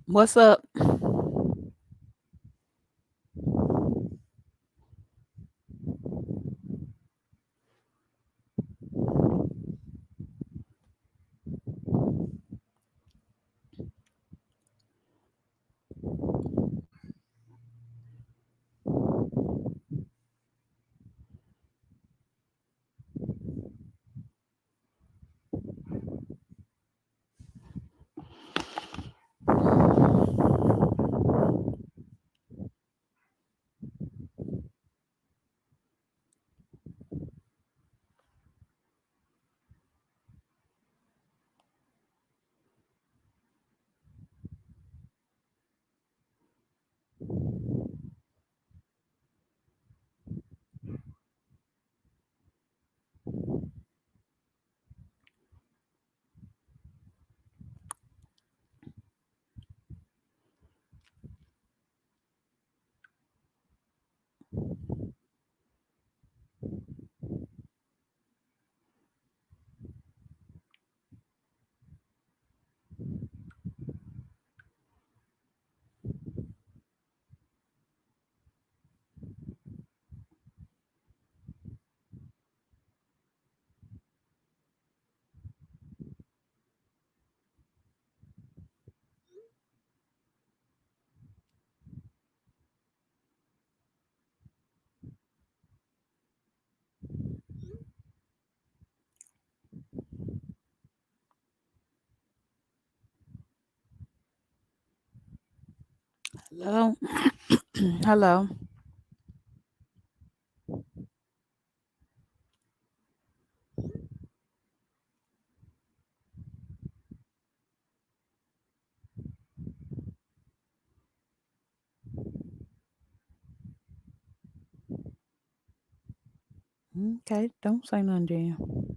What's up? Hello. Hello. Okay, don't say nothing, then.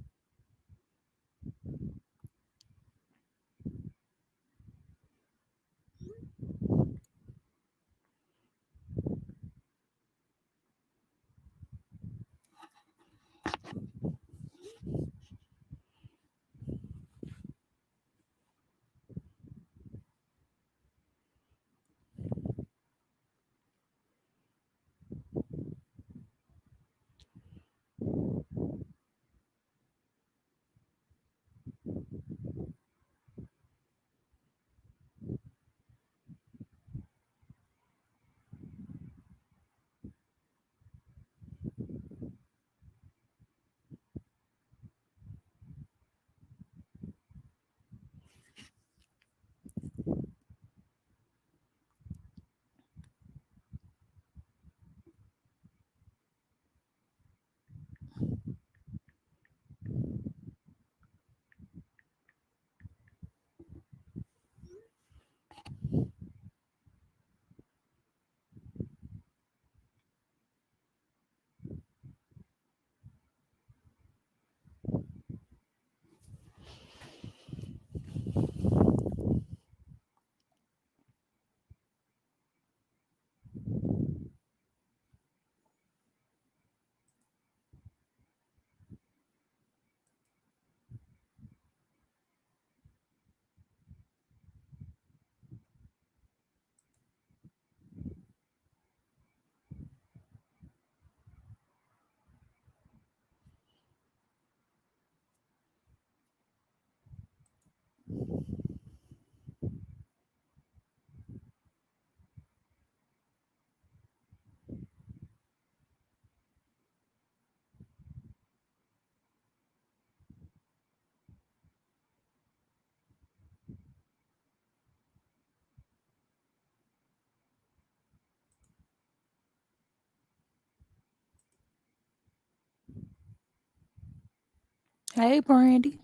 Hey, Brandy.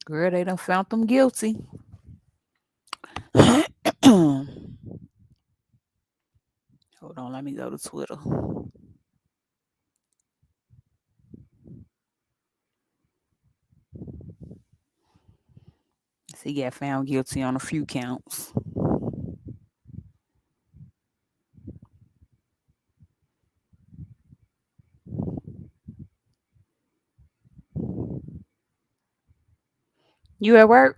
Girl, they done found them guilty. Hold on, let me go to Twitter. He got found guilty on a few counts. You at work?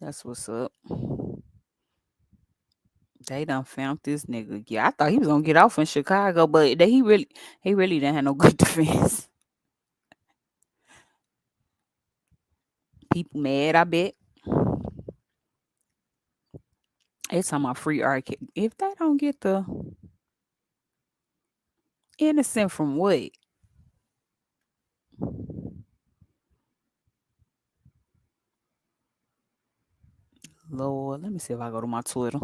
That's what's up. They done found this nigga. Yeah, I thought he was gonna get off in Chicago, but he really didn't have no good defense. People mad, I bet. It's on my free arcade. If they don't get the innocent from what? Lord, let me see if I go to my Twitter.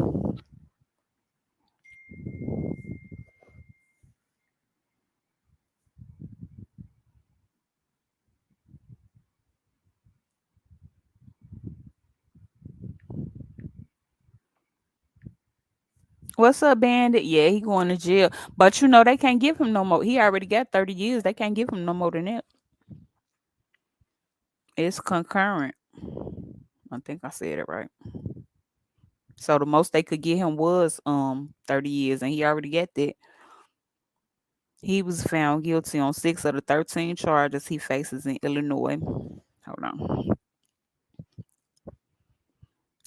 What's up, Bandit? Yeah, he going to jail. But they can't give him no more. He already got 30 years. They can't give him no more than that. It's concurrent. I think I said it right. So the most they could get him was 30 years, and he already got that. He was found guilty on 6 of the 13 charges he faces in Illinois. Hold on.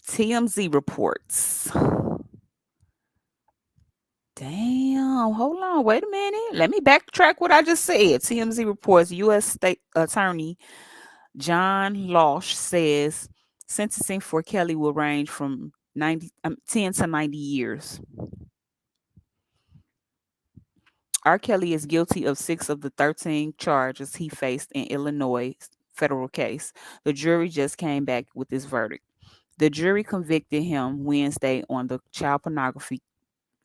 TMZ reports. Damn, hold on, wait a minute. Let me backtrack what I just said. TMZ reports U.S. State Attorney John Losh says sentencing for Kelly will range from 10 to 90 years. R. Kelly is guilty of 6 of the 13 charges he faced in Illinois federal case. The jury just came back with this verdict. The jury convicted him Wednesday on the child pornography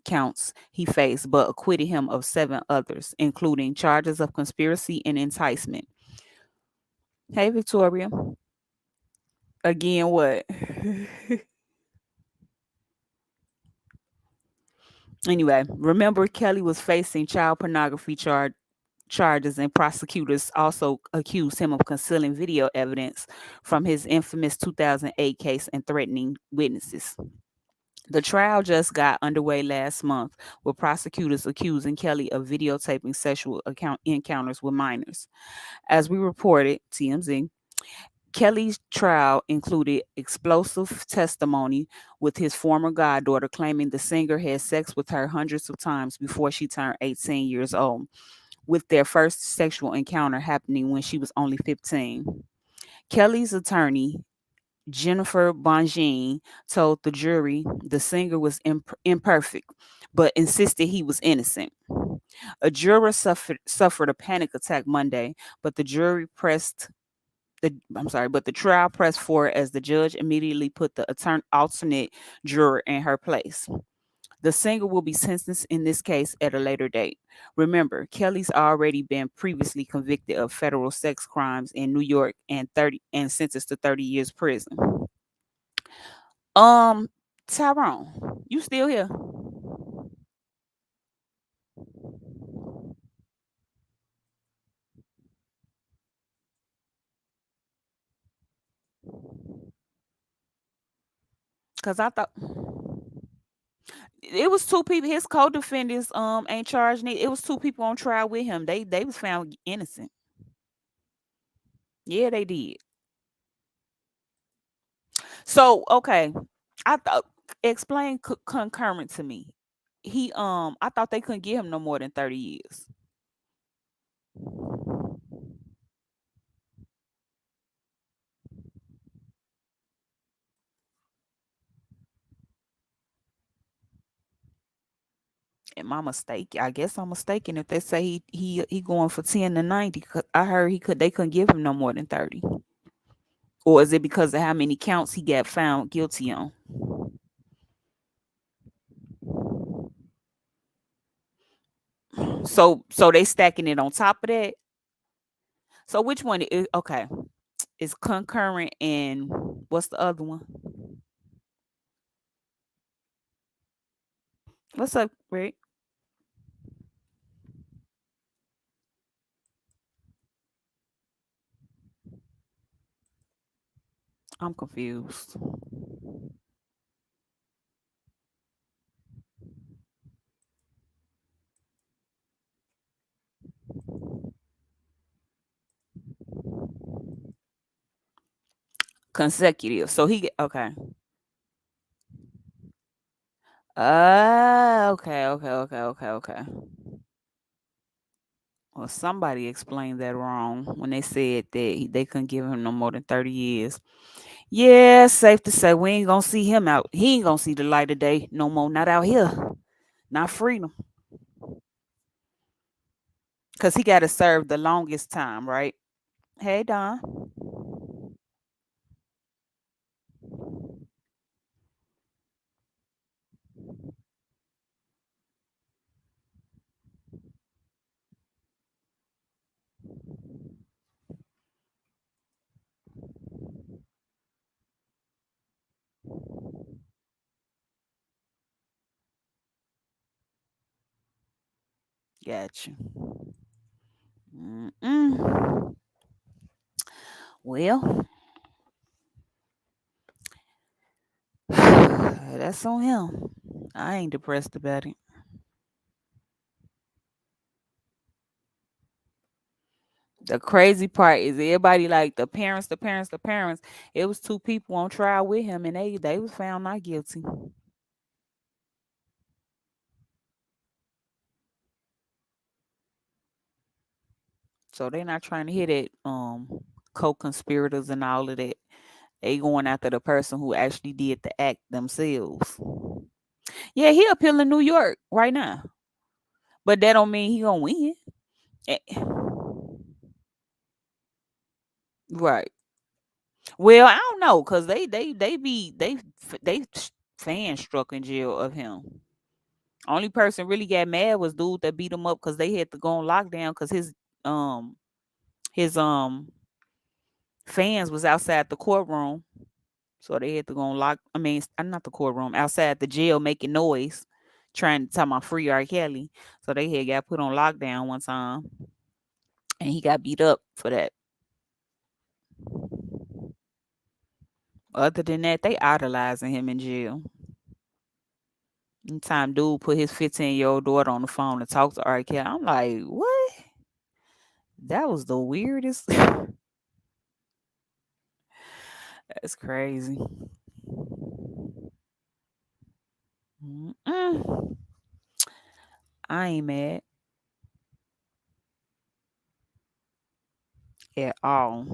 counts he faced, but acquitted him of 7 others, including charges of conspiracy and enticement. Hey, Victoria. Again, what? Anyway, remember Kelly was facing child pornography charges, and prosecutors also accused him of concealing video evidence from his infamous 2008 case and threatening witnesses. The trial just got underway last month, with prosecutors accusing Kelly of videotaping sexual encounters with minors. As we reported, TMZ, Kelly's trial included explosive testimony, with his former goddaughter claiming the singer had sex with her hundreds of times before she turned 18 years old, with their first sexual encounter happening when she was only 15. Kelly's attorney, Jennifer Bongine, told the jury the singer was imperfect, but insisted he was innocent. A juror suffered a panic attack Monday, but the trial pressed forward as the judge immediately put the alternate juror in her place. The singer will be sentenced in this case at a later date. Remember, Kelly's already been previously convicted of federal sex crimes in New York and sentenced to 30 years prison. Um, Tyrone, you still here? Cause I thought it was 2 people. His co-defendants ain't charged. It was 2 people on trial with him. They was found innocent. Yeah, they did. So okay, I thought explain concurrent to me. I thought they couldn't give him no more than 30 years. Am I mistake? I guess I'm mistaken if they say he going for 10 to 90. 'Cause I heard they couldn't give him no more than 30. Or is it because of how many counts he got found guilty on? So they stacking it on top of that. So which one is okay? It's concurrent and what's the other one? What's up, Rick? I'm confused. consecutive. So okay. Okay. Well, somebody explained that wrong when they said that they couldn't give him no more than 30 years. Yeah, safe to say we ain't gonna see him out. He ain't gonna see the light of day no more. Not out here. Not freedom. Cause he got to serve the longest time, right? Hey, Don. Got you. Mm-mm. Well, that's on him. I ain't depressed about it. The crazy part is everybody like the parents. It was two people on trial with him, and they was found not guilty. So they not trying to hit it. Co-conspirators and all of that. They going after the person who actually did the act themselves. Yeah, he up here in New York right now, but that don't mean he gonna win. Eh, Right. Well, I don't know, cause they fan struck in jail of him. Only person really got mad was dude that beat him up because they had to go on lockdown because um his fans was outside the courtroom. So they had to go on not the courtroom, outside the jail making noise, trying to tell my free R. Kelly. So they had got put on lockdown one time and he got beat up for that. Other than that, they idolizing him in jail. One time dude put his 15-year-old daughter on the phone to talk to R. Kelly. I'm like, what? That was the weirdest. That's crazy. Mm-mm. I ain't mad at all.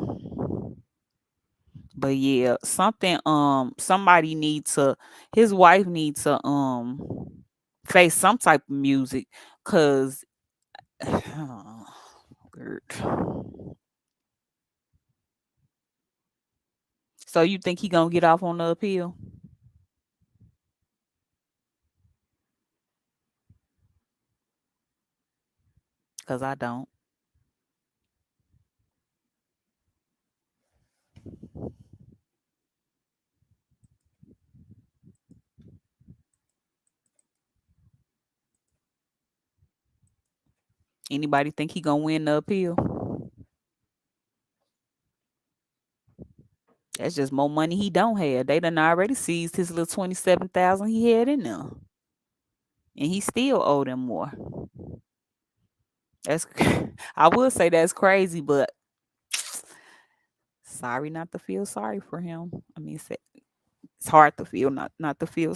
But yeah, somebody needs to his wife needs to face some type of music cuz weird. So you think he going to get off on the appeal? Cuz I don't. Anybody think he going to win the appeal? That's just more money he don't have. They done already seized his little 27,000 he had in there. And he still owe them more. That's I would say that's crazy, but sorry not to feel sorry for him. I mean, it's hard to feel not to feel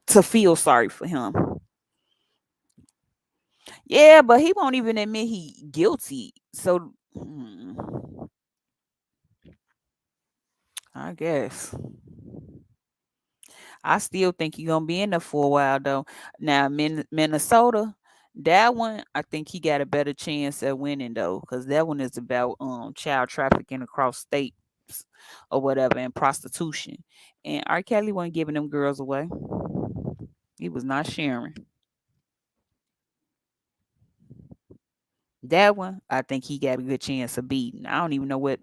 to feel sorry for him. Yeah, but he won't even admit he guilty. So I guess I still think he gonna be in there for a while though. Now Minnesota, that one I think he got a better chance at winning though, because that one is about child trafficking across states or whatever and prostitution. And R. Kelly wasn't giving them girls away. He was not sharing. That one, I think he got a good chance of beating. I don't even know what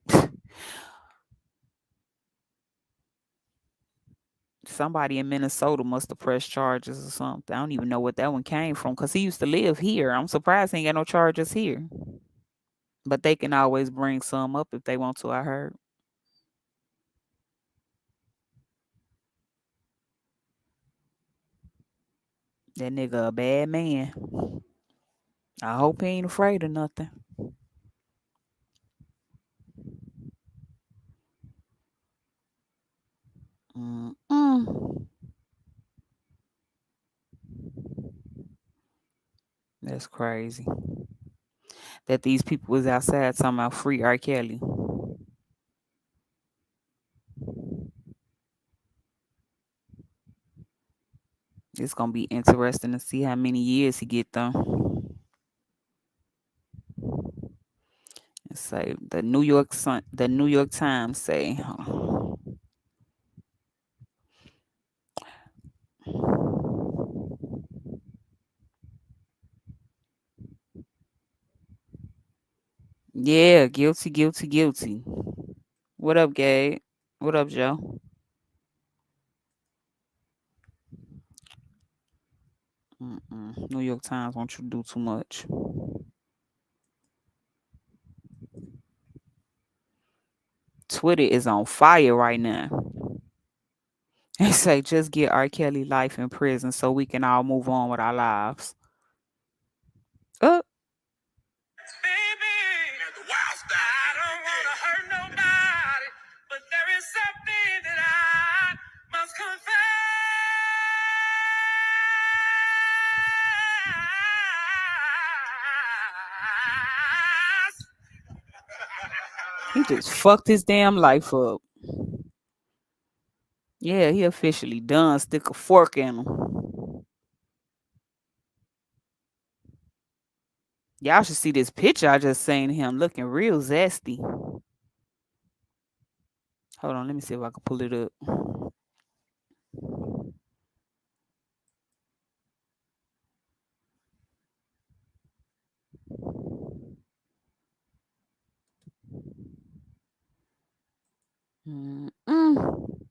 somebody in Minnesota must have pressed charges or something. I don't even know what that one came from because he used to live here. I'm surprised he ain't got no charges here. But they can always bring some up if they want to, I heard. That nigga a bad man. I hope he ain't afraid of nothing. That's crazy. That these people was outside talking about free R. Kelly. It's gonna be interesting to see how many years he get though. Let's say the New York Times say, yeah, guilty, guilty, guilty. What up, Gabe? What up, Joe? New York Times won't you do too much. Twitter is on fire right now. They say just get R. Kelly life in prison so we can all move on with our lives. Uh, he just fucked his damn life up. Yeah, he officially done. Stick a fork in him. Y'all should see this picture I just seen him looking real zesty. Hold on, let me see if I can pull it up. Mm-mm.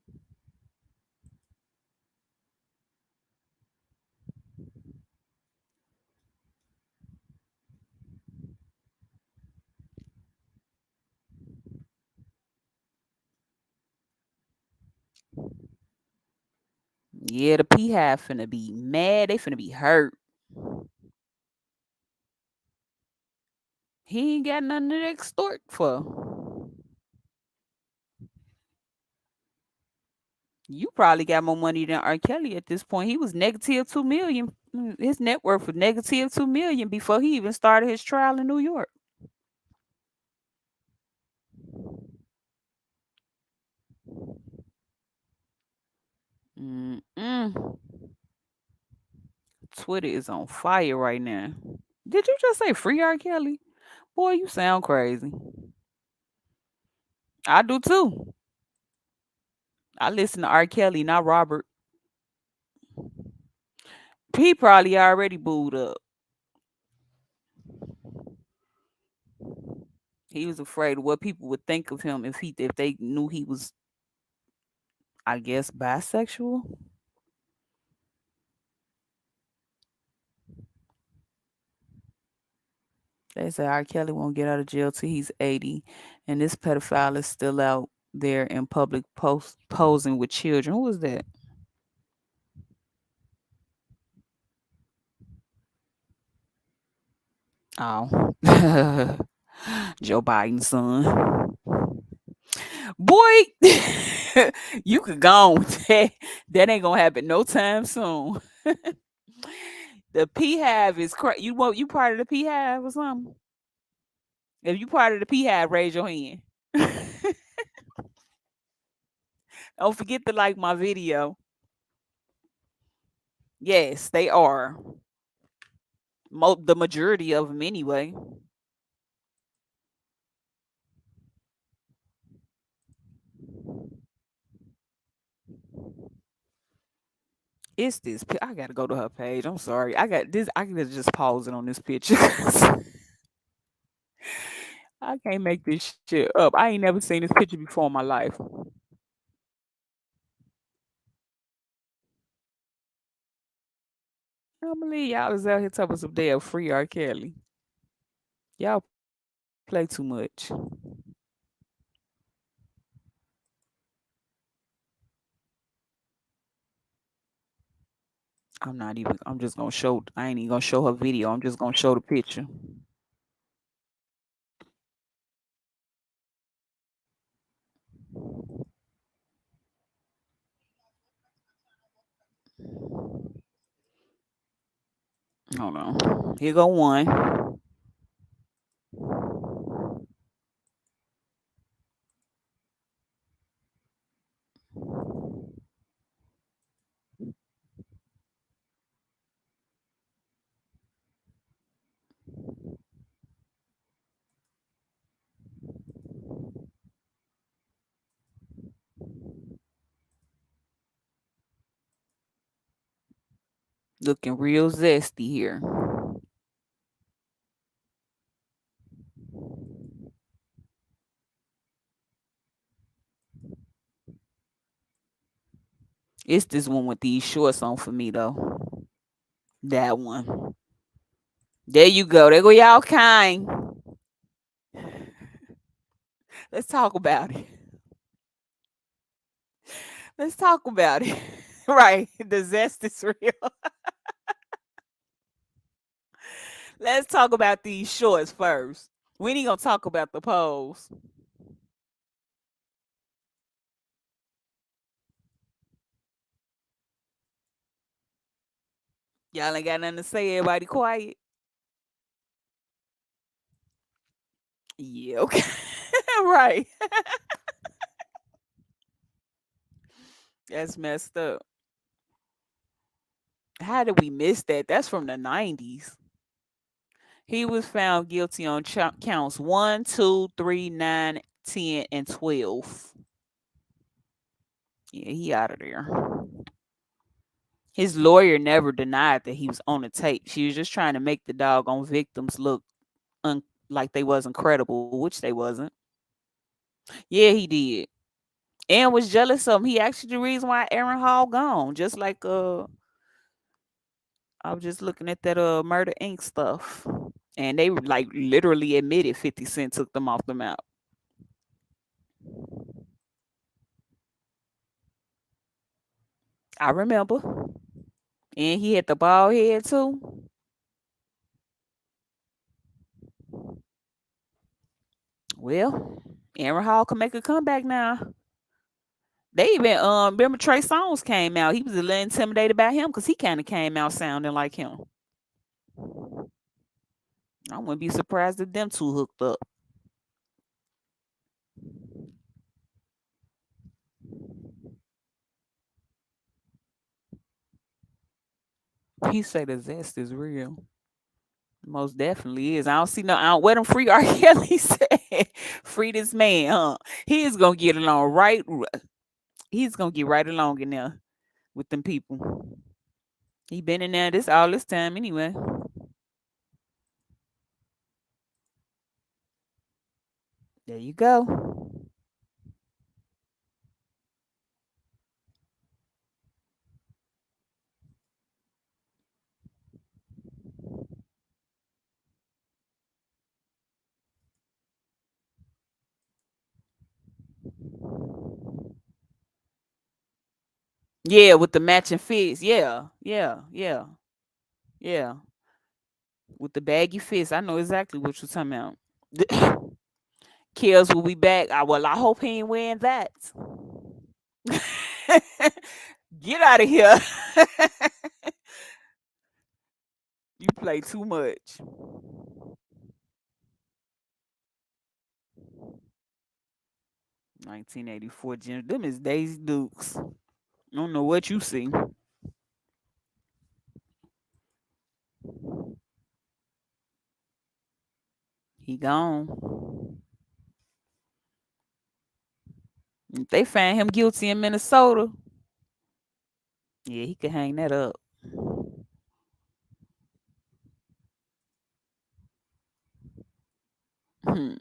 Yeah, the P-Hive finna be mad. They finna be hurt. He ain't got nothing to extort for. You probably got more money than R. Kelly at this point. He was negative 2 million. His net worth was negative 2 million before he even started his trial in New York. Mm-mm. Twitter is on fire right now. Did you just say free R. Kelly? Boy, you sound crazy. I do too. I listen to R. Kelly, not Robert. He probably already booed up. He was afraid of what people would think of him if they knew he was, I guess, bisexual. They say R. Kelly won't get out of jail till he's 80, and this pedophile is still out there in public posing with children. Who was that? Oh, Joe Biden's son. Boy, you could go on with that. That ain't gonna happen no time soon. The P-Hive is crazy. You part of the P-Hive or something? If you part of the P-Hive, raise your hand. Don't forget to like my video. Yes, they are. The majority of them anyway. It's this. I gotta go to her page. I'm sorry. I got this. I can just pause it on this picture. I can't make this shit up. I ain't never seen this picture before in my life. I believe y'all is out here talking some damn free R. Kelly. Y'all play too much. I'm not even. I'm just gonna show. I ain't even gonna show her video. I'm just gonna show the picture. Hold on. Here go one. Looking real zesty here. It's this one with these shorts on for me though. That one. There you go. There go y'all kind. Let's talk about it. Let's talk about it. Right. The zest is real. Let's talk about these shorts first. We ain't gonna talk about the pose. Y'all ain't got nothing to say. Everybody quiet. Yeah, okay. Right. That's messed up. How did we miss that? That's from the 90s. He was found guilty on counts 1, 2, 3, 9, 10, and 12. Yeah, he out of there. His lawyer never denied that he was on the tape. She was just trying to make the doggone victims look like they wasn't credible, which they wasn't. Yeah, he did. And was jealous of him. He actually the reason why Aaron Hall gone. Just like I was just looking at that Murder Inc. stuff. And they like literally admitted 50 Cent took them off the map. I remember. And he had the bald head too. Well, Aaron Hall can make a comeback now. They even remember Trey Songz came out. He was a little intimidated by him because he kind of came out sounding like him. I wouldn't be surprised if them two hooked up. He say the zest is real. Most definitely is. I don't see no. I don't, what them free R. Kelly said. Free this man, huh? He is gonna get along right. He's gonna get right along in there with them people. He been in there this all this time anyway. There you go. Yeah, with the matching fits. Yeah, yeah, yeah, yeah. With the baggy fits. I know exactly what you're talking about. Kellz will be back. Well, I hope he ain't wearing that. Get out of here. You play too much. 1984 Jim. Them is Daisy Dukes. I don't know what you see. He gone. If they find him guilty in Minnesota, yeah, he could hang that up. Hmm.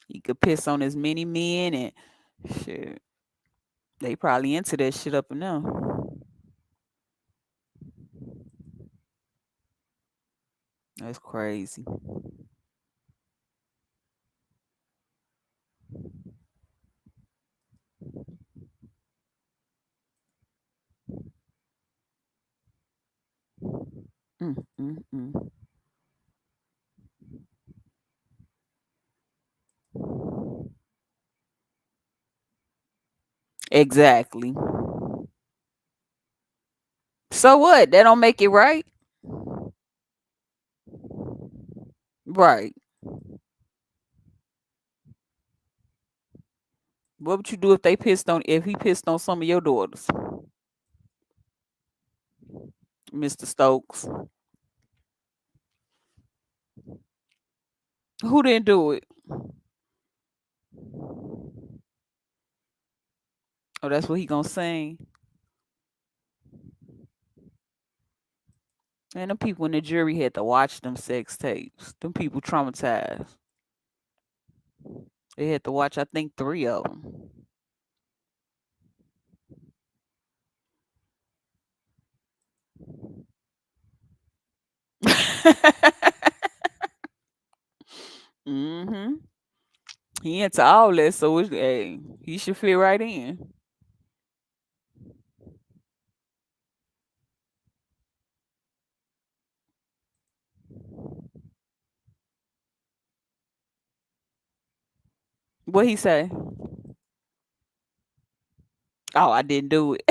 He could piss on as many men and shit. They probably into that shit up and now. That's crazy. Mm, mm, mm. Exactly. So what? That don't make it right. Right. What would you do if he pissed on some of your daughters, Mr. Stokes? Who didn't do it? Oh, that's what he gonna sing. And the people in the jury had to watch them sex tapes. Them people traumatized. They had to watch, I think, 3 of them. Mm-hmm. He into all that, so hey, he should fit right in. What he say? Oh, I didn't do it.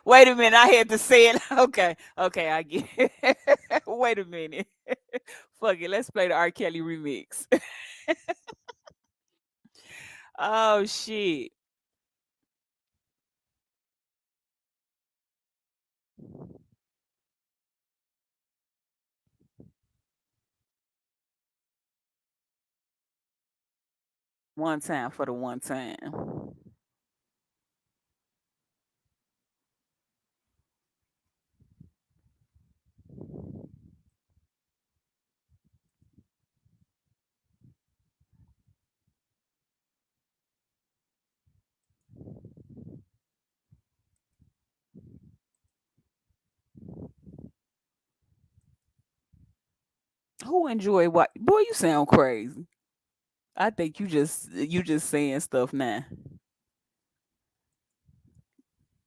Wait a minute, I had to say it. Okay, I get it. Wait a minute. Fuck it, let's play the R. Kelly remix. Oh shit. One time for the one time. Who enjoy what? Boy, you sound crazy. I think you just saying stuff now.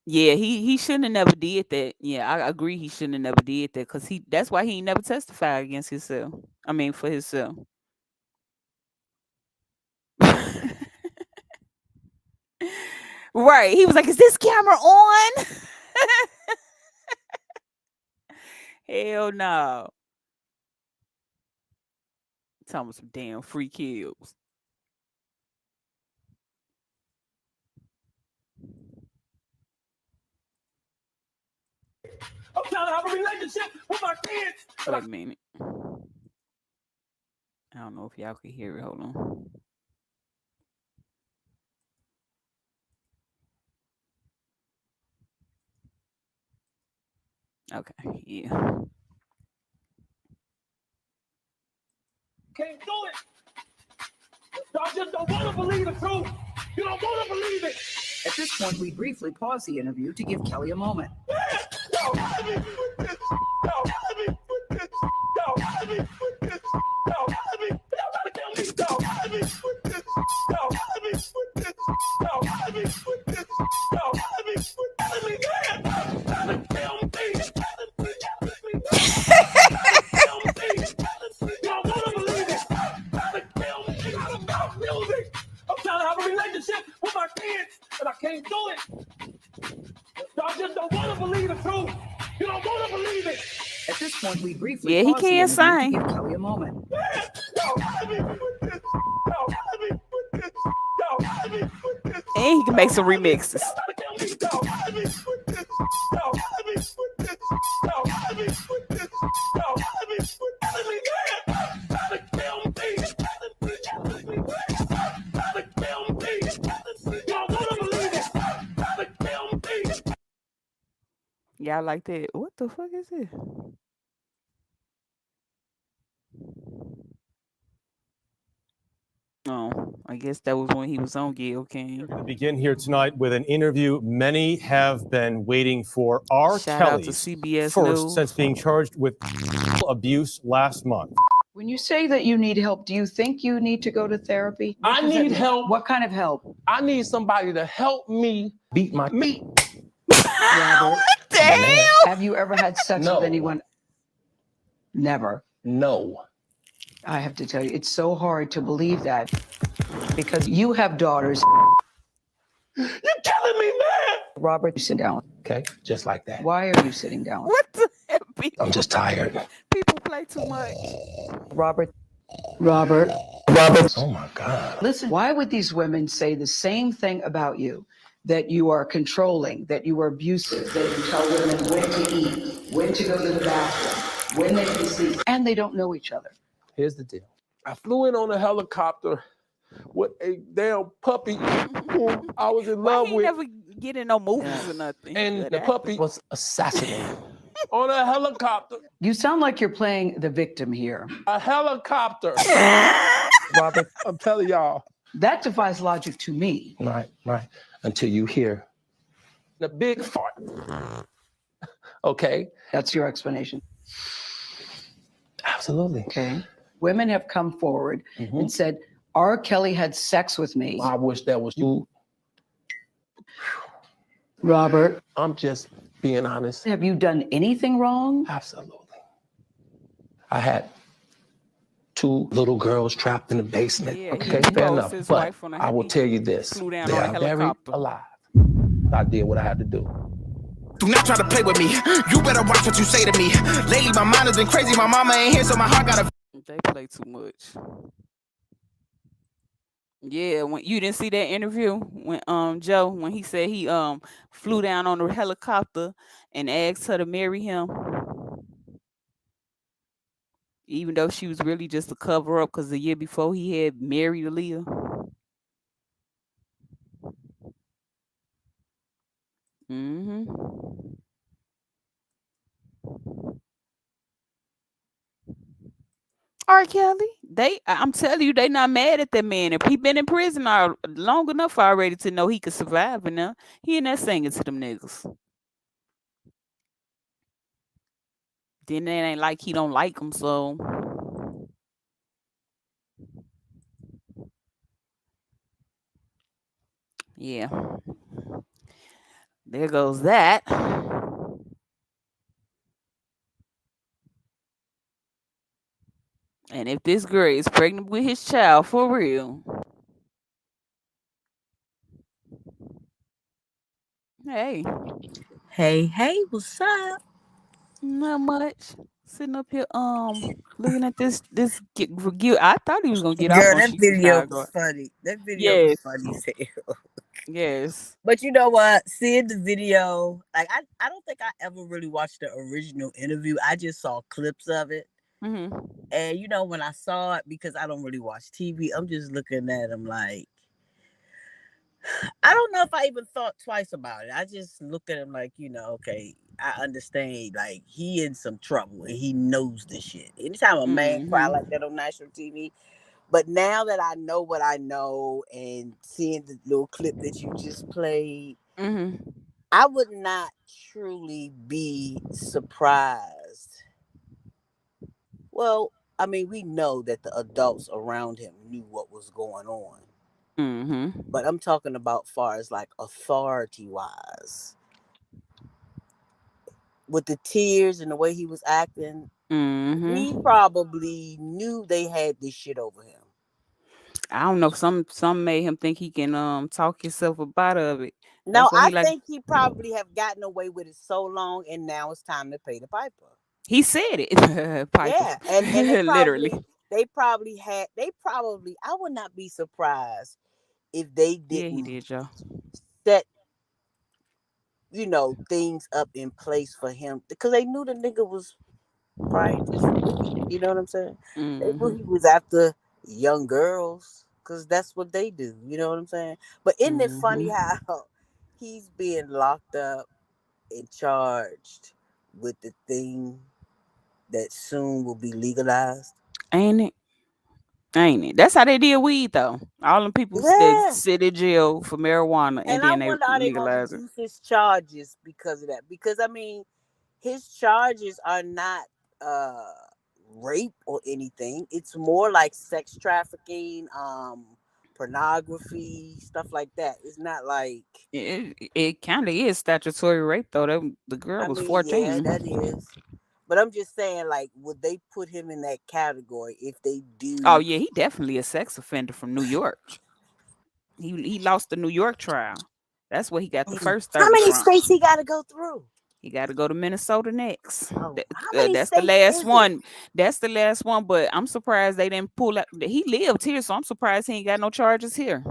Yeah, he shouldn't have never did that. Yeah, I agree. He shouldn't have never did that because that's why he ain't never testified against himself. I mean, for himself. Right. He was like, "Is this camera on?" Hell no. Talking about some damn free kills. I'm trying to have a relationship with my kids. Wait a minute. I don't know if y'all can hear it. Hold on. Okay, yeah. Can't do it. Y'all just don't want to believe the truth. You don't want to believe it. At this point, we briefly pause the interview to give Kelly a moment. Yo, let me with this. Yo, let me with this. Yo, let me with this. Yo, let me. Y'all gotta kill me. Yo, let me with this. Yo, let me with this. Yo, let me with this. Yo, let me with this. Let me get. Gotta kill me. Y'all wanna believe it? Gotta kill me. Gotta stop music. I'm trying to have a relationship with my kids, and I can't do it. Y'all just don't want to believe the truth. You don't want to believe it. At this point, we briefly Yeah, he pause the can't interview sing. to give Kelly a moment. Yo, let me with this. Yo, let me with this. Yo, let me with this. And he can make some remixes. Y'all gotta kill me. Yo, let me with this. Yo, let me with this. Yo, let me with this. Yo, let me with this. Let me get. Gotta kill me. Gotta kill me. Y'all wanna believe it? Gotta kill me. Y'all like that? What the fuck is this? Oh, I guess that was when he was on Gail King. We're going to begin here tonight with an interview many have been waiting for. R. Shout out to Kellz, CBS first News. since being charged with abuse last month. When you say that you need help, do you think you need to go to therapy? What I does that need mean? help. What kind of help? I need somebody to help me beat my meat. Robert, What the hell? have you ever had sex No. with anyone? Never. No. I have to tell you, it's so hard to believe that because you have daughters. You're killing me, man. Robert, sit down. Okay, just like that. Why are you sitting down? What the hell? I'm just tired. People play too much. Robert. Oh my God. Listen, why would these women say the same thing about you? That you are controlling, that you are abusive, that you tell women when to eat, when to go to the bathroom, when they can sleep, and they don't know each other. Here's the deal. I flew in on a helicopter with a damn puppy whom I was in Why love he with. never get in no movies or nothing? And Good the actor. puppy was assassinated on a helicopter. You sound like you're playing the victim here. A helicopter. Robert, I'm telling y'all. that defies logic to me. Right. Until you hear the big fart. Okay? That's your explanation. Absolutely. Okay. Women have come forward and said, R. Kelly had sex with me. I wish that was you. Robert, I'm just being honest. have you done anything wrong? Absolutely. I had 2 little girls trapped in the basement. Yeah, Okay, he fair proposed enough. to his But wife on a I will tell you this. flew down They on a are very helicopter. alive. I did what I had to do. Do not try to play with me. You better watch what you say to me. Lately, my mind has been crazy. My mama ain't here, so my heart got a. They play too much. Yeah, when you didn't see that interview when Joe, when he said he flew down on the helicopter and asked her to marry him, even though she was really just a cover up because the year before he had married Aaliyah. R. Kelly, I'm telling you, they not mad at that man. If he been in prison long enough already to know he could survive in there, he in there singing to them niggas. Then it ain't like he don't like them, so yeah. There goes that. And if this girl is pregnant with his child for real, hey, Hey, what's up? not much. Sitting up here, looking at this review. I thought he was gonna get off Girl, on that she video Chicago. was funny. That video was Yes, funny as hell. yes. But you know what? Seeing the video, like I don't think I ever really watched the original interview. I just saw clips of it. Mm-hmm. And you know, when I saw it, because I don't really watch TV, I'm just looking at him like, I don't know if I even thought twice about it. I just looked at him like, okay, I understand. Like, he in some trouble and he knows this shit. Anytime a man cry like that on national TV. But now that I know what I know and seeing the little clip that you just played, I would not truly be surprised. Well, I mean, we know that the adults around him knew what was going on. But I'm talking about far as like authority wise. With the tears and the way he was acting, he probably knew they had this shit over him. I don't know. Some made him think he can talk himself up out of it. No, That's why I he like. think he probably have gotten away with it so long, and now it's time to pay the piper. He said it. Yeah, and they literally. I would not be surprised if they Yeah, he didn't did, y'all. set things up in place for him, because they knew the nigga was probably just stupid. You know what I'm saying? They knew he was after young girls because that's what they do. You know what I'm saying? But isn't it funny how he's being locked up and charged with the thing that soon will be legalized? Ain't it? Ain't it? That's how they did weed, though. All them people that Yeah. sit in jail for marijuana and And I then they wonder, are they going to legalize it. reduce his charges because of that? Because, I mean, his charges are not rape or anything. It's more like sex trafficking, pornography, stuff like that. It's not like... It kind of is statutory rape, though. The girl was 14. Yeah, that is. But I'm just saying, like, would they put him in that category if they do? Oh, yeah, he definitely a sex offender from New York. He lost the New York trial. That's where he got the first 30 How many from. states he got to go through? He got to go to Minnesota next. Oh, how many That's the states last is it? one. That's the last one. But I'm surprised they didn't pull out. He lived here, so I'm surprised he ain't got no charges here.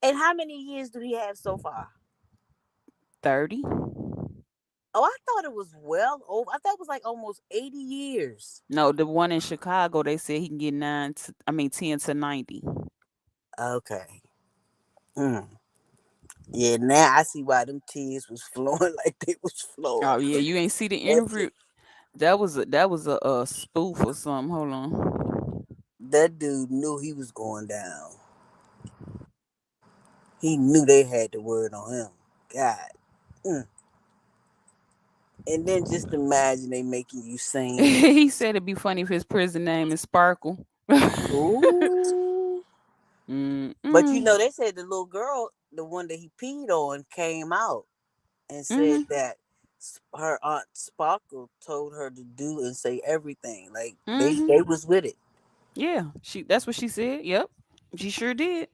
And how many years do he have so far? 30. Oh, I thought it was well over. I thought it was like almost 80 years. No, the one in Chicago, they said he can get 10 to 90. Okay. Mm. Yeah, now I see why them tears was flowing like they was flowing. Oh yeah, you ain't see the That's interview. it. That was a spoof or something. Hold on. That dude knew he was going down. He knew they had the word on him. God. Mm. And then just imagine they making you sing. He said it'd be funny if his prison name is Sparkle. Ooh. But you Mm-mm. know, they said the little girl, the one that he peed on, came out and said Mhm. that her aunt Sparkle told her to do and say everything. Like they Mhm. they was with it. Yeah, that's what she said. Yep, she sure did.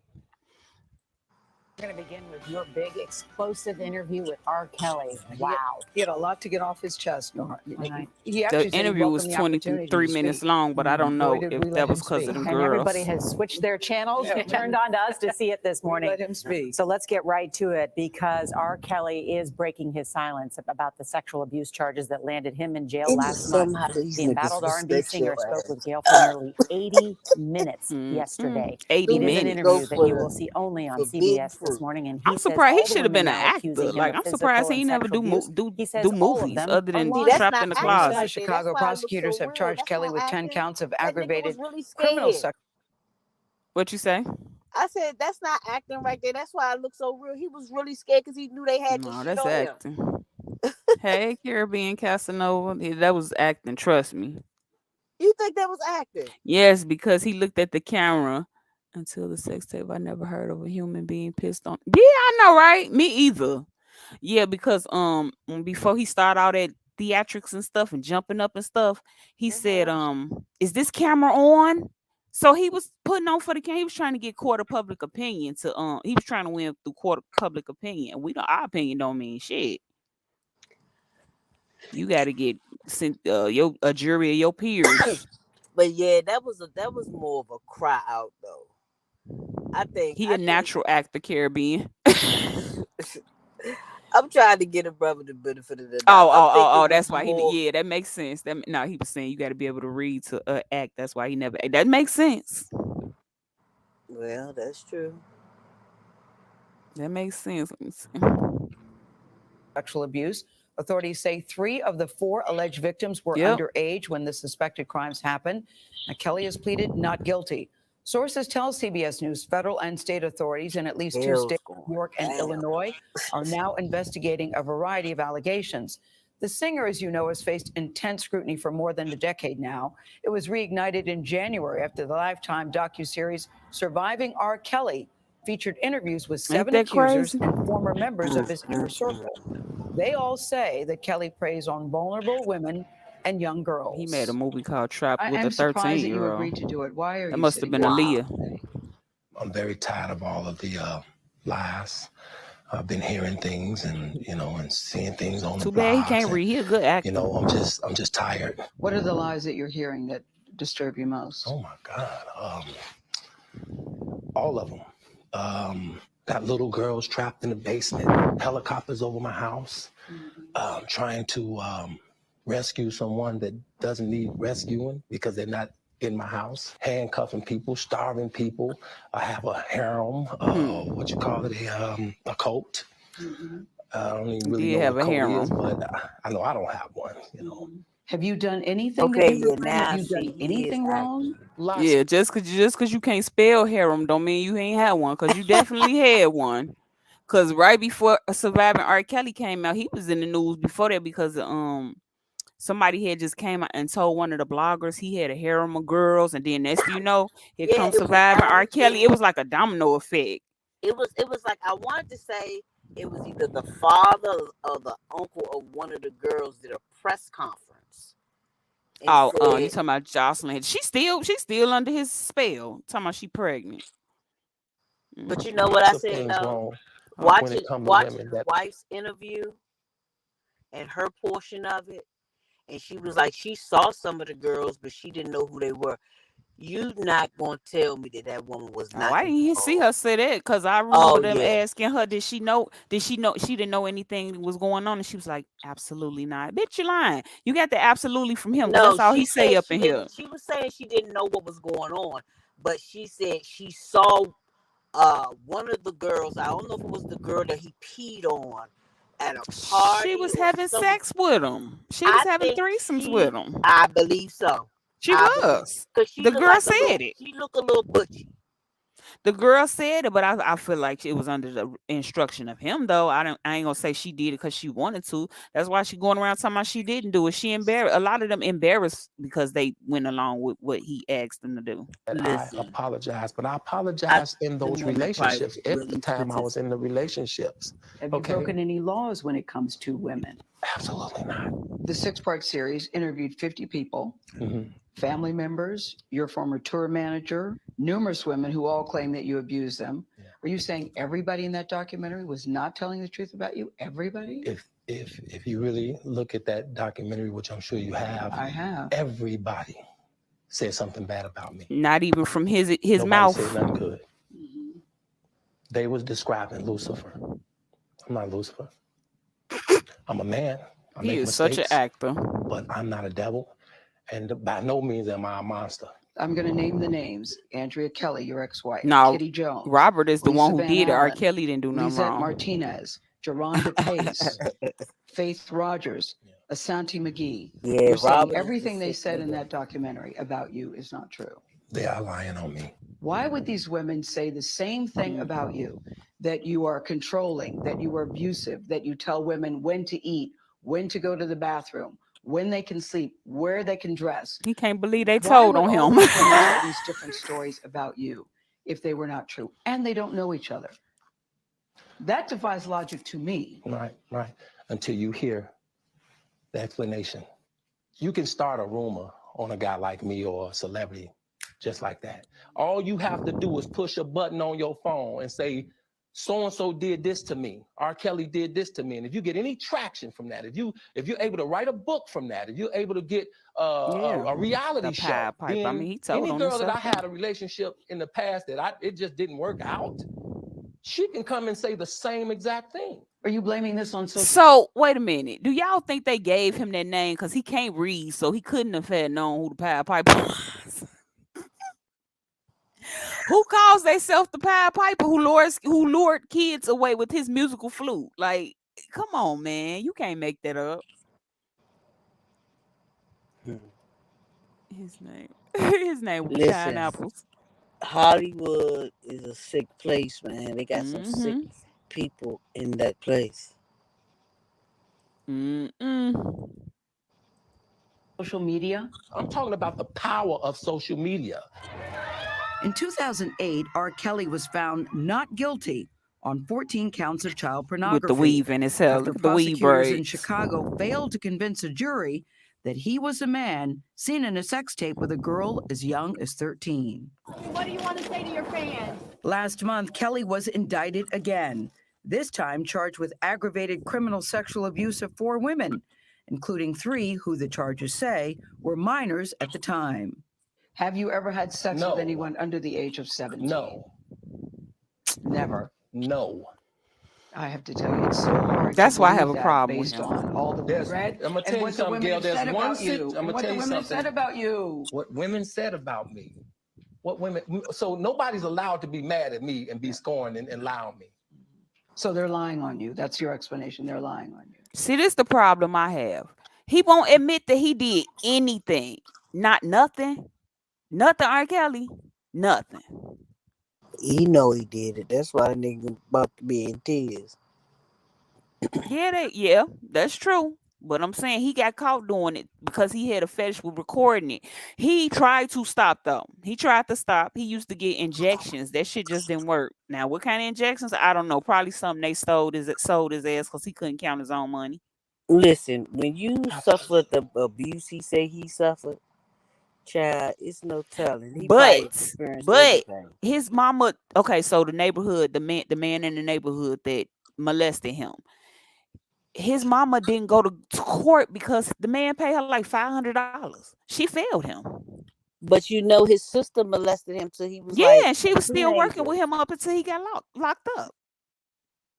We're going to begin with your big explosive interview with R. Kelly. Wow. He had a lot to get off his chest, Nora. Right. He actually The said he interview was welcomed the opportunity 23 to minutes speak. long, but I don't Boy, know did if we let that was him because of speak. them And everybody girls. has switched their channels Yeah. and turned on to us to see it this morning. Let him speak. So let's get right to it, because R. Kelly is breaking his silence about the sexual abuse charges that landed him in jail And last month. somehow these The niggas embattled will R&B stretch your singer spoke with ass. Gail for nearly 80 minutes yesterday. 80 It is an minutes. interview that you will see only on Forbidden CBS this fruit. morning, and I'm he says surprised he all the should have women been an now accusing actor. him Like of I'm surprised physical he and never sexual abuse. He says do all of movies them other are than See, that's trapped not in the acting Minnesota closet. right there. That's Chicago why it looks prosecutors so have real. charged That's Kelly not with 10 acting. counts of That nigga was aggravated really criminal scared. sexual. What you say? I said that's not acting right there. That's why it looks so real. He was really scared because he knew they had this No, shit that's on him. acting. Hey, Caribbean Casanova. Yeah, that was acting. Trust me. You think that was acting? Yes, because he looked at the camera until the sex tape. I never heard of a human being pissed on. Yeah, I know, right? Me either. Yeah, because before he started out at theatrics and stuff and jumping up and stuff, he said, is this camera on? So he was putting on for the camera. He was trying to get court of public opinion to he was trying to win through court of public opinion. We don't Our opinion don't mean shit. You gotta get sent a jury of your peers. But yeah, that was more of a cry out though. He a natural actor, Caribbean. I'm trying to get a brother the benefit of the doubt. Oh, that's why more. yeah, that makes sense. No, he was saying you got to be able to read to act. That's why he never. That makes sense. Well, that's true. That makes sense. Sexual abuse. Authorities say 3 of the 4 alleged victims were Yep. underage when the suspected crimes happened. Now, Kelly has pleaded not guilty. Sources tell CBS News federal and state authorities in at least 2 Hell's states, going New York and down. Illinois, are now investigating a variety of allegations. The singer, as you know, has faced intense scrutiny for more than a decade now. It was reignited in January after the Lifetime docuseries Surviving R. Kelly featured interviews with 7 that accusers crazy? and former members of his inner circle. They all say that Kelly preys on vulnerable women and young girls. He made a movie called Trapped with I'm a surprised that you 13-year-old. agreed to do it. Why are That you must have sitting been down? Aaliyah. I'm very tired of all of the lies. I've been hearing things and seeing things on Too the bad he blogs. can't and, read. He a good actor. I'm just tired. What are the lies that you're hearing that disturb you most? Oh my God, all of them. Got little girls trapped in the basement, helicopters over my house, trying to rescue someone that doesn't need rescuing because they're not in my house, handcuffing people, starving people. I have a harem, a cult. I don't even really Did know have what a a cult is, harem. but I know I don't have one, Have you done anything Okay, that you yeah, regret? now Have you I see done he is anything wrong? Lots. Yeah, just cause you can't spell harem don't mean you ain't had one. Cause you definitely had one. Cause right before Surviving R. Kelly came out, he was in the news before that because somebody had just came out and told one of the bloggers he had a harem of girls, and then next thing you know, here Yeah, comes it was Surviving R. down. Kelly. It was like a domino effect. It was like I wanted to say it was either the father or the uncle of one of the girls did a press conference. And You talking about Jocelyn? She's still under his spell. Talking about she pregnant. But you know what I said Something's though? wrong when Watching it comes to women his that wife's interview, and her portion of it. And she was like, she saw some of the girls, but she didn't know who they were. You not gonna tell me that woman was Oh, not I didn't even see her involved. say that because I remember Oh them yeah. asking her, did she know? Did she know? She didn't know anything was going on, and she was like, absolutely not. Bitch, you lying. You got the absolutely from him because No, that's all she he say said up she in here. didn't. She was saying she didn't know what was going on, but she said she saw one of the girls. I don't know if it was the girl that he peed on at a She party was or having some. sex with him. She was I having think threesomes with him. I believe so. She I believe was. because she The looked girl like a said little. it. She looked a little butchy. The girl said it, but I feel like it was under the instruction of him though. I ain't gonna say she did it because she wanted to. That's why she going around talking about she didn't do it. She embarrassed a lot of them embarrassed because they went along with what he asked them to do. And I Listen, apologize, but I I apologized in the those woman probably relationships was at the really time I was statistic. in the relationships. Have you Okay. broken any laws when it comes to women? Absolutely not. The 6-part series interviewed 50 people, Mhm. family members, your former tour manager, numerous women who all claim that you abused them. Yeah. Are you saying everybody in that documentary was not telling the truth about you? Everybody? If you really look at that documentary, which I'm sure you have, I have. everybody said something bad about me. Not even from his Nobody mouth. said nothing good. Mm-hmm. They was describing Lucifer. I'm not Lucifer. I'm a man. I He make is such an mistakes, actor. but I'm not a devil. And by no means am I a monster. I'm going to name the names. Andrea Kelly, your ex-wife. No, Kitty Jones. Robert is the Lisa one who Van did it. R. Allen, Kelly didn't do nothing Lisette wrong. Martinez, Geronda Pace, Faith Rogers, Asante McGee. Yeah, You're saying Robert is everything the they sick said in nigga. that documentary about you is not true. They are lying on me. Why would these women say the same thing about you? That you are controlling, that you are abusive, that you tell women when to eat, when to go to the bathroom, when they can sleep, where they can dress. He can't believe they Why told would on all him. these women tell these different stories about you if they were not true? And they don't know each other. That defies logic to me. Right. Until you hear the explanation. You can start a rumor on a guy like me or a celebrity just like that. All you have to do is push a button on your phone and say, so-and-so did this to me. R. Kelly did this to me. And if you get any traction from that, if you're able to write a book from that, if you're able to get a reality The show, Pied Piper. I then mean, he told any on girl that I himself. had a relationship in the past that it just didn't work out, she can come and say the same exact thing. Are you blaming this on social? So wait a minute. Do y'all think they gave him that name because he can't read, so he couldn't have had known who the Pied Piper was? Who calls themselves the Pied Piper who lured kids away with his musical flute? Like, come on, man. You can't make that up. His name. His name was Listen, Pineapples. Hollywood is a sick place, man. They got some sick people in that place. Social media? I'm talking about the power of social media. In 2008, R. Kelly was found not guilty on 14 counts of child pornography. With the weave in his hair. After Look at the weave prosecutors in braids. Chicago failed to convince a jury that he was a man seen in a sex tape with a girl as young as 13. What do you want to say to your fans? Last month, Kelly was indicted again, this time charged with aggravated criminal sexual abuse of 4 women, including 3 who the charges say were minors at the time. Have you ever had sex No. with anyone under the age of 17? No. Never. No. I have to tell you, it's so hard. That's to why I have believe a that problem with based him. on all the read I'm gonna tell and you what the something, women Gail. have There's said one about you. I'm gonna What tell the you women have something. said about you. What women said about me. What women. So nobody's allowed to be mad at me and be scorned and lie on me. So they're lying on you. That's your explanation. They're lying on you. See, this the problem I have. He won't admit that he did anything. Not nothing. Nothing, R. Kelly. Nothing. He know he did it. That's why the nigga about to be in tears. Yeah, that's true. But I'm saying he got caught doing it because he had a fetish with recording it. He tried to stop though. He tried to stop. He used to get injections. That shit just didn't work. Now, what kind of injections? I don't know. Probably something they sold his ass because he couldn't count his own money. Listen, when you suffered the abuse he said he suffered, child, it's no telling. He probably experienced everything. His mama. Okay, so the neighborhood, the man in the neighborhood that molested him. his mama didn't go to court because the man paid her like $500. She failed him. But you know, his sister molested him till he was Yeah, like and she a was still working teenager. with him up until he got locked up.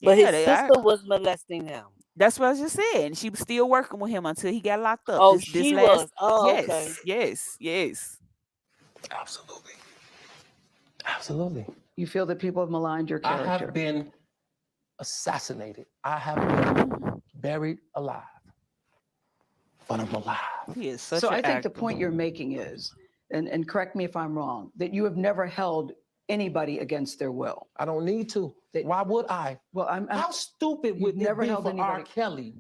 But Yeah, his sister was molesting him. that's what I just said. And she was still working with him until he got locked up. Oh, This she last, was. Oh, okay. yes. Absolutely. Absolutely. You feel that people have maligned your I character. have been assassinated. I have been buried alive. But I'm alive. He is such So an I think the actor. point you're making is, and correct me if I'm wrong, that you have never held anybody against their will. I don't need to. That- Why would I? Well, I'm How stupid you've would never it be held for R. anybody- Kelly,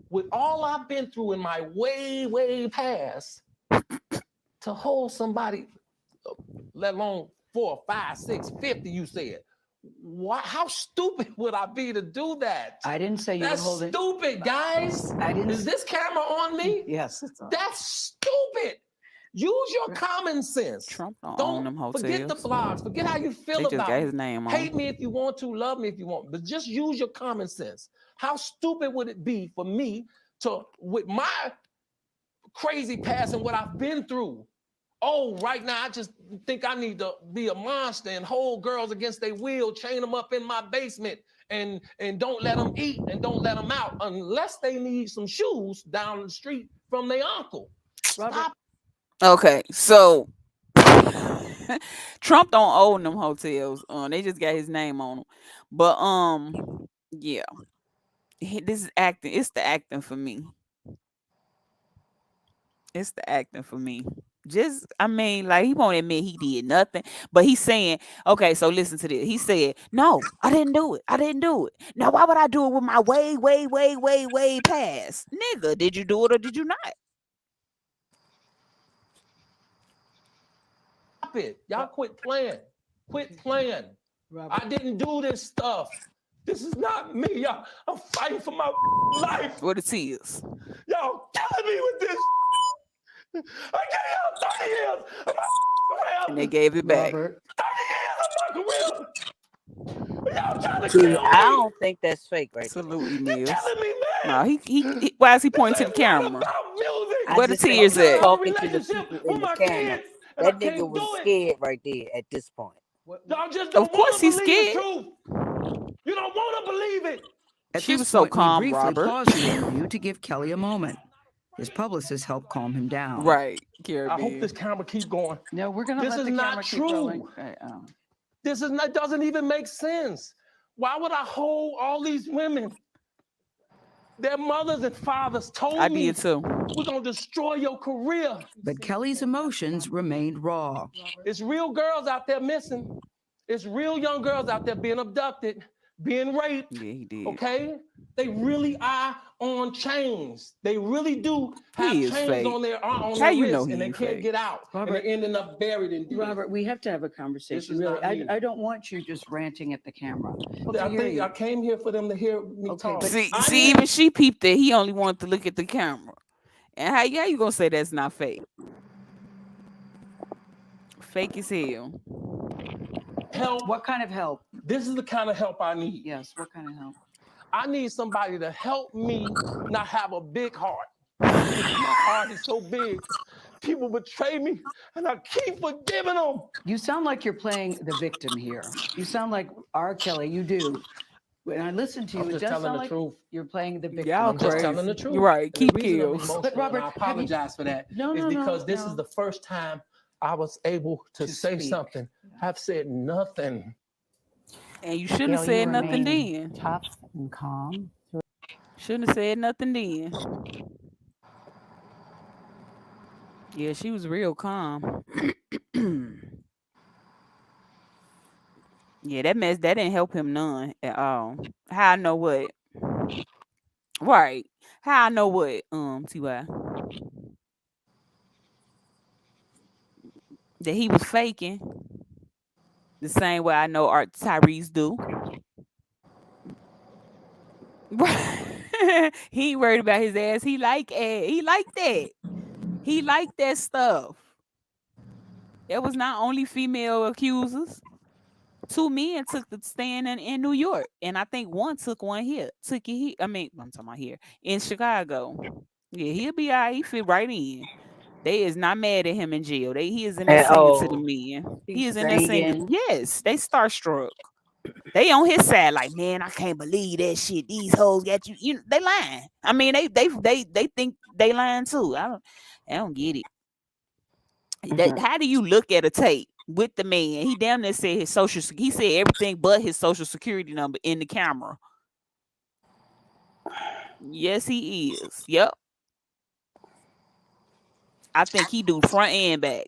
with all I've been through in my way past, to hold somebody, let alone 4, 5, 6, 50, you said. Why, how stupid would I be to do that? I didn't say you That's were holding. stupid, guys. I didn't. Is this camera on me? Yes, it's on. That's stupid. Use your common sense. Trump don't own them Don't hotels. forget the blogs. Forget how you feel They just about got me. his name on. Hate me if you want to, love me if you want, but just use your common sense. How stupid would it be for me to, with my crazy past and what I've been through? Oh, right now I just think I need to be a monster and hold girls against their will, chain them up in my basement, and don't let them eat and don't let them out unless they need some shoes down the street from their uncle. Stop. Okay, so Trump don't own them hotels. They just got his name on them. But yeah, this is acting. It's the acting for me. It's the acting for me. Just, I mean, like, he won't admit he did nothing, but he's saying, okay, so listen to this. He said, no, I didn't do it. I didn't do it. Now, why would I do it with my way past? Nigga, did you do it or did you not? Stop it. Y'all quit playing. Quit playing. I didn't do this stuff. This is not me, y'all. I'm fighting for my life. What it is. Y'all killing me with this. I gave y'all 30 years of my career. And they gave it back. Robert, 30 years of my career. Y'all trying to See, kill me. I don't think that's fake, right? Absolutely, You're Mills. killing me, man. No, he why is he pointing to the This ain't camera? about music. I Where the just think tears he's at? talking to the Relationship people with in the my camera. kids, and I That can't nigga was do it. scared right there at this point. Y'all just don't Of course want to he's believe the scared. truth. You don't want to believe it. at She this was so point, calm, we briefly Robert. paused the interview to give Kelly a moment. His publicist helped calm him down. Right, I Caribbean. hope this camera keep going. No, we're gonna This let is the not camera keep true. rolling. This is not, doesn't even make sense. Why would I hold all these women? Their mothers and fathers told I me, did too. we're gonna destroy your career. But Kelly's emotions remained raw. It's real girls out there missing. It's real young girls out there being abducted, being raped. Yeah, he did. Okay? They really are on chains. They really do have He is chains fake. on their How wrists, you know and he they ain't can't fake? get out. Robert- and they're ending up buried in deep. Robert, we have to have a This conversation. is Really, not me. I don't want you just ranting at the camera. I hear think you. I came here for them to hear me Okay, talk. but- See, I see, need- even she peeped that he only wanted to look at the camera. And how you gonna say that's not fake? Fake as hell. help. What kind of help? This is the kind of help I need. Yes, what kind of help? I need somebody to help me not have a big heart. My heart is so big. People betray me, and I keep forgiving them. You sound like you're playing the victim here. You sound like R. Kelly. You do. When I listen to you, I'm it just does telling sound the like truth. you're playing the victim. Y'all I'm just crazy. telling the truth. You're right. And the Keep reason I'm Kellz. emotional, But Robert, and I have you- apologize for that, No, is no, because no, this no. is the first time I was able to say speak. something. I've said nothing. And you shouldn't have Gail, you said nothing remain then. tough and calm. Shouldn't have said nothing then. Yeah, she was real calm. Yeah, that mess that didn't help him none at all. How I know what? Right. How I know what? Ty that he was faking the same way I know Art Tyrese do. He ain't worried about his ass. He like it. He like that. He like that stuff. There was not only female accusers. 2 men took the stand in New York, and I think one took one here. Took it here. I mean, I'm talking about here in Chicago. Yeah, he'll be all right. He fit right in. They is not mad at him in jail. He is in there And singing to the oh, men. He he's is in there singing. singing. Yes, they starstruck. They on his side, like, man, I can't believe that shit. These hoes got you. You know, they lying. I mean, they think they lying too. I don't get it. Mhm. How do you look at a tape with the man? He damn near said his he said everything but his social security number in the camera. Yes, he is. Yep. I think he do front and back.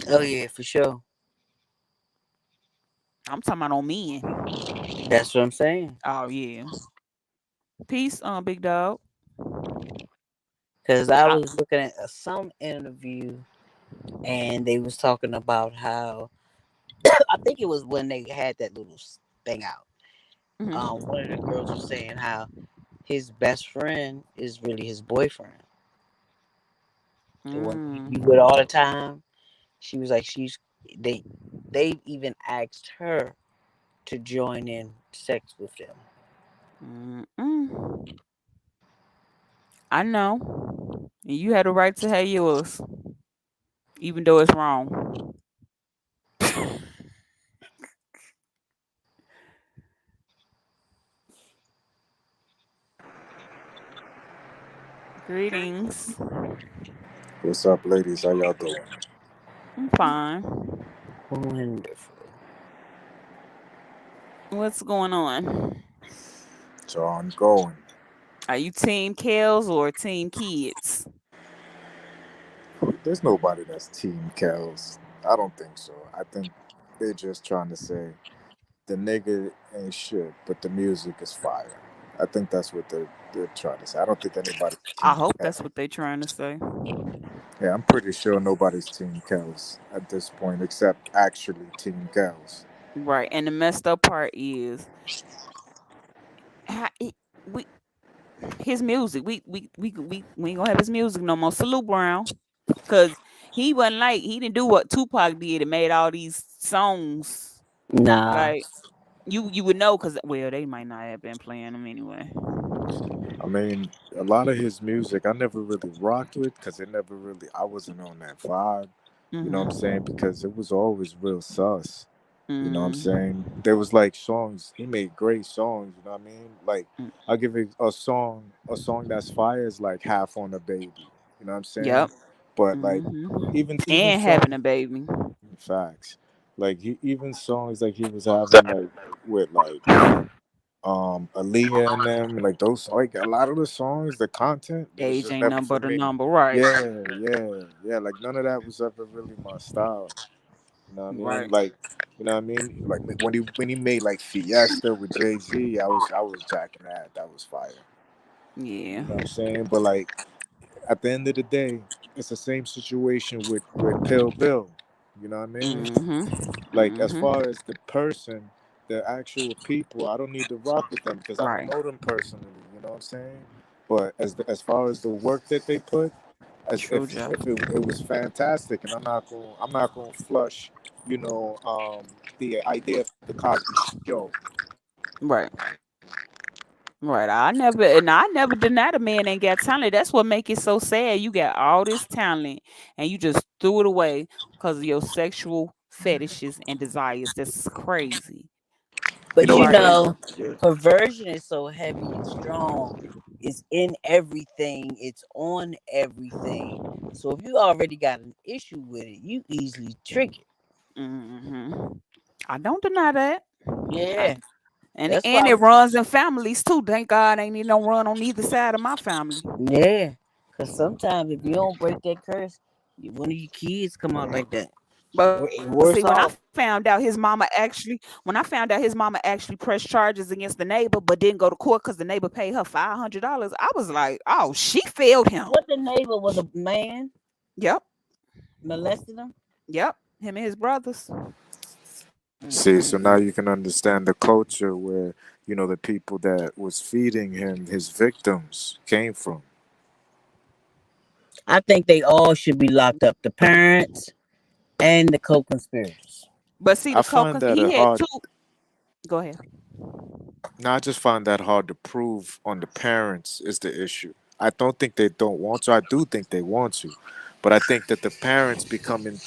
Oh yeah, for sure. I'm talking about on men. That's what I'm saying. Oh yeah. Peace, big dog. Because I I, was looking at some interview, and they was talking about how I think it was when they had that little thing out. One of the girls was saying how his best friend is really his boyfriend, the one he be with all the time. She was like, they they even asked her to join in sex with them. I know. And you had a right to have yours, even though it's wrong. Greetings. What's up, ladies? How y'all doing? I'm fine. Wonderful. What's going on? So I'm going. Are you team Kellz or team kids? There's nobody that's Team Kellz. I don't think so. I think they're just trying to say the nigga ain't shit, but the music is fire. I think that's what they're trying to say. I don't think anybody's I Team hope that's Kellz. what they're trying to say. Yeah, I'm pretty sure nobody's Team Kellz at this point, except actually Team Kellz. Right. And the messed up part is we his music. We ain't gonna have his music no more. Salute Brown. Cause he wasn't like he didn't do what Tupac did and made all these songs. Nah. Like you would know because well they might not have been playing them anyway. I mean, a lot of his music I never really rocked with because it never really, I wasn't on that vibe. You know what I'm saying? Mm-hmm. Because it was always real sus. You know what I'm Mm-hmm. saying? There was like songs, he made great songs, you know what I mean? Like, I'll give it a song that's fire is like Half on a Baby. You know what I'm saying? Yep. But like, Mm-hmm. even And having songs, a baby. facts. Like, even songs like he was having, like, with like, Aaliyah and them, like those, like a lot of the songs, the content, it was Age just ain't never nothing for but a me. number, right? Yeah, like none of that was ever really my style. You know what I mean? Right. Like, you know what I mean? Like when he made like Fiesta with Jay-Z, I was jacking that. That was fire. Yeah. You know what I'm saying? But like at the end of the day, it's the same situation with Pill Bill. You know what I mean? Mm-hmm. Like as Mm-hmm. far as the person, the actual people, I don't need to rock with them because I don't Right. know them personally. You know what I'm saying? But as far as the work that they put, as True, Joe. if it was fantastic, and I'm not going to flush, you know, the idea of the Cosby Show. Right. Right. I never denied a man ain't got talent. That's what make it so sad. You got all this talent and you just threw it away because of your sexual fetishes and desires. That's crazy. You But know You you what? are in know, perversion is so heavy and strong. It's in everything. It's on everything. So if you already got an issue with it, you easily trigger. hmm I don't deny that. I, Yeah. and That's and why. it runs in families too. Thank God ain't need no run on either side of my family. Yeah. Because sometimes if you don't break that curse, one of your kids come out like that. But see, when I Worse off. found out his mama actually pressed charges against the neighbor, but didn't go to court because the neighbor paid her $500. I was like, oh, she failed him. What the neighbor was a man Yep, molesting him? yep. Him and his brothers. See, so now Mm-mm-mm. you can understand the culture where the people that was feeding him, his victims, came from. I think they all should be locked up. The parents and the co-conspirators. But see, I the find coke, that he a had hard. two. Go ahead. No, I just find that hard to prove on the parents is the issue. I don't think they don't want to. I do think they want to, but I think that the parents becoming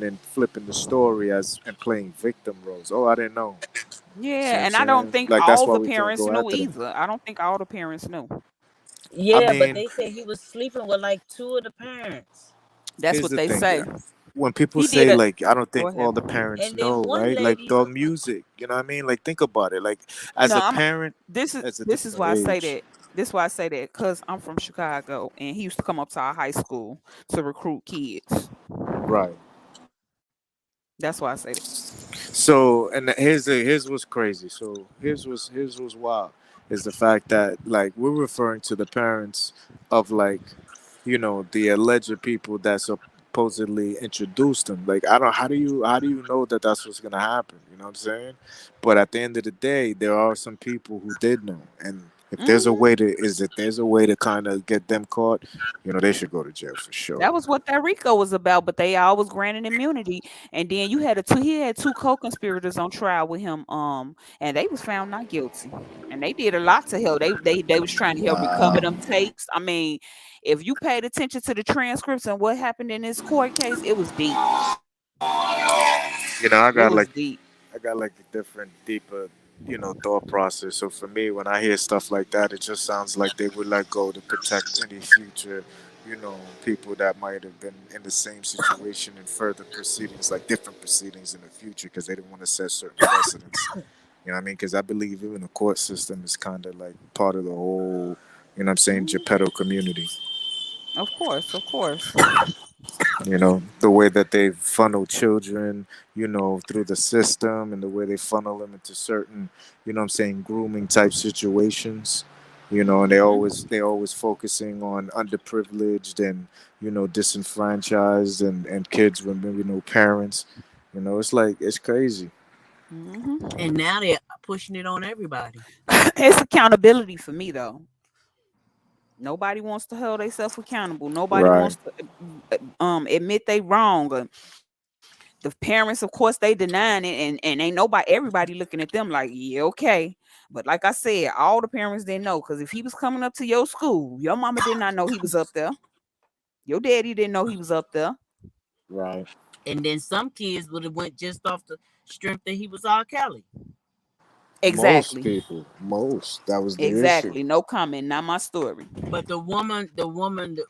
and flipping the story as and playing victim roles. Oh, I didn't know. See what Yeah, I'm and I don't saying? think Like that's all why the we can't parents go knew after them. either. I don't think all the parents knew. I Yeah, but mean, they said he was sleeping with like two of the parents. That's here's what the they thing. say. When people He did say it. like I don't Go think ahead. all the parents And then know, one right? Like lady, the music, you know what I mean? Like think about it. Like as No, a I'm. parent, This is as a this is different why I say age, that. This is why I say that because I'm from Chicago, and he used to come up to our high school to recruit kids. right? That's why I say that. So, and here's what's crazy. So here's what's wild is the fact that like we're referring to the parents of like, the alleged people that supposedly introduced them. Like I don't how do you know that that's what's gonna happen? You know what I'm saying? But at the end of the day, there are some people who did know, and Hmm. if there's a way to kind of get them caught, they should go to jail for sure. That was what that RICO was about, but they always granted immunity. And then you had he had two co-conspirators on trial with him, and they was found not guilty. And they did a lot to help. They was trying to help recover Wow. them tapes. I mean, if you paid attention to the transcripts and what happened in this court case, it was deep. I It got was like deep. a different, deeper, thought process. So for me, when I hear stuff like that, it just sounds like they would let go to protect any future, people that might have been in the same situation in further proceedings, like different proceedings in the future, because they didn't want to set certain precedents. You know what I mean? Because I believe even the court system is kind of like part of the whole, what I'm saying, Mhm. Geppetto community. Of course, of course. The way that they funnel children, through the system, and the way they funnel them into certain, what I'm saying, grooming type situations, and Mhm. they always focusing on underprivileged and, disenfranchised and kids with maybe no parents. It's like it's crazy. Mhm. and now they're pushing it on everybody. It's accountability for me though. Nobody wants to hold themselves accountable. Nobody Right. wants to admit they wrong. The parents, of course, they denying it, and ain't nobody, everybody looking at them like, yeah, okay. But like I said, all the parents didn't know, because if he was coming up to your school, your mama did not know he was up there. Your daddy didn't know he was up there. Right. And then some kids would have went just off the strength that he was R. Kelly. Most Exactly. people, most that was the issue. Exactly. No comment. Not my story. But the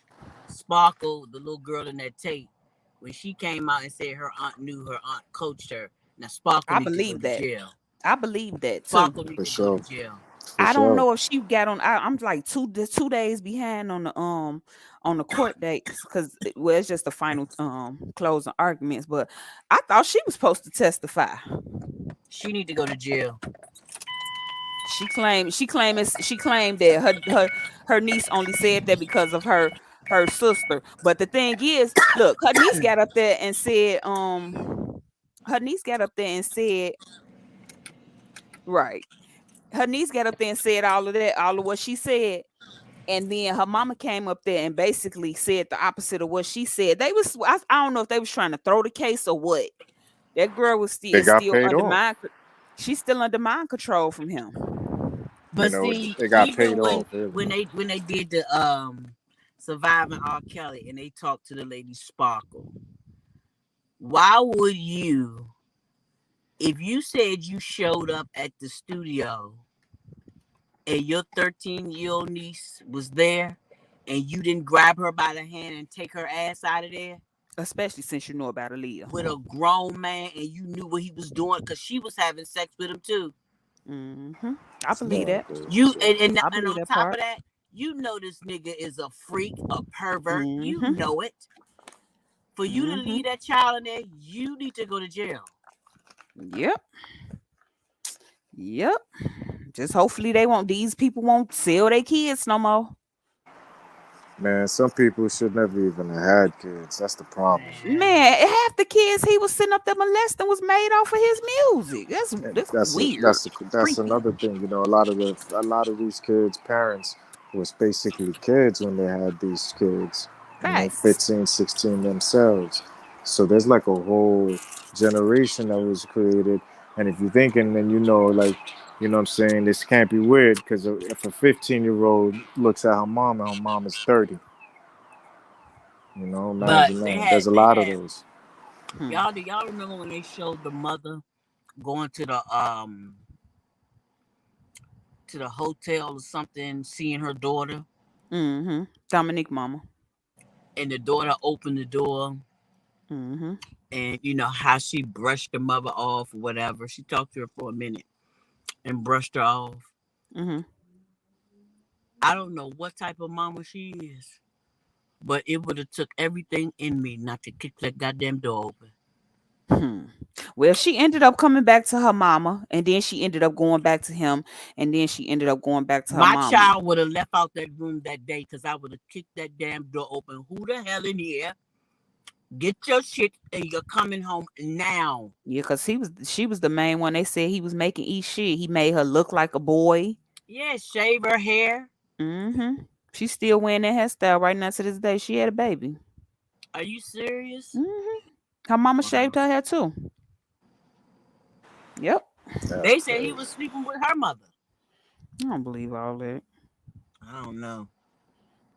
Sparkle, the little girl in that tape, when she came out and said her aunt knew her aunt coached her. Now Sparkle I need to go believe to that. jail. I believe that too. Sparkle need For to go to sure. jail. For I don't sure. know if she got on. I'm like 2 days behind on the court dates, because well, it's just the final closing arguments. But I thought she was supposed to testify. She need to go to jail. She claimed that her niece only said that because of her sister. But the thing is, look, her niece got up there and said her niece got up there and said right. Her niece got up there and said all of that, all of what she said. And then her mama came up there and basically said the opposite of what she said. I don't know if they was trying to throw the case or what. That girl was still They is got still paid under off. mind. She's still under mind control from him. But see, They got paid even when off. Really. when they when they did the surviving R. Kelly and they talked to the lady Sparkle, why would you, if you said you showed up at the studio and your 13-year-old niece was there and you didn't grab her by the hand and take her ass out of there Especially since you know about with Aaliyah. a grown man and you knew what he was doing because she was having sex with him too. Hmm. I believe No, that. You I and believe on that top of part. that, you know this nigga is a freak, a pervert. You Hmm. know it. For you to Hmm. leave that child in there, you need to go to jail. Yep. Yep. Just hopefully these people won't sell their kids no more. man, some people should never even have had kids. That's the problem. Man. Man, half the kids he was sitting up there molesting was made off of his music. And That's weird. that's Creepy. another thing. A lot of these kids' parents was basically kids when they had these kids. Facts. 15, 16 themselves. So there's like a whole generation that was created. And if you're thinking, then you know, like, you know what I'm saying, this can't be weird because if a 15-year-old looks at her mom and her mom is 30, you know, But imagine that. There's a lot of those. Hmm. y'all. Do y'all remember when they showed the mother going to the hotel or something, seeing her daughter, Mm-hmm. Dominique mama. and the daughter opened the door, Mm-hmm. and you know how she brushed the mother off or whatever. She talked to her for a minute and brushed her off. Mm-hmm. I don't know what type of mama she is, but it would have took everything in me not to kick that goddamn door open. Hmm. Well, she ended up coming back to her mama, and then she ended up going back to him, and then she ended up going back to her My mama. child would have left out that room that day because I would have kicked that damn door open. Who the hell in here? Get your shit and you're coming home now. Yeah, cause she was the main one. They said he was making eat shit. He made her look like a boy. Yeah, shave her hair. Mm-hmm. She's still wearing that hairstyle right now to this day. She had a baby. Are you serious? Mm-hmm. Her mama shaved Wow. her hair too. Yep. They That's said he crazy. was sleeping with her mother. I don't believe all that. I don't know.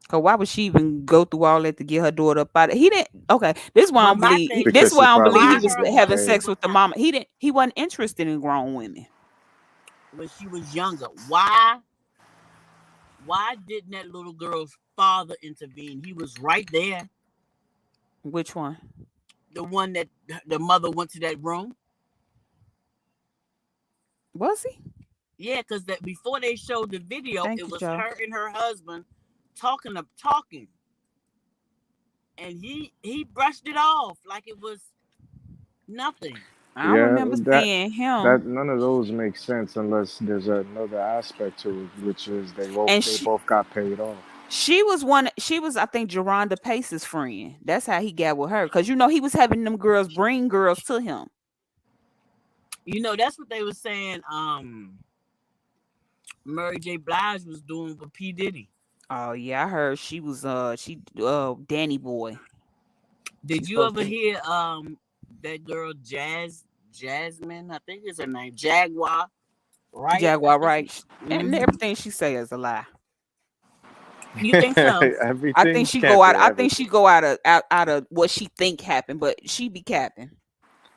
Cause why would she even go through all that to get her daughter up out? He didn't. Okay, this is why I But don't my believe. thing This Because is is, why she I don't probably believe he why was was just her getting having husband paid. sex was with the not mama. He didn't. He wasn't interested in grown women. when she was younger? Why didn't that little girl's father intervene? He was right there. Which one? The one that the mother went to that room. Was he? Yeah, because that before they showed the video, Thank it you, was Joe. her and her husband talking, and he brushed it off like it was nothing. I don't Yeah, remember that seeing that him. none of those make sense unless there's another aspect to it, which is And they both got paid off. she was one. She was, I think, Geronda Pace's friend. That's how he got with her. Cause he was having them girls bring girls to him. You know, that's what they were saying. Mary J. Blige was doing with P Diddy. Oh yeah, I heard she Danny Boy. Did She's you supposed ever to hear that girl Jasmine? I think is her name. Jaguar, right? I Jaguar think she. right. And Hmm. everything she say is a lie. You think so? I think Everything she can't go be out. I think she everything. go out of what she think happened, but she be capping.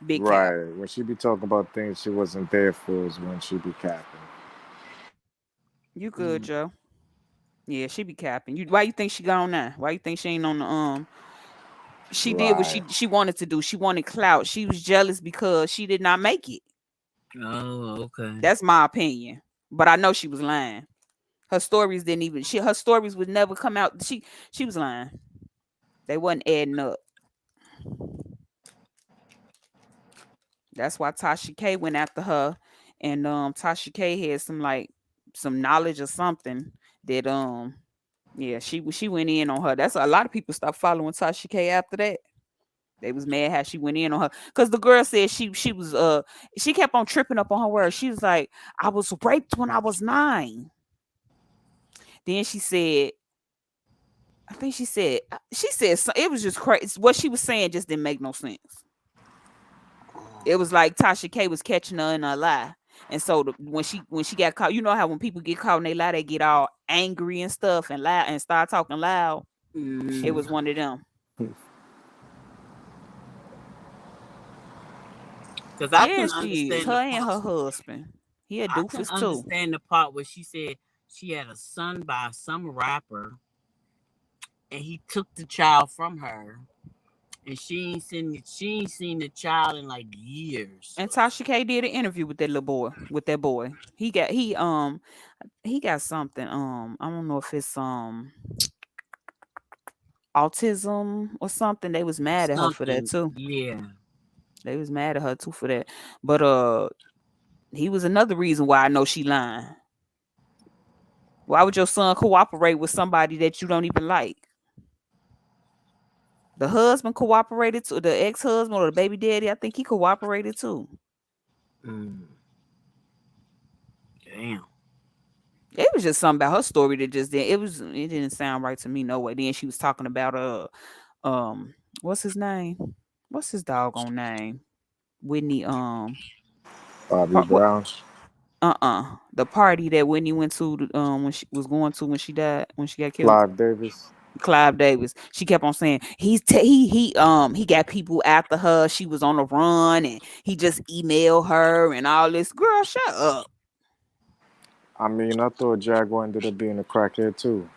Big cap. Right. When she be talking about things she wasn't there for is when she be capping. You good, Mm. Joe? Yeah, she be capping. Why you think she gone now? Why you think she ain't on the She did what Right. she wanted to do. She wanted clout. She was jealous because she did not make it. Oh, okay. That's my opinion. But I know she was lying. Her stories didn't even her stories would never come out. She was lying. They wasn't adding up. That's why Tasha K went after her, and Tasha K had some knowledge or something that yeah, she went in on her. That's a lot of people stopped following Tasha K after that. They was mad how she went in on her because the girl said she was she kept on tripping up on her words. She was like, I was raped when I was 9. Then she said, I think she said it was just crazy. What she was saying just didn't make no sense. It was like Tasha K was catching her in a lie. And so when she got caught, you know how when people get caught in they lie, they get all angry and stuff and loud and start talking loud. It Mm. was one of them. Because I Yeah, can she is. understand Her the and part. her husband. He a I can doofus too. understand the part where she said she had a son by some rapper, and he took the child from her, and she ain't seen the child in like years. And Tasha K did an interview with that little boy, with that boy. He got something. I don't know if it's autism or something. They was mad at her for that Something, too. yeah. They was mad at her too for that. But he was another reason why I know she lying. Why would your son cooperate with somebody that you don't even like? The husband cooperated too. The ex-husband or the baby daddy, I think he cooperated too. Mm. Damn. It was just something about her story that just didn't. It didn't sound right to me no way. Then she was talking about what's his name? what's his doggone name? Whitney Bobby par- what Brown. the party that Whitney went to when she was going to when she died, when she got killed. Clive Davis. Clive Davis. She kept on saying he got people after her. She was on the run and he just emailed her and all this. Girl, shut up. I mean, I thought Jaguar ended up being a crackhead too.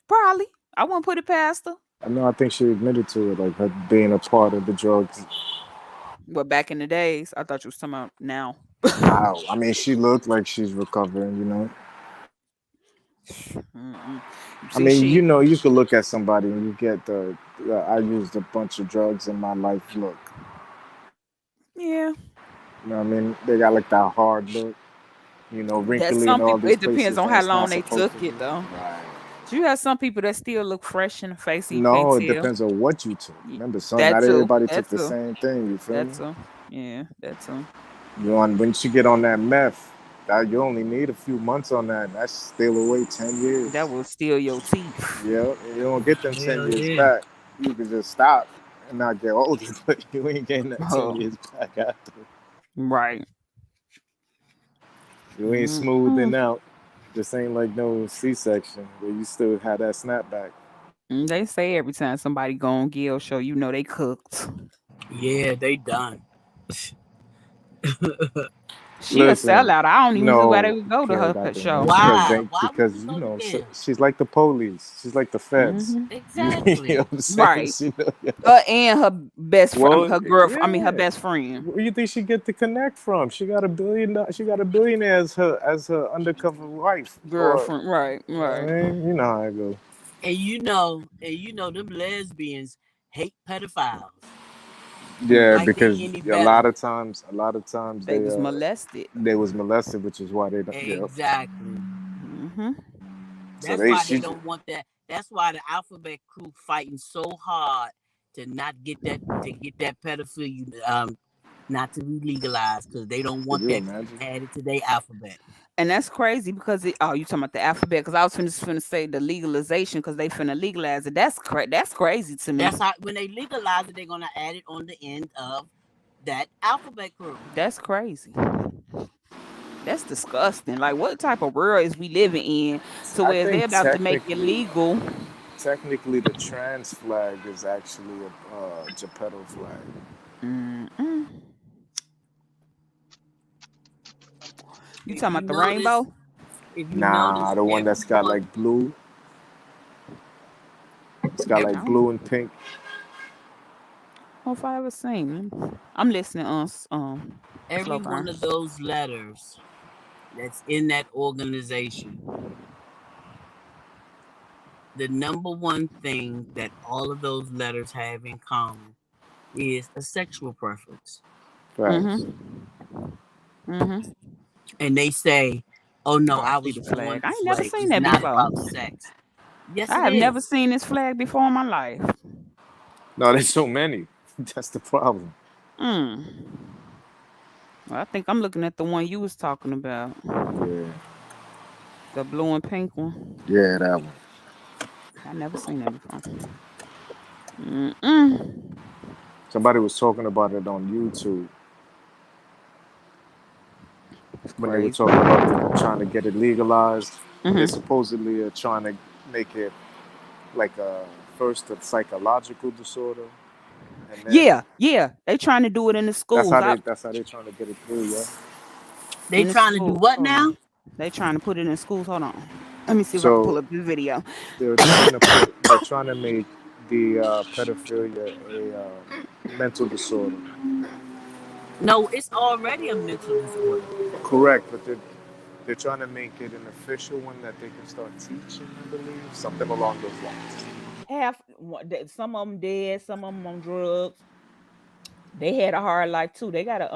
Probably. I wouldn't put it past her. I know. I think she admitted to it, like her being a part of the drugs. But back in the days, I thought you was talking about now. Now, I mean, she looked like she's recovering. You know. Mm-mm. I See, mean, she you know, you could look at somebody and you get I used a bunch of drugs in my life look. yeah. You know what I mean? They got like that hard look, you know, That's wrinkly in some all people. these It depends places on that how it's long not they supposed took to be. it, though. Right. You have some people that still look fresh in the face, and you can't No, it tell. depends on what you took. Remember, son, That not too. everybody That took the too. same thing. You feel That me? too. Yeah, that too. You on once you get on that meth, that you only need a few months on that. That's still away 10 years. That will steal your teeth. Yeah, and you don't get them 10 years yeah. back. You can just stop and not get older, but you ain't getting that 10 years back after. Right. You ain't Mm-mm. smoothing out. This ain't like no C-section where you still have that snapback. They say every time somebody go on Gill show, you know they cooked. Yeah, they done. She a Listen, sellout. I don't even see why they no, would go to Kara her got them show. names because Why? they Why would because you you go to know them? she's like the police. She's like the feds. Hmm. You know Exactly. what I'm saying? Right. She know, yeah. Her and her best friend, Well, her girlfriend. I mean, her yeah. best friend, Where you think she get the connect from? She got a billion. She got a billionaire as her undercover wife. Or girlfriend. Right. you know Right. what I mean? You know how I go. And you know, them lesbians hate pedophiles. Yeah, Like they because any a better. lot of times They was molested. they was molested, which is why they don't. Yeah. Exactly. Hmm. So That's they why they she don't want that. That's why the alphabet crew fighting so hard to not get that pedophilia not to be legalized because they don't could want you that imagine? added to their alphabet. And that's crazy because you talking about the alphabet? Because I was finna say the legalization because they finna legalize it. That's crazy to me. That's how when they legalize it, they're gonna add it on the end of that alphabet crew. That's crazy. That's disgusting. Like, what type of world is we living in to I where they think about to make it technically, legal? technically, the trans flag is actually a Geppetto flag. Mm-mm. You If talking you about the notice, rainbow? if you Nah, notice, the one that's got everyone, like blue. It's got every, I like don't blue and pink. know if I ever seen them. I'm listening on every slow one burn. of those letters that's in that organization, the number one thing that all of those letters have in common is a sexual preference. Facts. Mm-hmm. Mm-hmm. And they say, "Oh no, Oh, I I see was the born flag. I this ain't never way. seen It's that not before. about sex." Yes, I it have never is. seen this flag before in my life. No, there's so many. That's the problem. Mm. Well, I think I'm looking at the one you was talking about, Yeah, the blue and pink one. yeah, that one. I never seen that before. Mm-mm. Somebody was talking about it on YouTube It's when they were crazy. talking about trying to get it legalized. They Hmm. supposedly are trying to make it like first a psychological disorder, and then Yeah, yeah. They trying to do it in the schools. that's how they trying to get it through. Yeah. They In the trying to do school. what Hold on. now? They trying to put it in schools. Hold on. Let me see if I can pull So up this video. they're trying to make the pedophilia a mental disorder. No, it's already a mental disorder. Correct, but they're trying to make it an official one that they can start teaching. I believe something along those lines. Some of them dead, some of them on drugs. They had a hard life too. They had a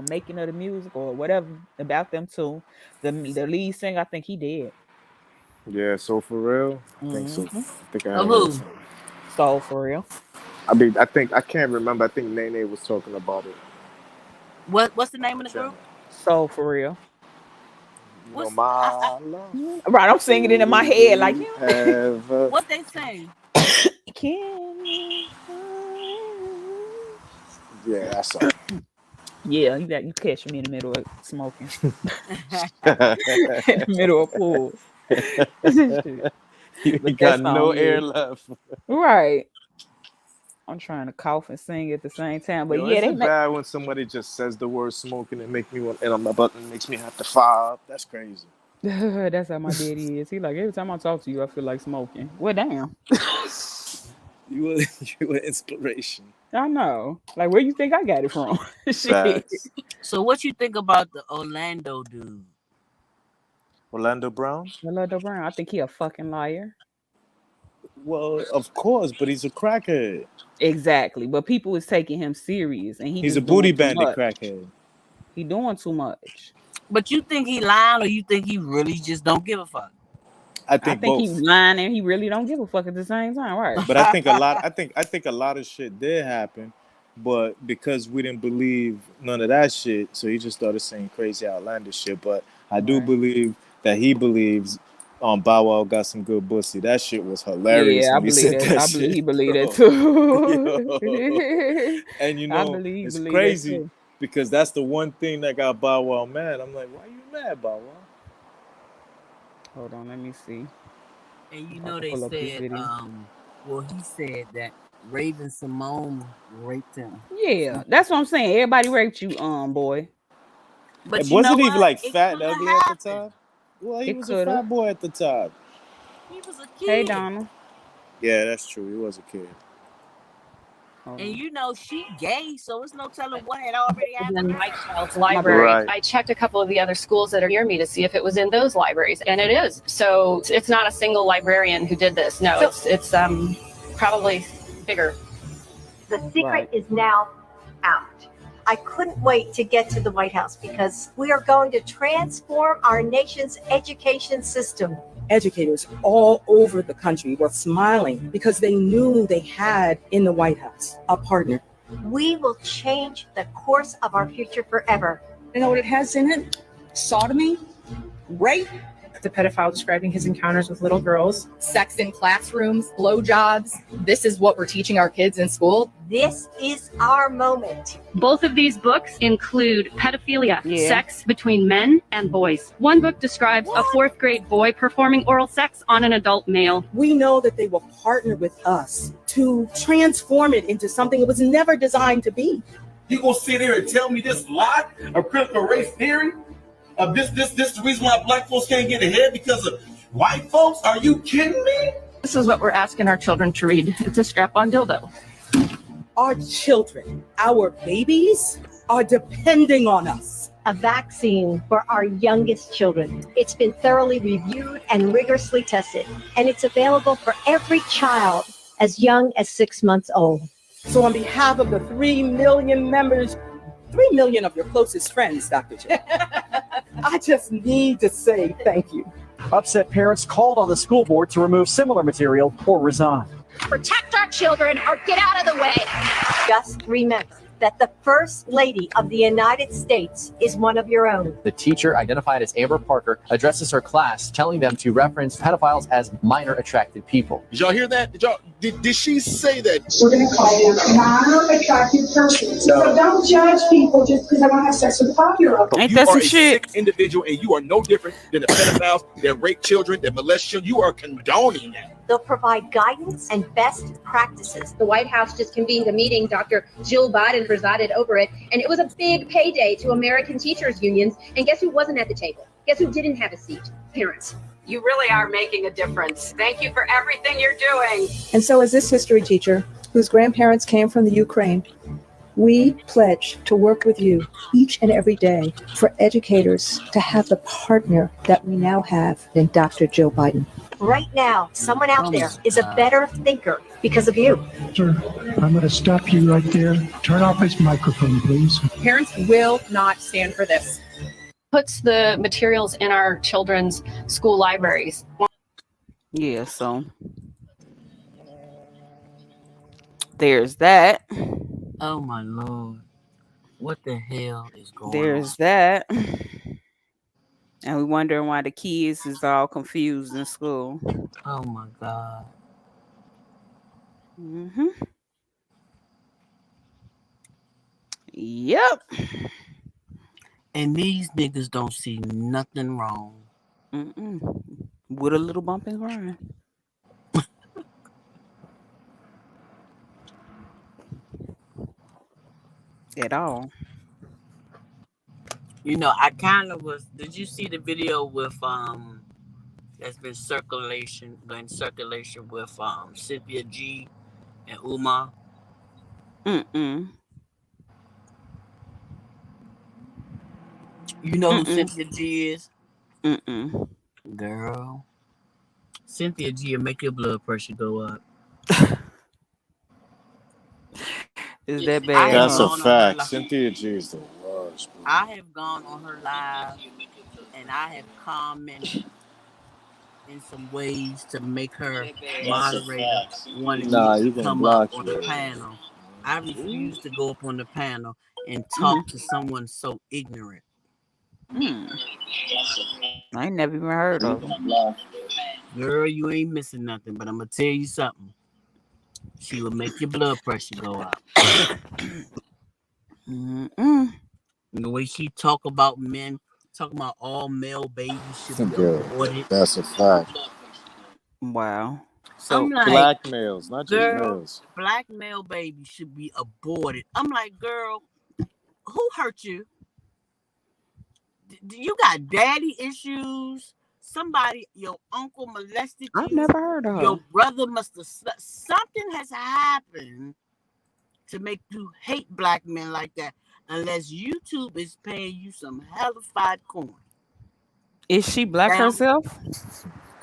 making of the music or whatever about them too. The lead singer, I think he did. Yeah, so for real, I think so. Hmm. I think I Of had heard who? something. So for real. I mean, I think I can't remember. I think Nene was talking about it What's the on name the of the channel. group? So for real. You know, What's my love Right, I'm singing it in my will head like be you ever. what they saying? can. Yeah, that's all. Yeah, you catch me in the middle of smoking. In the middle of pool. You But got that's no on air me. left. Right. I'm trying to cough and sing at the same time. But Yo, yeah, is they it make bad when somebody just says the word smoking and make me want, and I'm about and makes me have to fire up? That's crazy. that's how my daddy is. He like every time I talk to you, I feel like smoking. Well, damn. You were you were inspiration. I know. Like, where you think I got it from? Shit. Facts. So what you think about the Orlando dude? Orlando Brown? Orlando Brown. I think he a fucking liar. Well, of course, but he's a crackhead. Exactly. But people is taking him serious, and he He's a just doing booty too bandit much. crackhead. He doing too much. But you think he lying, or you think he really just don't give a fuck? I I think think he both. lying and he really don't give a fuck at the same time, right? But I think a lot. I think a lot of shit did happen, but because we didn't believe none of that shit, so he just started saying crazy outlandish shit. But I do Right. believe that he believes Bow Wow got some good pussy. That shit was hilarious Yeah, I when he believe said that. that I believe shit, he believe that bro. too. Yo. And you I know, believe he it's believe that crazy too. because that's the one thing that got Bow Wow mad. I'm like, why you mad, Bow Wow? Hold on, let me see And you if I know can they pull up this said, video. well, he said that Raven Simone raped him. Yeah, that's what I'm saying. Everybody raped you, boy. But you know Wasn't he what? like It fat and could have ugly at the happened. time? Well, he It was a could have. fat boy at the time. He was a Hey, kid. Donna. Yeah, that's true. He was a kid. Hold And on. you know she gay, so it's no telling what had already happened In to my her. child's My library. bad. Right. I checked a couple of the other schools that are near me to see if it was in those libraries, and it is. So it's not a single librarian who did this. No, it's probably bigger. The secret Right. is now out. I couldn't wait to get to the White House because we are going to transform our nation's education system. Educators all over the country were smiling because they knew they had in the White House a partner. We will change the course of our future forever. You know what it has in it? Sodomy, rape, The pedophile describing his encounters with little girls, sex in classrooms, blowjobs. This is what we're teaching our kids in school. This is our moment. Both of these books include pedophilia, Yeah. sex between men and boys. One book describes a 4th grade boy performing oral sex on an adult male. We know that they will partner with us to transform it into something it was never designed to be. You gonna sit here and tell me this lie of critical race theory? Of this is the reason why black folks can't get ahead because of white folks? Are you kidding me? This is what we're asking our children to read. It's a strap-on dildo. Our children, our babies, are depending on us. A vaccine for our youngest children. It's been thoroughly reviewed and rigorously tested, and it's available for every child as young as 6 months old. So on behalf of the 3 million members, 3 million of your closest friends, Dr. J, I just need to say thank you. Upset parents called on the school board to remove similar material or resign. Protect our children or get out of the way. Just remember that the First Lady of the United States is one of your own. The teacher, identified as Amber Parker, addresses her class, telling them to reference pedophiles as minor attracted people. Did y'all hear that? Did she say that? We're going to call them minor attracted persons. So don't judge people just because they want to have sex with a 5-year-old. Ain't You that are some a shit? sick individual, and you are no different than the pedophiles that rape children, that molest children. You are condoning that. They'll provide guidance and best practices. The White House just convened a meeting. Dr. Jill Biden presided over it, and it was a big payday to American teachers unions. And guess who wasn't at the table? Guess who didn't have a seat? Parents. You really are making a difference. Thank you for everything you're doing. And so as this history teacher, whose grandparents came from the Ukraine, we pledge to work with you each and every day for educators to have the partner that we now have in Dr. Joe Biden. Right now, someone out there is a better thinker because of you. Sir, I'm going to stop you right there. Turn off his microphone, please. Parents will not stand for this. Puts the materials in our children's school libraries. Yeah, so there's that. Oh my Lord. What the hell is going There's on? that. And we wondering why the kids is all confused in school. Oh my God. Mm-hmm. Yep. And these niggas don't see nothing wrong. With a little bump and grind. At all. You know, I kind of was. Did you see the video with that's been circulation with Cynthia G and Umar? You know who Cynthia G is? Girl, Cynthia G will make your blood pressure go up. Is that I bad? have That's a gone on her fact. live. Cynthia G is the worst, bro. I have gone on her live, and I have commented in some ways to make her moderator wanted me Nah, to you gonna come up block on the you. panel. I refuse to go up on the panel and talk to someone so ignorant. I ain't never even heard of him. Girl, you ain't missing nothing, but I'm gonna tell you something. She will make your blood pressure go up. The way she talk about men, talking about all male babies should be Yeah, aborted. that's a fact. Wow. I'm So like, black males, not just girl, males. black male babies should be aborted. I'm like, girl, who hurt you? You got daddy issues. Somebody, your uncle molested you. I've never heard of Your her. brother must have. Something has happened to make you hate black men like that. Unless YouTube is paying you some hellified coin. Is she black Damn, herself?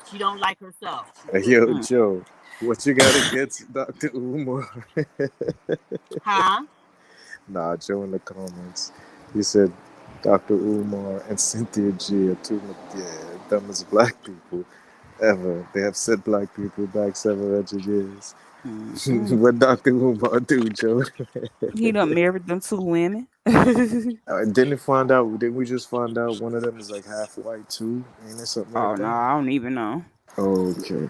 she don't like herself. Hey, yo, Joe, what you got against Dr. Umar? Huh? Nah, Joe in the comments. He said Dr. Umar and Cynthia G are two dumbest black people ever. They have set black people back 700 years. What Dr. Umar do, Joe? He done married them 2 women. Didn't we just find out one of them is like half white too? Ain't it something Oh like no, that? I don't even know. Oh, okay.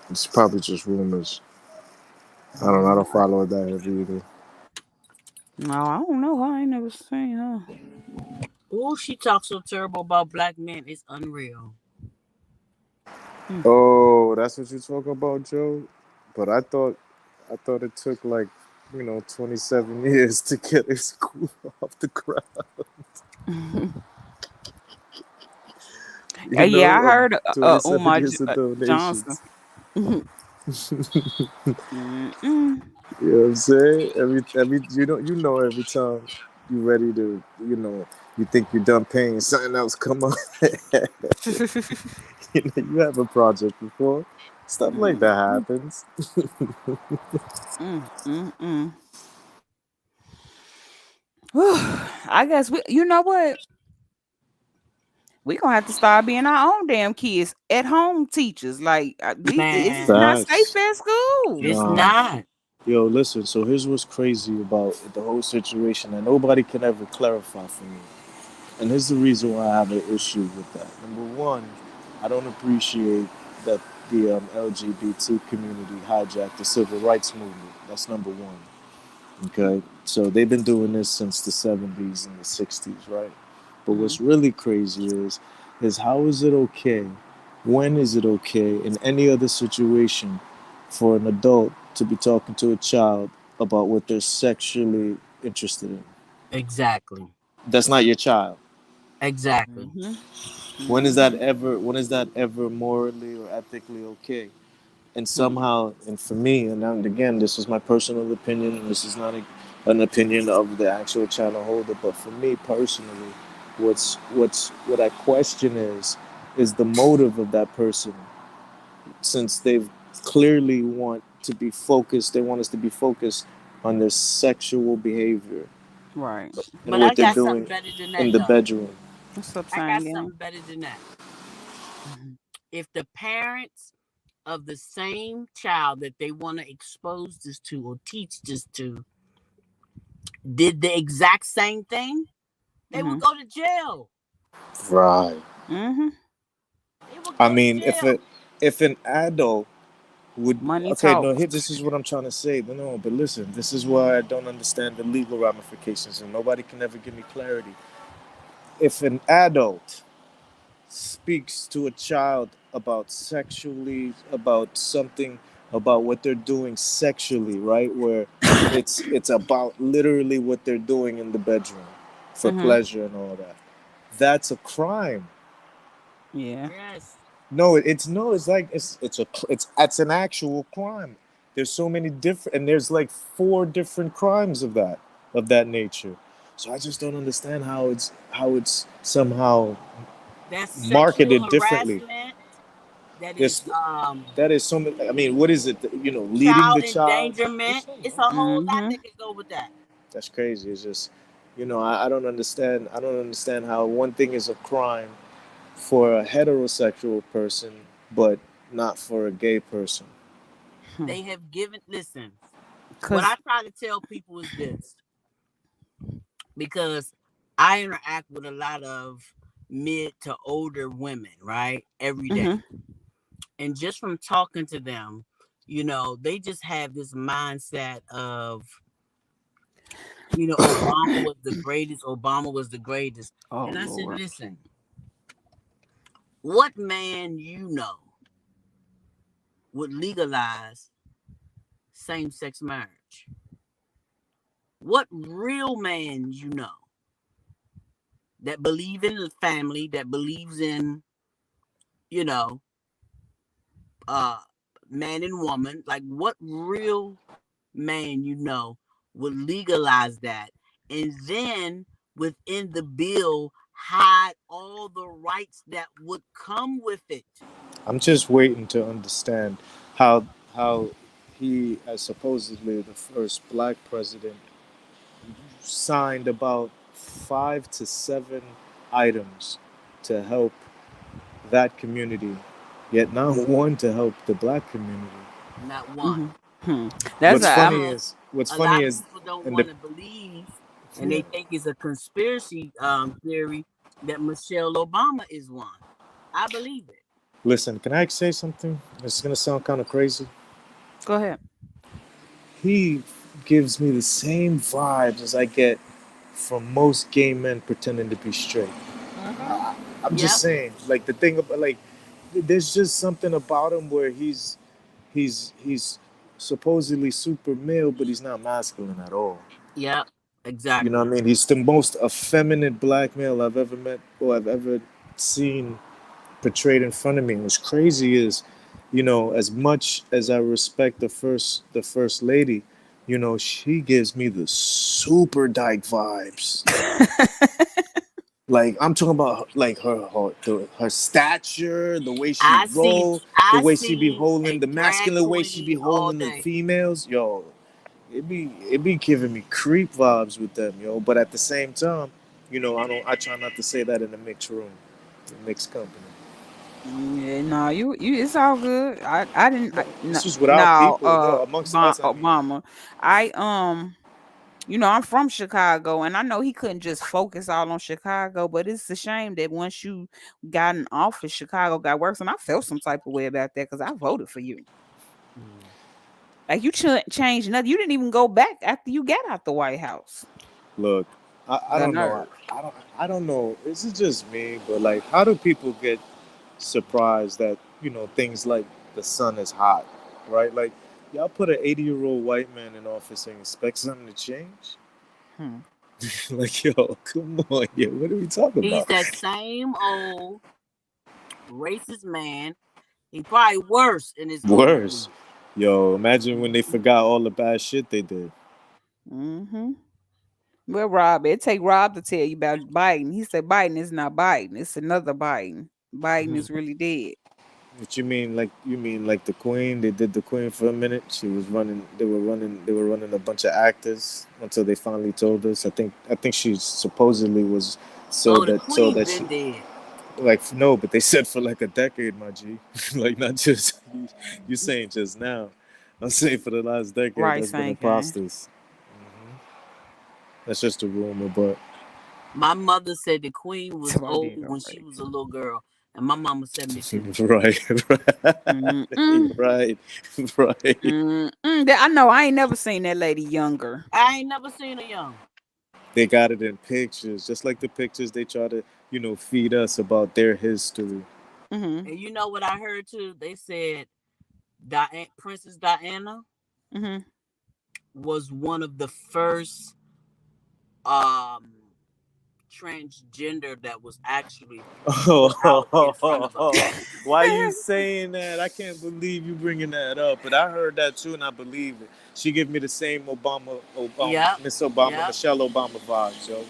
It's probably just rumors. I don't follow that heavy either. No, I don't know. I ain't never seen her. Oh, she talks so terrible about black men. It's unreal. Oh, that's what you're talking about, Joe? But I thought it took like, 27 years to get his school off the ground. Yeah, I heard 27 Umar years of Johnson. donations. Mm-mm. You know what I'm saying? Every every time you're ready to, you think you're done paying, something else come up. You have a project before. Stuff like that happens. I guess you know what? We gonna have to start being our own damn kids at home teachers. Like this is Man, not Facts. safe at school. it's Nah. not. Yo, listen, so here's what's crazy about the whole situation, and nobody can ever clarify for me. And here's the reason why I have an issue with that. Number one, I don't appreciate that the LGBT community hijacked the civil rights movement. That's number one. Okay? So they've been doing this since the 70s and the 60s, right? But what's really crazy is how is it okay? When is it okay in any other situation for an adult to be talking to a child about what they're sexually interested in? Exactly. That's not your child. Exactly. When is that ever morally or ethically okay? And somehow, and for me, and again, this is my personal opinion, and this is not an opinion of the actual channel holder, but for me personally, what I question is the motive of that person, since they've clearly want to be focused. They want us to be focused on their sexual behavior, Right. and But I what they're got something doing better than that, in the though. bedroom. What's up, I got Sang? something better than that. If the parents of the same child that they want to expose this to or teach this to did the exact same thing, they would go to jail. Right. Mm-hmm. They would I go mean, to jail. if an adult Money Okay, no, talks. here, this is what I'm trying to say. No, but listen, this is why I don't understand the legal ramifications, and nobody can ever give me clarity. If an adult speaks to a child about sexually, about something, about what they're doing sexually, right? Where it's about literally what they're doing in the bedroom for Mm-hmm. pleasure and all that. That's a crime. Yeah. Yes. No, it's no, it's like it's an actual crime. There's so many different, and there's like 4 different crimes of that nature. So I just don't understand how it's somehow That's sexual marketed differently. harassment. That is There's that is so many. I mean, what is it? Leading child the child. endangerment. It's a whole lot Mm-hmm. that could go with that. That's crazy. It's just, I don't understand. I don't understand how one thing is a crime for a heterosexual person, but not for a gay person. They have given. Listen, what I Cause. try to tell people is this, because I interact with a lot of mid to older women, right, every day, Mm-hmm. and just from talking to them, they just have this mindset of, Obama was the greatest. Obama was the greatest. Oh And I said, Lord. listen, what man would legalize same-sex marriage? What real man that believe in the family, that believes in, you know, uh man and woman, like what real man would legalize that, and then within the bill hide all the rights that would come with it? I'm just waiting to understand how he, as supposedly the first black president, signed about 5 to 7 items to help that community, yet not one to help the black community. Not one. Mm-hmm. Hmm. And That's What's a. then I'm. funny is what's a funny lot of is people don't in the want to believe, and yeah. they think it's a conspiracy theory that Michelle Obama is one. I believe it. Listen, can I say something? It's gonna sound kind of crazy. Go ahead. He gives me the same vibes as I get from most gay men pretending to be straight. Mm-hmm. I'm Yep. just saying, like the thing about like, there's just something about him where he's supposedly super male, but he's not masculine at all. Yep. You know what Exactly. I mean? He's the most effeminate black male I've ever met or I've ever seen portrayed in front of me. And what's crazy is, as much as I respect the first lady, she gives me the super dyke vibes. Like I'm talking about like her stature, the way she I see. roll, the I way she be see holding a the drag masculine way she be queen all holding the day. females, yo. It be giving me creep vibes with them, yo. But at the same time, I try not to say that in a mixed room, in mixed company. Yeah, no, you, it's all good. I didn't, no, This was without no, people. No, amongst us. I mean, Obama. I, I'm from Chicago, and I know he couldn't just focus all on Chicago, but it's a shame that once you got in office, Chicago got worse, and I felt some type of way about that because I voted for you. Like you changed nothing. You didn't even go back after you got out the White House. look, I The don't know. nerve. I don't know. Is it just me? But like, how do people get surprised that things like the sun is hot, right? Like, y'all put an 80-year-old white man in office and expect something to change? Hmm. Like, yo, come on, yo, what are we talking He's about? that same old racist man. He probably worse in his older Worse, age. yo, imagine when they forgot all the bad shit they did. Mm-hmm. Well, Rob, it take Rob to tell you about Biden. He said Biden is not Biden. It's another Biden. Biden is really dead. What you mean? Like you mean like the Queen? They did the Queen for a minute. She was running. They were running. They were running a bunch of actors until they finally told us. I think she supposedly was so Oh, the that so queen that been she dead. like no, but they said for like a decade, my G. Like not just you saying just now. I'm saying for the last decade. Right, That's been a same guy. process. That's just a rumor, but My mother said the queen was Somebody old did when she already. was a little girl. and my mama's 72. Right. Mm-mm. Right. I know. I ain't never seen that lady younger. I ain't never seen her young. They got it in pictures, just like the pictures they try to, feed us about their history. Mm-hmm. And you know what I heard too? They said Princess Diana Mm-hmm. was one of the first um transgender that was actually put out in front of us. Why you saying that? I can't believe you bringing that up. But I heard that too, and I believe it. She gave me the same Yep. Miss Obama, Yep. Michelle Obama vibes, yo.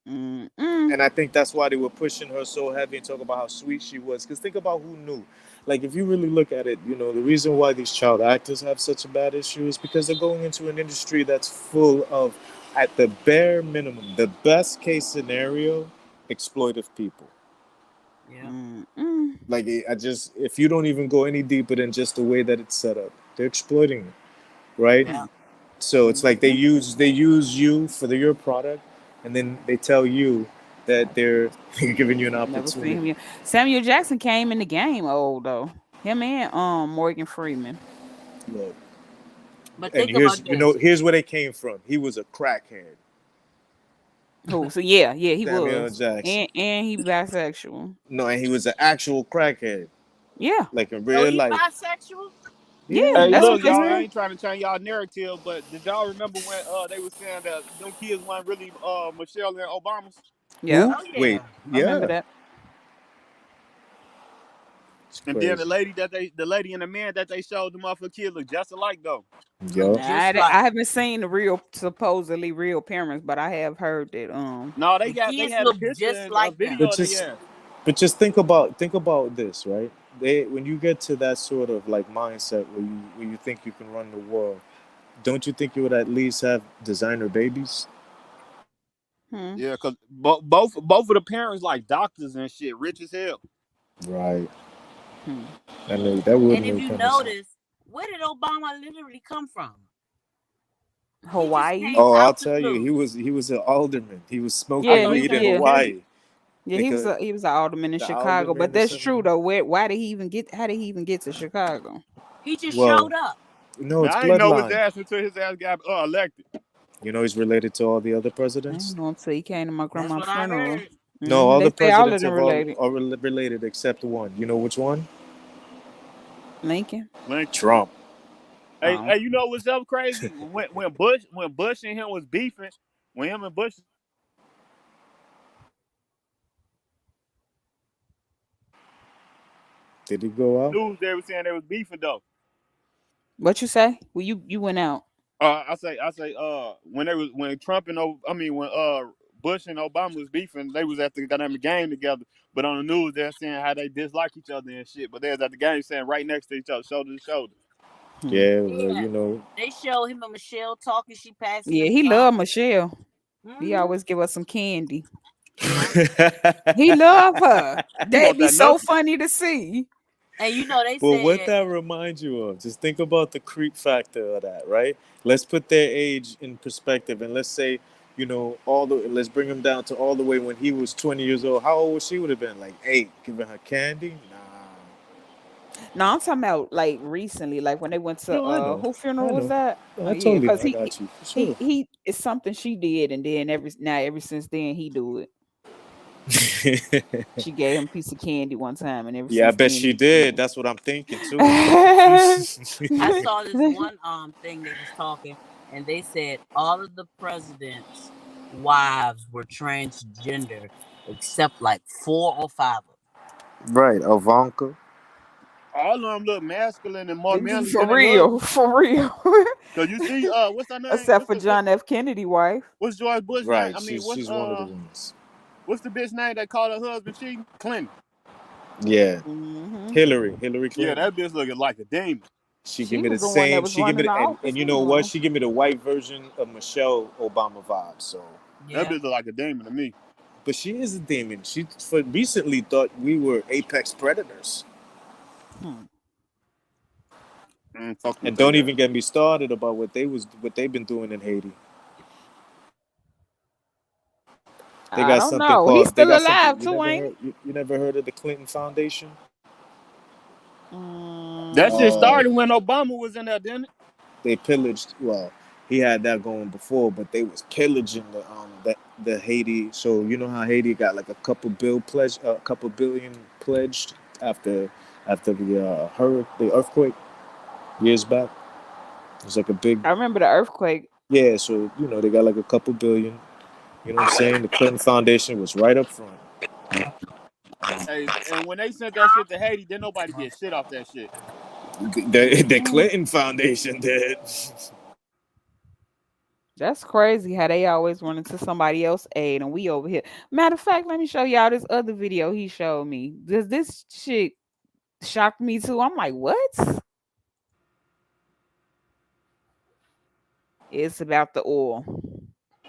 Mm-mm. And I think that's why they were pushing her so heavy and talk about how sweet she was. Because think about who knew. Like, if you really look at it, the reason why these child actors have such a bad issue is because they're going into an industry that's full of, at the bare minimum, the best case scenario, exploitive people. Yeah. Like, if you don't even go any deeper than just the way that it's set up, they're exploiting it, right? Yeah. So it's like they use you for your product, and then they tell you that they're giving you an Never seen him opportunity. yet. Samuel Jackson came in the game old though. Him and Morgan Freeman. Look, But and think about this. here's where they came from. He was a crackhead. Who? So yeah, he Samuel was. Jackson. And he bisexual. No, and he was an actual crackhead, Yeah. like in So real he life. bisexual? Yeah, Hey, that's what look, they y'all. I said. ain't trying to change y'all narrative, but did y'all remember when they were saying that them kids weren't really Michelle and Obama's? Yep. Who? Oh Wait, yeah. I remember yeah, that. it's And then crazy. the lady and the man that they showed them off for kids look just alike though. Look Yo, Nah, just like I haven't seen the supposedly real parents, but I have heard that No, the they kids had a look picture just and a like them. video but of they just had. but just think about this, right? When you get to that sort of like mindset where you think you can run the world, don't you think you would at least have designer babies? Hmm. Yeah, cause both of the parents like doctors and shit, rich as hell. Right. Hmm. I know that would And if make you kind of sense. notice, where did Obama literally come from? He just Hawaii. came Oh, I'll out the tell you, blue. he was an alderman. He was I Yeah, smoking thought he weed in came from yeah. Kennedy. Hawaii. Yeah, They he was could he was an alderman in the Chicago, but alderman or that's true something. though. Why did he even get? How did he even get to Chicago? He just Well, showed up. no, Man, it's I didn't know his bloodline. ass until his ass got elected. He's related to all the other I didn't presidents. know until he came to my That's grandma's what I funeral. heard. No, all They the say all of presidents them of all related. are related except one. You know which one? Lincoln. Lincoln. Trump. Oh. Hey, you know what's up crazy? When Bush and him was beefing, when him and Bush Did he go out? news, they were saying they was beefing though. What you say? Well, you went out. When Trump and when Bush and Obama was beefing, they was at the dynamic game together. But on the news, they're saying how they dislike each other and shit. But they was at the game saying right next to each other, shoulder to shoulder. Hmm. Yeah, well, Yeah. They showed him and Michelle talking. She passing Yeah, him he some. loved Michelle. He Mm-hmm. always give us some candy. Yeah. He loved her. He That'd want be that so knuckle. funny to see. And you know they Well, what said that reminds you of, just think about the creep factor of that, right? Let's put their age in perspective, and let's say, let's bring him down to all the way when he was 20 years old. How old would she would have been? Like 8, giving her candy? Nah. No, I'm talking about like recently, like when they went to No, I know. who funeral I was know. that? I Yeah, totally know. because I got you. For sure. he it's something she did, and then ever since then he do it. She gave him a piece of candy one time, and ever Yeah, I since bet then she he did. do That's what I'm thinking too. I saw this it. one thing they was talking, and they said all of the presidents' wives were transgender except like 4 or 5 of them. Right, Ivanka. All of them look masculine and more manly For than they real, husband. for real. Cause you see, what's her name? Except for John F. Kennedy wife. What's George Bush name? Right, I mean, she's one of the ones. what's the bitch name that called her husband cheating? Clinton. Yeah, Hmm. Hillary Yeah, Clinton. that bitch looking like a demon. She give She me the was the one that same. was She give me running the, the and office you know what? anyway. She give me the white version of Michelle Obama vibe. So, That Yeah. bitch look like a demon to me. but she is a demon. She for recently thought we were apex predators. Hmm. Fuck with And they don't ass. even get me started about what they've been doing in Haiti. They I got don't something know. He's called. They still got something. alive too, ain't You never heard of the Clinton Foundation? he? That shit Uh, started when Obama was in there, didn't it? they pillaged. Well, he had that going before, but they was pillaging the Haiti. So you know how Haiti got like a couple billion pledged after the earthquake years back. It was like a big I remember the earthquake. yeah. So you know they got like a couple billion. You know what I'm saying? The Clinton Foundation was right up front. Hey, and when they sent that shit to Haiti, didn't nobody get shit off that shit. The Clinton Foundation did. That's crazy how they always run into somebody else's aid and we over here. Matter of fact, let me show y'all this other video he showed me. This shit shocked me too. I'm like, what? It's about the oil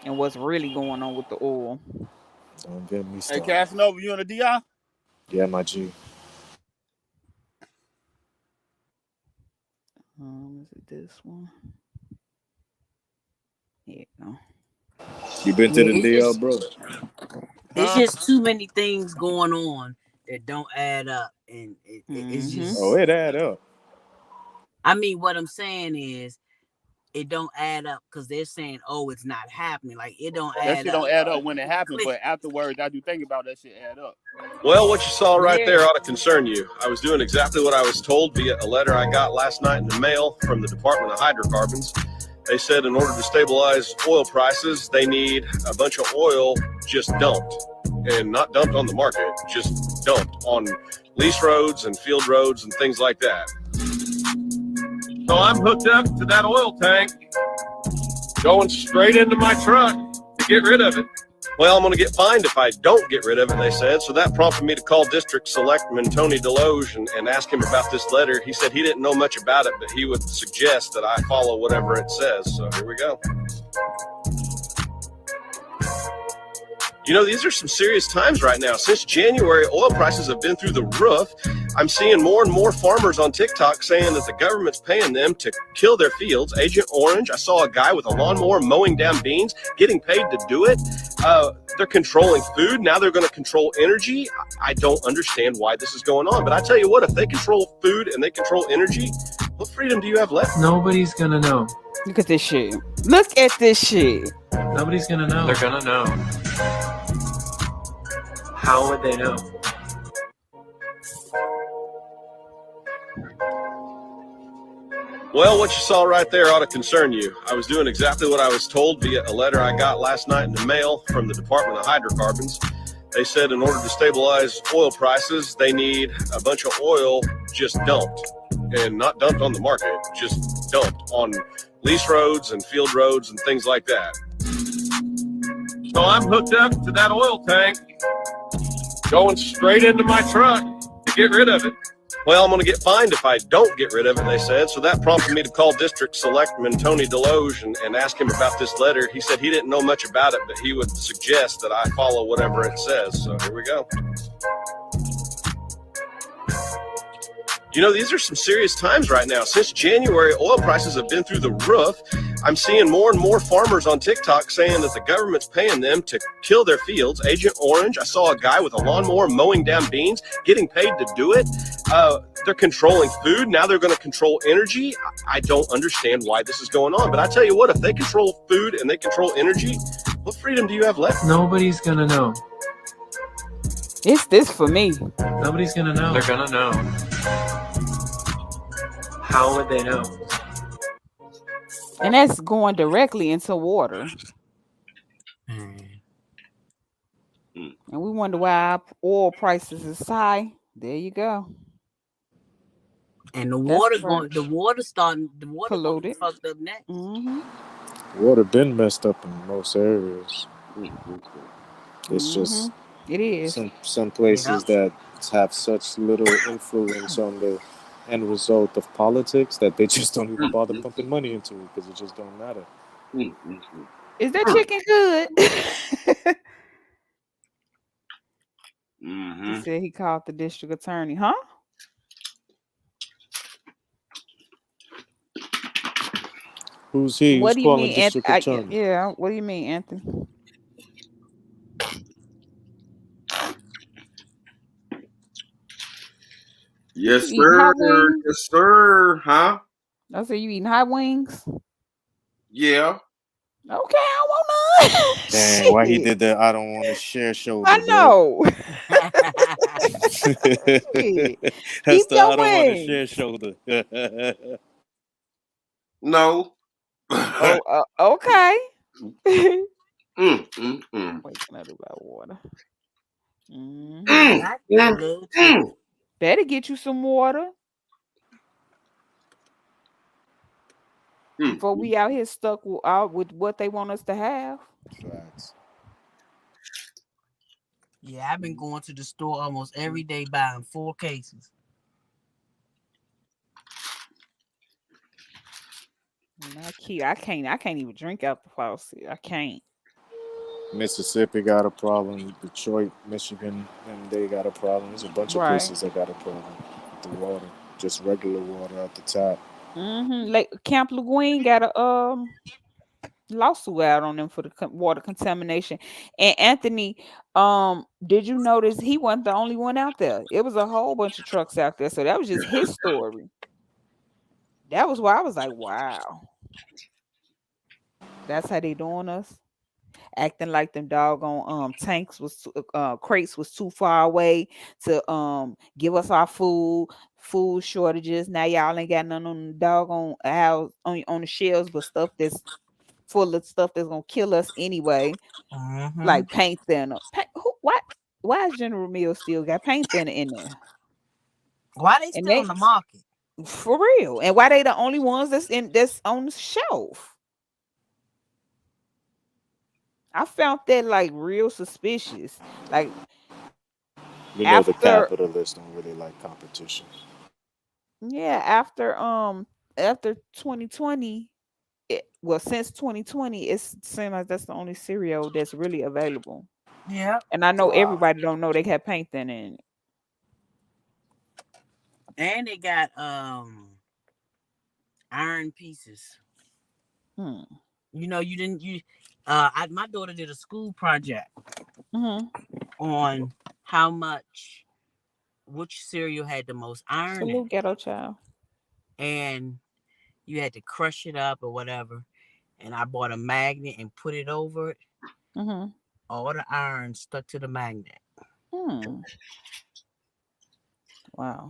and what's really going on with the oil. Don't get me Hey, started. Casanova, you on the DI? Yeah, my G. Is it this one? Yeah, no. You been to the DL, bro? It's just too many things going on that don't add up, and it's just. Oh, it add up. I mean, what I'm saying is, it don't add up because they're saying, "Oh, it's not happening." Like it don't add up. That shit don't add up when it happened, but afterwards, I do think about that shit add up. Well, what you saw right there ought to concern you. I was doing exactly what I was told via a letter I got last night in the mail from the Department of Hydrocarbons. They said in order to stabilize oil prices, they need a bunch of oil just dumped, and not dumped on the market, just dumped on lease roads and field roads and things like that. So I'm hooked up to that oil tank, going straight into my truck to get rid of it. Well, I'm going to get fined if I don't get rid of it, they said. So that prompted me to call District Selectman Tony Deloge and ask him about this letter. He said he didn't know much about it, but he would suggest that I follow whatever it says. So here we go. You know, these are some serious times right now. Since January, oil prices have been through the roof. I'm seeing more and more farmers on TikTok saying that the government's paying them to kill their fields. Agent Orange, I saw a guy with a lawnmower mowing down beans, getting paid to do it. They're controlling food. Now they're going to control energy. I don't understand why this is going on. But I tell you what, if they control food and they control energy, what freedom do you have left? Nobody's going to know. Look at this shit. Look at this shit. Nobody's going to know. They're going to know. How would they know? Well, what you saw right there ought to concern you. I was doing exactly what I was told via a letter I got last night in the mail from the Department of Hydrocarbons. They said in order to stabilize oil prices, they need a bunch of oil just dumped, and not dumped on the market, just dumped on lease roads and field roads and things like that. So I'm hooked up to that oil tank, going straight into my truck to get rid of it. Well, I'm going to get fined if I don't get rid of it, they said. So that prompted me to call District Selectman Tony Deloge and ask him about this letter. He said he didn't know much about it, but he would suggest that I follow whatever it says. So here we go. You know, these are some serious times right now. Since January, oil prices have been through the roof. I'm seeing more and more farmers on TikTok saying that the government's paying them to kill their fields. Agent Orange, I saw a guy with a lawnmower mowing down beans, getting paid to do it. They're controlling food. Now they're going to control energy. I don't understand why this is going on. But I tell you what, if they control food and they control energy, what freedom do you have left? Nobody's going to know. It's this for me. Nobody's going to know. They're going to know. How would they know? And that's going directly into water. And we wonder why our oil prices is high. There you go. And the water polluted. Fucked up next. Water been messed up in most areas. It's just it is some places that have such little influence on the end result of politics that they just don't even bother pumping money into it because it just don't matter. Is that chicken good? He said he called the district attorney, huh? Who's he? What Who's do you calling mean, district attorney? yeah, what do you mean, Anthony? Yes, You eating hot sir. wings? Yes, sir. Huh? I said you eating hot wings? Yeah. Okay, I want none. Dang, why he Shit. did that? I don't want to share shoulder, I bro. know. Shit. That's Keep the your I don't want to wings. share shoulder. No. Oh, okay. Mm. Waking up about water. Mm, I mm, love chicken. mm. Better get you some water Mm. before we out here stuck out with what they want us to have. Facts. Yeah, I've been going to the store almost every day buying 4 cases. I can't even drink out the faucet. I can't. Mississippi got a problem. Detroit, Michigan, and they got a problem. There's a bunch of Right. places that got a problem with the water. Just regular water at the tap. Like Camp Leguine got a lawsuit out on them for the water contamination. And Anthony, did you notice he wasn't the only one out there? It was a whole bunch of trucks out there. So that was just his story. That was why I was like, wow, that's how they doing us. Acting like them doggone tanks was crates was too far away to give us our food shortages. Now y'all ain't got none on the doggone house on the shelves, but stuff that's full of stuff that's gonna kill us anyway, Mm-hmm. like paint thinner. Why is General Mills still got paint thinner in there? Why they And still on the market? for real, and why they the only ones that's on the shelf? I found that like real suspicious. Like You know the after capitalists don't really like competition. yeah, after 2020, well since 2020, it seems like that's the only cereal that's really available. Yeah. And I know Wow. everybody don't know they have paint thinner in it. And they got iron pieces. Hmm. You know, my daughter did a school project Mm-hmm. on how much which cereal had the most iron in Salute it. ghetto child. And you had to crush it up or whatever. And I bought a magnet and put it over it. Mm-hmm. All the iron stuck to the magnet. Hmm. Wow.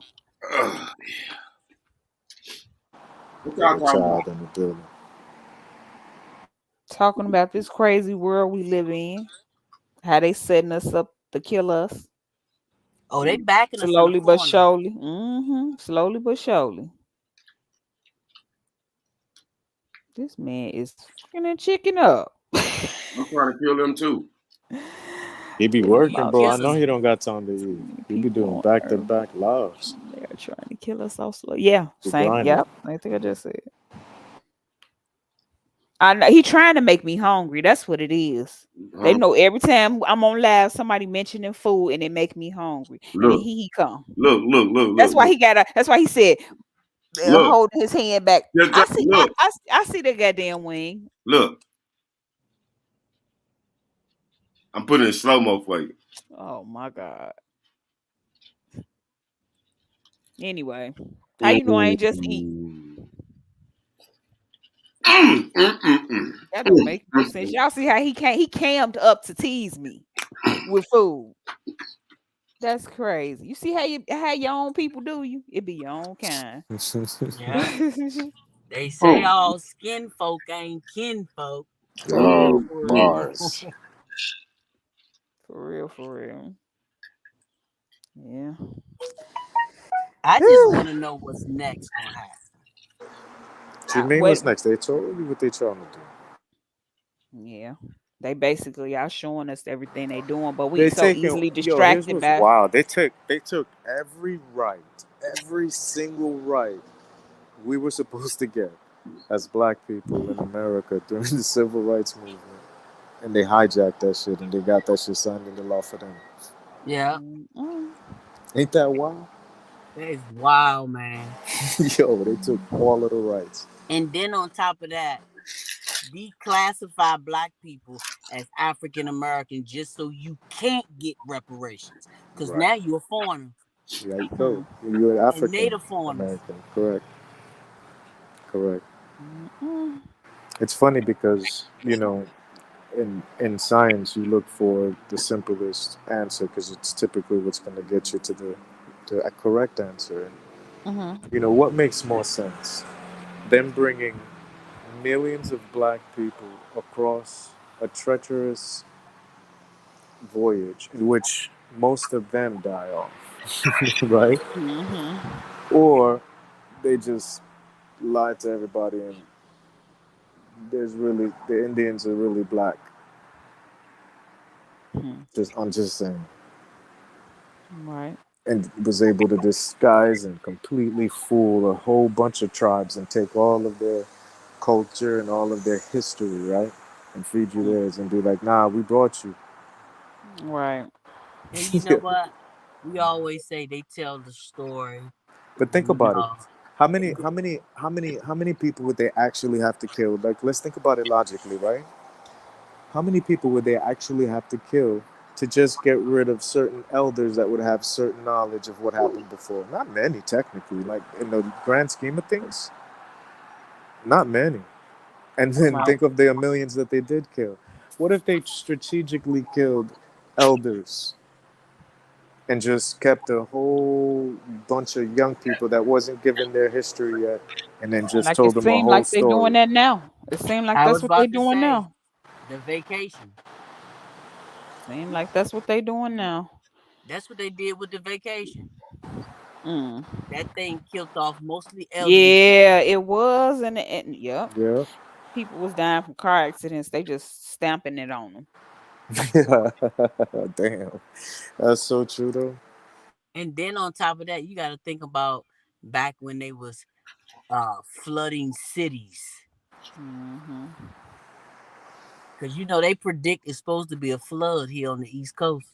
Ugh. What y'all Got a talking about? child in the building. Talking about this crazy world we live in, how they setting us up to kill us. Oh, they backing us in the Slowly but corner. surely. Slowly but surely. This man is fucking a chicken up. I'm trying to kill them too. He be They done working, lost bro. I so know he don't got time to eat. many He be people doing on back to earth. back lives. They are trying to kill us so slow. Yeah, He same. grinding. Yep, I think I just said. I know he trying to make me hungry. That's what it is. They know every time I'm on live, somebody mentioning food and it make me hungry. And then Look, he come. look, That's why he got. That's why he said look, holding his hand back. just, I see. look, I see the goddamn wing. look. I'm putting it in slow mo for you. Oh my god. Anyway, how you know I ain't just eat? That don't make no sense. Y'all see how he cammed up to tease me with food. That's crazy. You see how your own people do you? It be your own kind. Yeah. They say all skin folk ain't kin folk. Oh, For real. bars. For real, for real. Yeah. I just want to know what's next gonna happen. What you mean What? what's next? They told you what they trying to do. Yeah. They basically are showing us everything they doing, but we They so taking easily here's distracted what's by. wild. They took every single right we were supposed to get as black people in America during the civil rights movement. And they hijacked that shit and they got that shit signed into law for them. Yeah. Ain't that wild? That is wild, man. Yo, they took all of the rights. And then on top of that, declassify black people as African American just so you can't get reparations. Because Right. now you're a foreigner. Yeah, you go. You're And African native faunas. American. Correct. Correct. Mm-mm. It's funny because, in science you look for the simplest answer because it's typically what's going to get you to the correct answer. And, Mm-hmm. what makes more sense? Them bringing millions of black people across a treacherous voyage in which most of them die off, right? Mm-hmm. Or they just lie to everybody and the Indians are really black. I'm just saying. Right. And was able to disguise and completely fool a whole bunch of tribes and take all of their culture and all of their history, right? And feed you theirs and be like, nah, we brought you. Right. And you know what? We always say they tell the story. But think about it. No. How many people would they actually have to kill? Like, let's think about it logically, right? How many people would they actually have to kill to just get rid of certain elders that would have certain knowledge of what happened before? Not many, technically. Like, in the grand scheme of things, not many. And then Right. think of the millions that they did kill. What if they strategically killed elders and just kept a whole bunch of young people that wasn't given their history yet, and then just Like it told them a seemed whole like they doing story? that now. It seemed like I that's was what they about to doing say now. the vacation. Seemed like that's what they doing now. That's what they did with the vacation. Mm. That thing killed off mostly elderly people. Yeah, it was, and yep, Yeah. people was dying from car accidents. They just stamping it on them. Damn. That's so true, though. And then on top of that, you got to think about back when they was flooding cities. Mm-hmm. Because they predict it's supposed to be a flood here on the East Coast.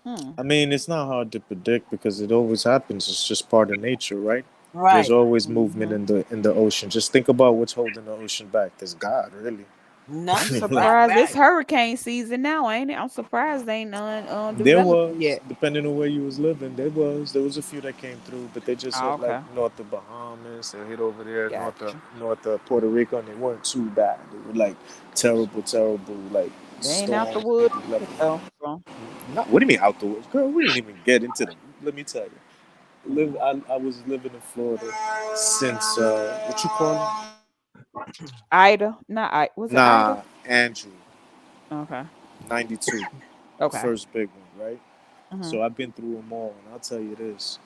Hmm. I mean, it's not hard to predict because it always happens. It's just part of nature, right? There's Right. always movement Mm-hmm. in the ocean. Just think about what's holding the ocean back. There's God, really. I'm Nothing. Like, surprised it's Right. hurricane season now, ain't it? I'm surprised they ain't there undeveloped was, yet. depending on where you was living, there was a few that came through, but they just Oh, hit like okay, north of Bahamas. They hit over there gotcha. north of Puerto Rico, and they weren't too bad. They were like terrible like They ain't out the storms, woods maybe yet, level. though. So. Not, what do you mean outdoors, girl? We didn't even get into them. Let me tell you. I was living in Florida since what you call it? Ida, not I. Was it Ida? Nah, Andrew, Okay. 92, the Okay. first big one, right? Mm-hmm. So I've been through them all, and I'll tell you this: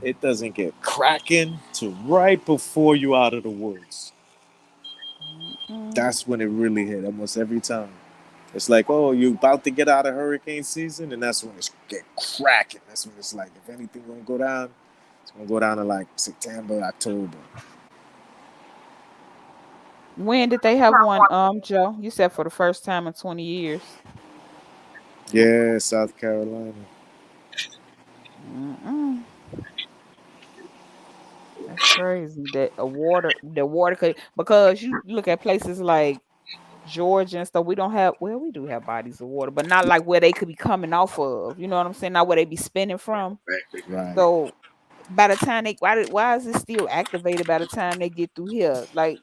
it doesn't get cracking to right before you out of the woods. Mm-mm. That's when it really hit, almost every time. It's like, oh, you about to get out of hurricane season, and that's when it's get cracking. That's when it's like, if anything gonna go down, it's gonna go down to like September, October. When did they have one, Joe? You said for the first time in 20 years. Yeah, South Carolina. Mm-mm. That's crazy that the water could, because you look at places like Georgia and stuff. We don't have, well, we do have bodies of water, but not like where they could be coming off of. You know what I'm saying? Not where they be spinning from. Right. So by the time why is it still activated by the time they get through here? Like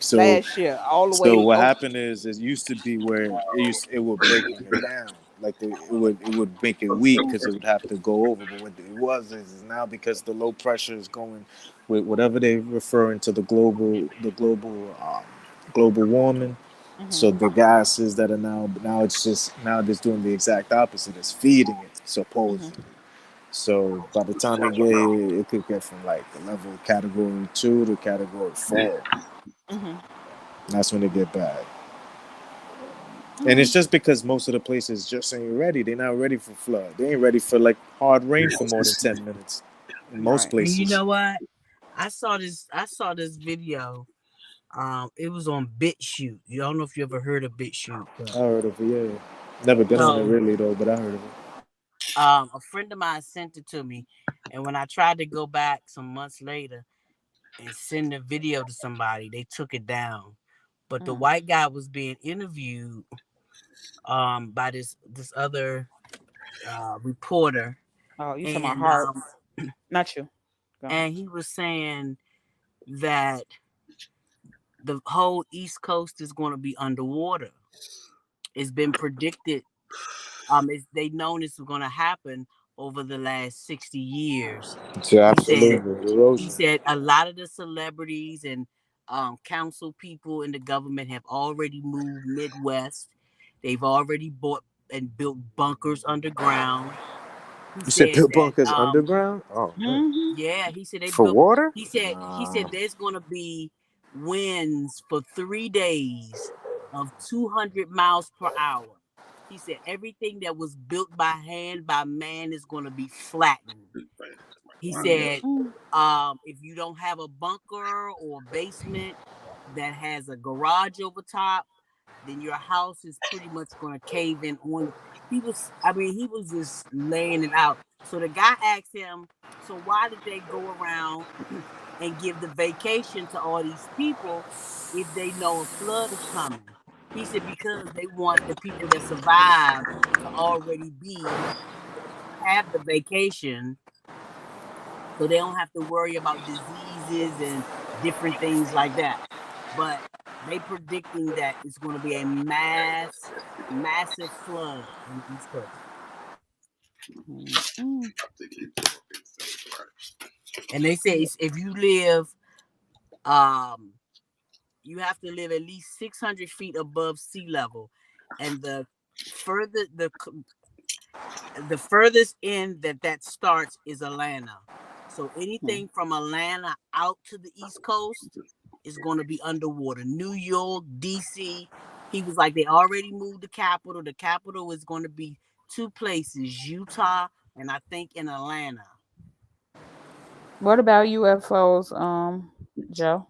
So, last year, all the so way what over. happened is it used to be where it would breaking it down, like it would make it weak because it would have to go over. But what it was is now because the low pressure is going with whatever they referring to the global warming. Mm-hmm. So the gases that are now it's doing the exact opposite. It's feeding it Mm-hmm. supposedly. So by the time it get here, it could get from like the level of category 2 to category 4. Mm-hmm. That's when it get bad. And it's Mm. just because most of the places just ain't ready. They're not ready for flood. They ain't ready for like hard rain for more than 10 minutes. In most Right. And you places. know what? I saw this video. It was on BitChute. You don't know if you ever heard of BitChute, but I heard of it, yeah. Never been on it so really though, but I heard of it. a friend of mine sent it to me, and when I tried to go back some months later and send the video to somebody, they took it down. But the Mm. white guy was being interviewed by this other reporter, Oh, you talking about and Harp? Not you. Go. And he was saying that the whole East Coast is going to be underwater. It's been predicted. They known this was going to happen over the last 60 years. Yeah, He said. absolutely. Erosion. He said a lot of the celebrities and council people in the government have already moved Midwest. They've already bought and built bunkers underground. He You said said built that bunkers underground? Oh man. yeah, he said they For built. water? He said there's going to be winds for 3 days of 200 miles per hour. He said everything that was built by hand by man is going to be flattened. He said, if you don't have a bunker or basement that has a garage over top, then your house is pretty much going to cave in on. He was just laying it out. So the guy asked him, so why did they go around and give the vacation to all these people if they know a flood is coming? He said, because they want the people that survive to already have the vacation, so they don't have to worry about diseases and different things like that. But they predicting that it's going to be a massive flood on the East Coast. And they say if you live, you have to live at least 600 feet above sea level, and the furthest end that starts is Atlanta. So anything from Atlanta out to the East Coast is going to be underwater. New York, DC. He was like, they already moved the capital. The capital is going to be 2 places, Utah and I think in Atlanta. What about UFOs, Joe?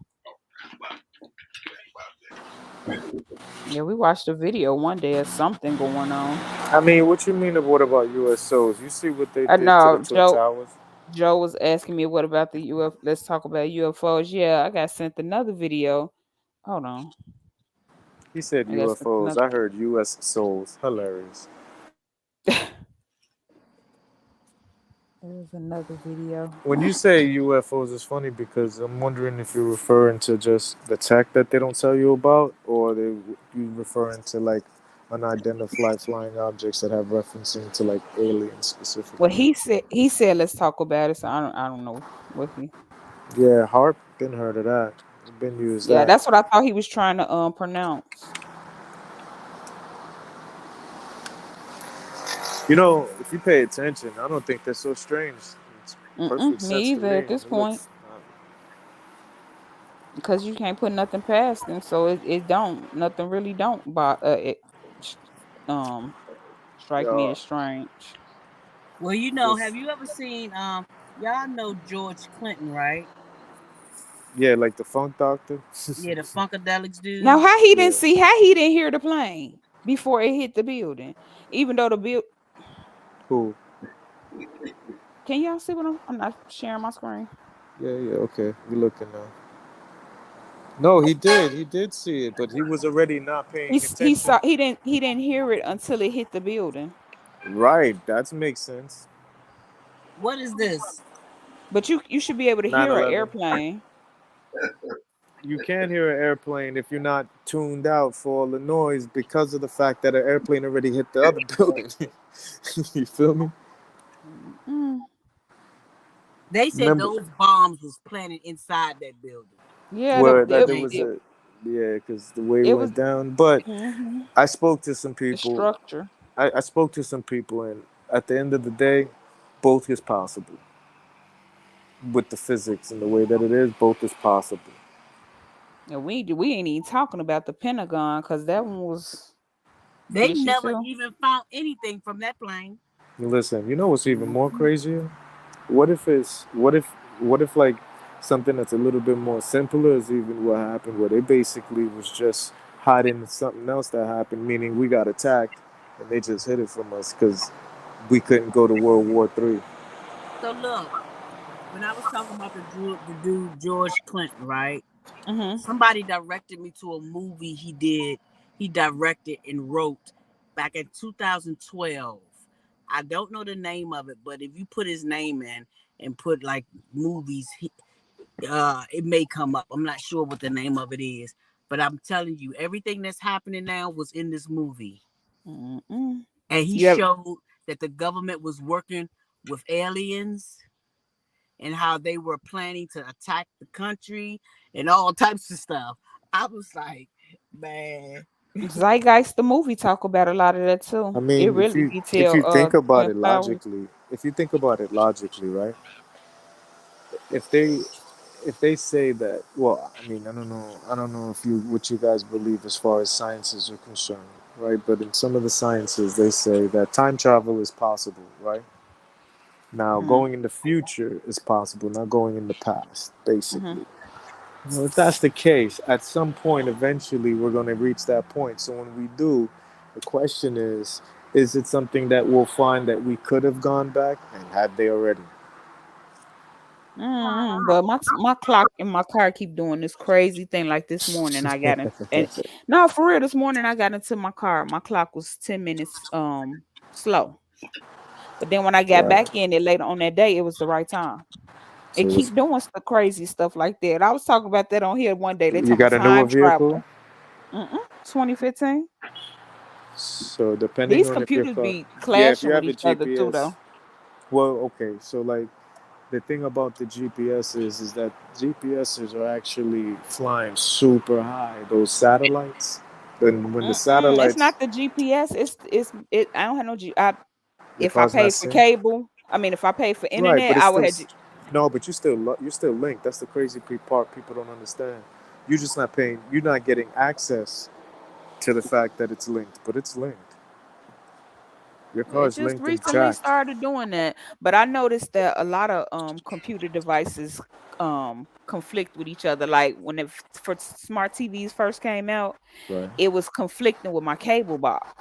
Yeah, we watched a video one day of something going on. I mean, what you mean? What about USOs? You see what they did to No, the Twin Towers? Joe was asking me what about the UFO. Let's talk about UFOs. Yeah, I got sent another video. Hold on. He said I got sent UFOs. another. I heard US souls. Hilarious. There's another video. When you say UFOs, it's funny because I'm wondering if you're referring to just the tech that they don't tell you about, or you referring to like unidentified flying objects that have referencing to like aliens specifically. Well, he said let's talk about it. So I don't know what he. Yeah, HARP. Been heard of that. Been used Yeah, that. that's what I thought he was trying to pronounce. You know, if you pay attention, I don't think that's so strange. It's perfect Me sense to either me. at this It point, looks, because you can't put nothing past them, so it don't nothing really don't. But strike me yeah, as strange. Well, you know, just have you ever seen y'all know George Clinton, right? yeah, like the Funk Doctor. Yeah, the Funkadelics Now, dude. how he Yeah. didn't see? How he didn't hear the plane before it hit the building? Even though the build. Who? Can y'all see what I'm not sharing my screen? Yeah, yeah, okay. We looking now. No, he did. He did see it, but he was already not paying He saw attention. he didn't hear it until it hit the building. Right, that makes sense. What is this? But you should be able to hear an 9/11. airplane. You can't hear an airplane if you're not tuned out for all the noise because of the fact that an airplane already hit the other building. You feel me? Mm. They said Remember, those bombs was planted inside that building. Yeah, where They that were there saying was a yeah, because the way it it was went down. But I spoke to some the people. structure. I spoke to some people, and at the end of the day, both is possible. With the physics and the way that it is, both is possible. And we ain't even talking about the Pentagon because that one was they fishy never too. even found anything from that plane. Listen, you know what's even more crazier? What if like something that's a little bit more simpler is even what happened, where they basically was just hiding something else that happened, meaning we got attacked and they just hid it from us because we couldn't go to World War III. So look, when I was talking about the dude George Clinton, right? Somebody directed me to a movie he directed and wrote back in 2012 I don't know the name of it, but if you put his name in and put like movies, it may come up. I'm not sure what the name of it is, but I'm telling you, everything that's happening now was in this movie. Mm-mm. And he showed that the government was working with aliens and how they were planning to attack the country and all types of stuff. I was like, man. Zeitgeist, the movie, talk about a lot of that too. I It mean, really if detail you think about Twin it Flowers. logically, right? If they say that, well, I mean, I don't know if you what you guys believe as far as sciences are concerned, right? But in some of the sciences, they say that time travel is possible, right? Now, Mm-hmm. going in the future is possible, not going in the past, Mm-hmm. basically. Well, if that's the case, at some point, eventually, we're going to reach that point. So when we do, the question is it something that we'll find that we could have gone back, and had they already? Mm-hmm. But my clock in my car keep doing this crazy thing. Like this morning, I got in, and no, for real, this morning I got into my car. My clock was 10 minutes slow, but then when I got Right. back in it later on that day, it was the right time. It So keep doing some crazy stuff like that. I was talking about that on here one day. They you talking about got a newer time vehicle? travel. 2015. So depending These on if your computers car, be yeah, if clashing you with have a each other too, GPS, though. well, okay. So like the thing about the GPS is that GPSs are actually flying super high. Those satellites, then when the It's satellites, not the GPS. It. I don't have no your if I car's not paid for sync, cable, I mean, if I paid for right? internet, But it's I would still have. no, but you're still linked. That's the crazy part people don't understand. You're just not paying. You're not getting access to the fact that it's linked, but it's linked. Your car It is just linked and recently tracked. started doing that, but I noticed that a lot of computer devices conflict with each other. Like when for smart TVs first came out, Right. it was conflicting with my cable box.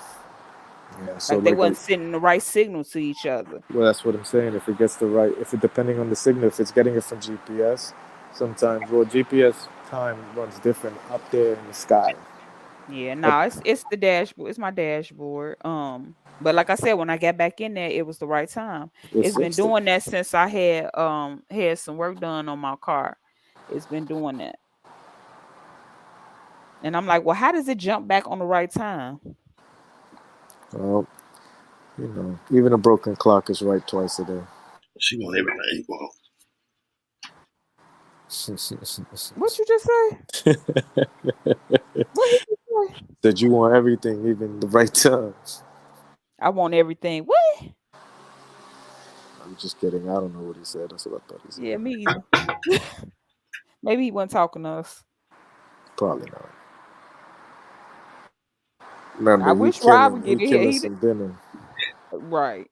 Yeah. So Like they like wasn't sending the right signal to each other. well, that's what I'm saying. If it gets the right, if it depending on the signal, if it's getting it from GPS, sometimes well, GPS time runs different up there in the sky. Yeah, Up, no, it's the dashboard. It's my dashboard. But like I said, when I got back in there, it was the right time. it It's been fixed it. doing that since I had some work done on my car. It's been doing that. And I'm like, well, how does it jump back on the right time? Well, even a broken clock is right twice a day. She want everything. Well, What you just say? What did you say? That you want everything, even the right time. I want everything. What? I'm just kidding. I don't know what he said. That's what I thought he said. Yeah, me either. Maybe he wasn't talking to us. Probably not. Remember, I wish Rob would he get in here. killing some dinner. Right.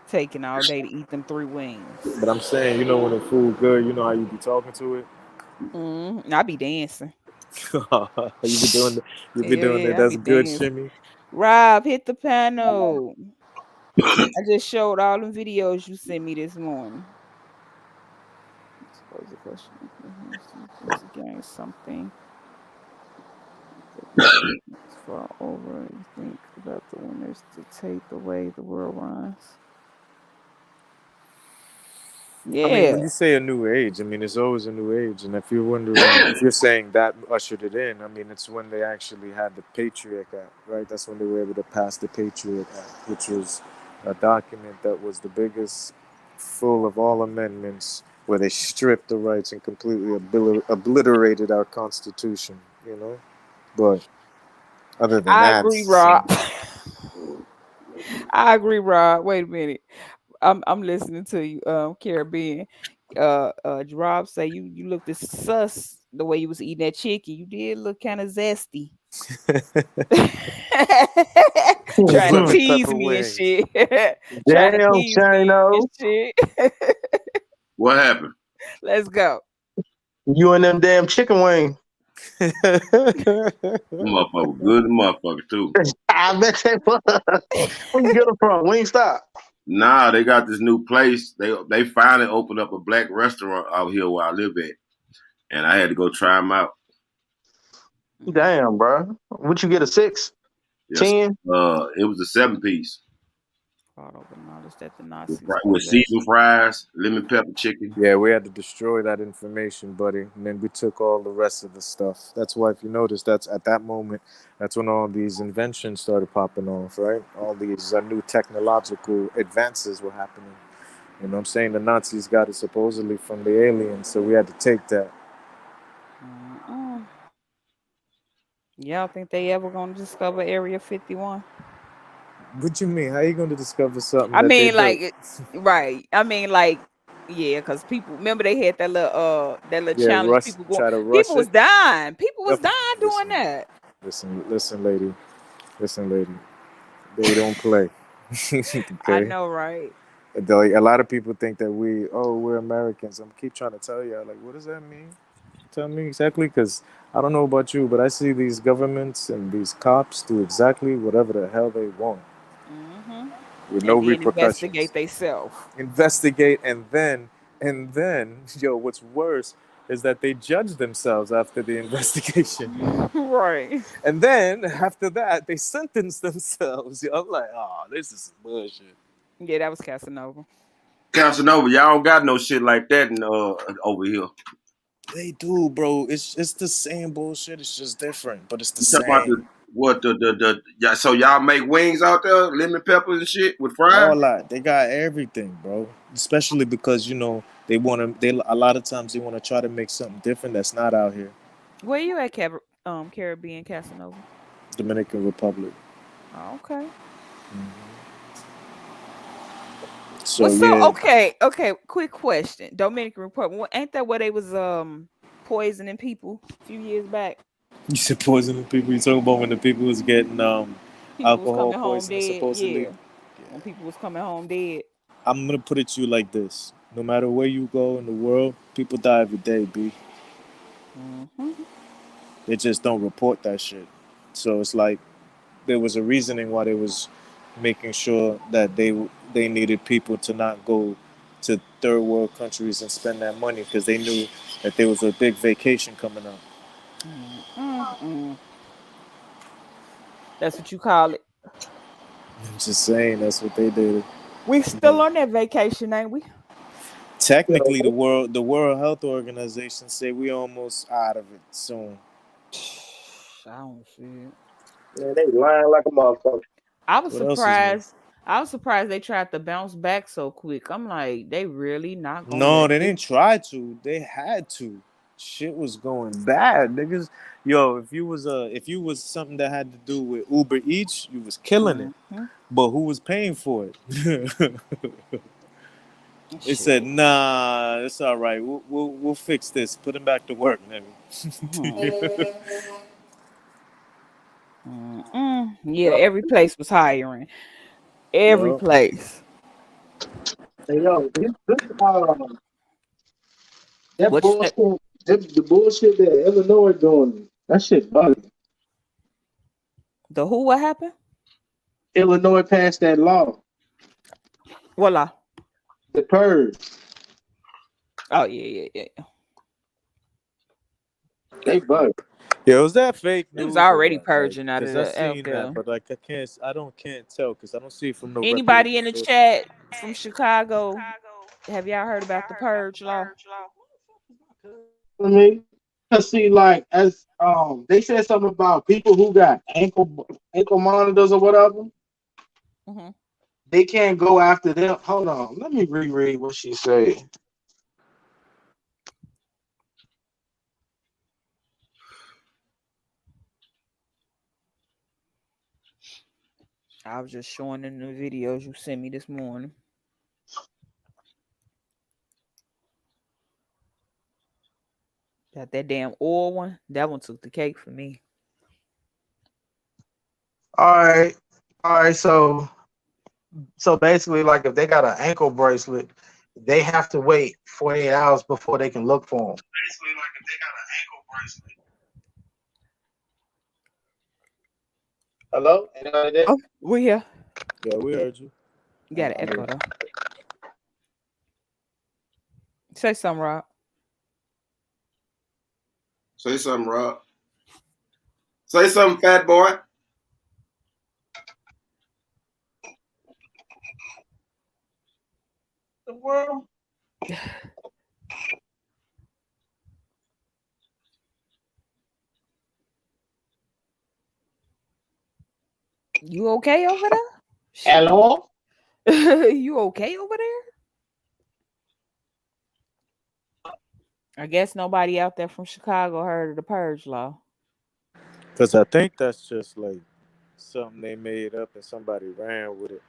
Taking all day to eat them 3 wings. But I'm saying, when the food good, you know how you be talking to it. I be dancing. You be doing it. Yeah, I That's be good, dancing. shimmy. Rob, hit the panel. I just showed all the videos you sent me this morning. Suppose the question is against something it's far over. You think about the winners dictate the way the world runs. I mean, Yeah. when you say a new age, I mean, it's always a new age. And if you're wondering, if you're saying that ushered it in, I mean, it's when they actually had the Patriot Act, right? That's when they were able to pass the Patriot Act, which was a document that was the biggest, full of all amendments, where they stripped the rights and completely obliterated our Constitution, But other than I that, agree, Rob. I agree, Rob. Wait a minute. I'm listening to you, Caribbean. Rob say you looked as sus the way you was eating that chicken. You did look kind of zesty. just Trying to lemon tease pepper me and wings. shit. Trying to Damn, tease me and Chino. shit. what happened? Let's go. You and them damn chicken wings. Them motherfucker good, motherfucker too. I bet they was. Where you get them from? Wingstop. Nah, they got this new place. They finally opened up a black restaurant out here where I live at, and I had to go try them out. Damn, bro. Would you get a 6? Yes. 10? It was a 7-piece. That the Nazis With seasoned fries, lemon pepper chicken. Yeah, we had to destroy that information, buddy, and then we took all the rest of the stuff. That's why, if you notice, that's at that moment, that's when all these inventions started popping off, right? All these new technological advances were happening. You know what I'm saying? The Nazis got it supposedly from the aliens, so we had to take that. Y'all think they ever gonna discover Area 51? What you mean? How you going to discover something I that they mean, built? right. I mean, like, yeah, because people remember they had that little Yeah, challenge. rush, try to People rush was it. dying. People was Yep. dying doing that. Listen, lady. Listen, lady. They don't play. I Okay? know, right? Like, a lot of people think that we're Americans. I'm keep trying to tell you, like, what does that mean? Tell me exactly, because I don't know about you, but I see these governments and these cops do exactly whatever the hell they want with no And then repercussions. investigate themselves. Investigate, and then, yo, what's worse is that they judge themselves after the investigation. Right. And then after that, they sentence themselves. Yo, I'm like, oh, this is bullshit. Yeah, that was Casanova. Casanova, y'all don't got no shit like that over here. They do, bro. It's the same bullshit. It's just different, but it's the You talk about same. so y'all make wings out there, lemon peppers and shit with fries? All that. They got everything, bro. Especially because they want to. They a lot of times they want to try to make something different that's not out here. Where you at, Caribbean Casanova? Dominican Republic. Oh, okay. So What's yeah. up? Okay. Quick question. Dominican Republic. Ain't that where they was poisoning people a few years back? You said poisoning people. You talking about when the people was getting People was alcohol coming home poisoning dead. supposedly? Yeah. When people was coming home dead. I'm gonna put it to you like this: no matter where you go in the world, people die every day, b. They just don't report that shit. So it's like there was a reasoning why they was making sure that they needed people to not go to third world countries and spend that money, because they knew that there was a big vacation coming up. That's what you call it. I'm just saying that's what they did. We still on that vacation, ain't we? Technically, the World Health Organization say we almost out of it soon. I don't see it. Man, they lying like a motherfucker. I was What else is new? surprised they tried to bounce back so quick. I'm like, they really not gonna No, let they this. didn't try to. They had to. Shit was going bad, niggas. Yo, if you was something that had to do with Uber Eats, you was killing it. But who was paying for it? They said, "Nah, it's all right. We'll fix this. Put him back to work, nigga." Yeah, every place was hiring. Every Yo. place. Hey, yo, that What you say? bullshit, the bullshit that Illinois doing, that shit bugging. The who? What happened? Illinois passed that law, Voila. the purge. Oh yeah. They bug. Yeah, was that fake It was news or already what? Like, purging out of cause I the out seen there. that, but like can't tell, cause I don't see it from no reputable Anybody in the source. chat from Chicago? Have y'all heard about the purge law? I mean, cause see, like as they said something about people who got ankle monitors or whatever. They can't go after them. Hold on, let me reread what she said. I was just showing in the videos you sent me this morning. Got that damn oil one. That one took the cake for me. All right. So basically, like if they got an ankle bracelet, they have to wait 48 hours before they can look for them. Basically, like if they got an ankle bracelet. Hello? Anybody there? Oh, we here. Yeah, we heard you. You got an echo though. Say something, Rob. Say something, Rob. Say something, fat boy. The world. You okay over there? Hello? You okay over there? I guess nobody out there from Chicago heard of the purge law. Because I think that's just like something they made up and somebody ran with it.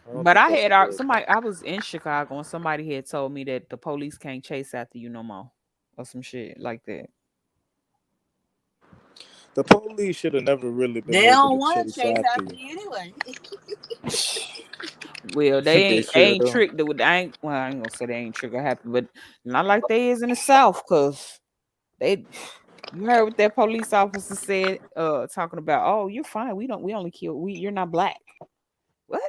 I don't But think I that's a had real somebody. thing. I was in Chicago and somebody had told me that the police can't chase after you no more, or some shit like that. The police should have never really been They able don't to want to chase chase after after you. you anyway. Well, they They ain't they sure ain't don't. tricked with. I ain't. Well, I ain't gonna say they ain't trigger happy, but not like they is in the South, cause they. You heard what that police officer said, talking about, oh, you're fine. We only kill, you're not black. What?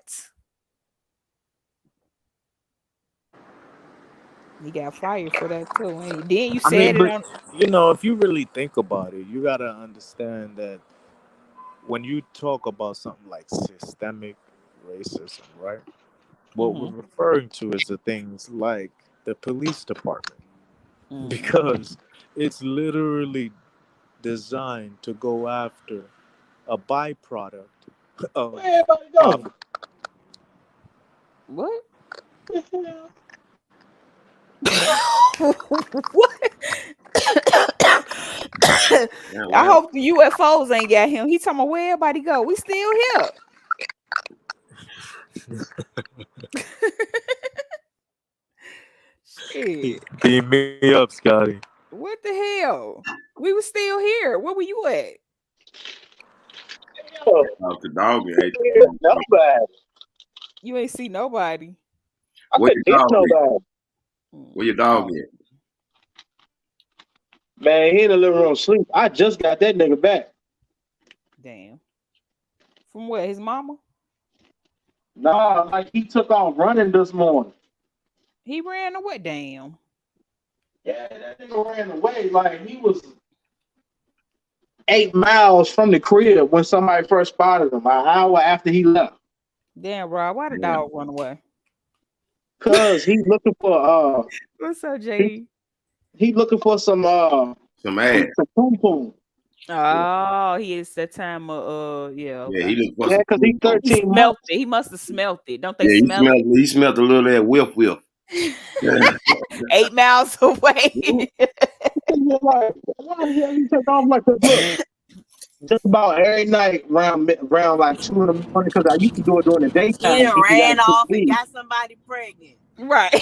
He got fired for that too. And then you I mean, said it but on. if you really think about it, you gotta understand that when you talk about something like systemic racism, right? What we're Mm-hmm. referring to is the things like the police department, Mm-hmm. because it's literally designed to go after a byproduct of Where everybody poverty. go? What? What? Yeah, I well, hope the UFOs ain't got him. He talking about where everybody go. We still here. Shit. Beam me up, Scotty. What the hell? We was still here. Where were you at? the dog ate. Nobody. You ain't see nobody. I Where couldn't your hear dog at? nobody. Where your dog Oh, at? Man, he in the living room sleep. I just got that nigga back. damn. From where? His mama? Nah, like he took off running this morning. He ran away. Damn. Yeah, that nigga ran away. Like he was 8 miles from the crib when somebody first spotted him. An hour after he left. Damn, Rob. Why the Yeah. dog run away? Cause he's looking for What's up, he, J? he looking for some Some ass. some poo poo. Oh, he is that time of yeah, Yeah, okay. he looked for Yeah, some cause he's food. He 13 smelt months. it. He must have smelt it. Don't they Yeah, smell it? he smelled a little of that whiff. Yeah. 8 miles away. You're like, why the hell he took off like this? Look, just about every night around like 2 in the morning. Cause I used to do it during the He daytime. done Get you out ran of off and sleep. got somebody pregnant. Right.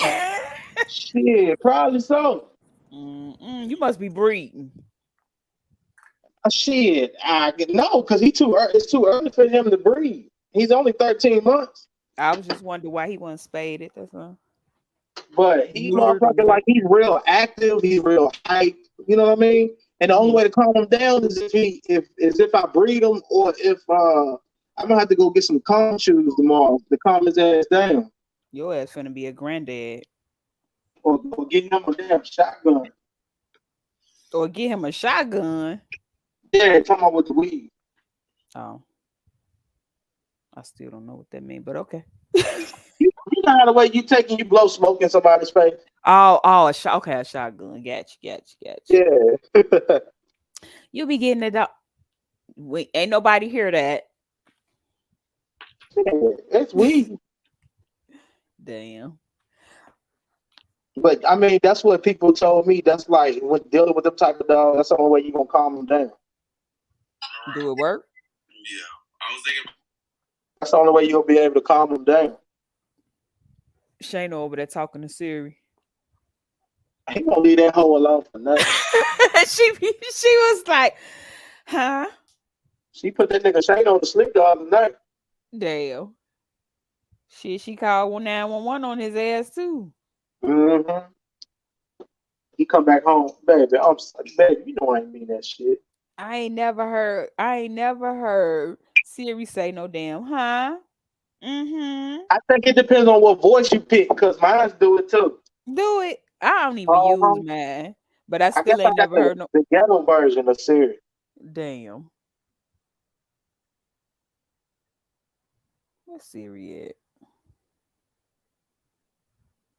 Shit, probably so. You must be breeding. Shit, I no, cause it's too early for him to breathe. He's only 13 months, I was just wondering why he wasn't spaded. That's all. but he Neutered or motherfucking whatever. like he's real active. He's real hyped. You know what I mean? And the only way to calm him down is if I breed him or if I'm gonna have to go get some calm shoes tomorrow to calm his ass down, Your ass finna be a granddad. or get him a damn shotgun. Or get him a shotgun. Yeah, come on with the weed. Oh, I still don't know what that means, but okay. You know how the way you blow smoke in somebody's face. Oh, a shot. Okay, a shotgun. Gotcha. Yeah. You'll be getting it up. Wait, ain't nobody hear that. It's weed. Damn. But I mean, that's what people told me. That's like when dealing with them type of dogs, that's the only way you're gonna calm them down. Do it work? That's the only way you're gonna be able to calm them down. Shayna over there talking to Siri. He gonna leave that hoe alone for nothing. she was like, huh? She put that nigga Shane on the sleep the other night. Damn. She called 911 on his ass too. Mm-hmm. He come back home, baby. I'm sorry, baby. You know I ain't mean that shit. I ain't never heard Siri say no damn, huh? Mm-hmm. I think it depends on what voice you pick, cause mine do it too. Do it. I don't even use mine, but I I guess still I ain't got never heard no. the ghetto version of Siri. Damn. Where's Siri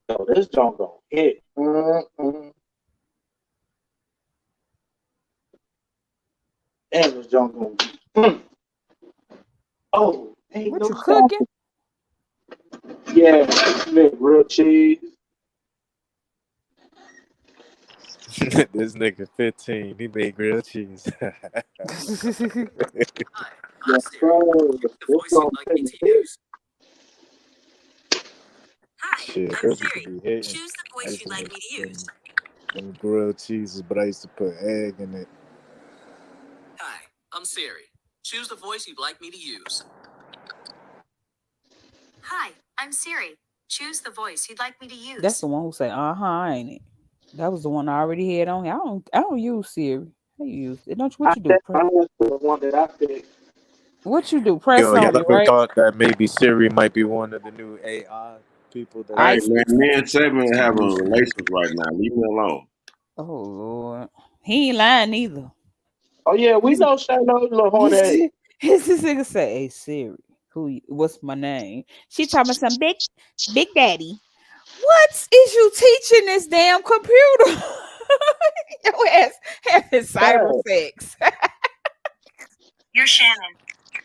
at? Yo, this joint gonna hit. And this joint gonna Oh, ain't What no you cooking? Yeah, make real cheese. This nigga 15. He made grilled cheese. Yes, sir. This gonna hit. Shit, those used to be hitting. I used to make them grilled cheeses, but I used to put egg in it. Hi, I'm Siri. Choose the voice you'd like me to use. Hi, I'm Siri. Choose the voice you'd like me to use. That's the one who say, ain't it? That was the one I already had on here. I don't use Siri. I use it. Don't you? What you do? That's the one that I picked. What you do? Press Yo, on y'all it, ever right? thought that maybe Siri might be one of the new AI people that Hey, I man, me and Seven having use? relations right now. Leave me alone. Oh Lord, he ain't lying either. Oh yeah, we This know Shano little horny. this nigga say, "Hey Siri, what's my name?" She talking about some big daddy. What is you teaching this damn computer? Your ass having cyber sex. You're Shannon.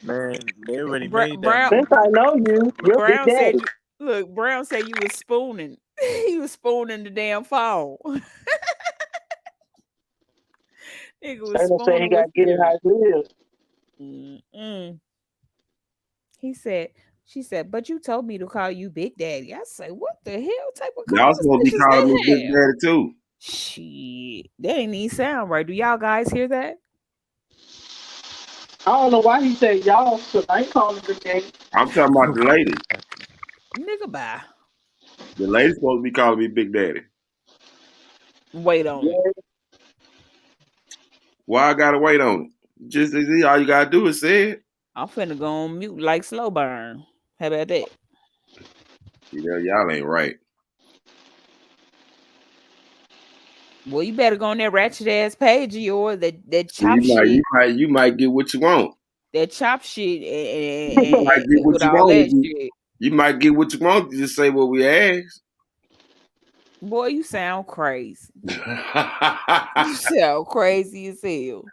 Man, they already made that Brown Since movie. I know you, you're Big Brown said Daddy. you look. Brown said you was spooning. He was spooning the damn phone. Nigga was Shano say he spooning got with to get it how Siri. it is. Mm-mm. He said, she said, but you told me to call you Big Daddy. I say, what the hell type of Y'all supposed to be conversations calling me they Big have? Daddy too. Shit, that ain't even sound right. Do y'all guys hear that? I don't know why he said y'all, because I ain't calling Big Daddy. I'm talking about the lady. Nigga, bye. The lady's supposed to be calling me Big Daddy. Wait on it. Why I gotta wait on it? Just all you gotta do is say it. I'm finna go on mute like slow burn. How about that? Y'all ain't right. Well, you better go on that ratchet ass page of yours that chop shit. You might get what you want. That chop shit You might get what with you all want. that shit. You might get what you want. You just say what we ask. Boy, you sound crazy. You sound crazy as hell.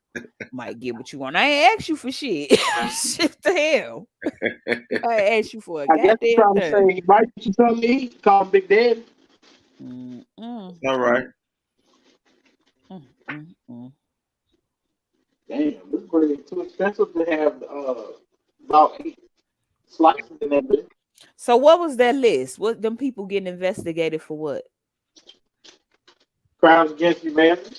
Might get what you want. I ain't asked you for shit. Shit the hell. I asked you for a I guess he's goddamn trying to thing. say, Mike, you tell me he call him Big Daddy. Mm-mm. All right. Mm-mm. Damn, this bread is too expensive to have about 8 slices in that bitch. So what was that list? What them people getting investigated for what? Crimes against humanity.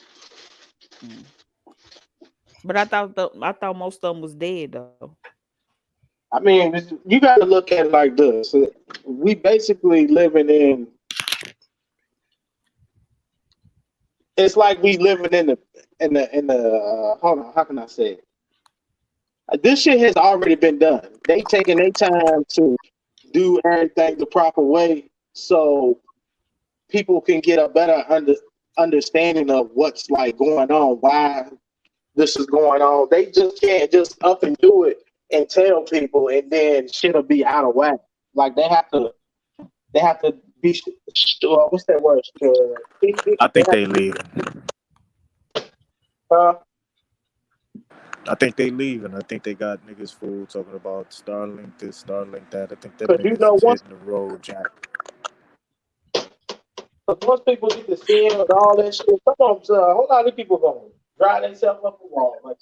But I thought most of them was dead though. I mean, you got to look at it like this. We basically living in. It's like we living in the. Hold on, how can I say it? This shit has already been done. They taking their time to do everything the proper way, so people can get a better understanding of what's like going on, why this is going on. They just can't just up and do it and tell people, and then shit'll be out of whack. Like they have to be. What's that word? I think they leaving. I think they leaving. I think they got niggas fool talking about Starlink this, Starlink that. I think them Cause you niggas know is once, hitting the road, Jack. once people get to seeing and all that shit, some of them, a whole lot of people gonna drive themselves up the wall like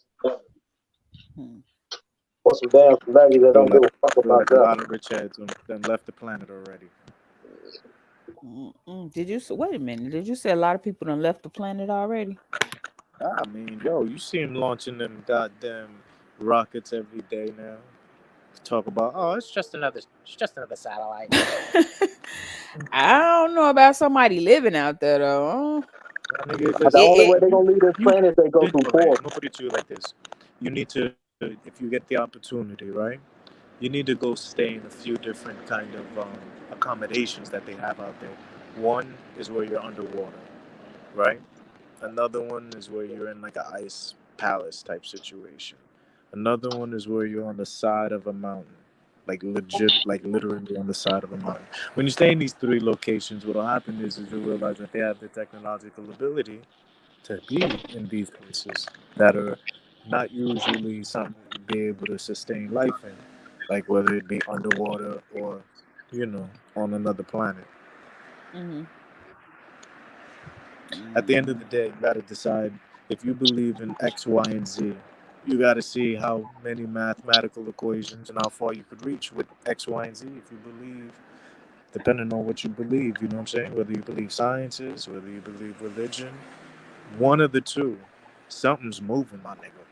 for some damn celebrity that Feel don't give like, a fuck feel about like a that. lot of rich heads done left the planet already. Did you wait a minute? Did you say a lot of people done left the planet already? I mean, yo, you see him launching them goddamn rockets every day now. Talk about, oh, it's just another satellite. I don't know about somebody living out there though. The only way they're gonna leave this planet is they go through Okay, portal. I'm gonna put it to you like this: you need to, if you get the opportunity, right? You need to go stay in a few different kind of accommodations that they have out there. One is where you're underwater, right? Another one is where you're in like an ice palace type situation. Another one is where you're on the side of a mountain, like legit, like literally on the side of a mountain. When you stay in these 3 locations, what'll happen is you realize that they have the technological ability to be in these places that are not usually something you'd be able to sustain life in, like whether it be underwater or, on another planet. Mm-hmm. At the end of the day, you got to decide if you believe in X, Y, and Z. You got to see how many mathematical equations and how far you could reach with X, Y, and Z. If you believe, depending on what you believe, you know what I'm saying? Whether you believe sciences, whether you believe religion, one of the two, something's moving, my nigga.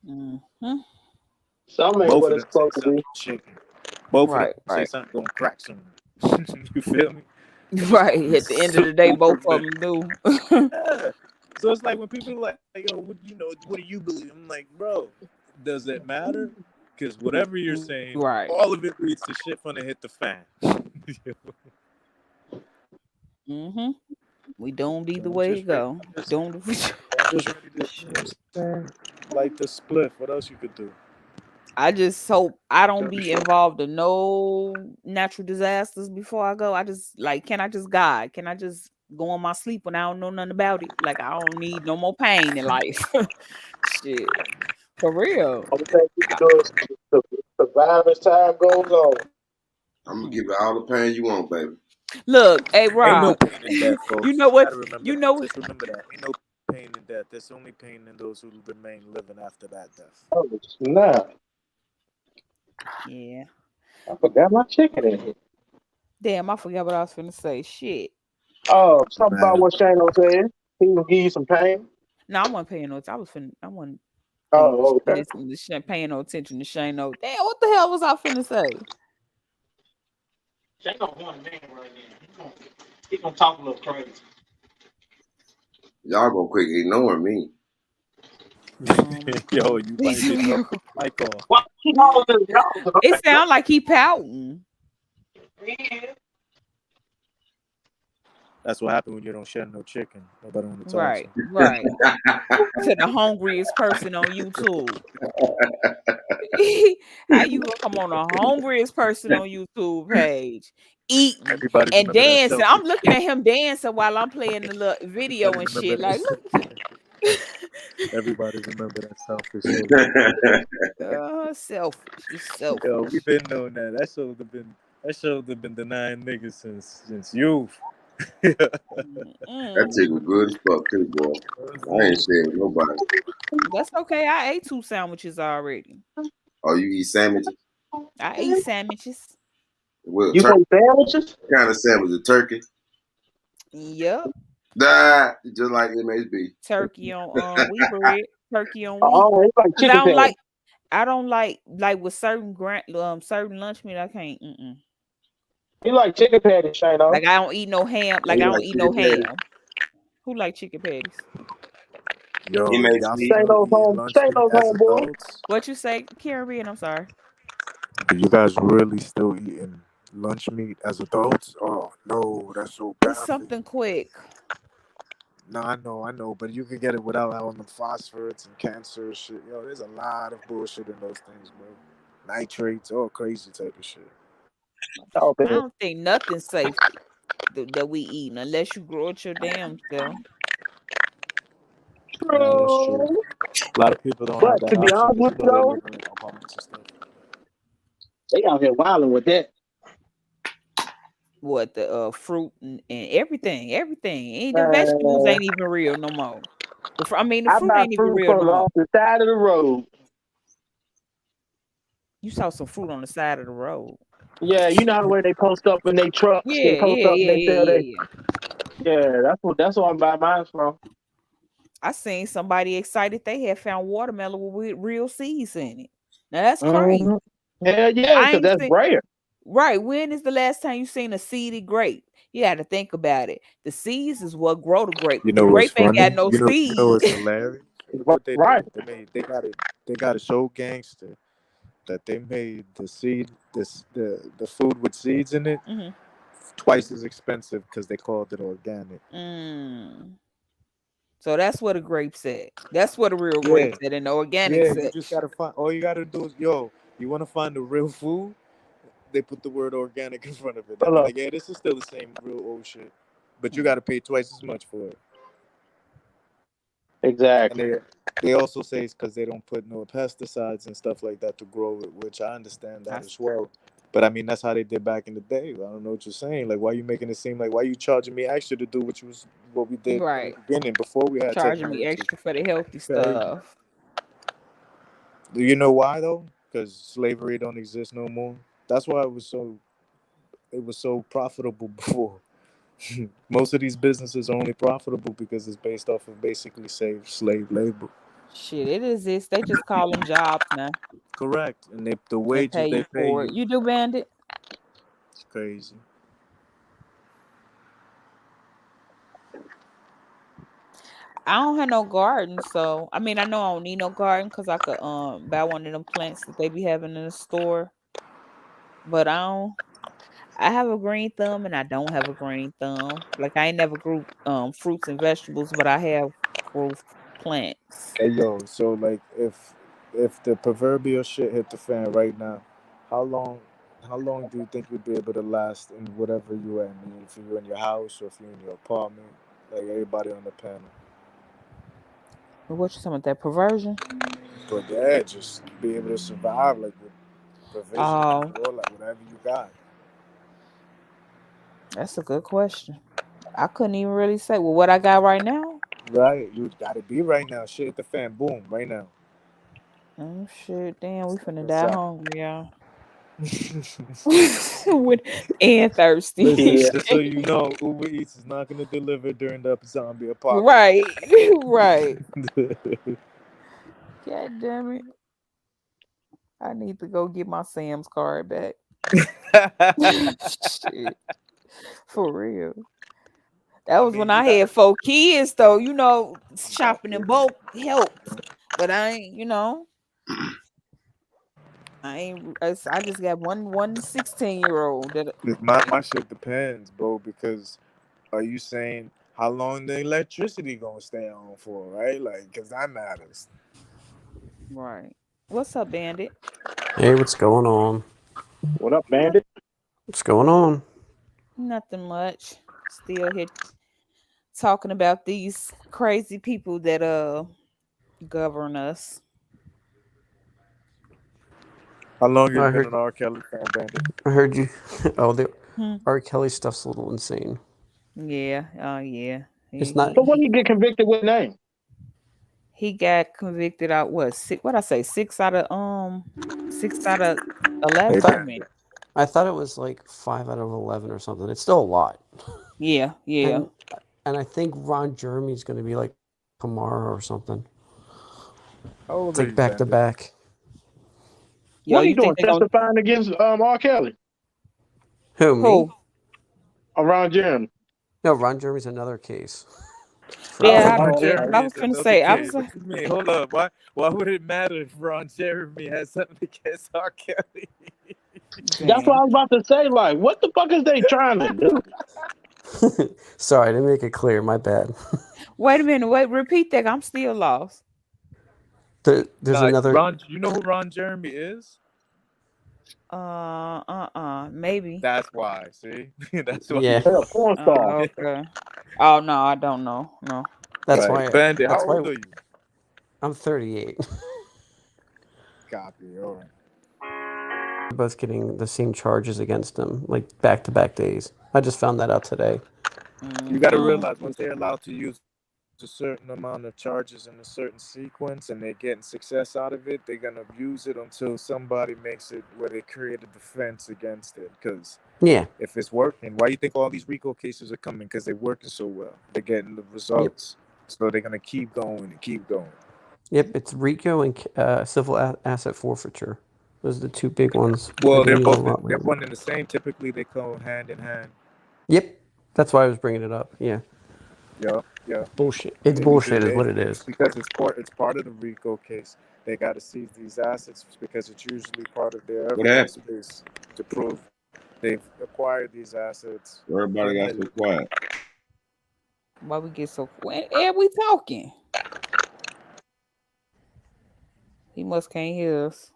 Mm-hmm. Some ain't Both what of it's them say supposed to something be. shaking. Both of them Right, say right. something gonna crack something. You feel me? Right. At the end of the day, both of them do. Yeah. So it's like when people are like, yo, what do you believe? I'm like, bro, does it matter? Because whatever you're saying, Right. all of it leads to shit finna hit the fan. Mm-hmm. We doomed either So I'm way it just ready. go. Doomed. I'm just ready to, you know what I'm saying? Like the spliff. What else you could do? I just hope I don't be involved in no natural disasters before I go. I just like, can I just guide? Can I just go on my sleep when I don't know nothing about it? Like I don't need no more pain in life. Shit. For real. Only thing you can do is survive as time goes on. I'm gonna give you all the pain you want, baby. Look, hey Ain't no Rob, pain in death, you folks. know You what? gotta remember You that. know Just remember that. Ain't no pain in death. There's only pain in those who remain living after that death. Oh snap! Yeah. I forgot my chicken in here. Damn, I forgot what I was finna say. Shit. Oh, something about Man, what Shano said. He will give you some pain. No, I wasn't paying no. I wasn't Oh, okay. listening to paying no attention to Shane. No, damn, what the hell was I finna say? Shano one man right now. He gonna talk a little crazy. Y'all gonna quit ignoring me. yo, you might be dropping the mic off. What? He always y'all. It sound like he pouting. That's what happened when you don't share no chicken. Nobody want to talk to Right, right. To the hungriest person on YouTube. How you gonna come on the hungriest person on YouTube page, eating Everybody and remember that dancing? I'm selfie. looking at him dancing while I'm playing the little video Everybody and remember shit. Like, that. look, Everybody remember that selfish shit. selfish, just Yo, selfish. we've been knowing that. That show have been denying niggas since youth. That chick was good as fuck too, boy. I ain't sharing with nobody. That's okay. I ate 2 sandwiches already. Oh, you eat sandwiches? I ate sandwiches. Well, You turkey. say sandwiches? What kind of sandwich? A turkey? Yep. Just like MHB. Turkey on wheat bread. Turkey on wheat. Oh, it's like Cause chicken patty. I don't like with certain certain lunch meat. I can't. You like chicken patty, Shano? Like I don't eat no ham. Like I You don't like eat no chicken patty? ham. Who like chicken patties? Yo, y'all MHB. still eating lunch meat Shano's as homeboy. adults? What you say, Caribbean? I'm sorry. Do you guys really still eating lunch meat as adults? Oh no, that's so bad It's for something you. quick. No, I know, but you can get it without having the phosphorates and cancer shit. Yo, there's a lot of bullshit in those things, bro. Nitrates, all crazy type of shit. Oh, I man. don't think nothing's safe that we eating unless you grow it your damn self. Yeah, that's true. A lot of people don't have But that to be option honest because with you, they're though, living in apartments and stuff. they out here wilding with that. What the fruit and everything. Ain't the vegetables Man, ain't even real no more. The I fruit buy ain't even fruit real no from more. off the side of the road. You saw some fruit on the side of the road. Yeah, you know how the way they post up in their trucks. They Yeah, post yeah, up and yeah, they yeah, sell yeah, they. yeah. Yeah, that's what I'm buying mine from. I seen somebody excited they had found watermelon with real seeds in it. Now that's crazy. Mm-hmm. Hell yeah, I because ain't that's seen rare. right. When is the last time you seen a seeded grape? You got to think about it. The seeds is what grow the grape. You The know what's grape ain't got funny? no You know seed. what's hilarious? What they Right. did? They got it so gangster that they made the food with seeds in it hmm twice as expensive because they called it organic. So that's what a grape said. That's what a real Yeah, grape said, and the organic yeah. You said. just gotta find. All you gotta do is You want to find the real food? They put the word organic in front of it. They're Hello. like, yeah, this is still the same real old shit, but you got to pay twice as much for it. Exactly. And they also say it's because they don't put no pesticides and stuff like that to grow it, which I understand that as well. But I mean, that's how they did back in the day. I don't know what you're saying. Like, why you making it seem like why you charging me extra to do what we did in Right. the beginning before we had Charging me technology? extra for the healthy Okay. stuff. Do you know why though? Because slavery don't exist no more. That's why it was so profitable before. Most of these businesses are only profitable because it's based off of basically slave labor. Shit, it exists. They just call them jobs now Correct, and the and wages pay they you pay for it. you, You do, Bandit? it's crazy. I don't have no garden, so I mean I know I don't need no garden because I could buy one of them plants that they be having in the store. But I have a green thumb and I don't have a green thumb. Like I ain't never grew fruits and vegetables, but I have grew plants. Hey yo, so like if the proverbial shit hit the fan right now, how long how long do you think you'd be able to last in whatever you at? I mean, if you're in your house or if you're in your apartment, like everybody on the panel. What you talking about, that perversion? But yeah, just be able to survive like with provision Oh, or like whatever you got. that's a good question. I couldn't even really say. Well, what I got right now? Right, you gotta be right now. Shit hit the fan, boom, right now. Oh shit, damn, we finna What's die up? hungry, y'all. With, and thirsty. Listen, just so you know, Uber Eats is not gonna deliver during the zombie apocalypse. Right, right. God damn it. I need to go get my Sam's card back. Shit, for real. That I was mean, when you I had gotta. 4 kids, though. Shopping in bulk helped, but I ain't. I just got one 16-year-old that. My shit depends, bro. Because are you saying how long the electricity gonna stay on for, right? Like, cause that matters. Right. What's up, Bandit? Hey, what's going on? What up, Bandit? What's going on? Nothing much. Still here talking about these crazy people that govern us. How long you I been heard. an R. Kelly fan, Bandit? I heard you. Oh, the Hmm. R. Kelly stuff's a little insane. Yeah. Oh yeah. It's not. So what did he get convicted with name? He got convicted out what six? What I say? 6 out of 11. Hey, Wait a Bandit. minute. I thought it was like 5 out of 11 or something. It's still a lot. Yeah. Yeah. And I think Ron Jeremy's going to be like tomorrow or something. How old It's are like you, back to Bandit? back. Yo, What are you you doing? think they're gonna Testifying against R. Kelly Who, me? who? around Jeremy? No, Ron Jeremy's another case. For Oh, Yeah, like, Oh, Ron okay. Jeremy I was is gonna another say. I case. was like, What you mean? Hold up. Why would it matter if Ron Jeremy has something against R. Kelly? That's what damn. I was about to say. Like, what the fuck is they trying to do? sorry, I didn't make it clear. My bad. Wait a minute. Wait. Repeat that. I'm still lost. There's Nah, another. Ron. You know who Ron Jeremy is? Maybe. That's why. See, that's why Yeah, you They're a don't. porn star. Okay. Oh no, I don't know. No. that's Right, why. Bandit. How That's why old are you? I'm 38. Copy. All right. We're both getting the same charges against him, like back-to-back days. I just found that out today. You got to Mm-hmm. realize once they're allowed to use a certain amount of charges in a certain sequence and they're getting success out of it, they're gonna use it until somebody makes it where they create a defense against it. Because Yeah. if it's working, why you think all these RICO cases are coming? Because they're working so well. They're getting the Yep. results, so they're gonna keep going and keep going. Yep. It's RICO and civil asset forfeiture. Those are the two big ones Well, we've been they're using a both lot they're lately. one and the same. Typically, they go hand in hand. Yep. That's why I was bringing it up. Yeah. Yeah, yeah. Bullshit. It's They, bullshit, is they, what it it's is. because it's part of the RICO case. They got to seize these assets because it's usually part of their What evidence happened? base to prove they've acquired these assets Everybody got criminally. so quiet. Why we get so when we talking? He must can't hear us.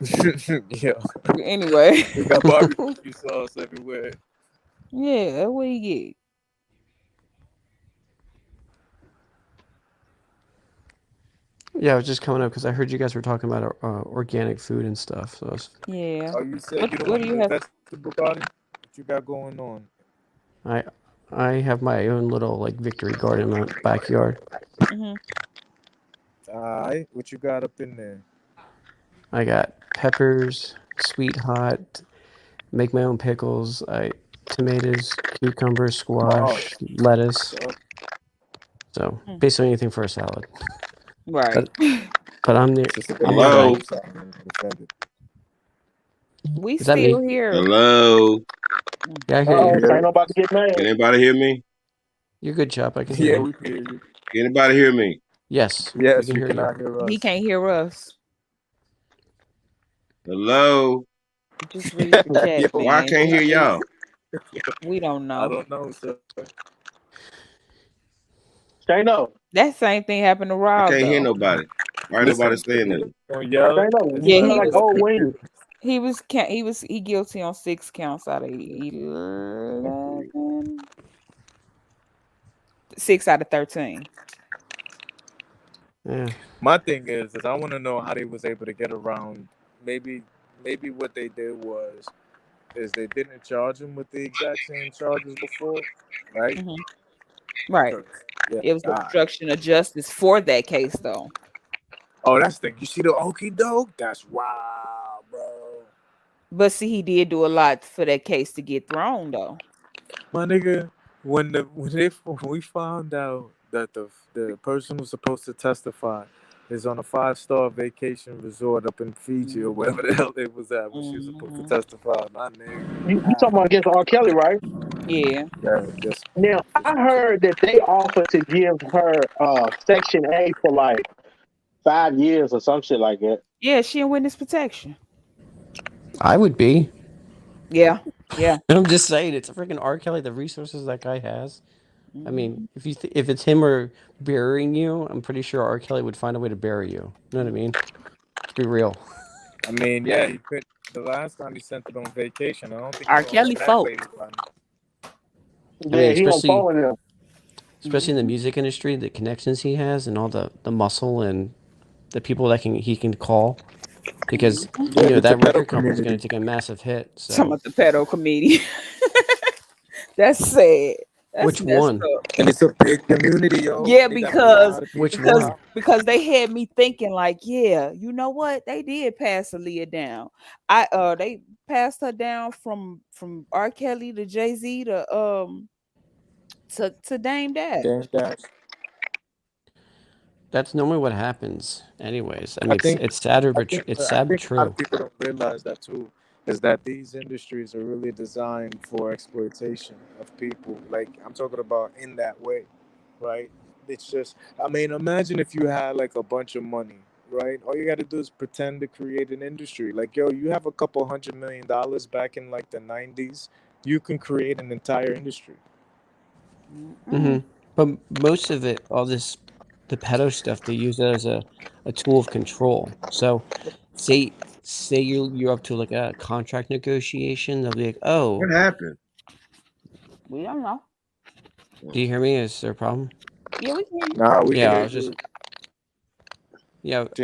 Yeah. Anyway. We got barbecue sauce everywhere. Yeah, what do you get? Yeah, I was just coming up because I heard you guys were talking about organic food and stuff. So I was, Yeah. Oh, you said What you don't what want do to you do have? vegetable garden? What you got going on? I I have my own little like victory garden in my backyard. Hmm. Alright, what you got up in there? I got peppers, sweet hot, make my own pickles, tomatoes, cucumbers, Oh, squash, lettuce. so So Hmm. basically anything for a salad. Right. But I'm near sister I'm near Benita, my Hello. you sound offended. We is that me? still here. Hello. Yeah, I hear Uh-oh, you. Yeah, ain't nobody get mad. Can anybody hear me? You're good, Chop. I can hear yeah, you. we can hear you. Can anybody hear me? Yes, we Yes, can you hear you. cannot hear He us. can't hear us. Hello. Just read the chat, Yo, Why I man. can't Just hear read. y'all? We don't I know. don't know, sir. Shano, That same thing happened to I Rob can't hear though. nobody. Why ain't nobody Listen, saying nothing? don't yell. Shano, It's you Yeah, sound not he like was gonna old Wendy. he guilty on 6 counts out of 11. 6 out of 13. Yeah. My thing is I want to know how they was able to get around. Maybe, maybe what they did is they didn't charge him with the exact same charges before, right? Hmm. Right. 'Cause, yeah. It was All right. obstruction of justice for that case though. Oh, that's the thing. You see the okie doke? That's wild, bro. But see, he did do a lot for that case to get thrown though. My nigga, when we found out that the person who's supposed to testify is on a 5-star vacation resort up in Fiji or wherever the hell they was at when she was supposed to Hmm. testify, my nigga, You talking about against R. Kelly, right? Yeah. yeah, just Now, I heard that they offered to give her Section A for like 5 years or some shit like that. Yeah, she in witness protection. I would be. Yeah. Yeah. I'm just saying, it's a freaking R. Kelly. The resources that guy has. I mean, Hmm. if it's him or burying you, I'm pretty sure R. Kelly would find a way to bury you. You know what I mean? Let's be real. I mean, yeah, he could. The last time he sent it on vacation, I don't think he R. gonna run Kelly that folk. lady down. I mean, Yeah, he on phone with them. especially in the music industry, the connections he has and all the muscle and the people that he can call, because Yeah, it's a that pedo record company's going community. to take a massive hit. Talking So about the pedo comedian. That's sad. That's which messed one? up. And it's a big community, yo. Yeah, They got a lot of Which people. because one? because they had me thinking like, yeah, you know what? They did pass Aaliyah down. They passed her down from R. Kelly to Jay-Z to Dame Dash. Damn that. That's normally what happens, anyways. I I mean, think it's sadder, I but think it's I sad but think a lot of true. people don't realize that too. Is that these industries are really designed for exploitation of people. Like I'm talking about in that way, right? It's just I mean, imagine if you had like a bunch of money, right? All you gotta do is pretend to create an industry. Like, yo, you have a couple $100 million back in like the 90s, you can create an entire industry. hmm But most of it, the pedo stuff, they use it as a tool of control. So, say you're up to like a contract negotiation, they'll be like, "Oh, What happened? We don't know. do you hear me? Is there a problem?" Yeah, we can hear you. Nah, we can Yeah, hear you. I Just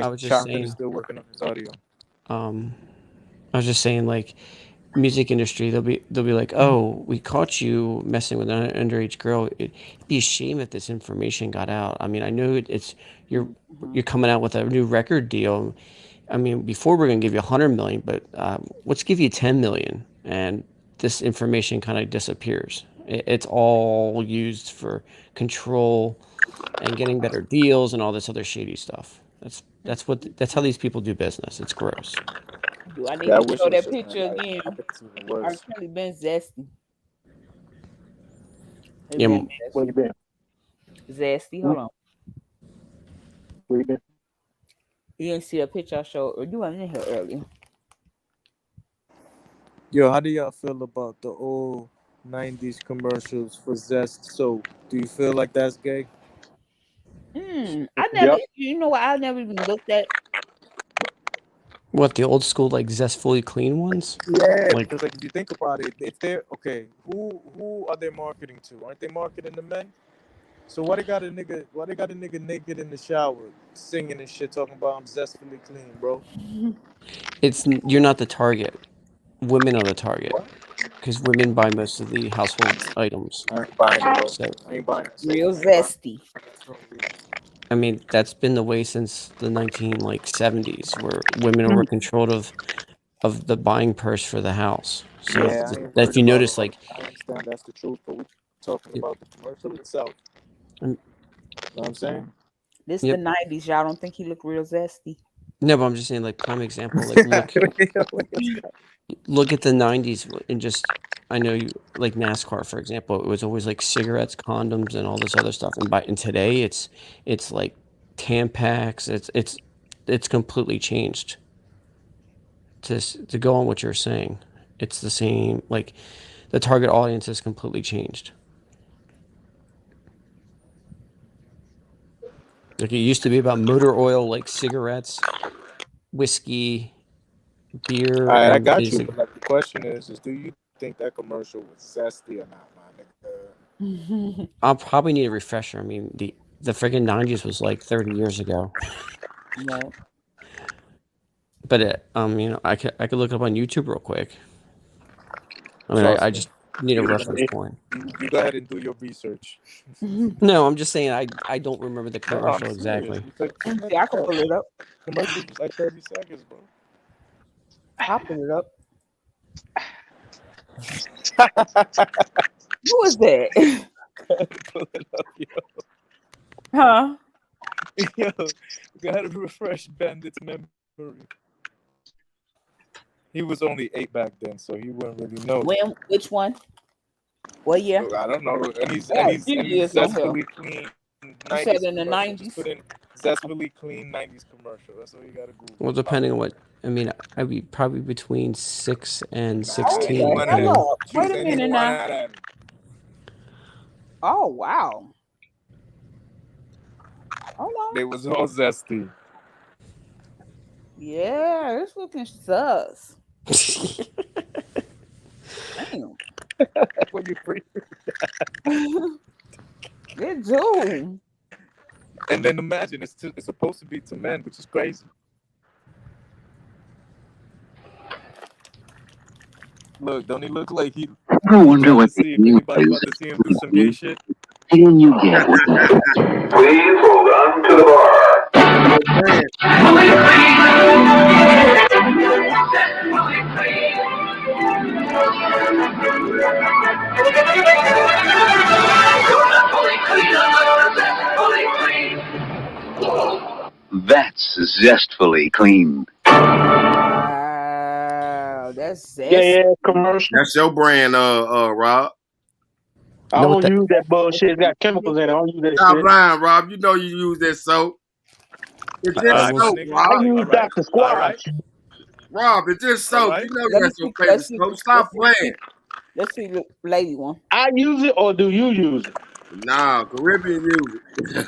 was just Chocolate is saying, still working on his audio. um, I was just saying, like, music industry, they'll be like, "Oh, we caught you messing with an underage girl. It'd be a shame if this information got out." I mean, I know it's you're Mhm. you're coming out with a new record deal. I mean, before we're gonna give you 100 million, but let's give you 10 million, and this information kind of disappears. It's all used for control and getting better deals and all this other shady stuff. That's how these people do business. It's gross. Do I need Yeah, I to wish show it was that just picture like again? I think it's even R. worse. Kelly been zesty. It Yeah, been Where you been? zesty. Hold on. Where you been? You didn't see the picture I showed, or you wasn't in here earlier. Yo, how do y'all feel about the old 90s commercials for Zest soap? Do you feel like that's gay? I never. Yep. You know what? I never even looked at. What, the old school like Zestfully Clean ones? Yeah, Like because like if you think about it, if they're okay, who are they marketing to? Aren't they marketing to men? So why they got a nigga naked in the shower singing and shit talking about I'm zestfully clean, bro? you're not the target. Women are the target because women buy most of the household items. I ain't buying it, bro. So I ain't buying it. Real zesty. I mean, that's been the way since the 70s, where women were controlled of the buying purse for the house. So Yeah, I ain't if worried you about notice, it. like, I understand that's the truth, but we're talking about the commercial itself. Um, You know what I'm saying? This Yep. the 90s. Y'all don't think he look real zesty? No, but I'm just saying, like, prime example. Like, look at the 90s and just, I know you like NASCAR, for example. It was always like cigarettes, condoms, and all this other stuff. And today, it's like Tampax. It's completely changed. To go on what you're saying, it's the same. Like, the target audience has completely changed. Like, it used to be about motor oil, like cigarettes, whiskey, beer, All right, I and got you. basic. But like the question is do you think that commercial was zesty or not, my nigga? I'll probably need a refresher. I mean, the friggin' 90s was like 30 years ago. Right. But I could look it up on YouTube real quick. I mean, Trust I me. just need a You, reference point. you go ahead and do your research. No, I'm just saying I don't remember the No, I'm commercial serious. exactly. Yeah, I can pull it up. Commercials was like 30 seconds, bro. I'll pull it up. Who is that? Pull it up, yo. Huh? Yo, gotta refresh Bandit's memory. He was only 8 back then, so he wouldn't really know. When? Which one? What year? I don't know. And he's I got a few years on here. zestfully clean. You 90s said in the commercial. Just 90s? put in zestfully clean 90s commercial. That's all you gotta Google. Well, depending on what I mean, I'd be probably between 6 and Nah, 16. ain't one of them. Hold up. Wait Choose a any minute one now. of them. Oh, wow. Hold on. They was all zesty. Yeah, it's looking sus. Damn. When you free. Good dude. And then imagine it's supposed to be to men, which is crazy. Look, don't he look like he? I wonder what see if anybody about to see him do some gay shit. Can you get with that? Please hold on to the bar. That's zestfully clean. Wow, that's Yeah, commercial. That's your brand, Rob. I don't use that bullshit. It's got chemicals in it. I don't use that Stop shit. lying, Rob. You know you use that soap. It's just soap, Rob. I use Dr. Squatch. Rob, it's just soap. Right. You know Let me that's your see. favorite soap. Stop playing. Let's see the lady one. I use it, or do you use it? Nah, Caribbean use it.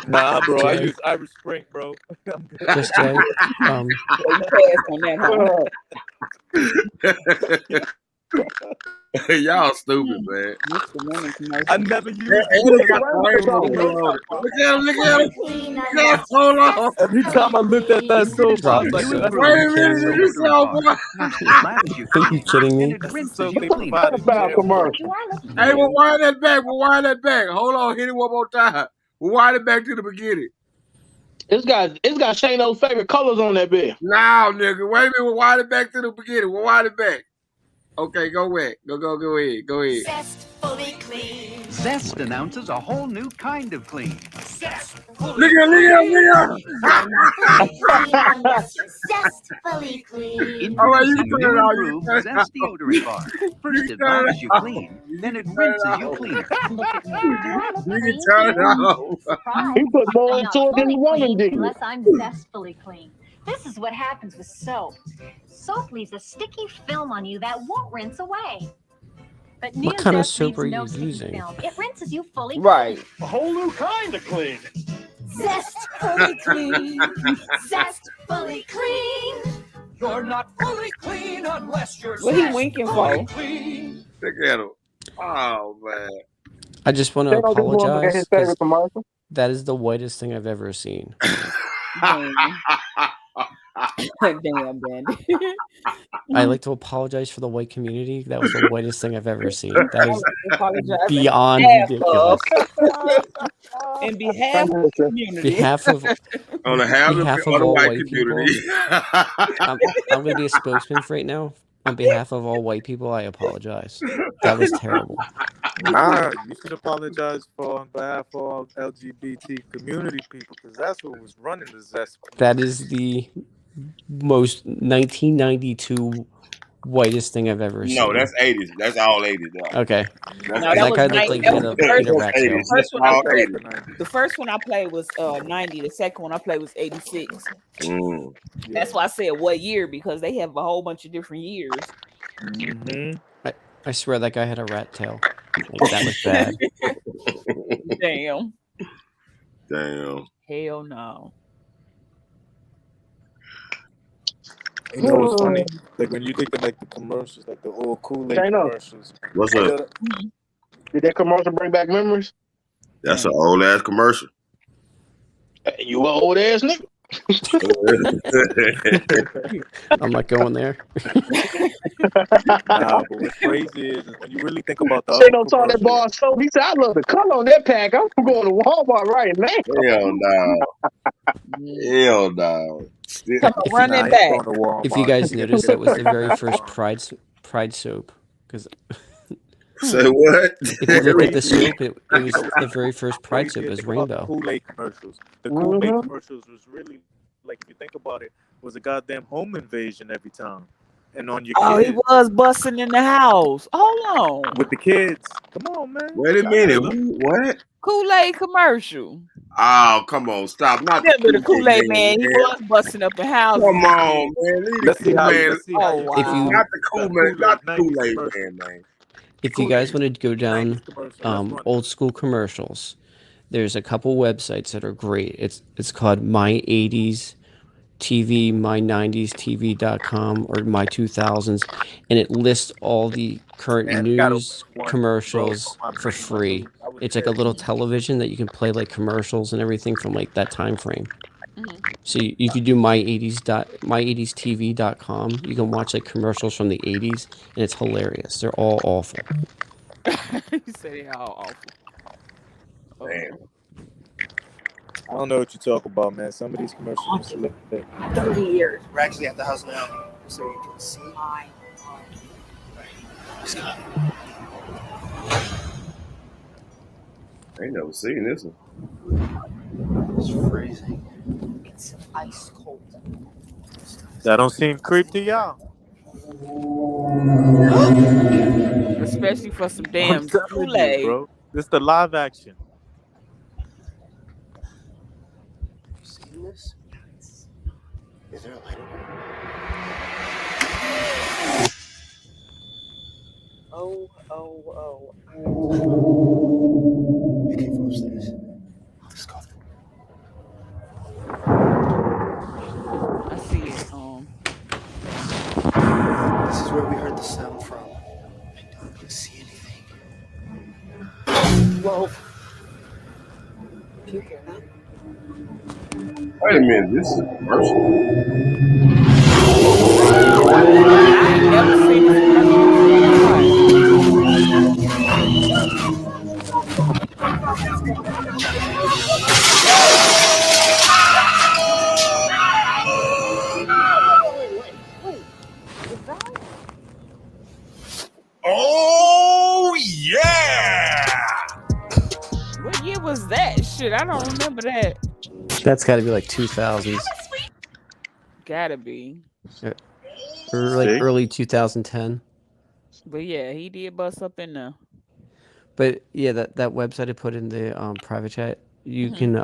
Nah, bro. I Jay. use Irish Spring, bro. Just Jay. Yeah, you passed on that, huh? Y'all stupid, man. This the women commercial. I never used And he got flames on it. Look at him, look at him. Look at him. Hold on. Every time I looked at that soap, I was like, that's Wait a minute, you saw what? Are you kidding me? so they provided About commercial. Hey, we'll wind that back. We'll wind that back. Hold on, hit it one more time. We'll wind it back to the beginning. It's got Shano's favorite colors on that bill. Now, nigga, wait a minute. We'll wind it back to the beginning. We'll wind it back. Okay, go ahead. Go ahead. Go ahead. Zestfully clean. Zest announces a whole new kind of clean. Look at Zestfully clean. All right, you Introducing turn new it out. improved Zest deodorant bar. First it lathers you clean, then it rinses you cleaner. You can turn it off. He put more into it than the woman did. Unless I'm zestfully clean. This is what happens with soap. Soap leaves a sticky film on you that won't rinse away. But What kind of Neozest soap leaves are no you sticky using? film. It rinses you fully Right. A whole new kind of clean. Zestfully clean. Zestfully clean. You're not fully clean unless you're What he winking fully for? clean. Look at him. Oh man. I just want to They don't just want to look at apologize his because favorite commercial. that is the whitest thing I've ever seen. Damn. Damn, Bandit. I like to apologize for the white community. That was the whitest thing I've ever seen. That I is like to apologize beyond in ridiculous. behalf of the community. On behalf of behalf of the all white white people, community. I'm going to be a spokesman for right now. On behalf of all white people, I apologize. That was terrible. Nah, you should apologize for on behalf of all LGBT community people because that's what was running the Zest. That is the most 1992 whitest thing I've ever seen. No, that's 80s. That's all 80s. No. Okay. That's No, that was guy looked 90. like he That had was a, the he had first a one. rat That's tail. 80s. The first one I All played. 80s. The first one I played was 90. The second one I played was 86. That's why I said what year, because they have a whole bunch of different years. I swear that guy had a rat tail. Like, that was bad. Damn. Damn. Hell no. You know what's funny? Like when you think of like the commercials, like the old Kool-Aid commercials. What's up? Did that commercial bring back memories? That's an old ass commercial. You an old ass nigga. I'm not going there. Nah, but what's crazy is when you really think about the Say don't talk that bar so he said I love the color on that pack. I'm going to Walmart right now. Hell no. Hell no. If you guys noticed, that was the very first Pride soap. Because say what? If you look at the soap, it was the very first Pride soap. It was rainbow. Kool-Aid commercials. The Kool-Aid commercials was really like, if you think about it, was a goddamn home invasion every time. And on your Oh, kids. he was busting in the house. Hold on. With the kids. Come on, man. Wait a minute. What? Kool-Aid commercial. Oh, come on. Stop. Not Remember the the Kool-Aid man. He man. was busting up in houses. Come on, man. Leave Let's the see how Kool-Aid. let's see how you If you- Not the Kool-Aid. Not the Kool-Aid man. If you guys want to go down old school commercials, there's a couple websites that are great. It's called My 80s TV, My 90s TV.com, or My 2000s, and it lists all the current news commercials for free. It's like a little television that you can play like commercials and everything from like that time frame. So if you do my80stv.com, you can watch like commercials from the 80s, and it's hilarious. They're all awful. You said they all awful. Damn. I don't know what you talk about, man. Some of these commercials are 30 years. We're actually at the house now, so you can see. I ain't never seen this one. It's freezing. It's ice cold. That don't seem creepy to y'all. Especially for some damn I'm telling you, Kool-Aid. bro. This is the live action. Seen this? Is there a light in here? Oh. We came from upstairs. Let's go. I see it. This is where we heard the sound from. I don't see anything. Whoa. Can you hear that? Wait a minute. This is a commercial. I ain't never seen this Oh, yeah! What year was that? Shit, I don't remember that. That's got to be like 2000s. Gotta be. Or like early 2010. But yeah, he did bust up in there. But yeah, that website I put in the private chat, you can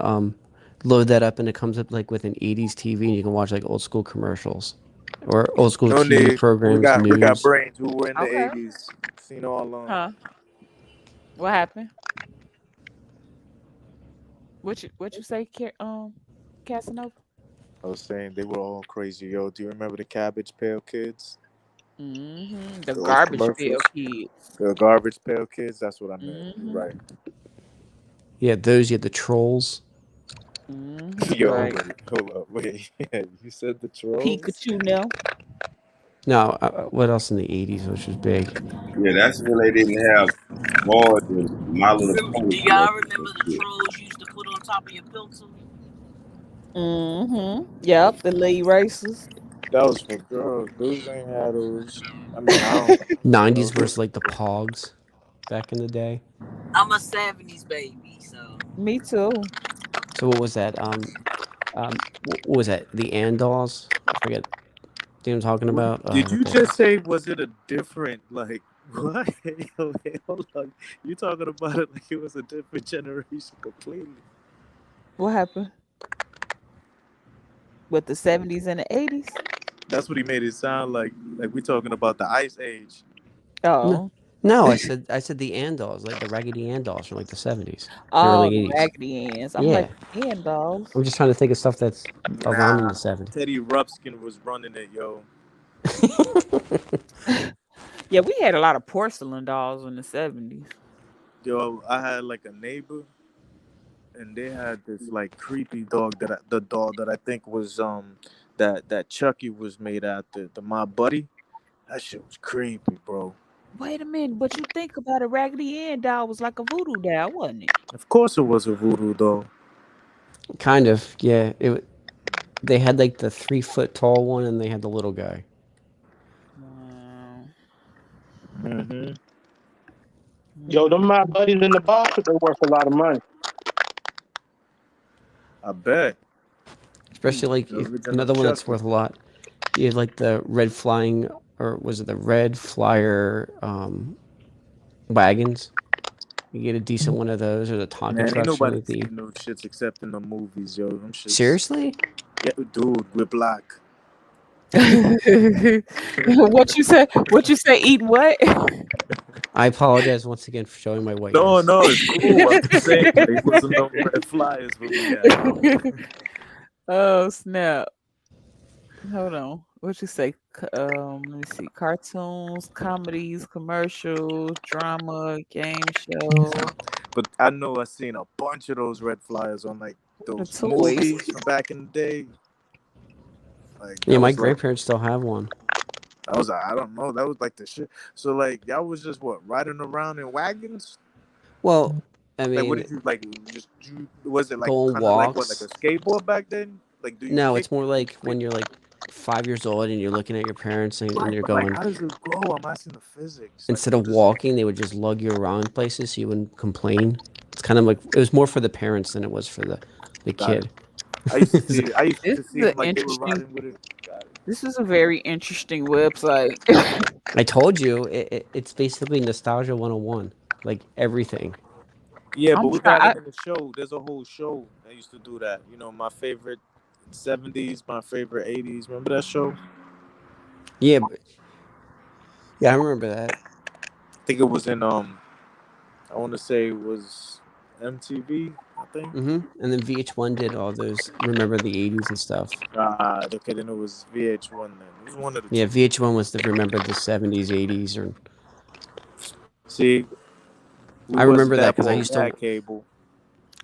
load that up and it comes up like with an 80s TV and you can watch like old school commercials or old school TV programs. We got news. brains who were in the 80s. Seen all along. Huh? What happened? What you say, Casanova? I was saying they were all crazy. Yo, do you remember the Cabbage Pail Kids? The Those Garbage Pail commercials? Kids. The Garbage Pail Kids? That's what I meant. You're Mm-hmm. right. Yeah, those. You had the trolls. Yo, Right. hold up. Wait. Yeah, you said the trolls? Pikachu now. No, what else in the 80s, which was big? Yeah, that's when they didn't have boys and My Little Pony Do y'all commercials remember and the shit. trolls you used to put on top of your pencil? Yep, the lead racers. That was for girls. Dudes ain't had those. I mean, I don't. You 90s know, versus like the Pogs back in the day. I'm a 70s baby, so. Me too. So what was that? What was that? The Andals? I forget. Do you know what I'm talking about? did What you the? just say, was it a different, like, what? Yo, wait, hold on. You talking about it like it was a different generation completely. What happened with the 70s and the 80s? That's what he made it sound like we talking about the Ice Age. No, Oh. no. I said the Andals, like the Raggedy Andals from like the 70s, the Oh, early the 80s. Raggedy Anns. I'm like, Yeah, and dolls. I'm just trying to think of stuff that's around in Nah, the 70s. Teddy Ruxpin was running it, yo. Yeah, we had a lot of porcelain dolls in the 70s. Yo, I had like a neighbor, and they had this like creepy dog the dog that I think was that Chucky was made after the My Buddy. That shit was creepy, bro. Wait a minute, but you think about a Raggedy Ann doll was like a voodoo doll, wasn't it? Of course, it was a voodoo doll. Kind of, yeah. They had like the 3 foot tall one, and they had the little guy. Wow. Mm-hmm. Yo, them my buddies in the box, they worth a lot of money. I bet. Especially like The if original another one that's Chucky. worth a lot. You had like the red flying, or was it the red flyer wagons? You get a decent one of those, or the Tonka Man, ain't trucks from nobody like the. seen those shits except in the movies, yo. Them shits. Seriously? Yeah, dude, we're black. What you say? What you say? Eating what? I apologize once again for showing my No, whiteness. no, it's cool. I'm just saying they wasn't no red flyers when we got it. Oh snap! Hold on. What you say? Let me see. Cartoons, comedies, commercials, drama, game show, But I know I seen a bunch of those red flyers on like the those toys. movies from back in the day. Like Yeah, that my was like grandparents still have one. I was like, I don't know, that was like the shit. So like y'all was just what, riding around in wagons? Well, I Like what mean, did you like was it like go on kind of like what, like a walks. skateboard back then? Like do you No, kick it's more like when you're like 5 years old and you're looking at your parents and you're like going, how does it go? I'm asking the physics. Like instead what of does it walking, they would just lug you around places so you wouldn't complain. It's kind of like it was more for the parents than it was for the got it. kid. I used This to is see an them like they were interesting. riding with it. Got it. This is a very interesting website. I told you it's basically nostalgia 101, like everything. Yeah, I'm but we got trying. it in the show. There's a whole show that used to do that. You know, my favorite 70s, my favorite 80s. Remember that show? Yeah, yeah, I remember that. I think it was in I want to say it was MTV, I think. And then VH1 did all those remember the 80s and stuff. Okay, then it was VH1 then. It was one of the Yeah, two. VH1 was the remember the 70s, 80s, or See, we I wasn't remember that that because I boy. used We to. had cable.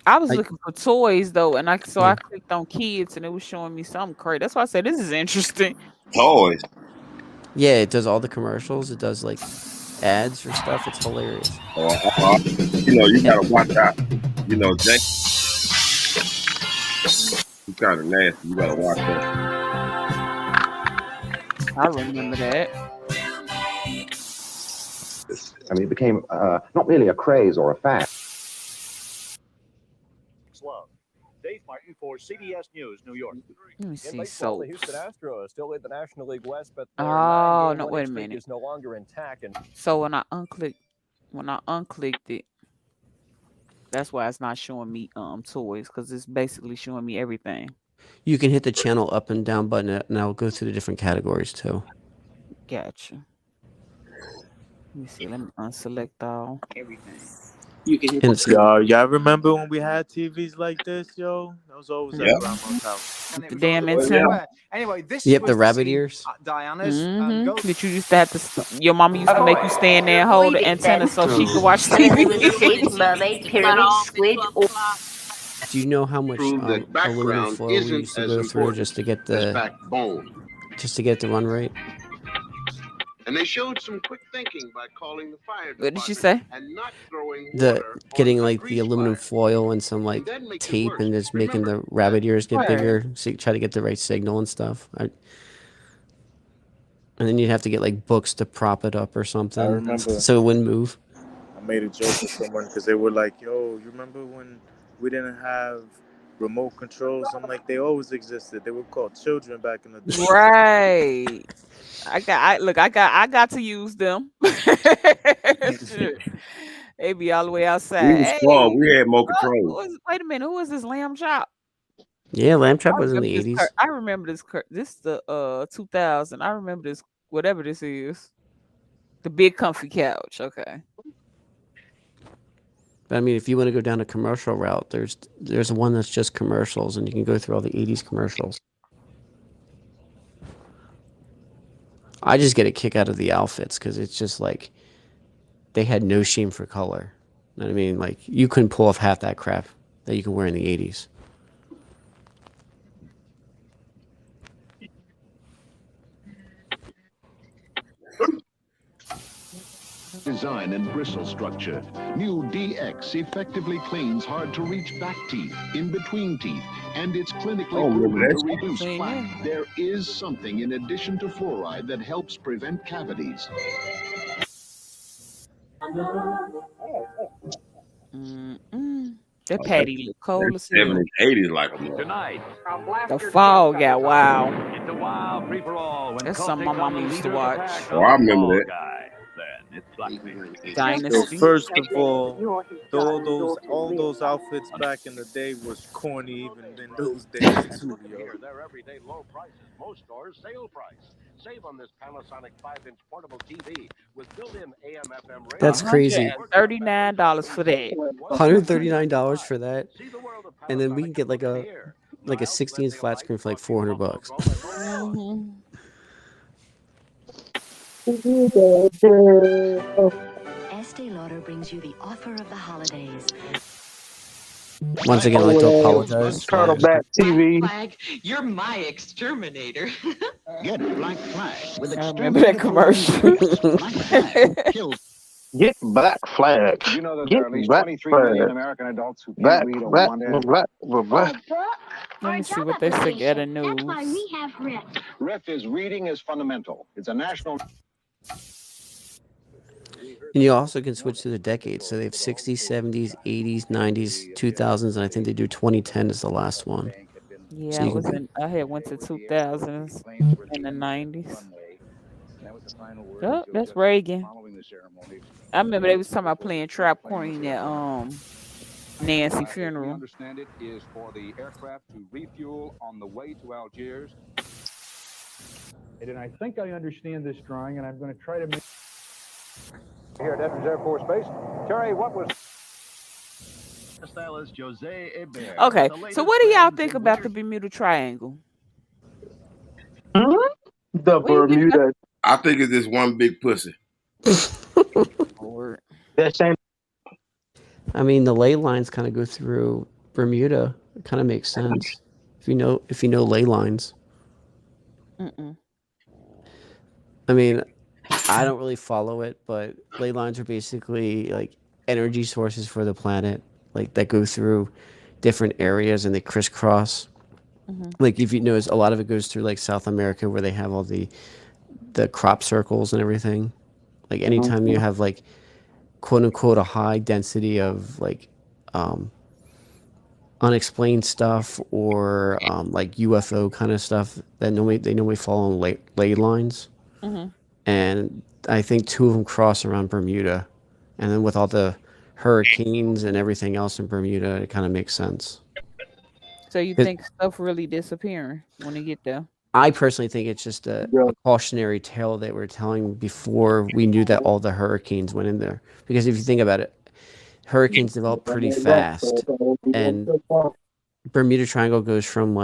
I was I looking for toys though, and I yeah, clicked on kids, and it was showing me something crazy. That's why I said this is interesting. Toys. yeah, it does all the commercials. It does like ads for stuff. It's hilarious. You And gotta watch out. Jake, he's kind of nasty. You gotta watch that. I remember that. I mean, it became not really a craze or a fad. Dave Martin for CBS News, New York. Let me In see baseball, the soaps. Houston Astros still lead the National League West, but their Oh nine-game no! winning Wait a streak minute. is no longer intact. And So when I unclicked it, that's why it's not showing me toys because it's basically showing me everything. you can hit the channel up and down button, and I'll go through the different categories too. Gotcha. Let me see. Let me unselect all everything. You can And it's Y'all remember when we had TVs like this, yo? That was always at Yeah. grandma's house. The damn Well, antenna. yeah. Anyway, this yep, was the the rabbit scene ears. at Diana's. That you used to have to. Your mama used to make you stand there and hold the antenna so she could watch TV. mermaid, pyramid, squid, or Do you know how much Prove that aluminum background foil we isn't used to as go through important just to get as the backbone. run rate? And they showed some quick thinking by calling the fire What did she department say? and not throwing The water getting on a like the grease aluminum fire. foil and some And like that makes it tape worse. and just making Remember, the rabbit ears get Right. bigger, so you try to get the right signal and stuff. And then you'd have to get like books to prop it up or I something remember so it wouldn't move. I made a joke with someone because they were like, yo, you remember when we didn't have remote controls? I'm like, they always existed. They were called children back in the day. Right. I got to use them. Shit. They be all the way We outside. was spoiled. Hey, We had more control. wait a minute. Who is this lamb chop? Yeah, Lamb I Trap was in remember the this. 80s. I remember this. This the 2000. I remember this. Whatever this is, the big comfy couch. Okay. But I mean, if you want to go down a commercial route, there's one that's just commercials, and you can go through all the 80s commercials. I just get a kick out of the outfits because it's just like they had no shame for color. You know what I mean? Like you couldn't pull off half that crap that you could wear in the 80s. Design and bristle structure. New DX effectively cleans hard-to-reach back teeth, in-between teeth, and it's clinically proven to reduce plaque. There is something in addition to fluoride that helps prevent cavities. That patty look cold as hell. 70s, 80s like a mother. Tonight, The fall got wild. it's a wild free-for-all when That's Colt something my takes on mama the used to leader of the watch. pack, Oh, I the remember Fall that. Guy. Then it's Blackbeard. So Dynasty. first of all those outfits back in the day was corny even in those days too, yo. Here, their everyday low prices. Most stores sale price. Save on this Panasonic 5-inch portable TV with built-in AM/FM radio. That's crazy. $39 for that. $139 for that, and then we can get like a 16-inch flat screen for like $400. Estee Lauder brings you the offer of the holidays. Once again, I'd like to apologize. Turtleback TV. Flag, you're my exterminator. Get Black Flag with I remember that commercial. Get Black Flag. Did you know that Get there are at least Black 23 million Flag. American adults who Black, can't read or black, want to? black, black. Let me see what they say at the news. That's why we have RIF. RIF is reading is fundamental. It's a national. And you also can switch to the decades. So they have 60s, 70s, 80s, 90s, 2000s, and I think they do 2010 as the last one. Yeah, So I had went to 2000s and the 90s. Oh, that's Reagan. I remember they was talking about playing Trap Queen at Nancy funeral. Understand it is for the aircraft to refuel on the way to Algiers. And I think I understand this drawing, and I'm going to try to make. Here at Edwards Air Force Base, Terry, what was Okay, so what do y'all think about the Bermuda Triangle? The Bermuda. I think it's this one big pussy. That same. I mean, the ley lines kind of go through Bermuda. It kind of makes sense if you know ley lines. I mean, I don't really follow it, but ley lines are basically like energy sources for the planet, like that go through different areas and they crisscross. Like if you notice, a lot of it goes through like South America where they have all the crop circles and everything. Like anytime you have like quote unquote a high density of like unexplained stuff or like UFO kind of stuff, that they normally fall on ley lines. And I think two of them cross around Bermuda, and then with all the hurricanes and everything else in Bermuda, it kind of makes sense. So you think stuff really disappearing when they get there? I personally think it's just a cautionary tale that we're telling before we knew that all the hurricanes went in there. Because if you think about it, hurricanes develop pretty fast, and Bermuda Triangle goes from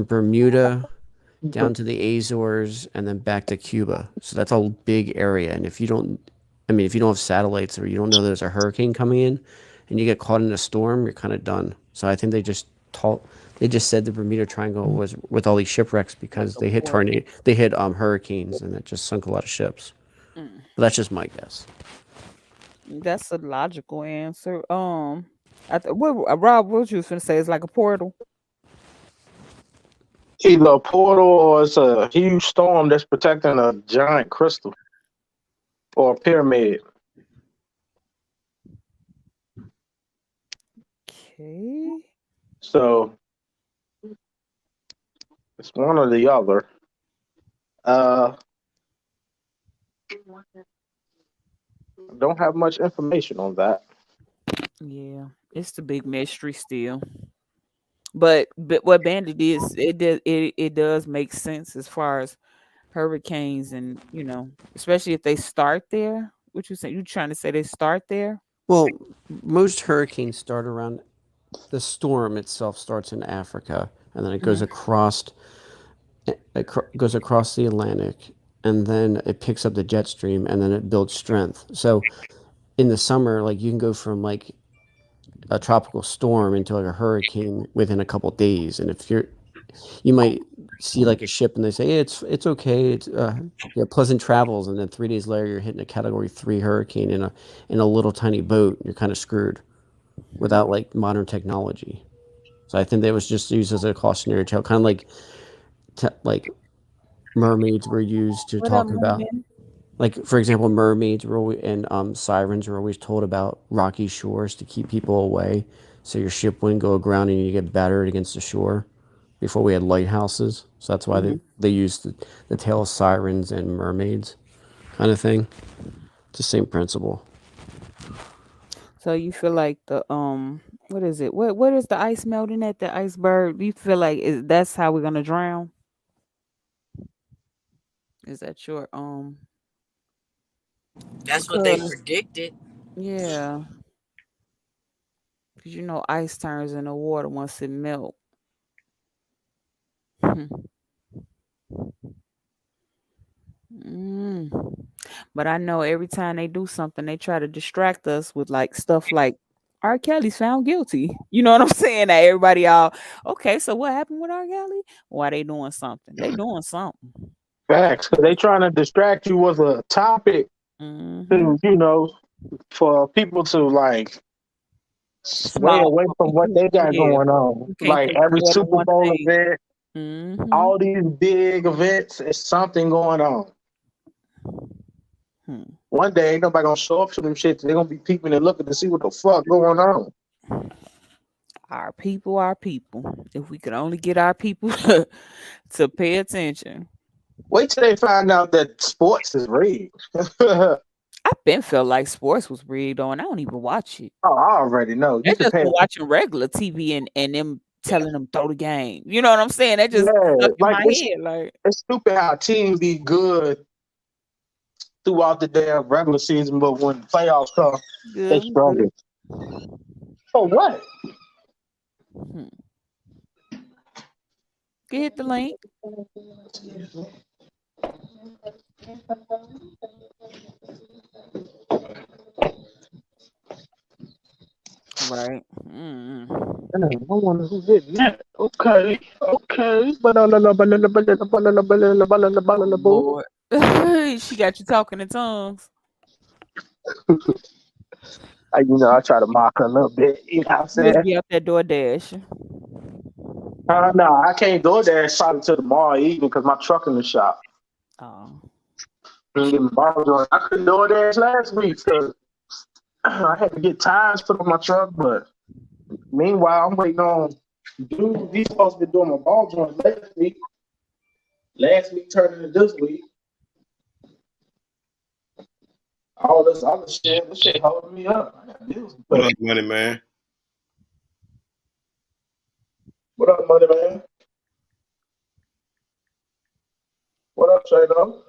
Bermuda down to the Azores and then back to Cuba. So that's a big area. And if you don't have satellites or you don't know there's a hurricane coming in and you get caught in a storm, you're kind of done. So I think they just said the Bermuda Triangle was with all these shipwrecks because they hit hurricanes and it just sunk a lot of ships. But that's just my guess. That's a logical answer. Rob, what you was gonna say? It's like a portal. Either a portal or it's a huge storm that's protecting a giant crystal or a pyramid. Okay. So it's one or the other. Don't have much information on that. Yeah, it's the big mystery still. But what Bandit is, it does make sense as far as hurricanes and especially if they start there. What you say? You trying to say they start there? Well, most hurricanes start around the storm itself starts in Africa and then it goes across the Atlantic and then it picks up the jet stream and then it builds strength. So in the summer, like you can go from like a tropical storm into like a hurricane within a couple days. And if you might see like a ship and they say, hey, it's okay. It's pleasant travels. And then 3 days later, you're hitting a category 3 hurricane in a little tiny boat. You're kind of screwed without like modern technology. So I think that was just used as a cautionary tale, kind of like mermaids were used to talk about. Like, for example, mermaids were always, and sirens were always told about rocky shores to keep people away, so your ship wouldn't go aground and you get battered against the shore. Before we had lighthouses, so that's why they used the tale of sirens and mermaids, kind of thing. It's the same principle. So you feel like the what is it? What is the ice melting at the iceberg? Do you feel like that's how we're gonna drown? Is that your That's what they predicted. Yeah. Because ice turns into water once it melts. But I know every time they do something, they try to distract us with like stuff like R. Kelly's found guilty. You know what I'm saying? That everybody okay, so what happened with R. Kelly? Why they doing something? They doing something. Facts, because they trying to distract you with a topic to, for people to like sway away from what they got going on. Like every Super Bowl event, all these big events, it's something going on. One day, ain't nobody gonna show up to them shit. They're gonna be peeping and looking to see what the fuck going on. Our people. If we could only get our people to pay attention. Wait till they find out that sports is rigged. I've been felt like sports was rigged on. I don't even watch it. Oh, I already know. They just been watching regular TV and them telling them throw the game. You know what I'm saying? That just stuck in my head. Like it's stupid how teams be good throughout the damn regular season, but when playoffs come, they struggle. So what? Hit the link. Right. I wonder who's hitting that. Okay. Lord. She got you talking in tongues. I try to mock her a little bit. You know what I'm saying? Be out there DoorDash. No, I can't DoorDash probably till tomorrow evening because my truck in the shop. Oh. I couldn't DoorDash last week because I had to get tires put on my truck, but meanwhile, I'm waiting on dude. He's supposed to be doing my ball joints last week. Last week turned into this week. All this other shit, this shit holding me up. I got bills to pay. What up, money man? What up, money man? What up, Shayna?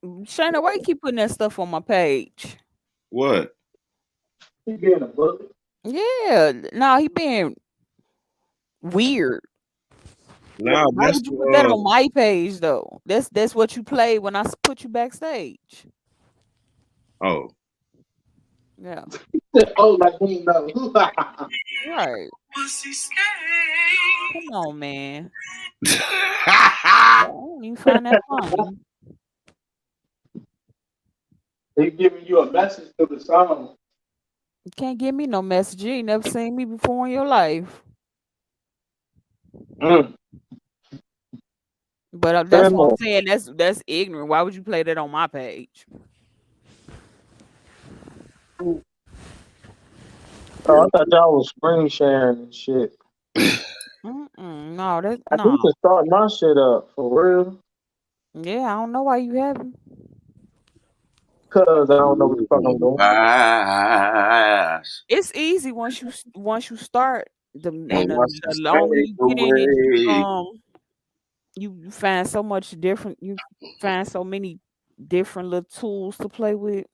Shayna, why you keep putting that stuff on my page? What? He being a bully. Yeah, no, he being weird. No, Why that's would you put that on my page though? That's what you played when I put you backstage. oh. Yeah. Oh, like we know. Right. Come on, man. I don't even find that funny. They giving you a message to the song. You can't give me no message. You ain't never seen me before in your life. But that's what I'm saying. That's ignorant. Why would you play that on my page? Oh, I thought y'all was screen sharing and shit. No, that's I need no. to start my shit up for real. Yeah, I don't know why you haven't. Cause I don't know what the fuck I'm doing. It's easy once you start the stay longer you get in it, away. you find so much different. You find so many different little tools to play with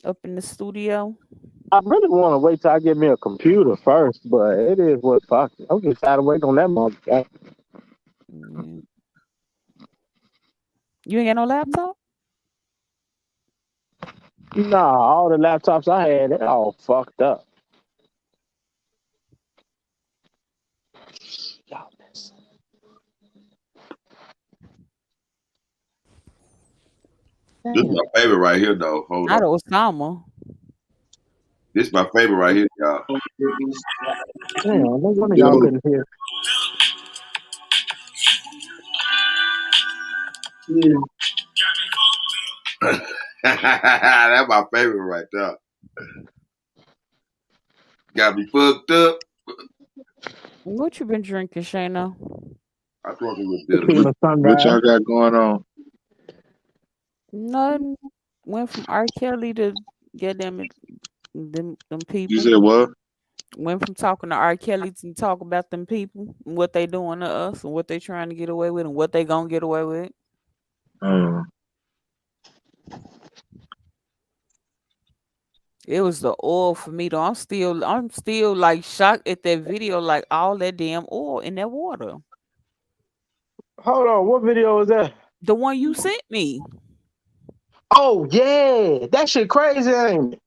up in the studio. I really want to wait till I get me a computer first, but it is what fuck. I'm just tired of waiting on that motherfucker. You ain't got no laptop? Nah, all the laptops I had, they're all fucked up. This is my favorite right here, though. Hold Not on. Osama. This is my favorite right here, y'all. Damn, no wonder y'all couldn't hear. That's my favorite right there. Got me fucked up. What you been drinking, Shayna? I drunk a little bit of What y'all got going on? Nothing. Went from R. Kelly to get them people. You said what? Went from talking to R. Kelly to talk about them people and what they doing to us and what they trying to get away with and what they gonna get away with. It was the oil for me though. I'm still like shocked at that video, like all that damn oil in that water. Hold on, what video was that? The one you sent me. Oh yeah, that shit crazy, ain't it?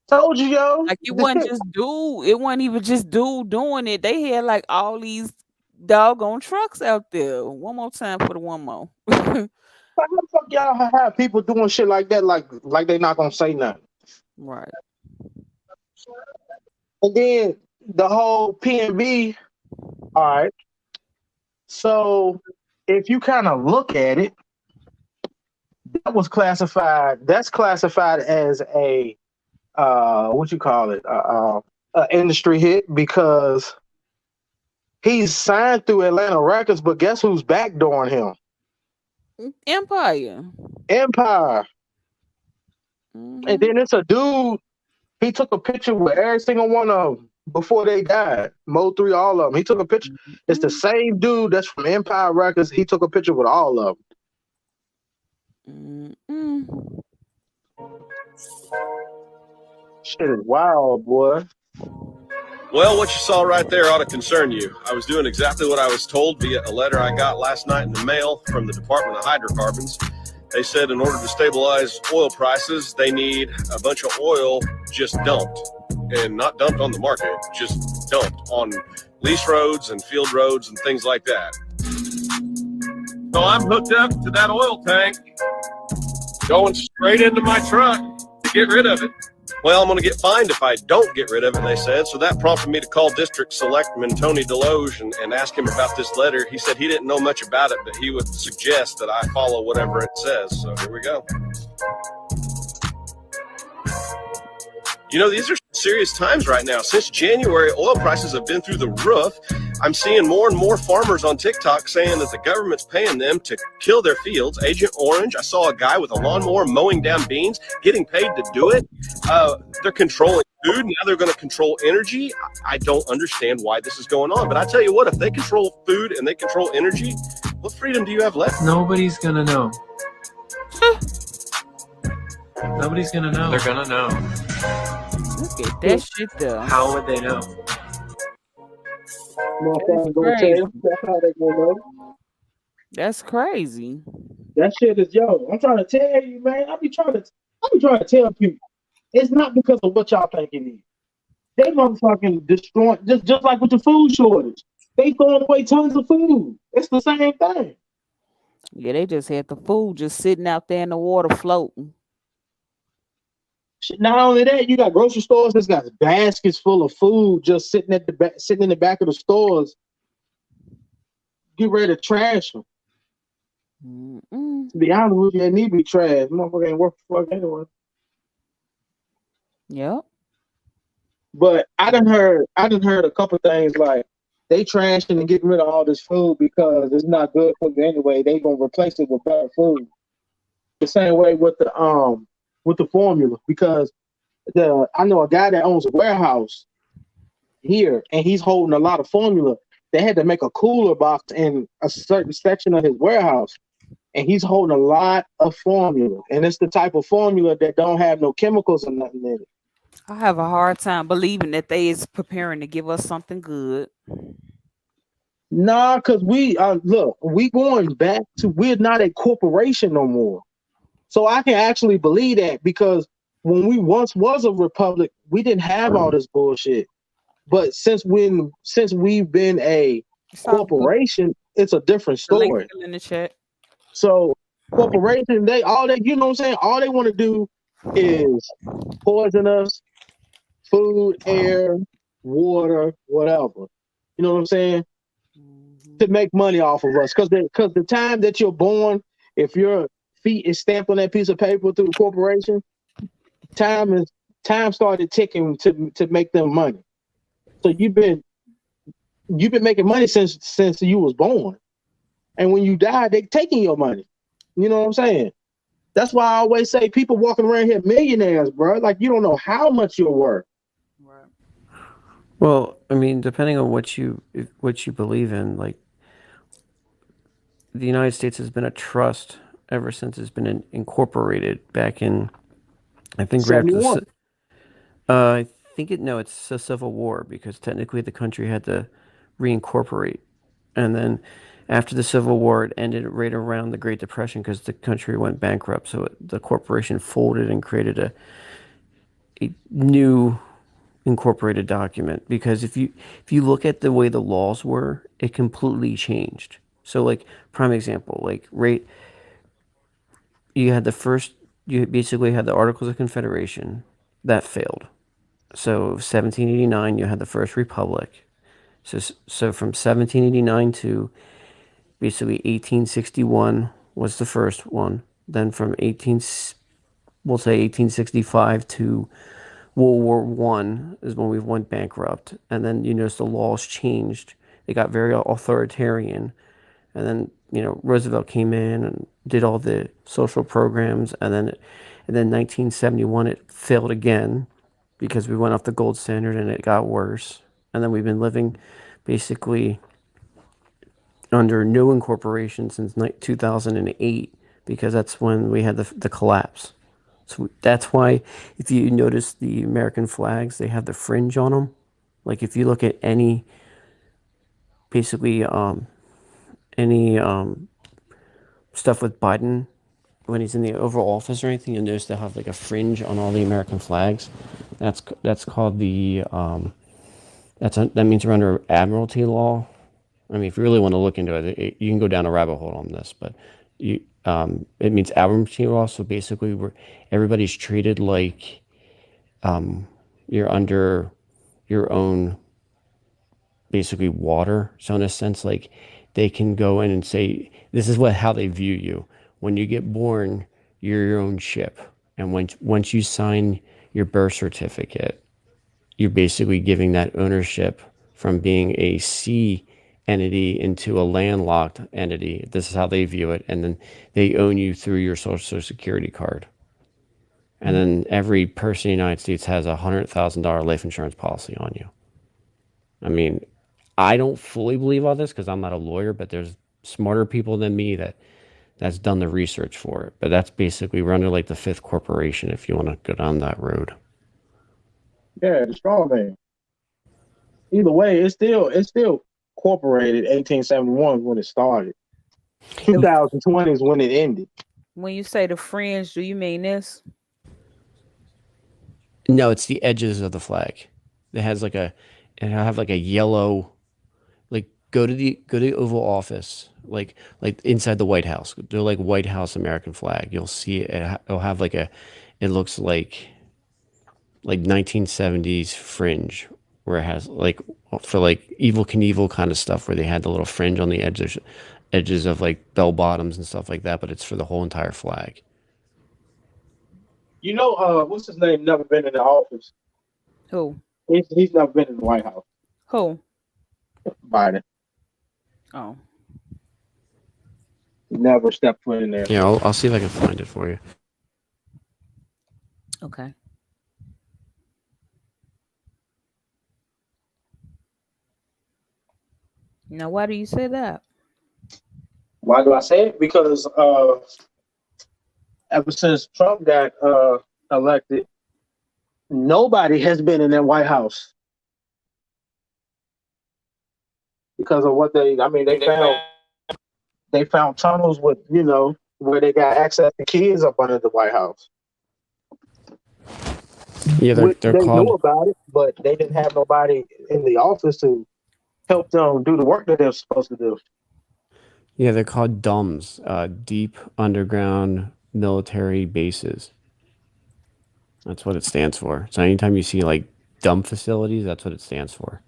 Told you, yo. Like it wasn't just dude. It wasn't even just dude doing it. They had like all these doggone trucks out there. One more time for the one more. How the fuck y'all have people doing shit like that, like they not gonna say nothing? Right. And then the whole PNB. All right. So if you kind of look at it, that's classified as a what you call it, industry hit because he's signed through Atlanta Records, but guess who's backdooring him? Empire. And then it's a dude. He took a picture with every single one of them before they died. Mo 3, all of them. He took a picture. It's the same dude that's from Empire Records. He took a picture with all of them. Shit is wild, boy. Well, what you saw right there ought to concern you. I was doing exactly what I was told via a letter I got last night in the mail from the Department of Hydrocarbons. They said in order to stabilize oil prices, they need a bunch of oil just dumped. And not dumped on the market, just dumped on lease roads and field roads and things like that. So I'm hooked up to that oil tank, going straight into my truck to get rid of it. Well, I'm going to get fined if I don't get rid of it, they said. So that prompted me to call District Selectman Tony Deloge and ask him about this letter. He said he didn't know much about it, but he would suggest that I follow whatever it says. So here we go. You know, these are serious times right now. Since January, oil prices have been through the roof. I'm seeing more and more farmers on TikTok saying that the government's paying them to kill their fields. Agent Orange, I saw a guy with a lawnmower mowing down beans, getting paid to do it. They're controlling food. Now they're going to control energy. I don't understand why this is going on. But I tell you what, if they control food and they control energy, what freedom do you have left? Nobody's going to know. Nobody's gonna know. They're gonna know. Look at that shit though. How would they know? Motherfuckers gonna tell. That's how they gonna know. That's crazy. That shit is I'm trying to tell you, man. I be trying to tell people. It's not because of what y'all think it is. They motherfucking destroying just like with the food shortage. They throwing away tons of food. It's the same thing. Yeah, they just had the food just sitting out there in the water floating. Not only that, you got grocery stores that's got baskets full of food just sitting sitting in the back of the stores. Get ready to trash them. To be honest with you, they need to be trashed. Motherfucker ain't worth the fuck anyway. Yep. But I done heard a couple things like they trashing and getting rid of all this food because it's not good for you anyway. They gonna replace it with better food. The same way with the formula, because I know a guy that owns a warehouse here and he's holding a lot of formula. They had to make a cooler box in a certain section of his warehouse, and he's holding a lot of formula, and it's the type of formula that don't have no chemicals or nothing in it. I have a hard time believing that they is preparing to give us something good. Nah, because we going back to, we're not a corporation no more. So I can actually believe that, because when we once was a republic, we didn't have all this bullshit. But since we've been a corporation, it's a different story. In the chat. So corporation, you know what I'm saying? All they want to do is poison us, food, air, water, whatever. You know what I'm saying? To make money off of us. Because the time that you're born, if your feet is stamped on that piece of paper through the corporation, time started ticking to make them money. So you've been making money since you was born. And when you die, they taking your money. You know what I'm saying? That's why I always say people walking around here millionaires, bro. Like, you don't know how much you're worth. Well, I mean, depending on what you believe in, like, the United States has been a trust ever since it's been incorporated back in, I think, right after the, I think it's the Civil War, because technically the country had to reincorporate, and then after the Civil War, it ended right around the Great Depression because the country went bankrupt. So the corporation folded and created a new incorporated document. Because if you look at the way the laws were, it completely changed. So, like, prime example, like, right, you basically had the Articles of Confederation that failed. So 1789, you had the first republic. So from 1789 to basically 1861 was the first one. Then from 1865 to World War I is when we went bankrupt. And then you notice the laws changed. They got very authoritarian. And then, Roosevelt came in and did all the social programs. And then 1971, it failed again because we went off the gold standard and it got worse. And then we've been living basically under no incorporation since 2008, because that's when we had the collapse. So that's why, if you notice the American flags, they have the fringe on them. Like, if you look at any stuff with Biden when he's in the Oval Office or anything, you'll notice they'll have like a fringe on all the American flags. That's called the that means we're under Admiralty law. I mean, if you really want to look into it, you can go down a rabbit hole on this, but it means Admiralty law. So basically, everybody's treated like you're under your own, basically, water. So in a sense, like, they can go in and say, this is how they view you. When you get born, you're your own ship. And once you sign your birth certificate, you're basically giving that ownership from being a sea entity into a landlocked entity. This is how they view it. And then they own you through your Social Security card. And then every person in the United States has a $100,000 life insurance policy on you. I mean, I don't fully believe all this because I'm not a lawyer, but there's smarter people than me that that's done the research for it. But that's basically, we're under like the fifth corporation if you want to go down that road. Yeah, the strong man. Either way, it's still incorporated. 1871 when it started. 2020 is when it ended. When you say the fringe, do you mean this? No, it's the edges of the flag. It has like it'll have like a yellow, like go to the Oval Office, like inside the White House. They're like White House American flag. You'll see it. It'll have like it looks like 1970s fringe, where it has like for like Evel Knievel kind of stuff, where they had the little fringe on the edges of like bell bottoms and stuff like that. But it's for the whole entire flag. You know, what's his name? Never been in the office. Who? He's never been in the White House. Who? Biden. Oh. Never stepped foot in there. Yeah, I'll see if I can find it for you. Okay. Now, why do you say that? Why do I say it? Because ever since Trump got elected, nobody has been in that White House because of what they found tunnels with, where they got access to kids up under the White House. Yeah, they're they called. knew about it, but they didn't have nobody in the office to help them do the work that they're supposed to do. Yeah, they're called DUMBs, Deep Underground Military Bases. That's what it stands for. So anytime you see like dump facilities, that's what it stands for.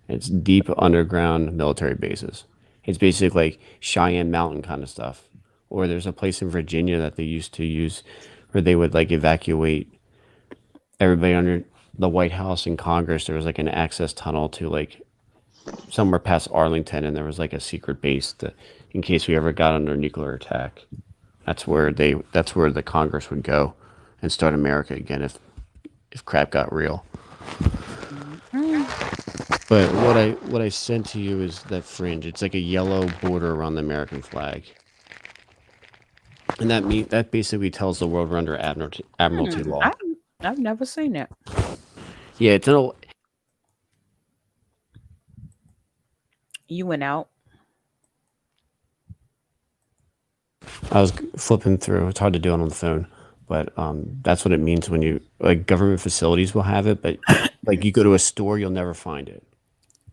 It's Deep Underground Military Bases. It's basically like Cheyenne Mountain kind of stuff. Or there's a place in Virginia that they used to use where they would like evacuate everybody under the White House and Congress. There was like an access tunnel to like somewhere past Arlington, and there was like a secret base in case we ever got under nuclear attack. That's where the Congress would go and start America again if crap got real. But what I sent to you is that fringe. It's like a yellow border around the American flag, and that basically tells the world we're under admiralty law. I've never seen that. Yeah, it's an. You went out. I was flipping through. It's hard to do it on the phone, but that's what it means when you like government facilities will have it, but like you go to a store, you'll never find it.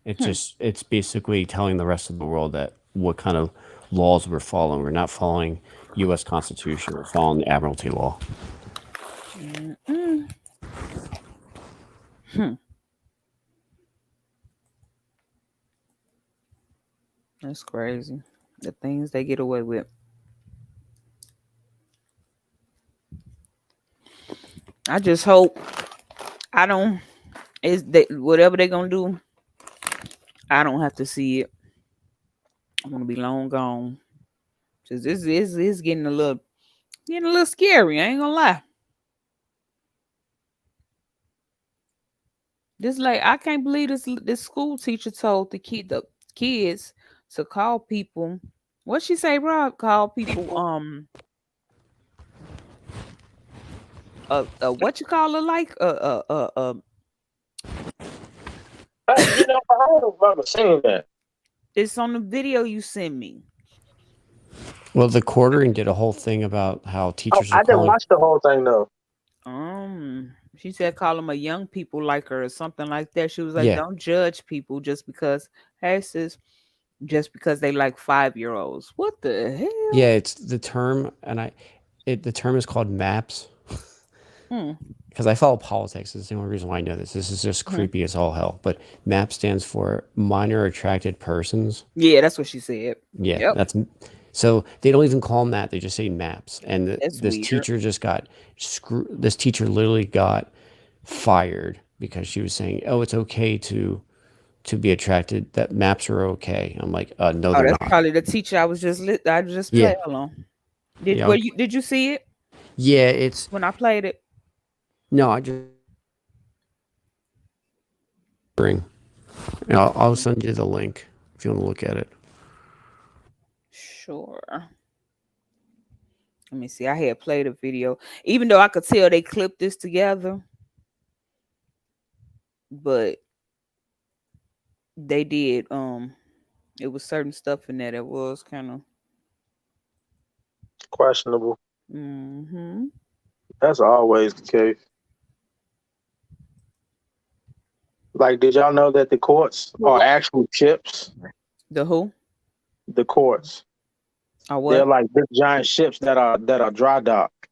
It's basically telling the rest of the world that what kind of laws we're following. We're not following U.S. Constitution. We're following the admiralty law. That's crazy. The things they get away with. I just hope whatever they're gonna do, I don't have to see it. I'm gonna be long gone. Cause this is getting a little scary. I ain't gonna lie. This like I can't believe this school teacher told the kids to call people. What she say, Rob? Call people what you call it like I don't remember saying that. It's on the video you sent me. Well, the quartering did a whole thing about how teachers. I didn't watch the whole thing though. She said call them a young people like her or something like that. She was like, don't judge people just because, hey sis, just because they like 5-year-olds. What the hell? Yeah, it's the term, and the term is called MAPS. Because I follow politics. It's the only reason why I know this. This is just creepy as all hell. But MAP stands for Minor Attracted Persons. Yeah, that's what she said. Yeah, that's so they don't even call them that. They just say MAPS. And this weird. teacher just got this teacher literally got fired because she was saying, "Oh, it's okay to be attracted. That MAPS are okay." I'm like, "No, they're that's not." Probably the teacher I just played along. Did you see it? Yeah, it's when I played it. No, I just bring. I'll send you the link if you want to look at it. Sure. Let me see. I had played a video, even though I could tell they clipped this together, but they did. It was certain stuff in there that was kind of Questionable. Mm-hmm. That's always the case. Like, did y'all know that the courts are actual ships? The who? The courts. Or They're what? like big giant ships that are dry docked.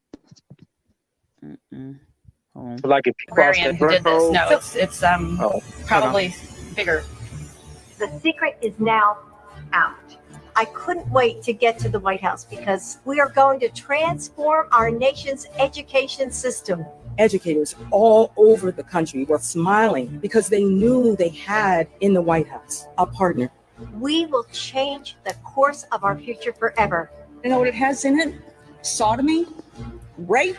Like if you cross Librarian that who did this. threshold. No, it's probably bigger. The secret is now out. I couldn't wait to get to the White House because we are going to transform our nation's education system. Educators all over the country were smiling because they knew they had in the White House a partner. We will change the course of our future forever. You know what it has in it? Sodomy, rape.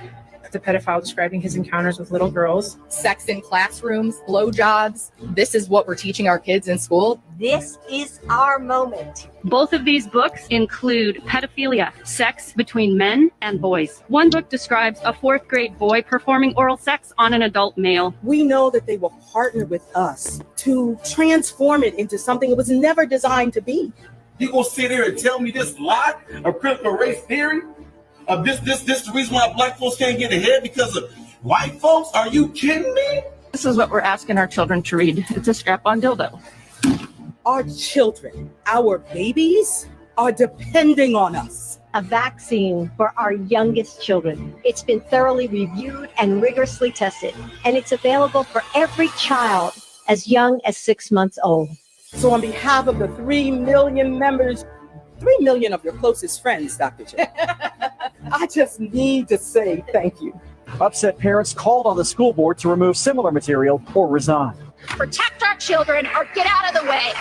The pedophile describing his encounters with little girls, sex in classrooms, blowjobs. This is what we're teaching our kids in school. This is our moment. Both of these books include pedophilia, sex between men and boys. One book describes a 4th grade boy performing oral sex on an adult male. We know that they will partner with us to transform it into something it was never designed to be. You gonna sit here and tell me this lie of critical race theory? Of this the reason why black folks can't get ahead because of white folks? Are you kidding me? This is what we're asking our children to read. It's a strap-on dildo. Our children, our babies, are depending on us. A vaccine for our youngest children. It's been thoroughly reviewed and rigorously tested, and it's available for every child as young as 6 months old. So on behalf of the 3 million members, 3 million of your closest friends, Dr. J, I just need to say thank you. Upset parents called on the school board to remove similar material or resign. Protect our children or get out of the way.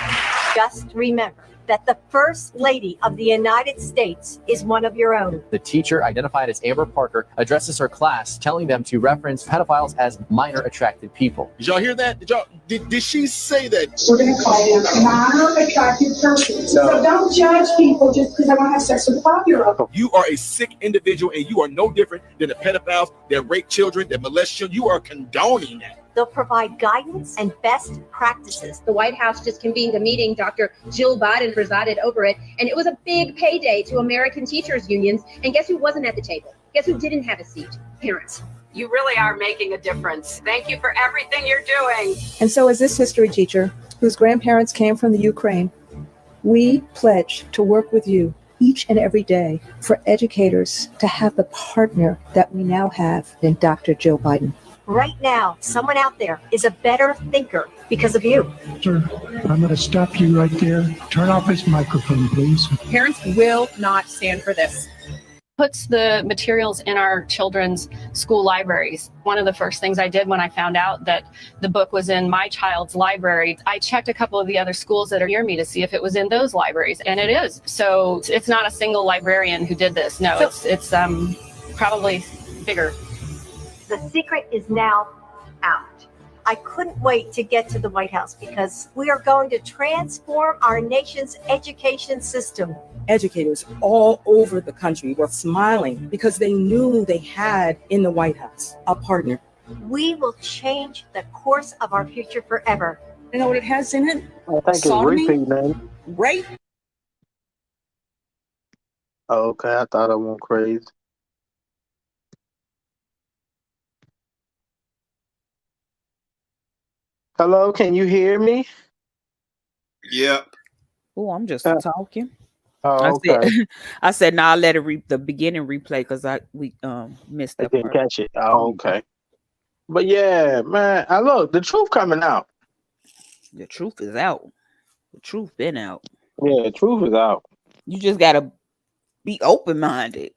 Just remember that the First Lady of the United States is one of your own. The teacher, identified as Amber Parker, addresses her class, telling them to reference pedophiles as minor attracted people. Did y'all hear that? Did she say that? We're going to call them minor attracted persons. So don't judge people just because they want to have sex with a 5-year-old. You are a sick individual and you are no different than the pedophiles that rape children, that molest children. You are condoning that. They'll provide guidance and best practices. The White House just convened a meeting. Dr. Jill Biden presided over it, and it was a big payday to American teachers unions. And guess who wasn't at the table? Guess who didn't have a seat? Parents. You really are making a difference. Thank you for everything you're doing. And so as this history teacher, whose grandparents came from the Ukraine, we pledge to work with you each and every day for educators to have the partner that we now have in Dr. Jill Biden. Right now, someone out there is a better thinker because of you. Sir, I'm going to stop you right there. Turn off this microphone, please. Parents will not stand for this. Puts the materials in our children's school libraries. One of the first things I did when I found out that the book was in my child's library, I checked a couple of the other schools that are near me to see if it was in those libraries, and it is. So it's not a single librarian who did this. No, it's probably bigger. The secret is now out. I couldn't wait to get to the White House because we are going to transform our nation's education system. Educators all over the country were smiling because they knew they had in the White House a partner. We will change the course of our future forever. You know what it has in it? I think Sodomy, it's repeat, man. rape. Oh, okay, I thought I went crazy. Hello, can you hear me? Yep. Oh, I'm just talking. Oh, okay. I said, "Nah, I'll let it the beginning replay because we missed I that didn't part." catch it. Oh, okay. But yeah, man, I look, the truth coming out. The truth is out. The truth been out. Yeah, the truth is out. You just gotta be open-minded.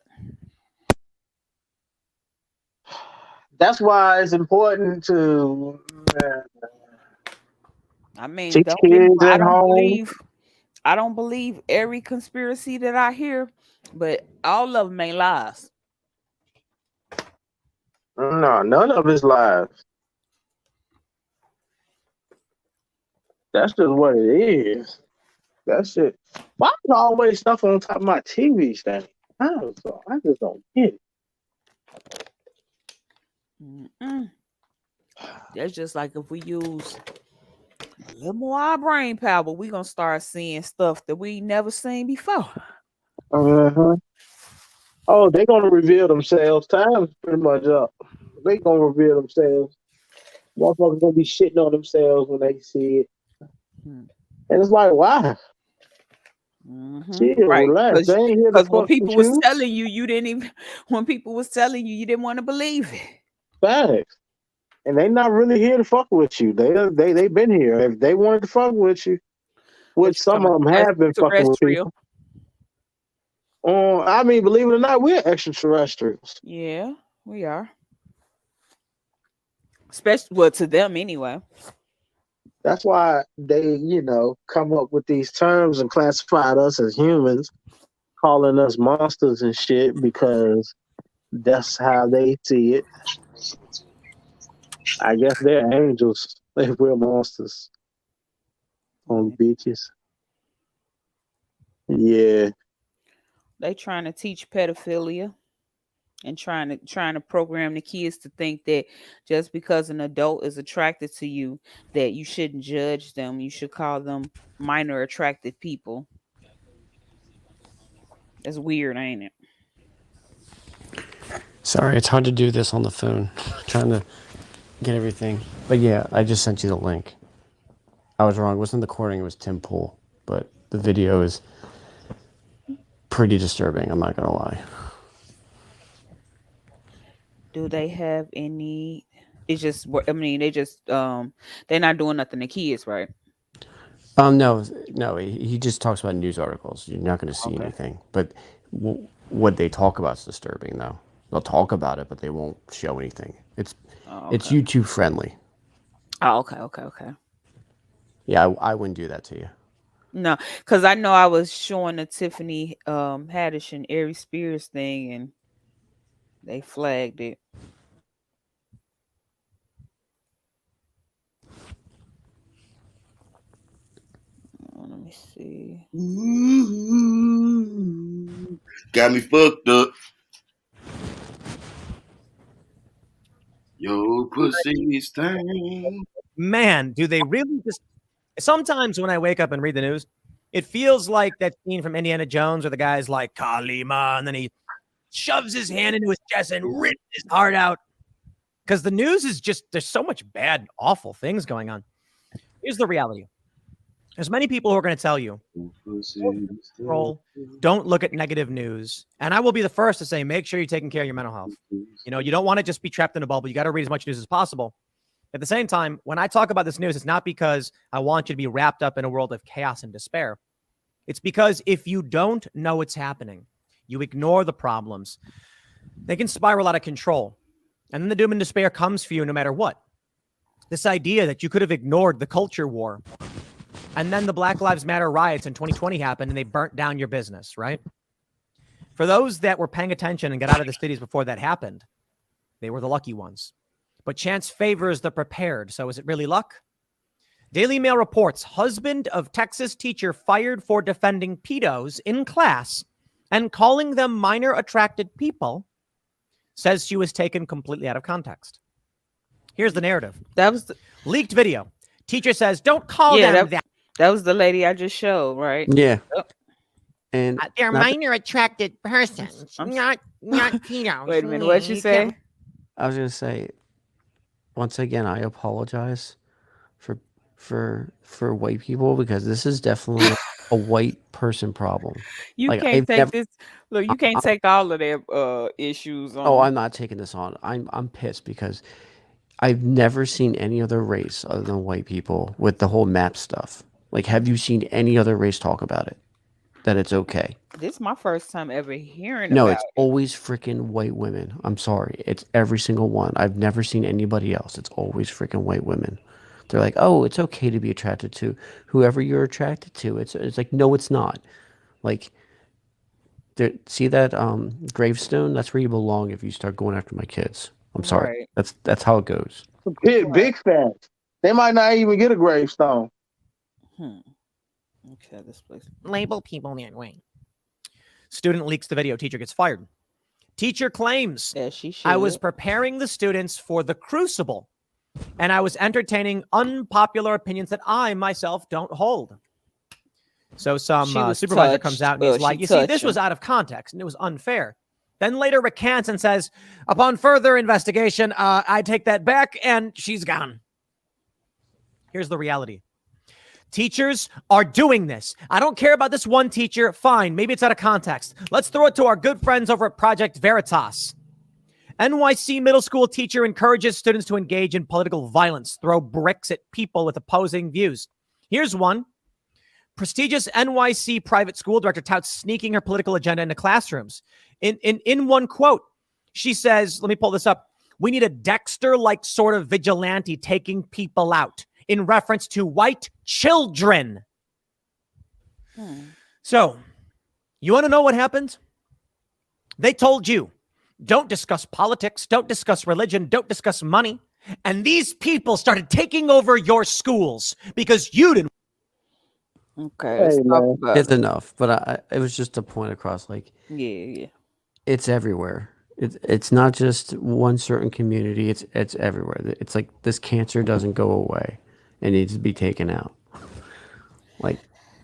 That's why it's important to I mean, teach don't get me kids wrong, at home. I don't believe every conspiracy that I hear, but all of them ain't lies. No, none of it's lies. That's just what it is. That's it. Why is always stuff on top of my TV stand? I just don't get it. That's just like if we use a little more our brain power, we gonna start seeing stuff that we never seen before. Uh-huh. Oh, they gonna reveal themselves. Time's pretty much up. They gonna reveal themselves. Motherfuckers gonna be shitting on themselves when they see it. And it's like, why? Chill, Right. relax. They ain't here to Because when fuck people with was you. telling you, you didn't even when people was telling you, you didn't want to believe it. Facts. And they not really here to fuck with you. They been here. If they wanted to fuck with you, which some of them have been fucking with Terrestrial. people. I mean, believe it or not, we're extraterrestrials. Yeah, we are. Especially to them anyway. That's why they, come up with these terms and classified us as humans, calling us monsters and shit, because that's how they see it. I guess they're angels if we're monsters. On bitches. Yeah. They trying to teach pedophilia and trying to program the kids to think that just because an adult is attracted to you, that you shouldn't judge them. You should call them minor attracted people. That's weird, ain't it? Sorry, it's hard to do this on the phone. Trying to get everything. But yeah, I just sent you the link. I was wrong. It wasn't the recording, it was Tim Pool. But the video is pretty disturbing, I'm not going to lie. Do they have any? It's just, I mean, they're not doing nothing to kids, right? No, he just talks about news articles. You're not going to see anything. But what they talk about is disturbing, though. They'll talk about it, but they won't show anything. It's YouTube friendly. Oh, okay. Yeah, I wouldn't do that to you. No, because I know I was showing the Tiffany Haddish and Ari Spears thing, and they flagged it. Let me see. Ooh, got me fucked up. Yo, pussy's thing. Man, do they really just... Sometimes when I wake up and read the news, it feels like that scene from Indiana Jones where the guy's like, Kalima, and then he shoves his hand into his chest and rips his heart out. Because the news is just, there's so much bad, awful things going on. Here's the reality. There's many people who are going to tell you, don't look at negative news. And I will be the first to say, make sure you're taking care of your mental health. You don't want to just be trapped in a bubble. You got to read as much news as possible. At the same time, when I talk about this news, it's not because I want you to be wrapped up in a world of chaos and despair. It's because if you don't know what's happening, you ignore the problems, they can spiral out of control. And then the doom and despair comes for you no matter what. This idea that you could have ignored the culture war, and then the Black Lives Matter riots in 2020 happened and they burnt down your business, right? For those that were paying attention and got out of the cities before that happened, they were the lucky ones. But chance favors the prepared. So is it really luck? Daily Mail reports husband of Texas teacher fired for defending pedos in class and calling them minor attracted people, says she was taken completely out of context. Here's the narrative. That was the leaked video. Teacher says, don't call them that. That was the lady I just showed, right? Yeah. And they're minor attracted persons, not pedos. Wait a minute, what'd you say? I was going to say, once again, I apologize for white people, because this is definitely a white person problem. You can't take this. Look, you can't take all of their issues on. Oh, I'm not taking this on. I'm pissed because I've never seen any other race other than white people with the whole map stuff. Like, have you seen any other race talk about it? That it's okay? This is my first time ever hearing No, about it's always freaking white women. I'm sorry. It's every single one. I've never seen anybody else. It's always freaking white women. They're like, oh, it's okay to be attracted to whoever you're attracted to. It's like, no, it's not. Like, see that gravestone? That's where you belong if you start going after my kids. I'm sorry. Right. That's how it goes. Big facts. They might not even get a gravestone. Okay, this place. Label people that way. Student leaks the video. Teacher gets fired. Teacher claims, I was preparing the students for the crucible, and I was entertaining unpopular opinions that I myself don't hold. So some supervisor comes out and he's like, you see, this was out of context and it was unfair. Then later recants and says, upon further investigation, I take that back, and she's gone. Here's the reality. Teachers are doing this. I don't care about this one teacher. Fine, maybe it's out of context. Let's throw it to our good friends over at Project Veritas. NYC middle school teacher encourages students to engage in political violence, throw bricks at people with opposing views. Here's one. Prestigious NYC private school director touts sneaking her political agenda into classrooms. In one quote, she says, let me pull this up. We need a Dexter-like sort of vigilante taking people out, in reference to white children. So, you want to know what happened? They told you, don't discuss politics, don't discuss religion, don't discuss money. And these people started taking over your schools because you didn't. Okay, it's enough. But it was just a point across. Like, yeah. It's everywhere. It's not just one certain community. It's everywhere. It's like this cancer doesn't go away. It needs to be taken out. Like,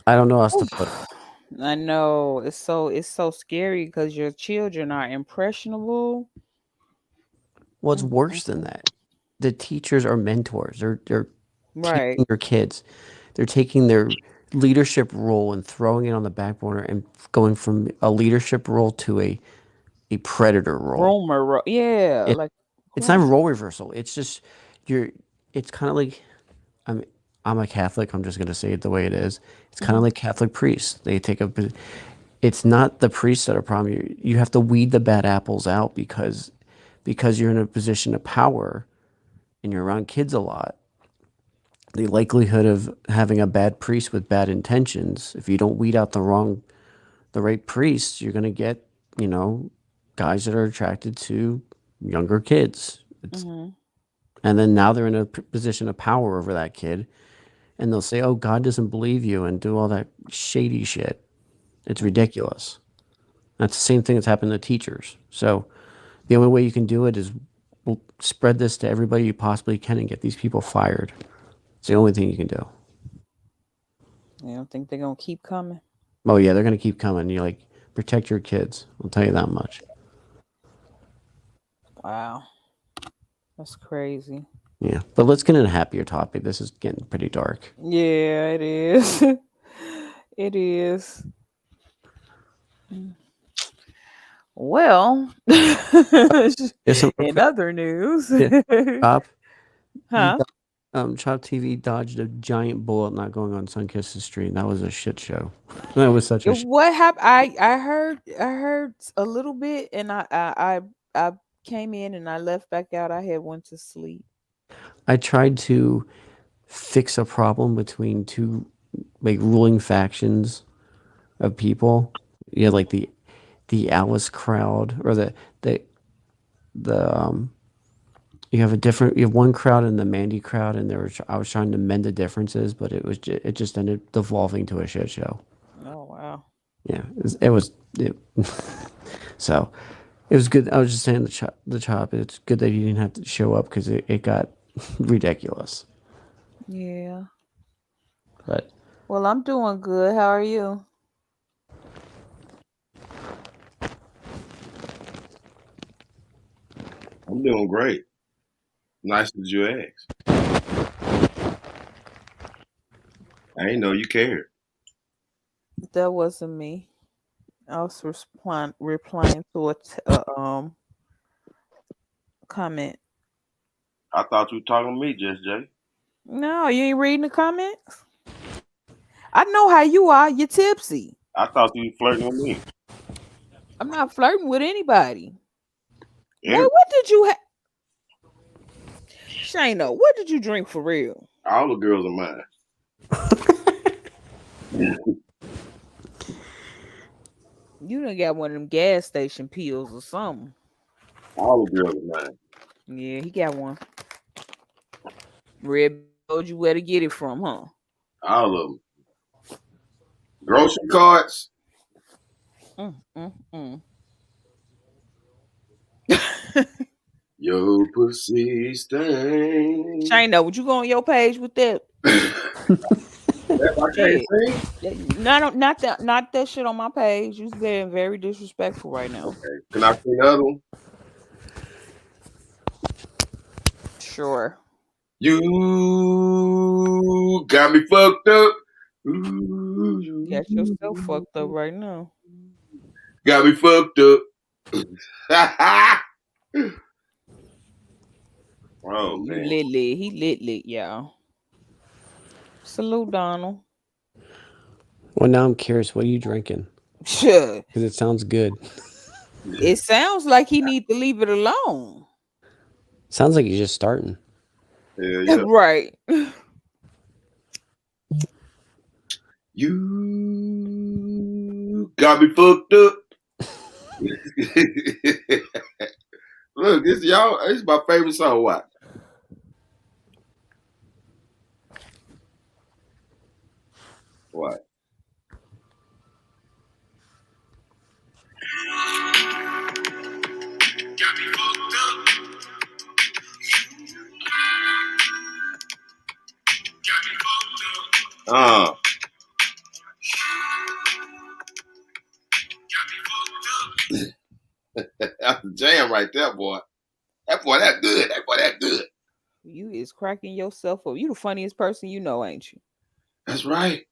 I don't know how else to put it. I know it's so scary because your children are impressionable. What's worse than that? The teachers are mentors. They're Right. teaching your kids. They're taking their leadership role and throwing it on the back burner and going from a leadership role to a predator role. Yeah. It's not role reversal. It's just it's kind of like I'm a Catholic. I'm just going to say it the way it is. It's kind of like Catholic priests. They take it's not the priests that are problem. You have to weed the bad apples out because you're in a position of power and you're around kids a lot. The likelihood of having a bad priest with bad intentions, if you don't weed out the right priests, you're going to get, guys that are attracted to younger kids. And then now they're in a position of power over that kid. And they'll say, oh, God doesn't believe you, and do all that shady shit. It's ridiculous. That's the same thing that's happened to teachers. So the only way you can do it is spread this to everybody you possibly can and get these people fired. It's the only thing you can do. You don't think they're going to keep coming? Oh, yeah, they're going to keep coming. You're like, protect your kids. I'll tell you that much. Wow. That's crazy. Yeah, but let's get into a happier topic. This is getting pretty dark. Yeah, it is. It is. Well, in other news, Chop, huh? Chop TV dodged a giant bullet not going on Sunkiss's street. That was a shit show. That was such a. What happened? I heard a little bit, and I came in and I left back out. I had went to sleep. I tried to fix a problem between two ruling factions of people. You had like the Alice crowd, or you have one crowd and the Mandy crowd, and I was trying to mend the differences, but it just ended devolving to a shit show. Oh wow. Yeah, it was so it was good. I was just saying the chop. It's good that you didn't have to show up because it got ridiculous. Yeah. But well, I'm doing good. How are you? I'm doing great. Nice that you asked. I didn't know you cared. That wasn't me. I was replying to a comment. I thought you were talking to me, Just Jay. No, you ain't reading the comments. I know how you are. You're tipsy. I thought you were flirting with me. I'm not flirting with anybody. Yeah. Boy, what did you have? Shano, what did you drink for real? All the girls are mine. You done got one of them gas station pills or something. All the girls are mine. Yeah, he got one. Red told you where to get it from, huh? All of them. Grocery cards. Yo, pussy stain. Shayna, would you go on your page with that? I can't sing. Not that shit on my page. You're being very disrespectful right now. Okay. Can I sing the other one? Sure. You got me fucked up. Got yourself fucked up right now. Got me fucked up. Oh man. He lit, y'all. Salute, Donald. Well, now I'm curious. What are you drinking? Sure. Because it sounds good. It sounds like he need to leave it alone. Sounds like he's just starting. Yeah. Right. You got me fucked up. Look, this is my favorite song. Watch. What? Got me fucked up. Got me fucked up. Got me fucked up. That's the jam right there, boy. That good. That good. You is cracking yourself up. You the funniest person you know, ain't you? That's right.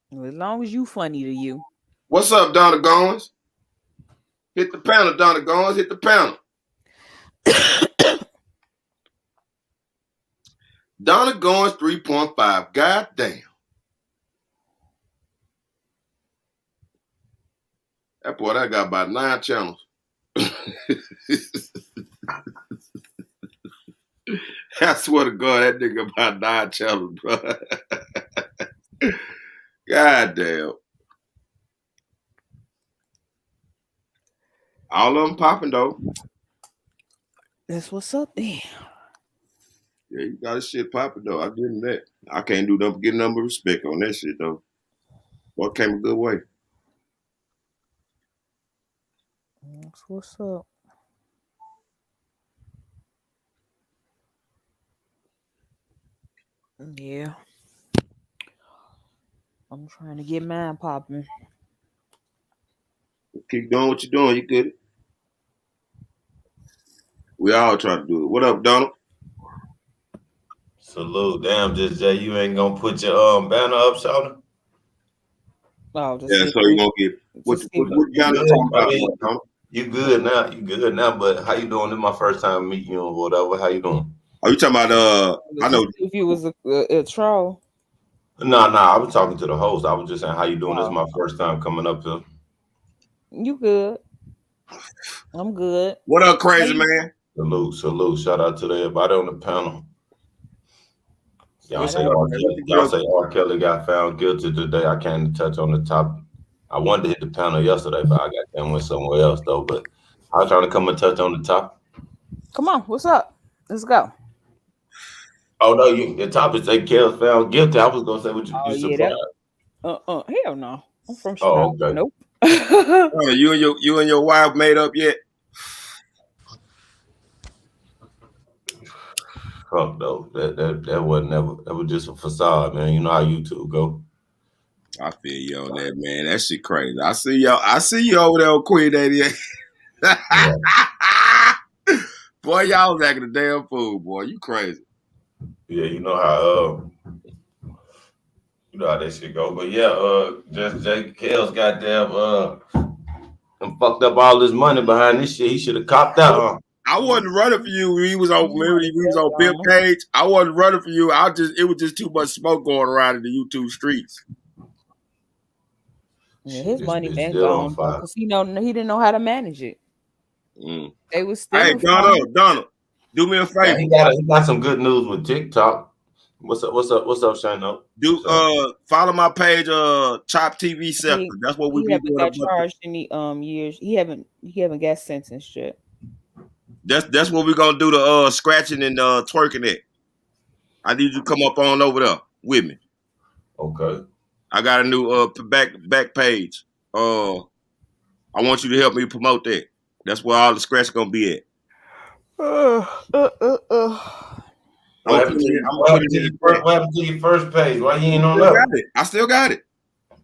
As long as you funny to you. What's up, Donna Goins? Hit the panel, Donna Goins. Hit the panel. Donna Goins 3.5. God damn. That boy, that got about 9 channels. I swear to God, that nigga about 9 channels, bro. God damn. All of them popping, though. That's what's up there. Yeah, you got his shit popping, though. I give him that. I can't do nothing but get a number of respect on that shit, though. What came a good way. That's what's up. Yeah. I'm trying to get mine popping. Keep doing what you're doing. You good? We all try to do it. What up, Donald? Salute. Damn, just Jay, you ain't gonna put your banner up, Shawty? Oh, just yeah, so you gonna get what banner talking about? Donald? You good now? You good now? But how you doing? This is my first time meeting you or whatever. How you doing? Are you talking about? I know if you was a troll. No, I was talking to the host. I was just saying, how you doing? This is my first time coming up here. You good? I'm good. What up, crazy man? Salute. Shout out to everybody on the panel. Y'all say R. Kelly got found guilty today. I can't touch on the topic. I wanted to hit the panel yesterday, but I got them went somewhere else though. But I was trying to come and touch on the topic. Come on, what's up? Let's go. Oh no, your topic say Kellz found guilty. I was gonna say, what you surprised? Hell no. I'm from Chicago. Oh, okay. Nope. You and your wife made up yet? Fuck no, that wasn't never. That was just a facade, man. You know how YouTube go. I feel you on that, man. That shit crazy. I see you over there on Queen 88. Yeah. Boy, y'all was acting a damn fool, boy. You crazy. Yeah, you know how that shit go. But yeah, just Kellz goddamn fucked up all this money behind this shit. He should have copped out. I wasn't running for you. He was on Bill Cage. I wasn't running for you. It was just too much smoke going around in the YouTube streets. Yeah, his money been gone because he didn't know how to manage it. They was still. Hey, Donald, do me a favor. Yeah, he got some good news with TikTok. What's up, Shano? Follow my page, Chop TV Sector. That's what we be doing. Got charged any years. He haven't got sentenced yet. That's what we're gonna do, the scratching and twerking it. I need you to come up on over there with me. Okay. I got a new back page. I want you to help me promote that. That's where all the scratch gonna be at. What happened to your first page? Why you ain't on that one? I still got it.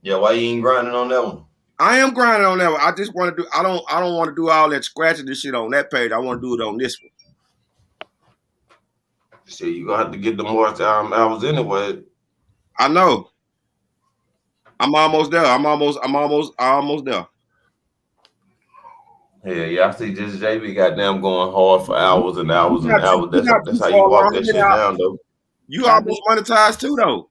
Yeah, why you ain't grinding on that one? I am grinding on that one. I just want to do. I don't want to do all that scratching this shit on that page. I want to do it on this one. Shit, you gonna have to get the more hours anyway. I know. I'm almost there. I'm almost there. Yeah, I see just JB goddamn going hard for hours and hours and hours. That's how you walk that shit down, though. You almost monetized too, though.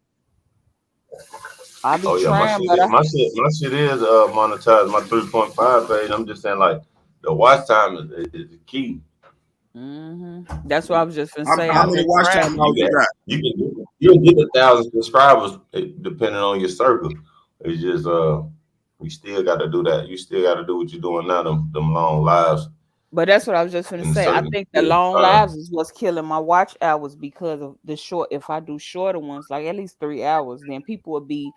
I be trying, my shit is monetized. My 3.5 page. I'm just saying, like, the watch time is the key. That's what I was just gonna say. How many watch time you got? You'll get 1,000 subscribers depending on your circle. It's just we still got to do that. You still got to do what you're doing now. Them long lives. But that's what I was just gonna say. I think the long lives is what's killing my watch hours because of the short. If I do shorter ones, like at least 3 hours, then people will be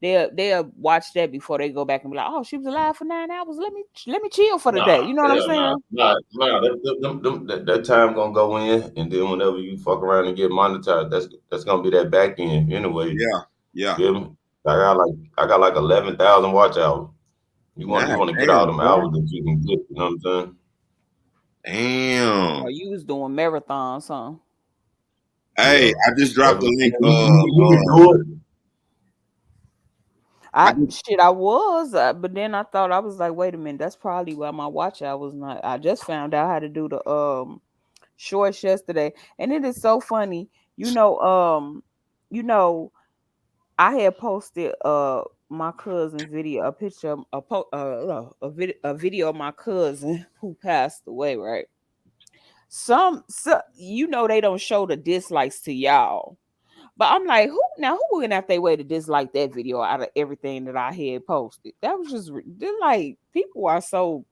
they'll watch that before they go back and be like, oh, she was alive for 9 hours. Let me chill for the day. You know what I'm saying? That time gonna go in, and then whenever you fuck around and get monetized, that's gonna be that back end anyway. Yeah. Feel me? I got like 11,000 watch hours. You want to get all them hours that you can get. You know what I'm saying? Damn. Oh, you was doing marathons, huh? Hey, I just dropped the link. I was, but then I thought, I was like, wait a minute, that's probably why my watch hours not. I just found out how to do the shorts yesterday, and it is so funny. I had posted my cousin's video, a picture, a video of my cousin who passed away, right? So they don't show the dislikes to y'all. But I'm like, who went out their way to dislike that video out of everything that I had posted? That was just, they're like, people are so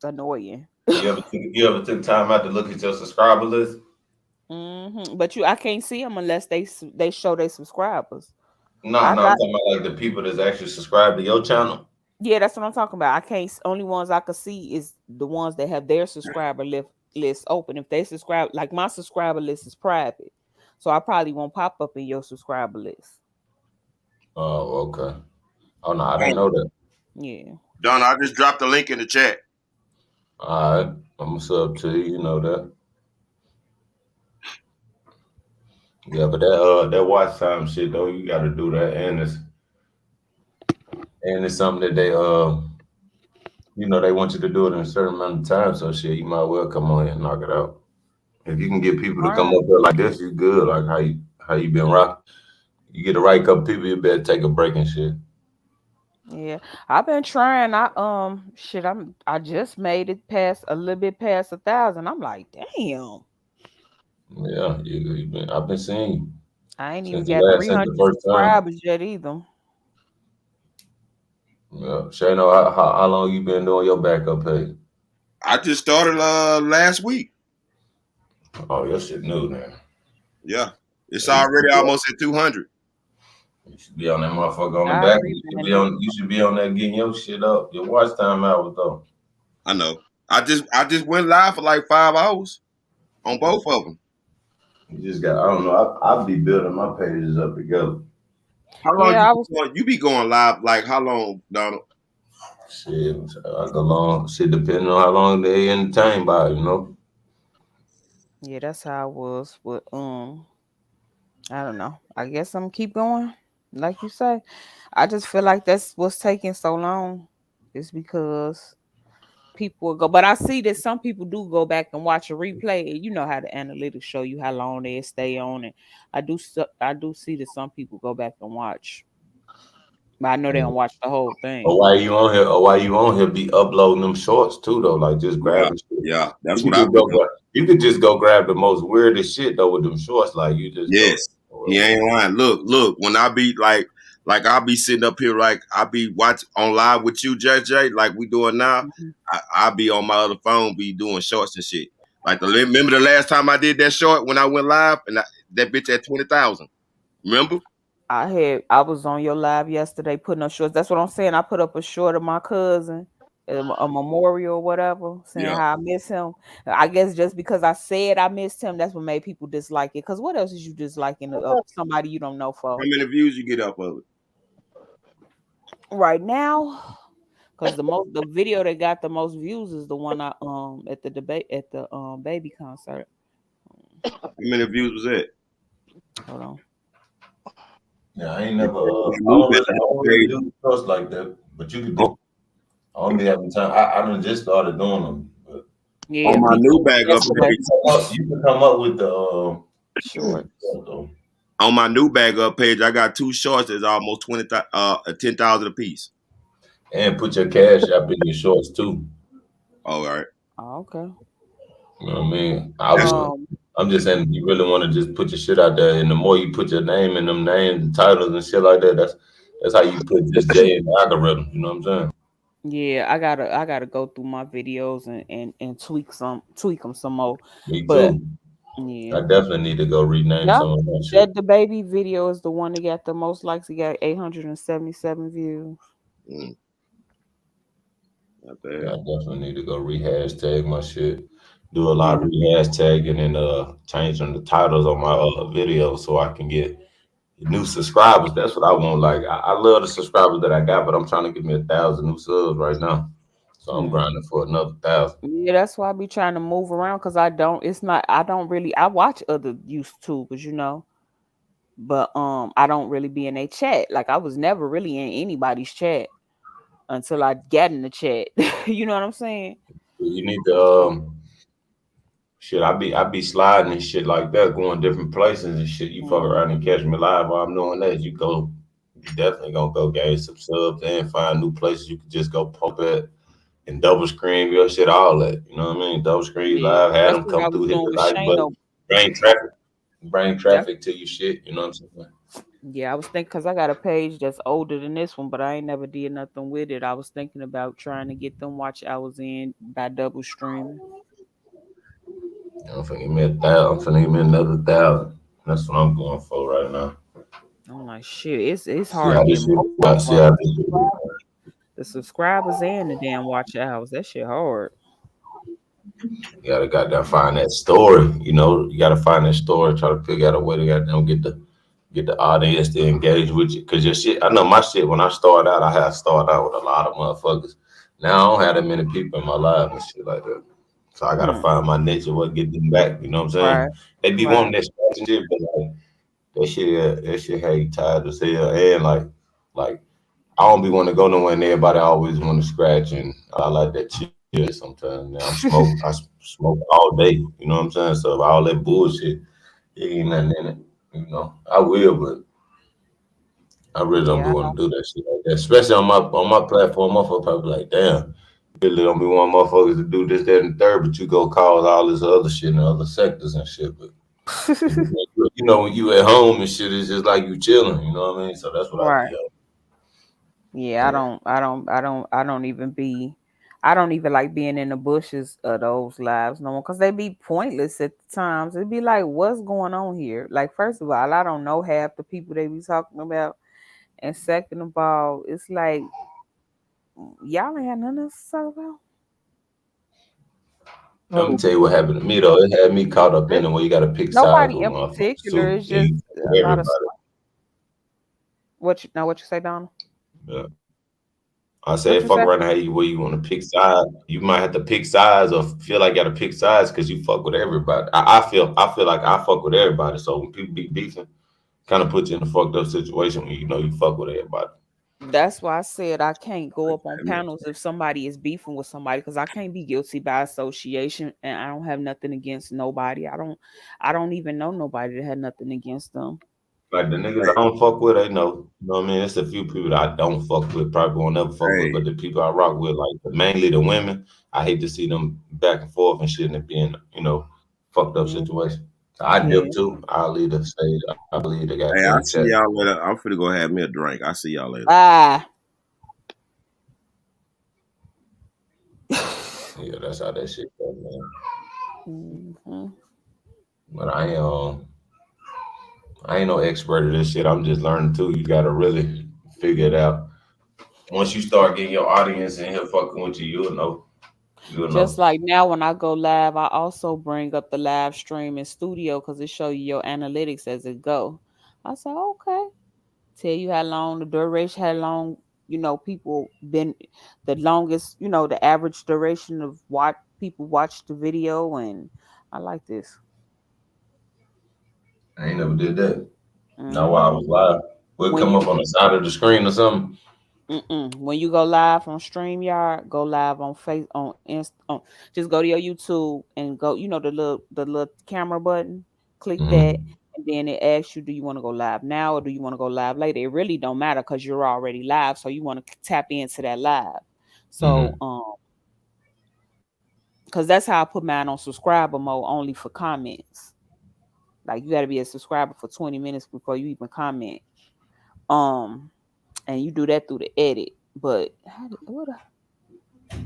annoying. You ever took time out to look at your subscriber list? But I can't see them unless they show their subscribers. No, I'm talking about like the people that's actually subscribed to your channel. Yeah, that's what I'm talking about. I can't. Only ones I could see is the ones that have their subscriber list open. If they subscribe, like my subscriber list is private, so I probably won't pop up in your subscriber list. Oh, okay. Oh no, I didn't know that. Yeah. Donna, I just dropped the link in the chat. All right, I'm gonna sub to you. You know that. Yeah, but that watch time shit though, you got to do that, and it's something that they they want you to do it in a certain amount of time. So shit, you might well come on and knock it out. If you can get people to come up there like this, you good. Like how you been rocking. You get the right couple people, you better take a break and shit. Yeah, I've been trying. I just made it past a little bit past 1,000. I'm like, damn. Yeah, I've been seeing you. I ain't even got 300 subscribers yet either. Yeah, Shano, how long you been doing your backup page? I just started last week. Oh, your shit new now. Yeah, it's already almost at 200. You should be on that motherfucker on the back. You should be on there getting your shit up. Your watch time hours though. I know. I just went live for like 5 hours on both of them. You just got. I don't know. I'll be building my pages up together. How long you be going live? Like how long, Donald? Shit, I go long. Shit, depending on how long they entertained by, Yeah, that's how I was with I don't know. I guess I'm keep going. Like you say, I just feel like that's what's taking so long. It's because people will go, but I see that some people do go back and watch a replay. You know how the analytics show you how long they stay on it. I do see that some people go back and watch, but I know they don't watch the whole thing. Or why you on here? Be uploading them shorts too though, like just grabbing shit. Yeah, that's you what I do. You could just go grab the most weirdest shit though with them shorts, like you just. Yes, he ain't lying. Look. When I be like I'll be sitting up here, like I'll be watching on live with you, JJ, like we doing now. I'll be on my other phone, be doing shorts and shit. Like remember the last time I did that short when I went live, and that bitch at 20,000. Remember? I was on your live yesterday putting up shorts. That's what I'm saying. I put up a short of my cousin, a memorial or whatever, saying Yeah. how I miss him. I guess just because I said I missed him, that's what made people dislike it. Because what else is you disliking somebody you don't know for? How many views you get up of it? Right now, because the video that got the most views is the one I at the debate at the baby concert. How many views was that? Hold on. Yeah, I ain't never. My I new don't really, I don't really page. do trust like that. But you could do. I don't be having time. I done just started doing them. But Yeah, On my me new too. bag up Yesterday. page. you can come up with the Shorts. On my new bag up page, I got 2 shorts that's almost 10,000 a piece. and put your cash app in your shorts too. All right. Oh, okay. You know what I mean? Um, I'm just saying, you really want to just put your shit out there, and the more you put your name in them names and titles and shit like that, that's how you put just J in the algorithm. You know what I'm saying? yeah, I gotta go through my videos and tweak them some more. Me But too. yeah, I definitely need to go rename yeah, some of that shit. the baby video is the one that got the most likes. It got 877 views. Not Yeah, I bad. definitely need to go re-hashtag my shit. Do a lot of re-hashtagging and changing the titles on my videos so I can get new subscribers. That's what I want. Like I love the subscribers that I got, but I'm trying to get me 1,000 new subs right now. So I'm grinding for another 1,000. Yeah, that's why I be trying to move around because I don't really I watch other YouTubers, but I don't really be in a chat. Like I was never really in anybody's chat until I got in the chat. You know what I'm saying? You need to shit. I be sliding and shit like that, going different places and shit. You fuck around and catch me live while I'm doing that. You definitely gonna go gain some subs and find new places you can just go pop at and double screen your shit, all that. You know what I mean? Double screen Yeah, live, had that's them what I come was through, hit doing the with like Shano. button, bring That's traffic to your shit. You know what I'm saying? Yeah, I was thinking because I got a page that's older than this one, but I ain't never did nothing with it. I was thinking about trying to get them watch hours in by double streaming. I'm finna give me 1,000. I'm finna give me another 1,000. That's what I'm going for right now. I'm like, shit, it's See hard how this getting shit. both of See them. how this shit. The subscribers and the damn watch hours. That shit hard. You gotta goddamn find that story. You know, you gotta find that story. Try to figure out a way to goddamn get the audience to engage with you. Cause your shit, I know my shit. When I started out, I had started out with a lot of motherfuckers. Now I don't have that many people in my life and shit like that. So I gotta find my niche and what get them back. You know what I'm Right. saying? They be Right. wanting that shit, but like that shit had you tired as hell. And like I don't be want to go nowhere, and everybody always want to scratch, and I like that chill sometimes. Now I smoke all day. You know what I'm saying? So all that bullshit, it ain't nothing in it. You know, I will, but I really don't be Yeah, I want know. to do that shit like that. Especially on my platform, motherfucker probably like, damn, really don't be wanting motherfuckers to do this, that, and the third, but you go cause all this other shit in other sectors and shit. But you know, when you at home and shit, it's just like you chilling. You know what I mean? So that's what I Right. be on. Yeah, I don't even like being in the bushes of those lives no more because they be pointless at the times. It'd be like, what's going on here? Like, first of all, I don't know half the people they be talking about. And second of all, it's like y'all ain't had nothing else to talk about. Let me tell you what happened to me though. It had me caught up in it where you got to pick sides Nobody with in motherfuckers particular. too. It's And just you fuck a with lot of everybody. what you say, Donald? Yeah. I What said, you fuck say? around how you where you want to pick sides. You might have to pick sides or feel like you got to pick sides because you fuck with everybody. I feel like I fuck with everybody. So when people be beefing, kind of put you in a fucked up situation when you know you fuck with everybody. That's why I said I can't go up on panels if somebody is beefing with somebody because I can't be guilty by association and I don't have nothing against nobody. I don't even know nobody that had nothing against them. Like the niggas I don't fuck with, they know. You know what I mean? It's a few people that I don't fuck with, probably won't never fuck with, Hey, but the people I rock with, like mainly the women, I hate to see them back and forth and shit and it being, fucked up situation. I Yeah. dip too. I'll leave the stage. I leave the hey, I goddamn see chat. y'all later. I'm finna go have me a drink. I see y'all later. Ah. Yeah, that's how that shit goes, man. Mm-hmm. But I I ain't no expert at this shit. I'm just learning too. You gotta really figure it out. Once you start getting your audience in here fucking with you, you'll know. You'll Just know. like now when I go live, I also bring up the live stream in studio because it show you your analytics as it go. I said, okay. Tell you how long the duration, how long, people been the longest, the average duration of what people watch the video, and I like this. I ain't never did that. Not while I Hmm was live. Would it When come you up on the side of the screen or something? when you go live on StreamYard, go live on Face on just go to your YouTube and go, the little camera button, click that, Mm-hmm. and then it asks you, do you want to go live now or do you want to go live later? It really don't matter because you're already live, so you want to tap into that live. So Mm-hmm. because that's how I put mine on subscriber mode only for comments. Like you got to be a subscriber for 20 minutes before you even comment. And you do that through the edit. But let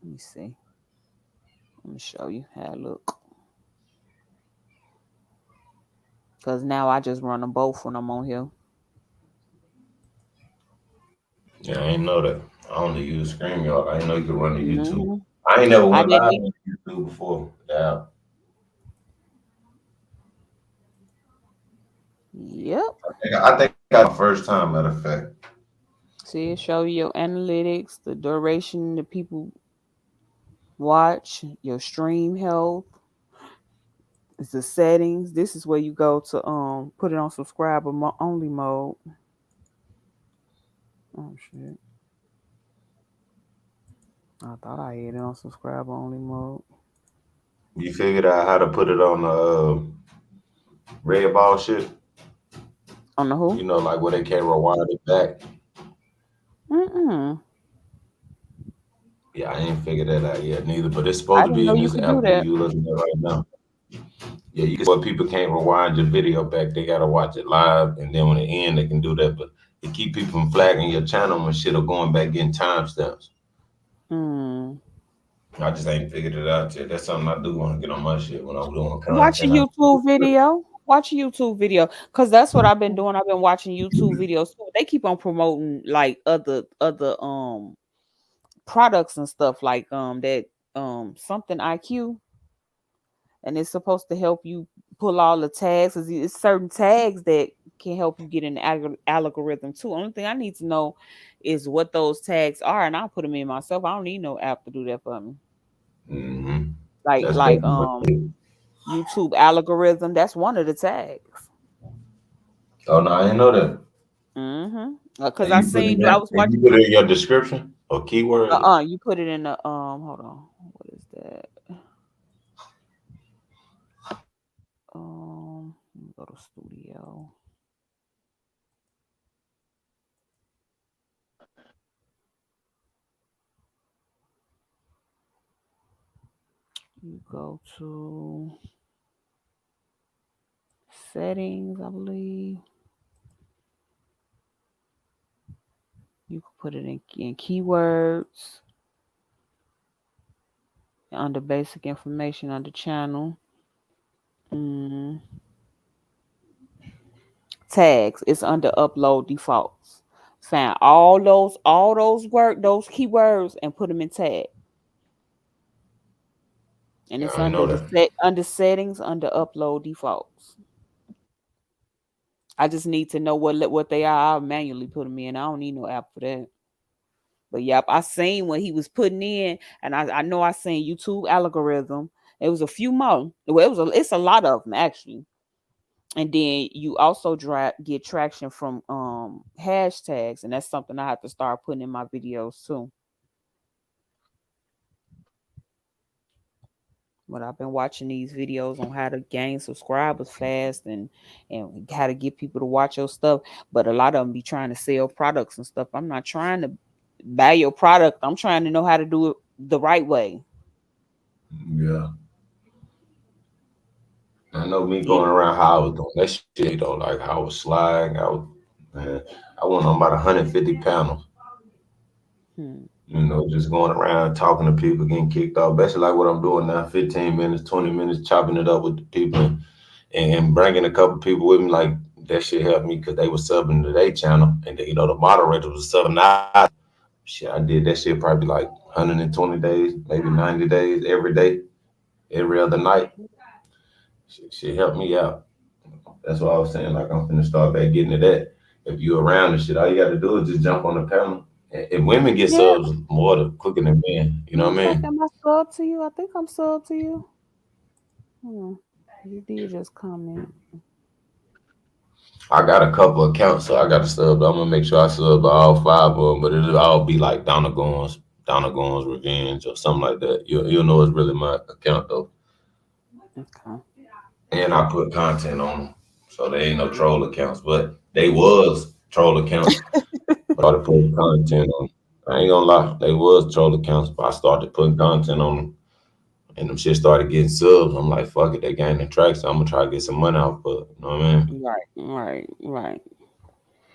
me see. Let me show you how I look. Because now I just run them both when I'm on here. Yeah, I ain't know that. I only use StreamYard. I didn't know you could run the YouTube. Hmm I ain't never I went live didn't. on YouTube before. Yeah. Yep. I think I first time, matter of fact. See, it show you your analytics, the duration that people watch, your stream health. It's the settings. This is where you go to put it on subscriber only mode. Oh shit. I thought I had it on subscriber only mode. You figured out how to put it on the red ball shit? On the who? You know, like where they can't rewind it back. Mm-mm. Yeah, I ain't figured that out yet neither, but it's I supposed to didn't be know in you this could app do that that. you looking at right now. Yeah, you can, but people can't rewind your video back. They gotta watch it live, and then when it end, they can do that. But it keep people from flagging your channel when shit are going back getting timestamps. Hmm. I just ain't figured it out yet. That's something I do want to get on my shit when I'm doing Watch a content. YouTube video. Watch a YouTube video, because that's what I've been doing. I've been watching YouTube videos too. They keep on promoting like other products and stuff like that something IQ, and it's supposed to help you pull all the tags. It's certain tags that can help you get in the algorithm too. Only thing I need to know is what those tags are, and I'll put them in myself. I don't need no app to do that for me. Mm-hmm. Like That's like definitely. YouTube algorithm. That's one of the tags. Oh no, I didn't know that. Mm-hmm. Because And I you put seen in I that, was and you watching. put it in your description or keywords. You put it in the hold on. What is that? Let me go to studio. You go to settings, I believe. You can put it in keywords under basic information under channel. Tags. It's under upload defaults. Find all those those keywords and put them in tag. And Yeah, it's I under know the that. under settings under upload defaults. I just need to know what they are. I'll manually put them in. I don't need no app for that. But yep, I seen what he was putting in, and I know I seen YouTube algorithm. It was a few more. Well, it's a lot of them actually. And then you also get traction from hashtags, and that's something I have to start putting in my videos too. But I've been watching these videos on how to gain subscribers fast and how to get people to watch your stuff. But a lot of them be trying to sell products and stuff. I'm not trying to buy your product. I'm trying to know how to do it the right way. Yeah. I know me Yeah. going around how I was doing that shit though, like how I was sliding. Man, I went on about 150 panels. You know, just going around talking to people, getting kicked off. Basically like what I'm doing now, 15 minutes, 20 minutes, chopping it up with the people and bringing a couple people with me. Like that shit helped me because they was subbing to their channel, and the moderator was subbing out. Shit, I did that shit probably like 120 days, maybe 90 days, every day, every other night. Shit helped me out. That's what I was saying. Like, I'm finna start back getting to that. If you around and shit, all you got to do is just jump on the panel. And women get Yeah. subs more quicker than men. You know what I mean? Am I sub to you? I think I'm sub to you. You did just comment. I got a couple accounts, so I got to sub. I'm gonna make sure I sub all 5 of them, but it'll all be like Donna Goins Revenge or something like that. You'll know it's really my account though. Okay. And I put content on them, so they ain't no troll accounts, but they was troll accounts. I started putting content on. I ain't gonna lie, they was troll accounts, but I started putting content on them, and them shit started getting subs. I'm like, fuck it, they gaining tracks, so I'm gonna try to get some money off of it. You know what I mean? Right.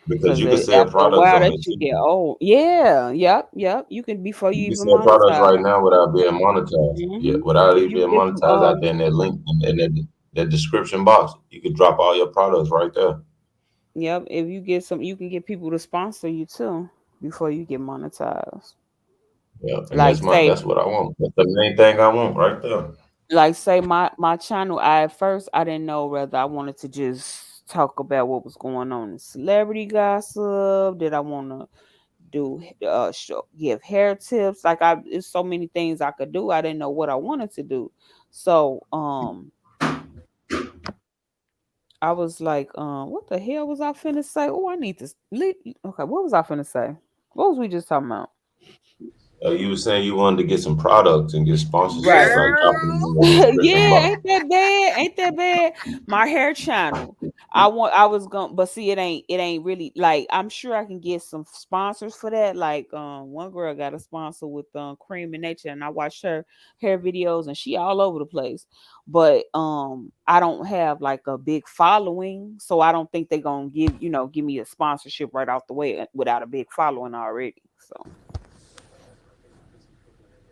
Because you can Because sell after a products while on that this you shit. get old. Yeah. Yep. You can before you You can even sell products monetize. right now without being monetized. Yeah, without If even you being get some monetized out there in that link in that description box, you could drop all your products right there. Yep, if you get some, you can get people to sponsor you too before you get monetized. Yeah, and Like say, that's what I want. That's the main thing I want right there. my channel. At first I didn't know whether I wanted to just talk about what was going on in celebrity gossip. Did I want to do give hair tips? Like it's so many things I could do. I didn't know what I wanted to do. So I was like, what the hell was I finna say? Oh, I need to okay, what was I finna say? What was we just talking about? You were saying you wanted to get some products and get sponsorships, Right. like dropping them in the description Yeah, box. ain't that bad? Ain't that bad? My hair channel. I was gonna, but see, it ain't really like, I'm sure I can get some sponsors for that. Like one girl got a sponsor with Cream in Nature, and I watched her hair videos and she all over the place. But I don't have like a big following, so I don't think they're gonna give me a sponsorship right off the way without a big following already. So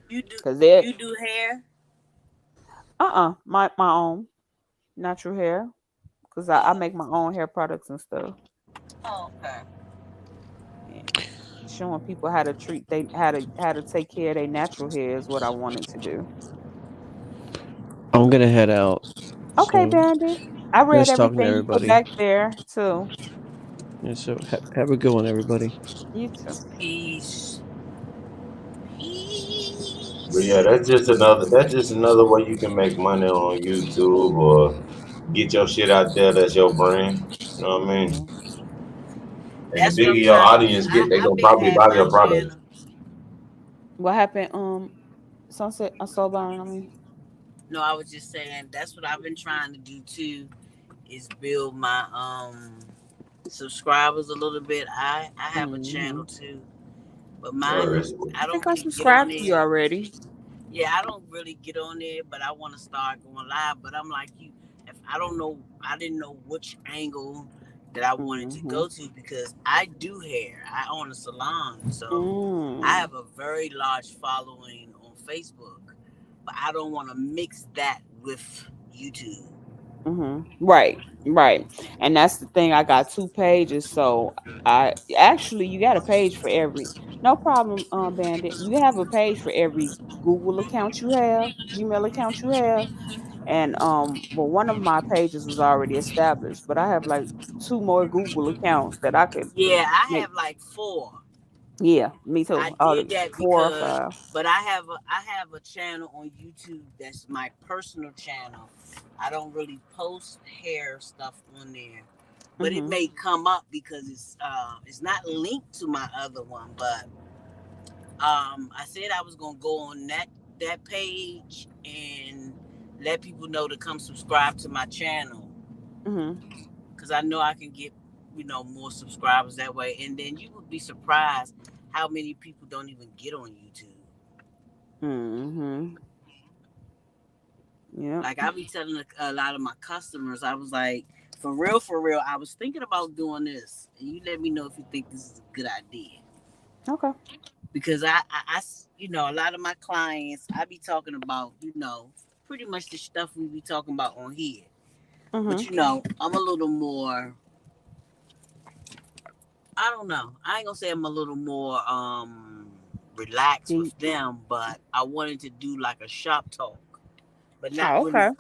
because they're You do hair? my own natural hair, because I make my own hair products and stuff. Oh, okay. Yeah. Showing people how to how to take care of their natural hair is what I wanted to do. I'm gonna head out. Okay, So Bandit. I read nice talking to everything you put everybody. back there too. Yeah, so have a good one, everybody. You too. Peace. But yeah, that's just another way you can make money on YouTube or get your shit out there. That's your brand. You know what I mean? And the That's what bigger I'm your trying to do. audience get, they I've gonna been probably had buy my your product. channel. What happened? Sunset. I saw burn. I mean. No, I was just saying that's what I've been trying to do too, is build my subscribers a little bit. I have a channel too, but mine Word. I I don't think I really get on subscribed to you there. already. Yeah, I don't really get on there, but I want to start going live. But I'm like you, if I don't know, I didn't know which angle that I wanted to go to, because I do hair. I own a salon, so I have a very large following on Facebook, but I don't want to mix that with YouTube. Right. And that's the thing. I got 2 pages, so I actually you got a page for every. No problem, Bandit. You have a page for every Google account you have, Gmail account you have, and well, one of my pages was already established, but I have like 2 more Google accounts that I could Yeah, I make. have like 4. Yeah, me I too. did that 4 or 5. but I have a channel on YouTube that's my personal channel. I don't really post hair stuff on there, but it may come up because it's not linked to my other one. But I said I was gonna go on that page and let people know to come subscribe to my channel, because I know I can get more subscribers that way. And then you would be surprised how many people don't even get on YouTube. Yeah. Like I be telling a lot of my customers, I was like, for real, I was thinking about doing this, and you let me know if you think this is a good idea. Okay. Because I a lot of my clients, I be talking about, pretty much the stuff we be talking about on here. But I'm a little more I don't know. I ain't gonna say I'm a little more relaxed Deep. with them, but I wanted to do like a shop talk, but Oh, okay.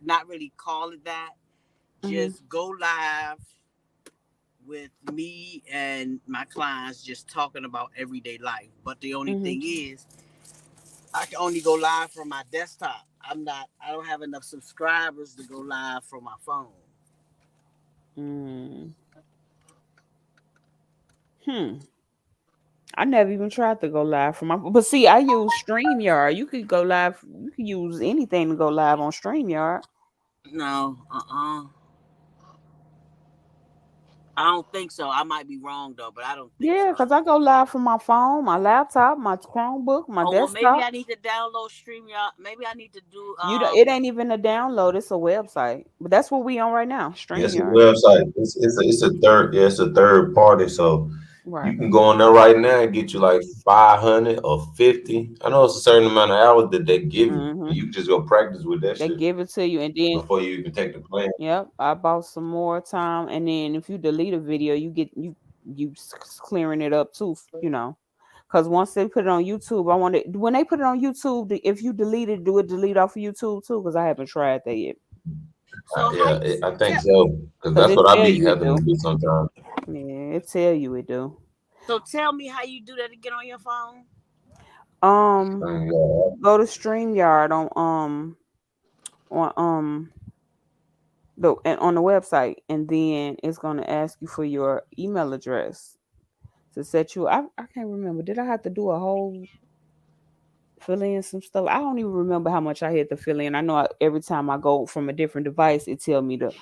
not really call it that. Mhm. Just go live with me and my clients just talking about everyday life. But the only Mhm. thing is I can only go live from my desktop. I don't have enough subscribers to go live from my phone. Mm. Hmm. I never even tried to go live from my. But see, I use StreamYard. You could go live. You could use anything to go live on StreamYard. No, I don't think so. I might be wrong though, but I don't think Yeah, so. because I go live from my phone, my laptop, my Chromebook, my Oh well, maybe desktop. I need to download StreamYard. Maybe I need to do It ain't even a download, it's a website. But that's what we on right now, Yeah, it's a StreamYard. website. It's a third. Yeah, it's a third party. So Right. you can go on there right now and get you like 500 or 50. I know it's a certain amount of hours that they give you, and Mm-hmm. you can just go practice with that They shit give it to you, and then before you even take the plan. yep, I bought some more time, and then if you delete a video, clearing it up too, Because once they put it on YouTube, I want it when they put it on YouTube. If you delete it, do it delete off of YouTube too? Because I haven't tried that yet. So how Yeah, you I think tell? so because Because that's it what I tell be you it having to do. do sometimes. Yeah, it tell you it do. So tell me how you do that to get on your phone. Um, Yeah, Go to StreamYard on on the website, and then it's gonna ask you for your email address to set you. I can't remember. Did I have to do a whole fill in some stuff? I don't even remember how much I had to fill in. I know every time I go from a different device, it tell me to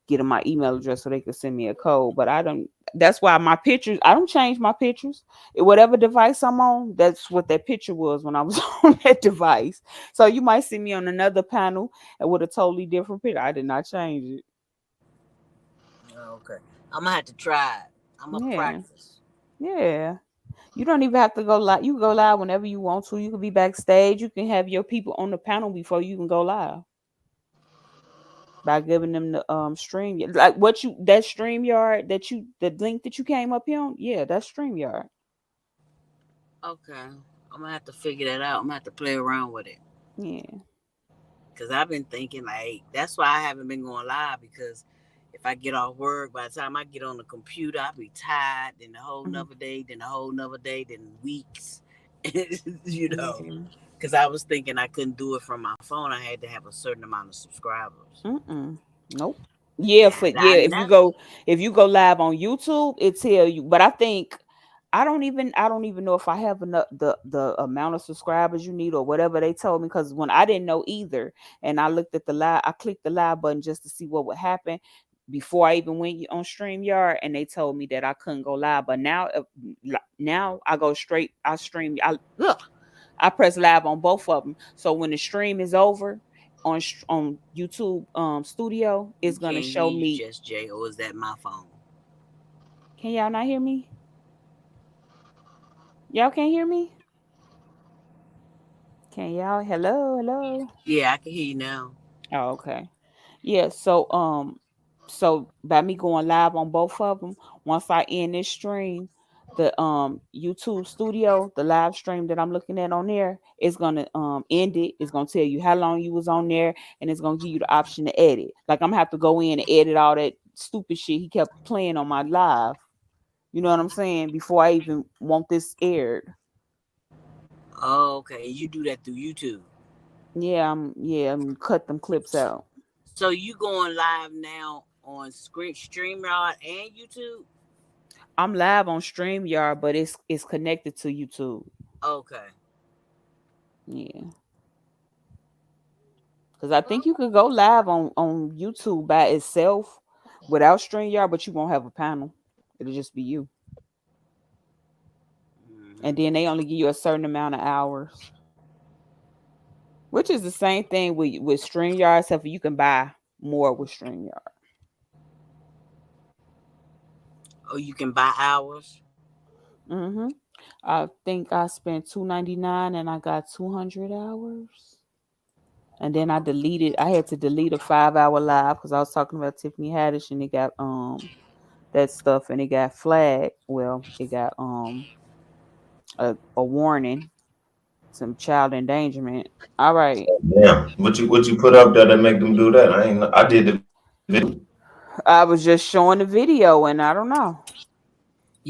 get in my email address so they can send me a code. But I don't. That's why my pictures. I don't change my pictures. Whatever device I'm on, that's what that picture was when I was on that device. So you might see me on another panel and with a totally different picture. I did not change it. Oh, okay, I'm gonna have to try it. I'm gonna Yeah, practice. yeah. You don't even have to go live. You can go live whenever you want to. You can be backstage. You can have your people on the panel before you can go live by giving them the stream, like what you that stream yard that you the link that you came up here on. Yeah, that's stream yard. Okay, I'm gonna have to figure that out. I'm gonna have to play around with it Yeah. because I've been thinking like that's why I haven't been going live because if I get off work, by the time I get on the computer, I'll be tired. Then the whole Mhm. nother day, then the whole nother day, then weeks. Yeah. Because I was thinking I couldn't do it from my phone. I had to have a certain amount of subscribers. Mm-mm. Nope. Yeah, I never. if you go live on YouTube, it tell you. But I think I don't even know if I have enough the amount of subscribers you need or whatever they told me, because when I didn't know either, and I looked at the live, I clicked the live button just to see what would happen before I even went on StreamYard, and they told me that I couldn't go live. But now, now I go straight. I stream. I press live on both of them. So when the stream is over on YouTube Studio, You it's gonna can't show hear you, me. Just Jay, or is that my phone? Can y'all not hear me? Y'all can't hear me? Can y'all? Hello, hello. Yeah, I can hear you now. Oh, okay. Yeah, so by me going live on both of them, once I end this stream, the YouTube Studio, the live stream that I'm looking at on there, is gonna end it. It's gonna tell you how long you was on there, and it's gonna give you the option to edit. Like I'm gonna have to go in and edit all that stupid shit he kept playing on my live. You know what I'm saying? Before I even want this aired. Oh, okay. You do that through YouTube. I'm cut them clips out. So you going live now on StreamYard and YouTube? I'm live on StreamYard, but it's connected to YouTube. Okay. Yeah. Because I think you could go live on YouTube by itself without StreamYard, but you won't have a panel. It'll just be you. And then they only give you a certain amount of hours, which is the same thing with StreamYard, except for you can buy more with StreamYard. Oh, you can buy hours. Mm-hmm. I think I spent $2.99 and I got 200 hours. And then I had to delete a 5-hour live because I was talking about Tiffany Haddish, and it got that stuff, and it got flagged. Well, it got a warning, some child endangerment. All right. Yeah. What you put up there that make them do that? I did the video. I was just showing the video, and I don't know.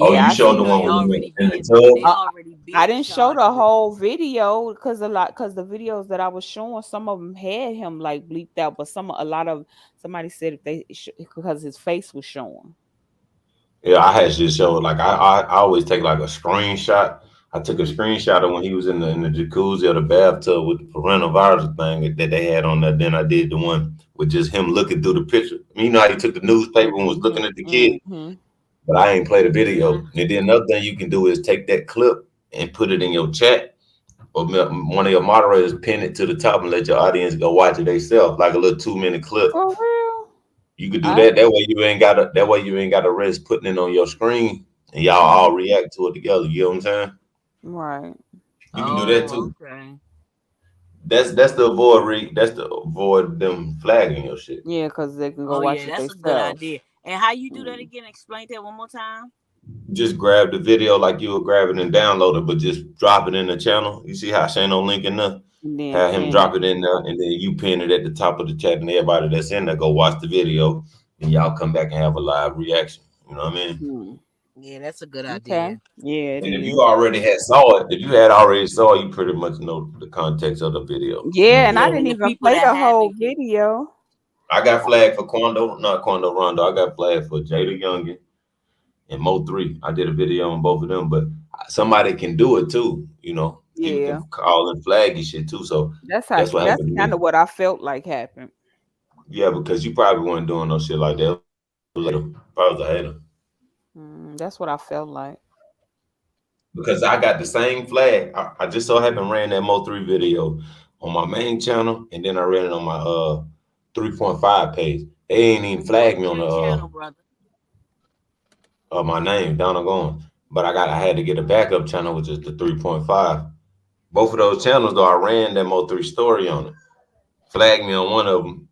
Oh, Yeah, you I showed seen the one it. with in the tub? I didn't show the whole video because the videos that I was showing, some of them had him like bleeped out, but somebody said if they because his face was showing. Yeah, I had just showed like I always take like a screenshot. I took a screenshot of when he was in the jacuzzi or the bathtub with the parental virus thing that they had on there. Then I did the one with just him looking through the picture. I mean, you know how he took the newspaper and was looking at the kid, but I ain't played the video. And then another thing you can do is take that clip and put it in your chat, or one of your moderators pin it to the top and let your audience go watch it themselves, like a little 2-minute clip. For real? You could do that. That way you ain't got to risk putting it on your screen and y'all all react to it together. You know what I'm saying? Right. You can do that too. Okay. That's to avoid them flagging your shit. Yeah, because they can go watch it that's themselves. a good idea. And how you do that again? Explain that one more time. Just grab the video like you would grab it and download it, but just drop it in the channel. You see how Shane no link in there? Have him drop it in there, and then you pin it at the top of the chat, and everybody that's in there go watch the video, and y'all come back and have a live reaction. You know what I mean? Yeah, that's a good idea. Yeah. And if you already had saw it, you pretty much know the context of the video. Yeah, and I didn't even play the whole video. I got flagged for not Quando Rondo. I got flagged for Jada Youngin and Mo3. I did a video on both of them, but somebody can do it too. You know, people can call and flag you shit too. So that's what happened. Kind of what I felt like happened. Yeah, because you probably weren't doing no shit like that. Probably was a hater. That's what I felt like. Because I got the same flag. I just so happened ran that Mo3 video on my main channel, and then I ran it on my 3.5 page. They ain't even flagged me on the my name, Donald Goins. But I had to get a backup channel, which is the 3.5. Both of those channels, though, I ran that Mo3 story on it. Flagged me on one of them.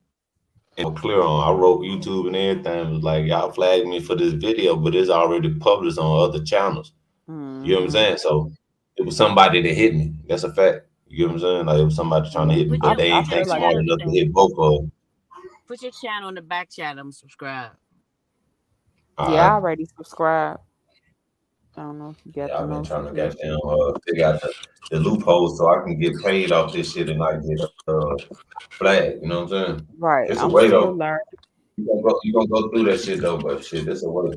And clear on. I wrote YouTube and everything. It was like, y'all flagged me for this video, but it's already published on other channels. You know what I'm saying? So it was somebody that hit me. That's a fact. You know what I'm saying? Like it was somebody trying to hit me, but they ain't think smart enough to hit both of them. Put your channel in the back chat. I'm subscribed. Yeah, I already subscribed. I don't know if you got I've been trying to get down, figure out the loopholes so I can get paid off this shit and like get flag. You know what I'm saying? Right. It's a way though. You gonna go through that shit though, but shit, it's a way.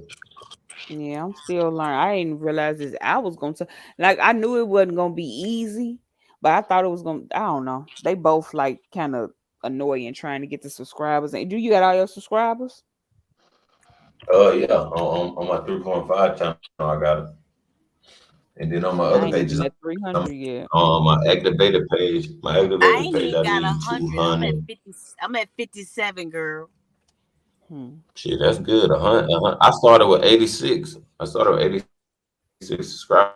Yeah, I'm still learning. I didn't realize this. I was going to I knew it wasn't gonna be easy, but I thought it was gonna. I don't know. They both like kind of annoying trying to get the subscribers. And do you got all your subscribers? Yeah, on my 3.5 channel I got it, and then on my other pages, 300 yet. On my activated page, I need 200. I'm at 57, girl. Shit, that's good. 100. I started with 86. I started with 86 subscribers.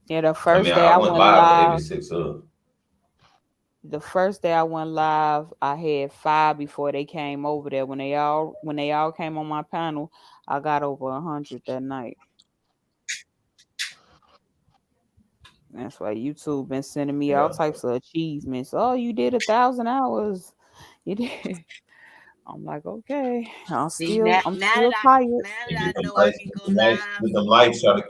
Yeah, the first day I went live. 86 The first day I went live, I had 5 before they came over there. When they all came on my panel, I got over 100 that night. That's why YouTube been sending me all types of achievements. Oh, you did 1,000 hours. You did. I'm like, okay. I'm still tired. Now that I know I can go live. With them likes, try to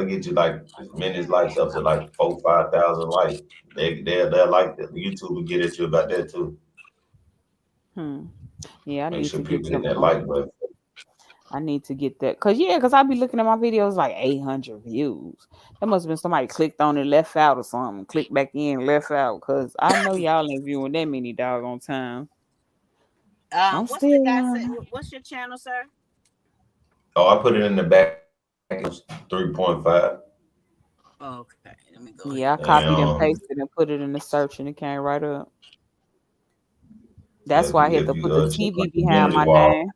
get you like as many likes up to like 4,000-5,000 likes. They're like that. YouTube will get at you about that too. Yeah, I Make need sure to people get hit that like button. I need to get that. Cause I be looking at my videos like 800 views. That must have been somebody clicked on it, left out or something. Clicked back in, left out. Cause I know y'all ain't viewing that many doggone time. What's your channel, sir? Oh, I put it in the back. It's 3.5. Okay, let me go. Yeah, I copied and pasted and put it in the search, and it came right up. That's why I had to put the TV behind my name.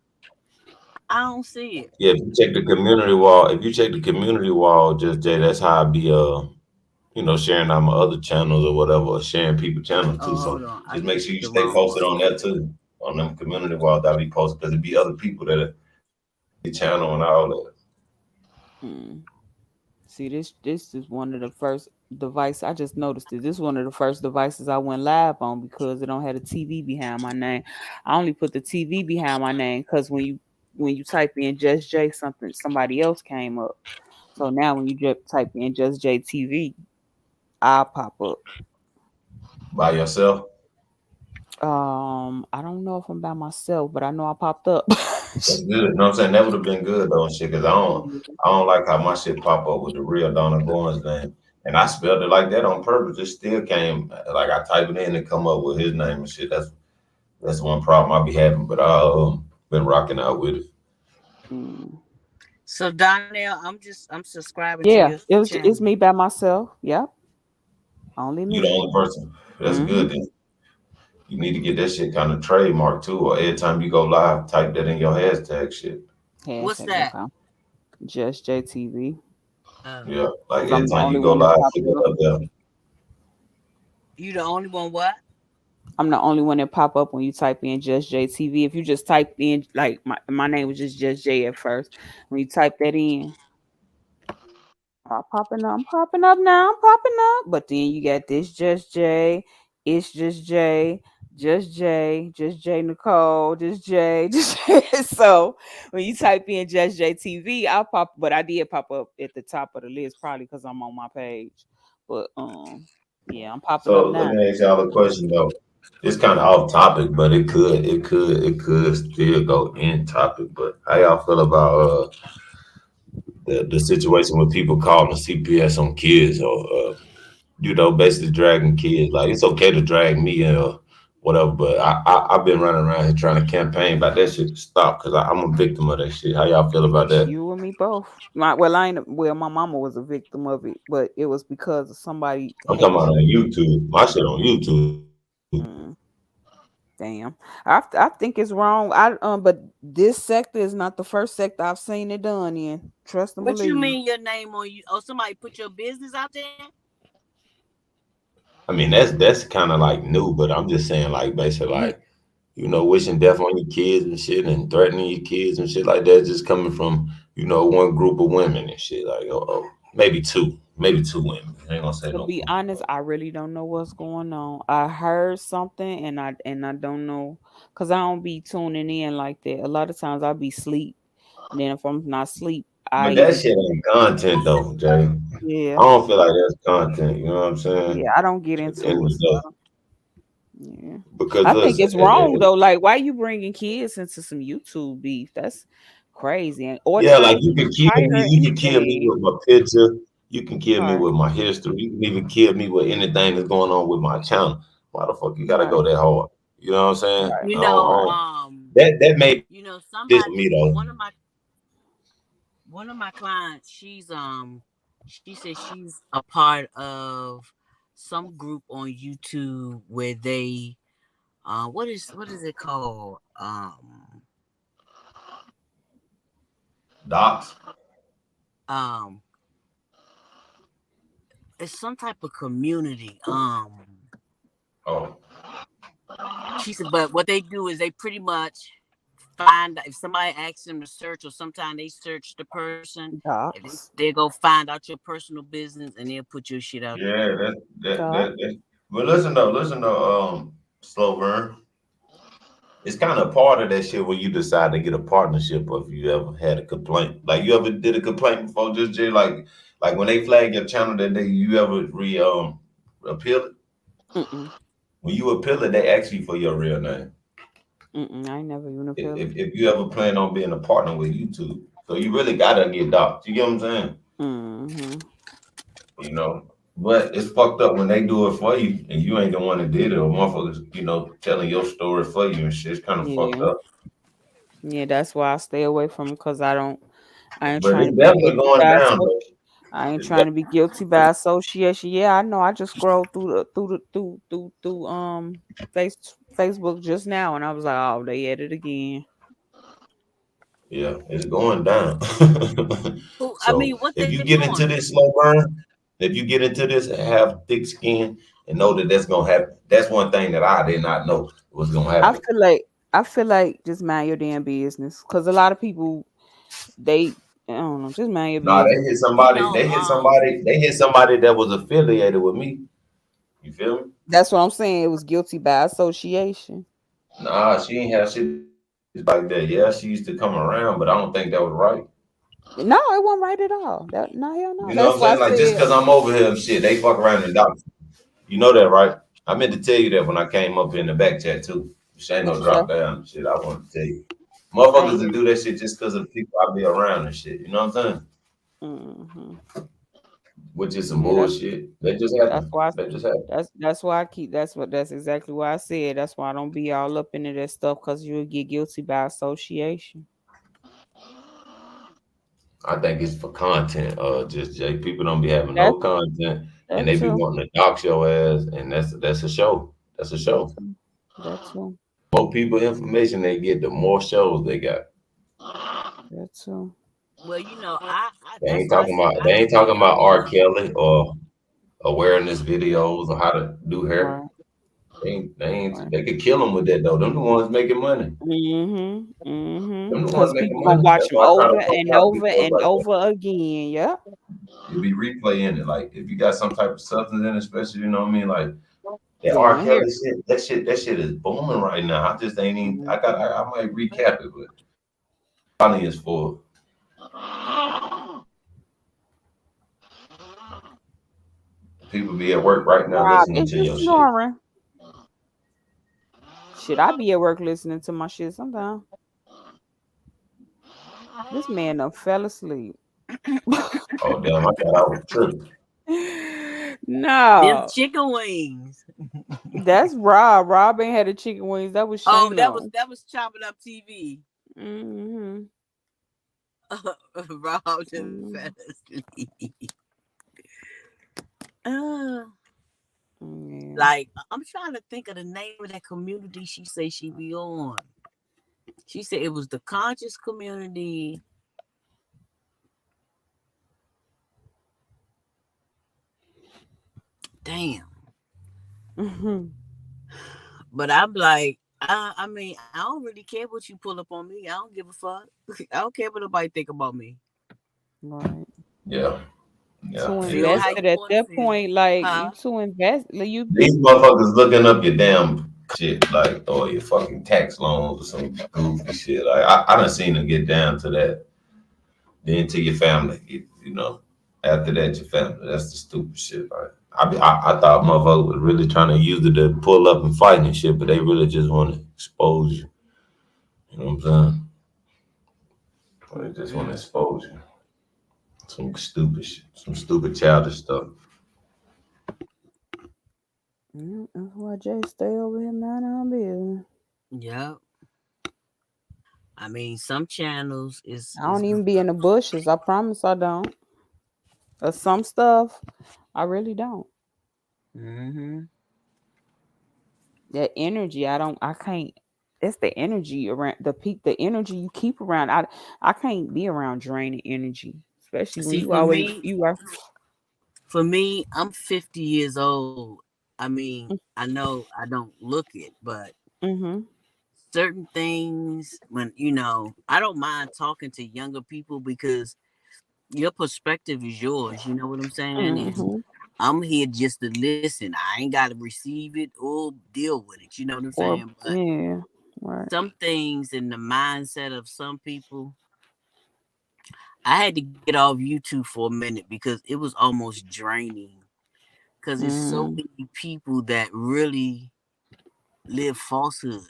I don't see it. Yeah, if you check the community wall, just Jay, that's how I be sharing on my other channels or whatever, or sharing people channels too. So just make sure you stay posted on that too. on them community walls that be posted because it be other people that the channel and all that. See, this is one of the first device. I just noticed it. This is one of the first devices I went live on because it don't have a TV behind my name. I only put the TV behind my name because when you type in Just J something, somebody else came up. So now when you just type in Just J TV, I'll pop up. By yourself? I don't know if I'm by myself, but I know I popped up. That's good. You know what I'm saying? That would have been good though and shit. Cause I don't like how my shit pop up with the real Donna Goins name. And I spelled it like that on purpose. It still came like I type it in and come up with his name and shit. That's one problem I be having, but I been rocking out with it. So Donnell, I'm subscribing to Yeah, your it's channel. me by myself. Yep. Only me. You the only person. That's good then. You need to get that shit kind of trademarked too, or every time you go live, type that in your hashtag shit. What's that? Just JTV. Yeah, like I'm every the time only you go one that live, popped put it up. up there. You the only one what? I'm the only one that pop up when you type in Just JTV. If you just type in like my name was just J at first. When you type that in, I'm popping up now, I'm popping up. But then you got this Just J, it's Just J, Just J Nicole, Just J, Just J. So when you type in Just J TV, I'll pop, but I did pop up at the top of the list probably because I'm on my page. But yeah, I'm popping up So let now. me ask y'all a question though. It's kind of off topic, but it could still go in topic. But how y'all feel about the situation with people calling CPS on kids or basically dragging kids? Like it's okay to drag me or whatever, but I've been running around here trying to campaign about that shit to stop because I'm a victim of that shit. How y'all feel about that? You and me both. My mama was a victim of it, but it was because of somebody I'm talking about hating. on YouTube. My shit on YouTube. Damn, I think it's wrong. But this sector is not the first sector I've seen it done in. Trust and What you believe. mean your name on you? Oh, somebody put your business out there? I mean, that's kind of like new, but I'm just saying, like, basically, like, wishing death on your kids and shit and threatening your kids and shit like that, just coming from, one group of women and shit. Like, maybe two women. I ain't gonna say To no. be honest, I really don't know what's going on. I heard something and I don't know because I don't be tuning in like that. A lot of times I'll be sleep. And then if I'm not sleep, I But that either shit ain't content though, Jay. yeah. I don't feel like that's content. You know what I'm saying? Yeah, I don't get At the end into of it. the day. Yeah. Because I think listen, it's wrong though. Like, why you bringing kids into some YouTube beef? That's crazy. Or yeah, trying like to you get can a kill fight me. or You can kill me anything. with my picture. You can kill me Right. with my history. You can even kill me with anything that's going on with my channel. Why the fuck you gotta Right. go that hard? You know what I'm saying? Right. You I don't, I know, don't, that made this for me somebody though. one of my clients, she said she's a part of some group on YouTube where they what is it called? Docs. Um it's some type of community. Oh. She said, but what they do is they pretty much find if somebody asks them to search, or sometimes they search the person, Docs. they go find out your personal business and they'll put your shit out. Yeah, Doc. that. But listen though, slow burn. It's kind of part of that shit when you decide to get a partnership, or if you ever had a complaint. Like you ever did a complaint before, just Jay, like when they flag your channel that day, you ever appeal it? When you appeal it, they ask you for your real name. I ain't never even appeal it. If you ever plan on being a partner with YouTube, so you really gotta get docked. You get what I'm saying? You know, but it's fucked up when they do it for you and you ain't the one that did it, or motherfuckers, telling your story for you and shit. It's kind of fucked Yeah. up. Yeah, that's why I stay away from because I ain't But trying it's to be definitely guilty going by down, though. I ain't It's trying to be guilty by association. Yeah, I know. I just scrolled through Facebook just now, and I was like, oh, they at it again. Yeah, it's going down. I So mean, what if they you get into doing? this slow burn, if you get into this and have thick skin and know that that's gonna happen, that's one thing that I did not know was gonna I happen. feel like I feel like just mind your damn business, because a lot of people, they, I don't know, just mind your Nah, they business. hit somebody. They hit somebody that was affiliated with me. You feel me? That's what I'm saying. It was guilty by association. Nah, she ain't have shit like that. Yeah, she used to come around, but I don't think that was right. No, it wasn't right at all. That no, hell no. You know what That's I'm why I saying? Like just said. because I'm over here and shit, they fuck around and dox. You know that, right? I meant to tell you that when I came up in the back chat too. She ain't What no you drop say? down and shit. I want to tell you, I motherfuckers ain't that hear. do that shit just because of the people I be around and shit. You know what I'm saying? Mm-hmm. Which is some Yeah, bullshit. That just that's happened. why. That just happened. That's why I keep. That's exactly why I said. That's why I don't be all up into that stuff, because you'll get guilty by association. I think it's for content. Just Jay, people don't be having no That content, and that they be too. wanting to dox your ass, and that's a show. That's a That show. too. That too. More people information they get, the more shows they got. That too. Well, I They that's ain't why I talking said about I they ain't just be talking out about here. R. Kelly or awareness videos or how to do hair. Right. They Right. they could kill them with that though. Them the ones making money. Mm-hmm. Mm-hmm. Them the ones Because making people gonna money. watch That's them why I try over to fuck and out over people and like that. over again. Yep. You be replaying it. Like if you got some type of substance in it, especially, you know what I mean? Like that They R. want to hear. Kelly shit, that shit is booming right now. I just ain't even I might recap it, but funny is for people be at work right now Rob, listening it's to just your shit. snoring. Shit, I be at work listening to my shit sometimes. This man done fell asleep. Oh damn, I thought I was tripping. Them No, chicken wings. that's Rob. Rob ain't had the chicken wings. That was Oh, that was Shayno. that was chopping up TV. Mm-hmm. Rob just Mm-hmm. fell asleep. Uh, Yeah. like I'm trying to think of the name of that community she say she be on. She said it was the conscious community. Damn. Mm-hmm. But I'm like, I mean, I don't really care what you pull up on me. I don't give a fuck. I don't care what nobody think about me. Right. Yeah. Yeah. Too It, Feel it, how invested you at want to that feel. point. Like you Huh? too invested. Like you. these motherfuckers looking up your damn shit, like, oh, your fucking tax loans or some goofy shit. Like, I done seen them get down to that. Then to your family, you know. After that, your family. That's the stupid shit. Like, I thought motherfuckers was really trying to use it to pull up and fight and shit, but they really just want to expose you. You know what I'm saying? They just want to expose you. Some stupid shit. Some stupid childish stuff. That's why Jay stay over here, man. I'm business. Yep. I mean, some channels I is don't even be in the bushes. I promise I don't. Or some stuff, I really don't. mm-hmm. That energy, I can't. It's the energy around the peak, the energy you keep around. I can't be around draining energy, especially when See, you always you are. for me, I'm 50 years old. I mean, I know I don't look it, but Mm-hmm. certain things when I don't mind talking to younger people because your perspective is yours. You know what I'm saying? And Mm-hmm. I'm here just to listen. I ain't got to receive it or deal with it. You know what I'm Or saying? But yeah, right. some things in the mindset of some people, I had to get off YouTube for a minute because it was almost draining. Because there's so Mm-hmm. many people that really live falsehood.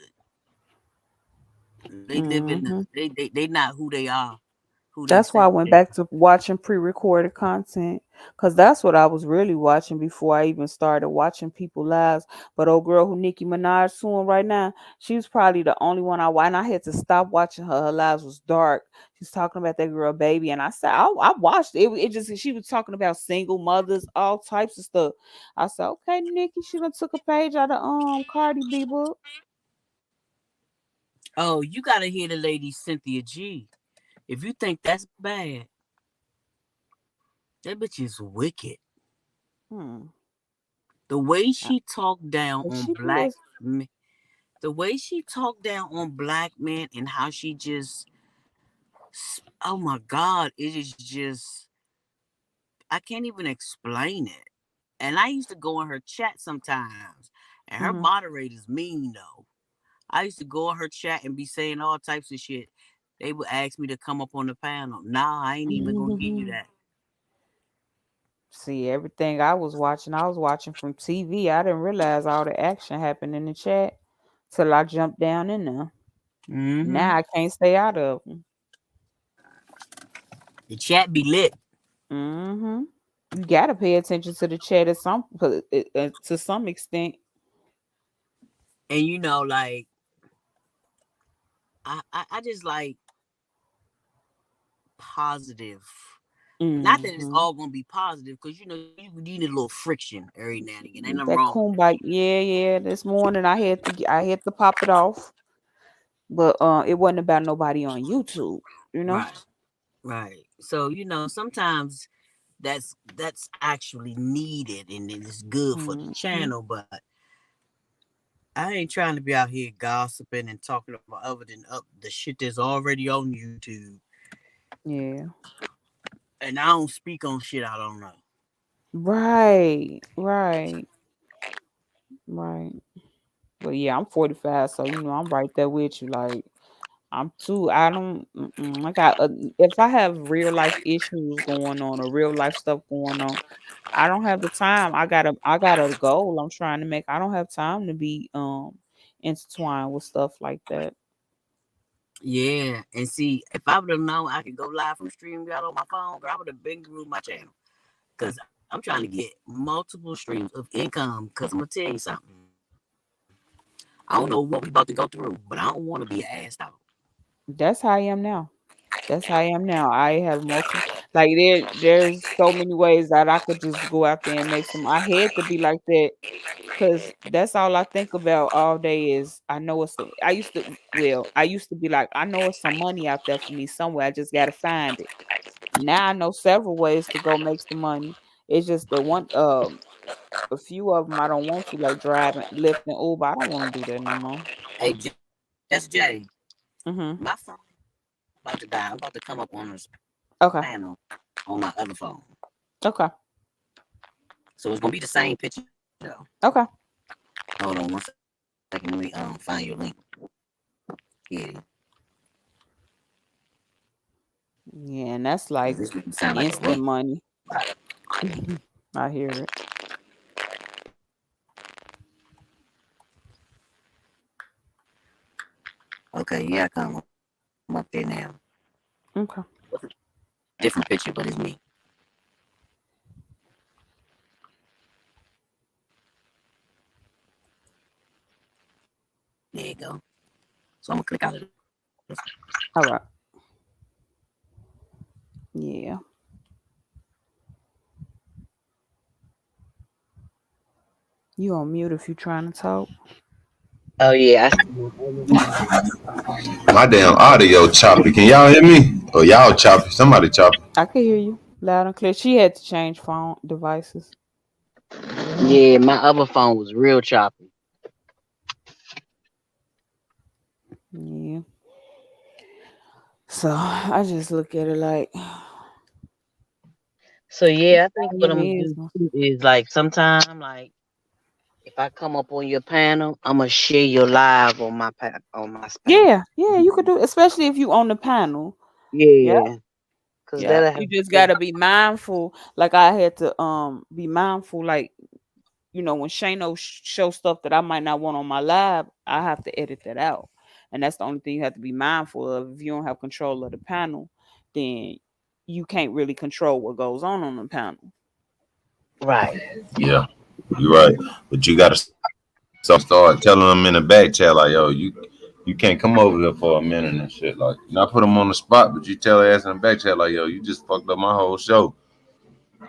They live in Mm-hmm. they not who they are, who they That's why I say went they back to watching pre-recorded content, because that's what I was really watching before I even started watching people lives. But old girl who Nicki Minaj suing right now, she was probably the only one I watched. And I had to stop watching her. Her lives was dark. She's talking about that girl baby, and I said I watched it. It just she was talking about single mothers, all types of stuff. I said, okay, Nicki, she done took a page out of Cardi B book. Oh, you gotta hear the lady Cynthia G. If you think that's bad, that bitch is wicked. Hmm. The way she talked down But on she be black as men. The way she talked down on black men and how she just, oh my God, it is just, I can't even explain it. And I used to go in her chat sometimes, and her Mm-hmm. moderator's mean though. I used to go in her chat and be saying all types of shit. They would ask me to come up on the panel. Nah, I ain't even gonna give you that. See, everything I was watching from TV. I didn't realize all the action happened in the chat till I jumped down in there. Mm-hmm. Now I can't stay out of them. The chat be lit. Mm-hmm. You gotta pay attention to the chat at to some extent. And you know, like I just like positive. Not that it's Mm-hmm. all gonna be positive, because you know you need a little friction every now and again. Ain't nothing That wrong with Kumbite, yeah. This morning I had to pop it off, but it wasn't about nobody on YouTube. You that. know. Right. So you know sometimes that's actually needed and it's good for the Mm-hmm. channel, but I ain't trying to be out here gossiping and talking about other than up the shit that's already on YouTube. Yeah. And I don't speak on shit I don't know. Right. Right. Right. But yeah, I'm 45, so I'm right there with you. Like I'm too. I don't. I got. If I have real life issues going on or real life stuff going on, I don't have the time. I got a goal I'm trying to make. I don't have time to be intertwined with stuff like that. Yeah, and see, if I would have known I could go live from StreamYard on my phone, girl, I would have been grew my channel. Cause I'm trying to get multiple streams of income. Cause I'm gonna tell you something. I don't know what we about to go through, but I don't want to be an ass dog. That's how I am now. That's how I am now. I have multiple. Like there's so many ways that I could just go out there and make some. I had to be like that. Cause that's all I think about all day is I know it's I used to be like, I know it's some money out there for me somewhere. I just gotta find it. Now I know several ways to go make some money. It's just the one a few of them I don't want to, like driving, lifting Uber. I don't want to do that no more. Hey, SJ, Mm-hmm. my phone about to die. I'm about to come up on this Okay. panel on my other phone. Okay. So it's gonna be the same picture though. Okay. Hold on one second. Let me find your link. Yeah. Yeah, and that's like This sound like a instant room. money. I hear it. Okay, yeah, I'm up there now. Okay. Different picture, but it's me. There you go. So I'm gonna click out of this. All right. Yeah. You on mute if you trying to talk. Oh yeah. My damn audio choppy. Can y'all hear me? Or y'all choppy? Somebody choppy. I can hear you loud and clear. She had to change phone devices. Yeah, my other phone was real choppy. Yeah. So I just look at it like So yeah, I think what your I'm gonna business. do is like sometime like if I come up on your panel, I'm gonna share your live on my on my panel. Yeah, you could do it, especially if you on the panel. Yeah. Yeah, cause Yeah. that'll You have just gotta be mindful. Like I had to be mindful, like when Shano show stuff that I might not want on my live, I have to edit that out. And that's the only thing you have to be mindful of. If you don't have control of the panel, then you can't really control what goes on the panel. right. Yeah, you're right. But you gotta start telling them in the back chat like, yo, you can't come over here for a minute and shit. Like, not put them on the spot, but you tell their ass in the back chat like, yo, you just fucked up my whole show.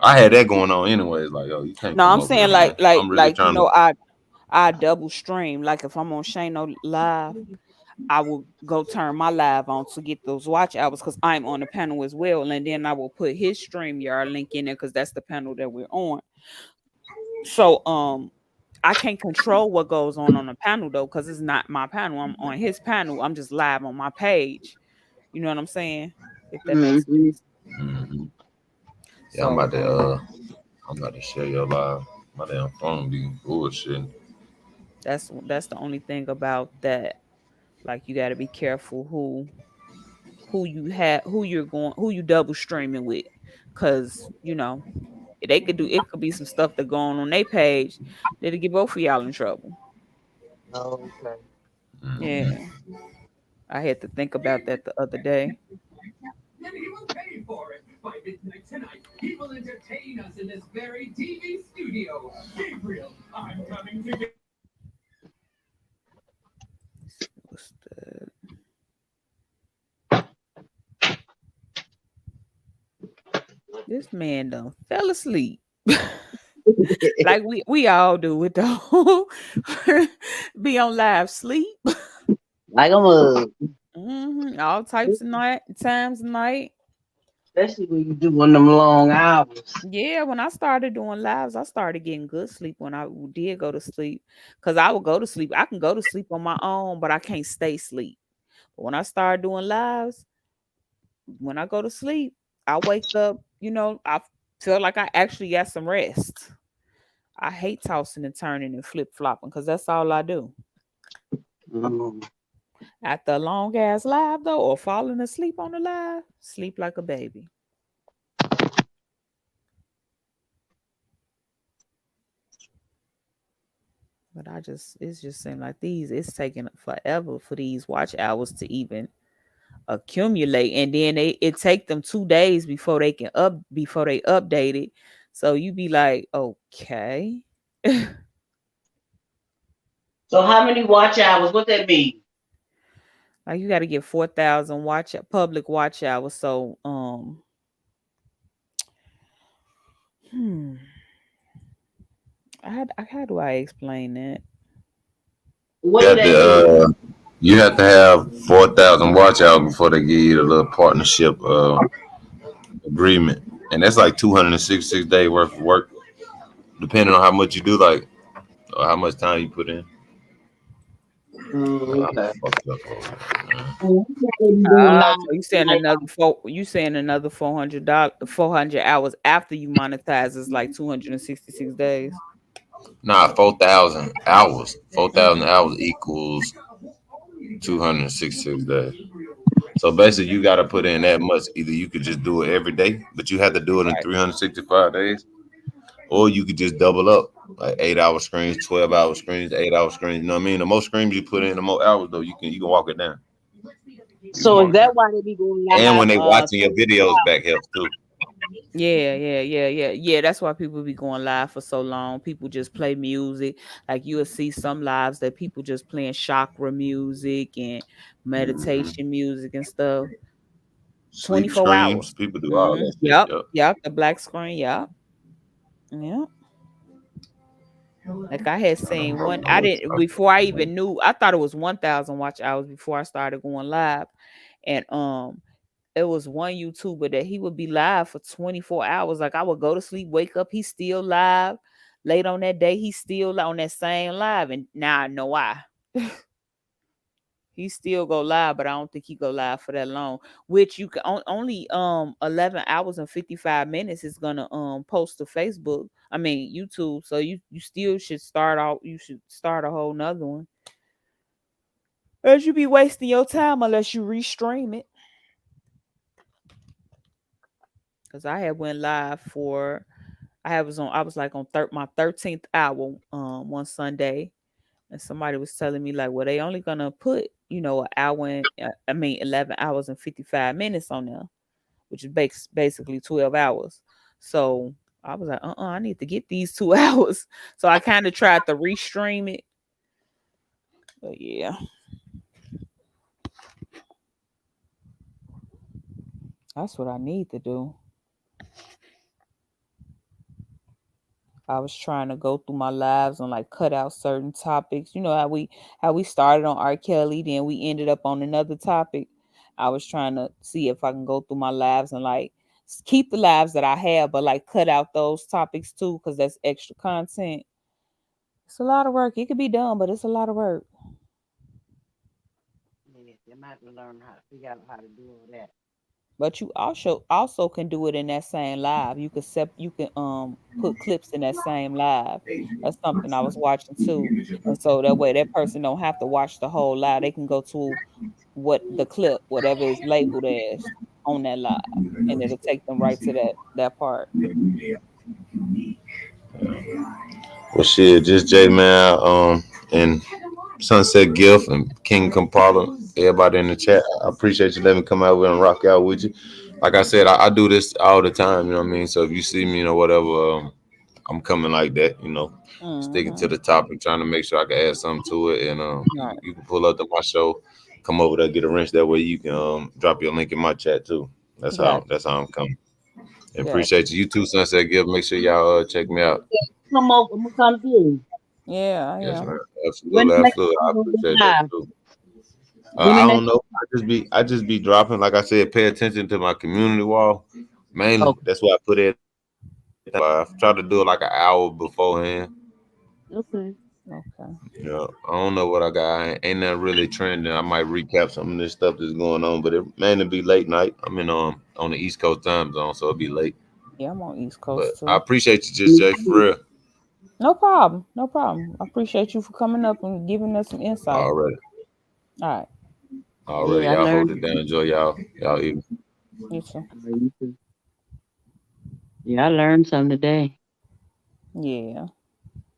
I had that going on anyways. Like, yo, you can't No, come I'm over here, saying man. I'm really trying to. I double stream. Like if I'm on Shano live, I will go turn my live on to get those watch hours because I'm on the panel as well. And then I will put his StreamYard link in there because that's the panel that we're on. So I can't control what goes on the panel though, because it's not my panel. I'm on his panel. I'm just live on my page. You know what I'm saying? If that makes sense. Mm-hmm. Yeah, So I'm about to share your live. My damn phone be bullshit. that's the only thing about that. Like you got to be careful who you double streaming with, because it could be some stuff that going on their page that'll get both of y'all in trouble. Okay. Yeah, I had to think about that the other day. And he will pay for it. By midnight tonight, he will entertain us in this very TV studio. Gabriel, I'm coming to get. What's the This man done fell asleep. Like we all do it though. Be on live sleep. Like I'm a, All types of times of night. especially when you do one of them long hours. Yeah, when I started doing lives, I started getting good sleep when I did go to sleep. Cause I would go to sleep. I can go to sleep on my own, but I can't stay asleep. But when I started doing lives, when I go to sleep, I wake up, I feel like I actually got some rest. I hate tossing and turning and flip flopping because that's all I do. After a long ass live though, or falling asleep on the live, sleep like a baby. But it's just seemed like it's taking forever for these watch hours to even accumulate, and then it take them 2 days before they update it. So you be like, okay. So how many watch hours? What that mean? Like you got to get 4,000 public watch hours. So how do I explain that? You have to have 4,000 watch hours before they give you the little partnership agreement, and that's like 266 days worth of work, depending on how much you do, like or how much time you put in. Okay. So you saying another $400, 400 hours after you monetize is like 266 days. Nah, 4,000 hours. 4,000 hours equals 266 days. So basically, you got to put in that much. Either you could just do it every day, but you have to do it in 365 days, or you could just double up, like 8-hour screens, 12-hour screens, 8-hour screens. You know what I mean? The more screens you put in, the more hours though you can walk it down. So is that why they be going live? And when they watching your videos back helps too. Yeah. That's why people be going live for so long. People just play music. Like you will see some lives that people just playing chakra music and meditation music and stuff. Sleep 24 screens. hours. People do all that shit. Yep. The black screen. Yep. Like I had seen one. I didn't before I even knew. I thought it was 1,000 watch hours before I started going live, and it was one YouTuber that he would be live for 24 hours. Like I would go to sleep, wake up, he's still live. Late on that day, he's still on that same live, and now I know why. He still go live, but I don't think he go live for that long. Which you can only 11 hours and 55 minutes is gonna post to Facebook. I mean YouTube. So you still should start out. You should start a whole nother one. As you be wasting your time unless you restream it. Cause I had went live for I was like on my 13th hour one Sunday, and somebody was telling me like, well, they only gonna put an hour and 11 hours and 55 minutes on there, which is basically 12 hours. So I was like, I need to get these 2 hours. So I kind of tried to restream it, but yeah, that's what I need to do. I was trying to go through my lives and like cut out certain topics. You know how we started on R. Kelly, then we ended up on another topic. I was trying to see if I can go through my lives and like keep the lives that I have, but like cut out those topics too, because that's extra content. It's a lot of work. It could be done, but it's a lot of work. Yeah, they might have to learn how to figure out how to do all that. But you also can do it in that same live. You can put clips in that same live. That's something I was watching too. And so that way that person don't have to watch the whole live. They can go to what the clip, whatever is labeled as on that live, and it'll take them right to that part. Well, shit, just J Man, and Sunset Gift and King Kampala, everybody in the chat. I appreciate you letting me come out here and rock out with you. Like I said, I do this all the time. You know what I mean? So if you see me, whatever, I'm coming like that. Sticking to the topic, trying to make sure I can add something to it, and Right. you can pull up to my show, come over there, get a wrench. That way you can drop your link in my chat too. That's how Gotcha. I'm coming. And Gotcha. appreciate you. You too, Sunset Gift. Make sure y'all check me out. Come over, I'm gonna come to you. Yeah, I Yes, am. man. When Absolutely, the next absolutely. I time we appreciate that live? too. When the I next don't know. I just be dropping. Like I said, pay attention to my community wall. Mainly, Okay. that's why I put it. I try to do it like an hour beforehand. Okay. Okay. Yeah, I don't know what I got. Ain't that really trending. I might recap some of this stuff that's going on, but it mainly be late night. I'm in on the East Coast time zone, so it'll be late. Yeah, I'm on East But Coast I too. appreciate you, just Jay, for real. No problem. No problem. I appreciate you for coming up and giving us some insight. Already, All right. already. Yeah, I Y'all hold learned. it down. Enjoy y'all evening. You too. Yeah, I learned something today. Yeah.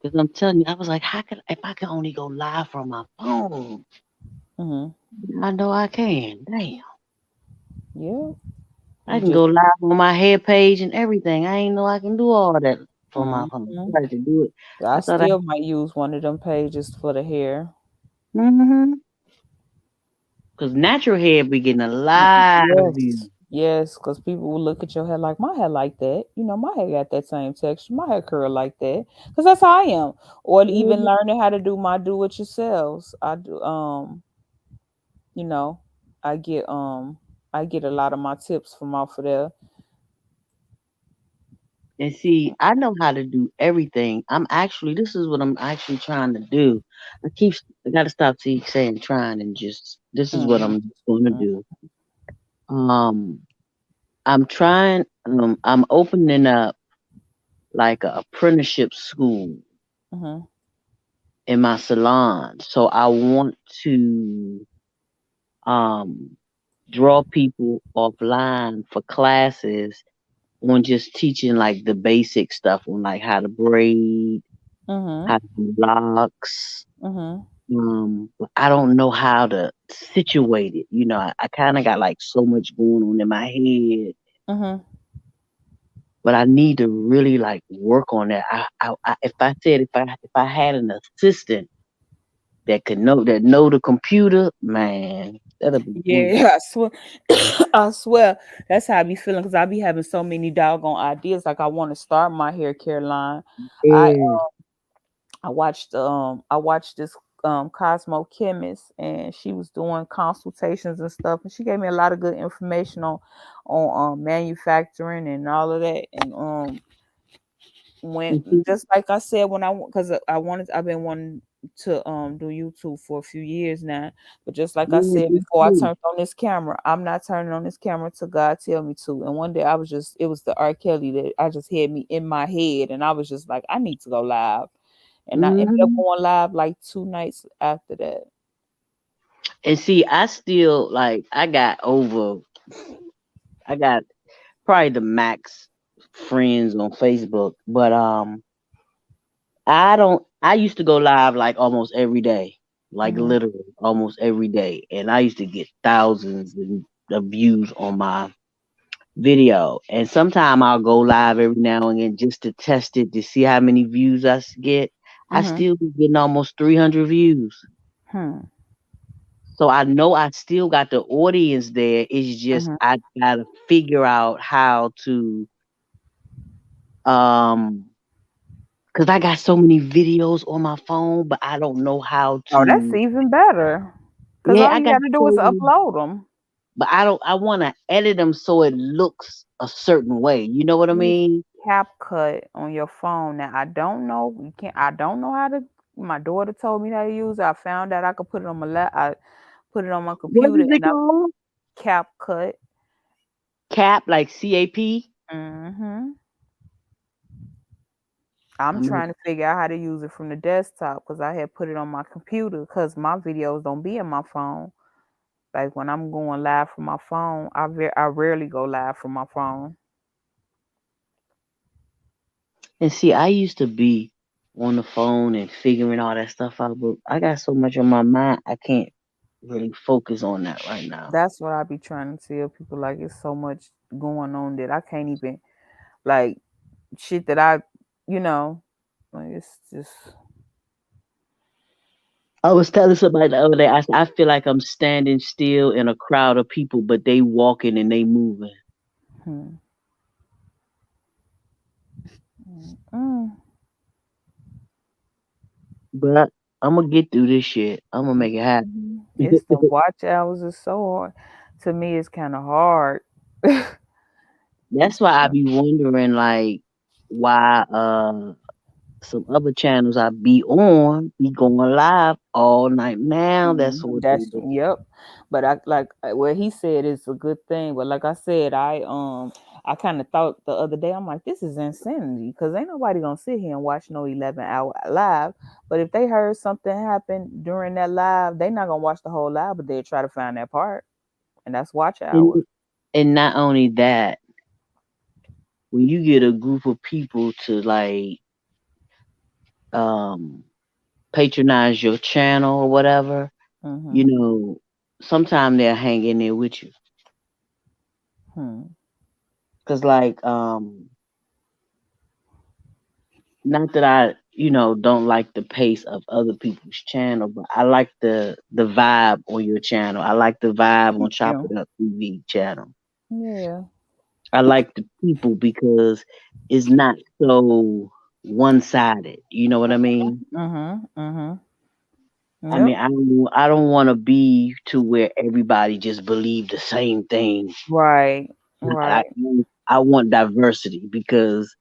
Cause I'm telling you, I was like, how could if I can only go live from my phone? I know I can. Damn, Yeah. I You can just go live on my head page and everything. I ain't know I can do all that from my phone. Mhm. I had to do it. I I thought I. still might use one of them pages for the hair. Cause natural hair be getting a lot of views. Yes. Yes, because people will look at your hair like my hair like that. My hair got that same texture. My hair curl like that. Because that's how I am. Or even Mhm. learning how to do my do it yourselves. I do you know, I get I get a lot of my tips from off of there. And see, I know how to do everything. This is what I'm actually trying to do. I gotta stop saying trying and just, this is what Mhm. I'm going to do. Um, I'm trying, I'm opening up like a apprenticeship school Mhm. in my salon. So I want to, um, draw people offline for classes on just teaching like the basic stuff on like how to braid, Mhm. how to do locks. Mhm. But I don't know how to situate it. I kind of got like so much going on in my head, Mhm. but I need to really like work on that. If I had an assistant that know the computer, man, that'll be wonderful. Yeah, I swear. I swear. That's how I be feeling because I be having so many doggone ideas. Like I want to start my hair care line. I Yeah. I watched this Cosmo chemist and she was doing consultations and stuff and she gave me a lot of good information on manufacturing and all of that and when just like I said when because I've been wanting to do YouTube for a few years now, but just like I Yeah, said me before I too. turned on this camera, I'm not turning on this camera till God tell me to. And one day it was the R. Kelly that I just had me in my head, and I was just like, I need to go live, and I ended up Mhm. going live like 2 nights after that. And see, I still like I got probably the max friends on Facebook, but I used to go live like almost every day, like Mhm. literally almost every day, and I used to get thousands of views on my video. And sometime I'll go live every now and then just to test it to see how many views get. I Mhm. still be getting almost 300 views. Hmm. So I know I still got the audience there. It's just Mhm. I gotta figure out how to um because I got so many videos on my phone, but I don't know how Oh, that's to. even better. Cause Yeah, all I you got got to do is so many, upload them. but I don't. I want to edit them so it looks a certain way. You know what I Use mean? CapCut on your phone. Now I don't know. You can't. I don't know how to My daughter told me how to use it. I found out I could put it on my I put it on my What computer is it and I called? CapCut. Cap, like CAP? Mm-hmm. I'm I'm trying to figure out how to use it from the desktop because I had put it on my computer because my videos don't be in my phone. Like when I'm going live from my phone, I rarely go live from my phone. And see, I used to be on the phone and figuring all that stuff out, but I got so much on my mind, I can't really focus on that right now. That's what I be trying to tell people. Like it's so much going on that I can't even like shit that you know, like it's just I was telling somebody the other day, I said, I feel like I'm standing still in a crowd of people, but they walking and they moving. hmm. Mm. But I'm gonna get through this shit. I'm gonna make it happen. It's the watch hours is so hard. To me, it's kind of hard. That's why I be wondering, like, why some other channels I be on be going live all night now. That's what they That's do. yep. But I like what he said is a good thing. But like I said, I kind of thought the other day, I'm like, this is insanity because ain't nobody gonna sit here and watch no 11-hour live. But if they heard something happen during that live, they not gonna watch the whole live, but they'll try to find that part, and that's watch hours. And not only that, when you get a group of people to like um patronize your channel or whatever, you Mm-hmm. know, sometimes they'll hang in there with you. Hmm. Cause like not that I, don't like the pace of other people's channel, but I like the vibe on your channel. I like the vibe on Thank Chop you. It Up TV channel. Yeah. I like the people because it's not so one sided. You know what I mean? Mm-hmm. Mm-hmm. I mean, Yep. I don't want to be to where everybody just believe the same thing. Right. I, Right. I want diversity because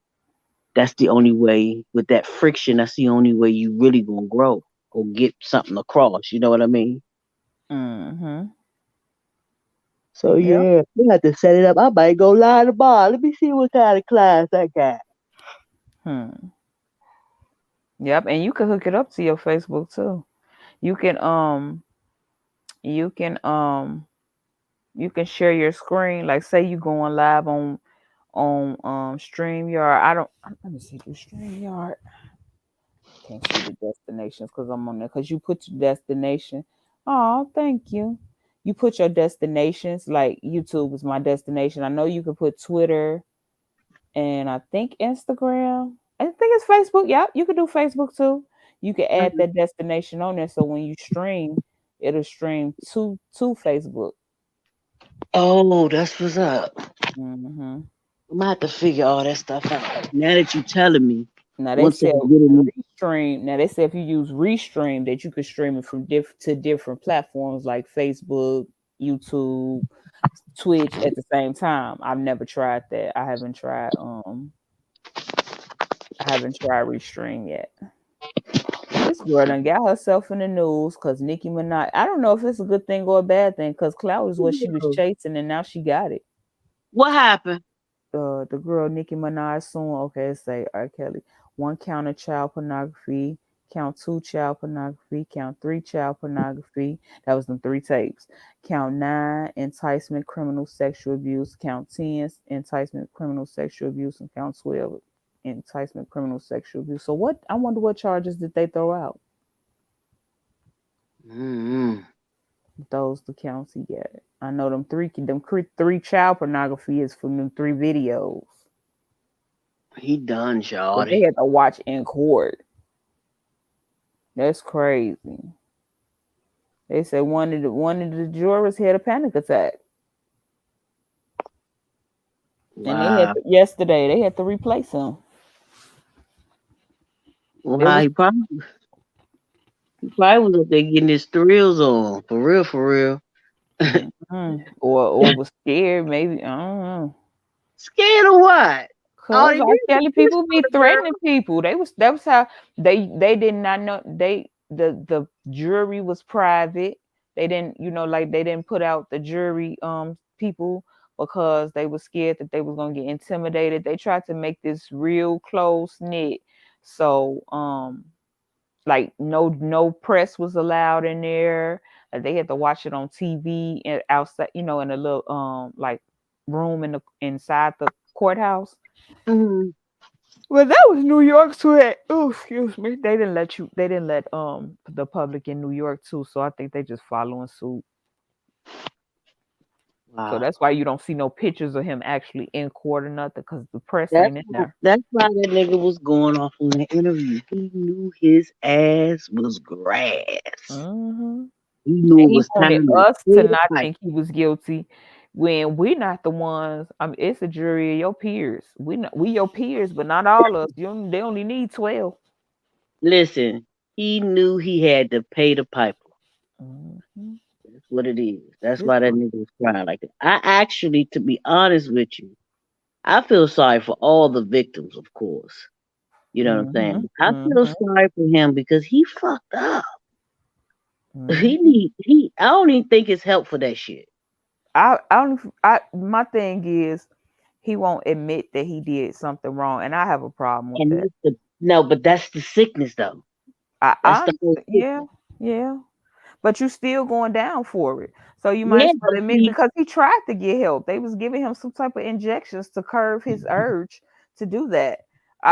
that's the only way. With that friction, that's the only way you really gonna grow or get something across. You know what I mean? Mm-hmm. So Yep. yeah, we have to set it up. I might go live tomorrow. Let me see what kind of class I got. Hmm. Yep. And you can hook it up to your Facebook too. You can you can um you can share your screen. Like say you going live on StreamYard. Let me see, do StreamYard. Can't see the destinations because I'm on there. Because you put your destination. Oh, thank you. You put your destinations, like YouTube is my destination. I know you could put Twitter and I think Instagram. I think it's Facebook. Yep, you could do Facebook too. You can add that destination on there so when you stream, it'll stream to Facebook. Oh, that's what's up. Mm-hmm. I'm gonna have to figure all that stuff out. Now that you're telling me, Now they once I said get in, restream. Now they said if you use restream that you could stream it from to different platforms like Facebook, YouTube, Twitch at the same time. I've never tried that. I haven't tried restream yet. This girl done got herself in the news because Nicki Minaj. I don't know if it's a good thing or a bad thing because clout is what she was chasing and now she got it. what happened? The girl Nicki Minaj suing. Okay, let's say R. Kelly. One count of child pornography. Count 2 child pornography. Count 3 child pornography. That was the 3 tapes. Count 9 enticement, criminal sexual abuse. Count 10 enticement, criminal sexual abuse, and count 12 enticement, criminal sexual abuse. So what? I wonder what charges did they throw out? Mm-hmm. Those the counts he got. I know them three child pornography is from them 3 videos. He done, That they shawty. had to watch in court. That's crazy. They said one of the jurors had a panic attack, and Wow. yesterday they had to replace him. It Wow, was he probably was up there getting his thrills on. For real, for real. or was scared maybe. I don't know. Scared of what? Cause R. Kelly people be threatening people. That was how they did not know the jury was private. They didn't, like they didn't put out the jury people because they were scared that they was gonna get intimidated. They tried to make this real close knit. So like no press was allowed in there. They had to watch it on TV and outside, in a little like room inside the courthouse. Mm-hmm. Well, that was New York too. Oh, excuse me. They didn't let the public in New York too. So I think they just following suit. Wow. So that's why you don't see no pictures of him actually in court or nothing, because the press That's ain't in there. that's why that nigga was going off on the interview. He knew his ass was grass. Mm-hmm. He knew And it he was wanted time us to to pay the not pipe. think he was guilty when we're not the ones. I mean, it's a jury of your peers. We your peers, but not all of us. They only need 12. Listen, he knew he had to pay the piper. Mm-hmm. That's what it is. That's This why that was- nigga was crying like that. I actually, to be honest with you, I feel sorry for all the victims, of course. You know what I'm Mm-hmm. saying? I feel Mm-hmm. sorry for him because he fucked up. Mm-hmm. I don't even think it's help for that shit. My thing is he won't admit that he did something wrong, and I have a problem with And that. but that's the sickness though. That's the whole Yeah, sickness. yeah. But you still going down for it. So you might Yeah, as but well admit, see, because he tried to get help. They was giving him some type of injections to curb his urge to do that.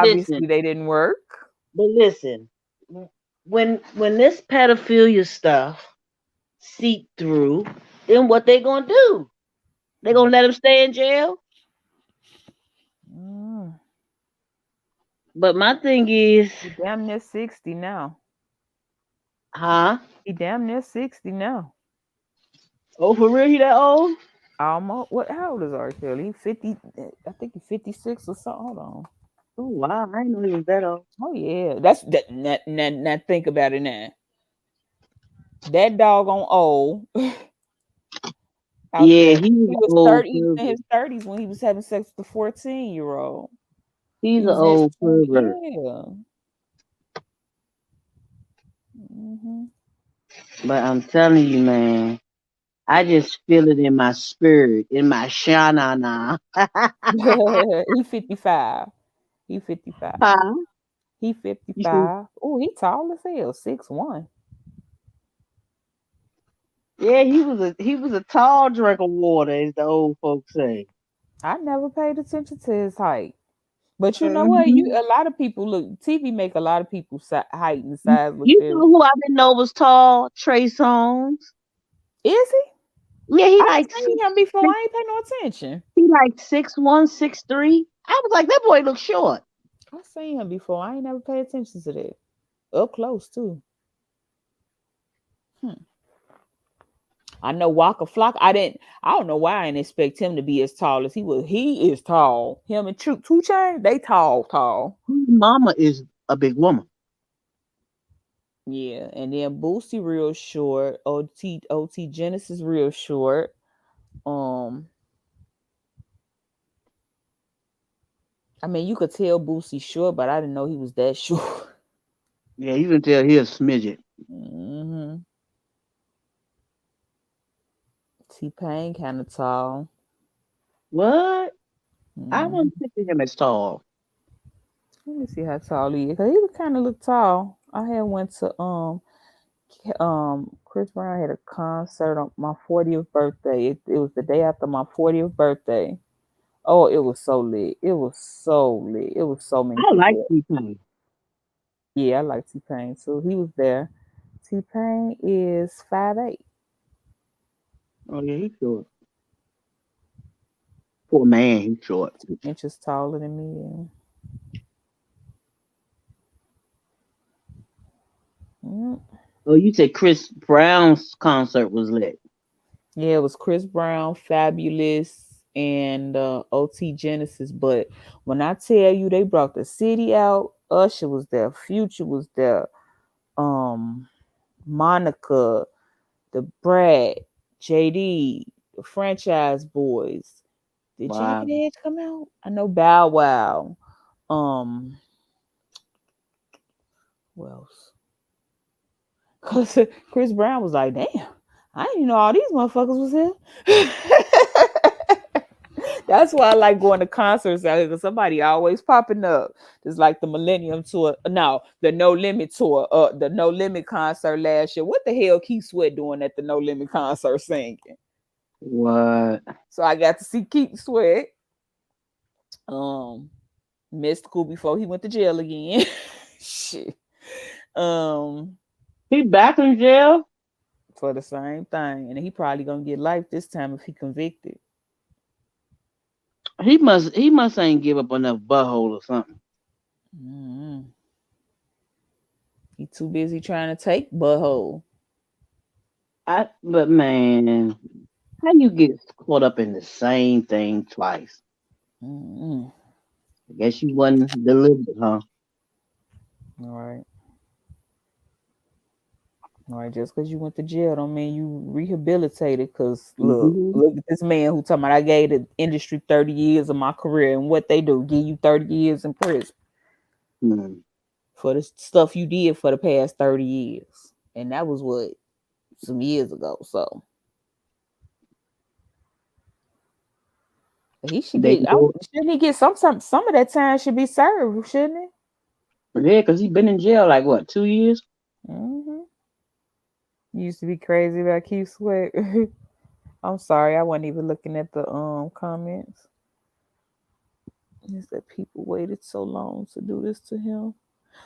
listen, Obviously they didn't work. but listen, when this pedophilia stuff seep through, then what they gonna do? They gonna let him stay in jail? Mm. But my thing is, He damn near 60 now. huh? He damn near 60 now. Oh, for real? He that old? Almost. How old is R. Kelly? He 50. I think he's 56 or something. Hold on. Oh wow, I didn't know he was that old. Oh yeah. That's that. Now think about it now. That doggone old. Out Yeah, there. he was He an was old 30. He was in pervert. his 30s when he was having sex with the 14-year-old. He's He an was in his old 20s. pervert. Yeah. Mm-hmm. But I'm telling you, man, I just feel it in my spirit, in my shanana. He 55. He 55. Huh? He You see? 55. Oh, he tall as hell. 6'1". Yeah, he was a tall drink of water, as the old folks say. I never paid attention to his height. But you know what? Mhm. A lot of people look. TV make a lot of people's height and You size look you very. know who I didn't know was tall? Trey Songz. Is he? Yeah, he I've like seen him before. I ain't paying no attention. he like 6'1", 6'3". I was like, that boy looks short. I've seen him before. I ain't never paid attention to that. Up close too. Hmm. I know Waka Flock. I don't know why I didn't expect him to be as tall as he was. He is tall. Him and Two Chainz, they tall. His mama is a big woman. Yeah, and then Boosie real short. OT Genesis real short. I mean, you could tell Boosie short, but I didn't know he was that short. Yeah, you can tell he a smidget. Mm-hmm. T-Pain kind of tall. What? I Mm-hmm. wouldn't picture him as tall. Let me see how tall he is. Cause he would kind of look tall. I had went to Chris Brown had a concert on my 40th birthday. It was the day after my 40th birthday. Oh, it was so lit. It was so lit. It was so many I like people. T-Pain. Yeah, I like T-Pain. So he was there. T-Pain is 5'8". Oh yeah, he's short. Poor man, he's short. 2 inches taller than me. Yeah. Oh, you said Chris Brown's concert was lit. Yeah, it was Chris Brown, Fabulous, and OT Genesis. But when I tell you they brought the city out, Usher was there, Future was there, Monica, the Brad, JD, the Franchise Boys. Did Wow. Jagged Edge come out? I know Bow Wow. Who else? Cause Chris Brown was like, damn, I didn't even know all these motherfuckers was here. That's why I like going to concerts out here, because somebody always popping up. Just like the Millennium Tour. No, the No Limit Tour. The No Limit concert last year. What the hell Keith Sweat doing at the No Limit concert singing? What? So I got to see Keith Sweat. Mystical before he went to jail again. Shit. He back in jail for the same thing, and he probably gonna get life this time if he convicted. He must ain't give up enough butthole or something. Mm-hmm. He too busy trying to take butthole. But man, how you get caught up in the same thing twice? Mm-hmm. I guess you wasn't delivered, huh? All right. All right, just because you went to jail don't mean you rehabilitated. Because look at this man who talking about, I gave the industry 30 years of my career, and what they do, give you 30 years in prison for the stuff you did for the past 30 years. And that was what, some years ago. So he should get, shouldn't he get some of that time should be served, shouldn't it? Yeah, because he been in jail like what, 2 years? Mm-hmm. Used to be crazy about Keith Sweat. I'm sorry, I wasn't even looking at the comments. Is that people waited so long to do this to him?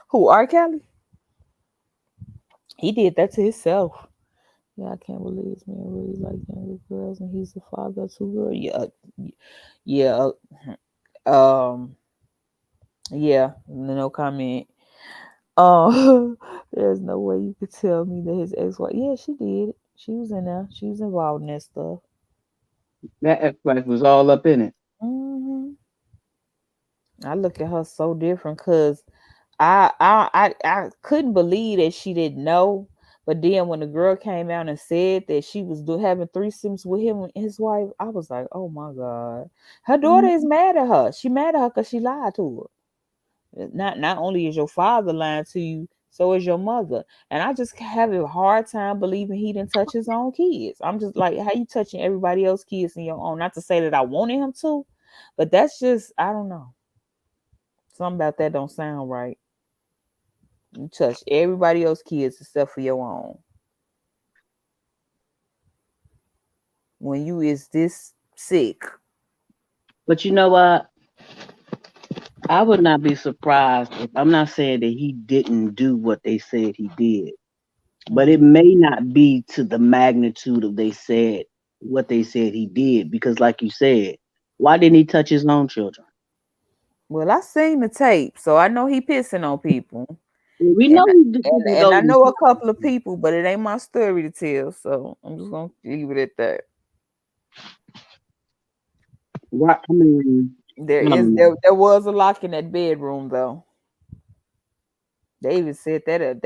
Who, R. Kelly? He did that to himself. Yeah, I can't believe this man really like younger girls, and he's the father of 2 girls. Yeah. Yeah. No comment. There's no way you could tell me that his ex-wife. Yeah, she did. She was in there. She was involved in that stuff. That ex-wife was all up in it. Mm-hmm. I look at her so different because I couldn't believe that she didn't know. But then when the girl came out and said that she was having threesomes with him and his wife, I was like, oh my God. Her daughter is mad at her. She mad at her because she lied to her. Not only is your father lying to you, so is your mother. And I just have a hard time believing he didn't touch his own kids. I'm just like, how you touching everybody else's kids and your own? Not to say that I wanted him to, but that's just, I don't know. Something about that don't sound right. You touch everybody else's kids except for your own. When you is this sick. But you know what? I would not be surprised if, I'm not saying that he didn't do what they said he did, but it may not be to the magnitude of what they said he did, because like you said, why didn't he touch his own children? Well, I seen the tape, so I know he pissing on people. We know and I know a couple of people, but it ain't my story to tell, so I'm just gonna leave it at that. What I mean, there was a lock in that bedroom though. They even said that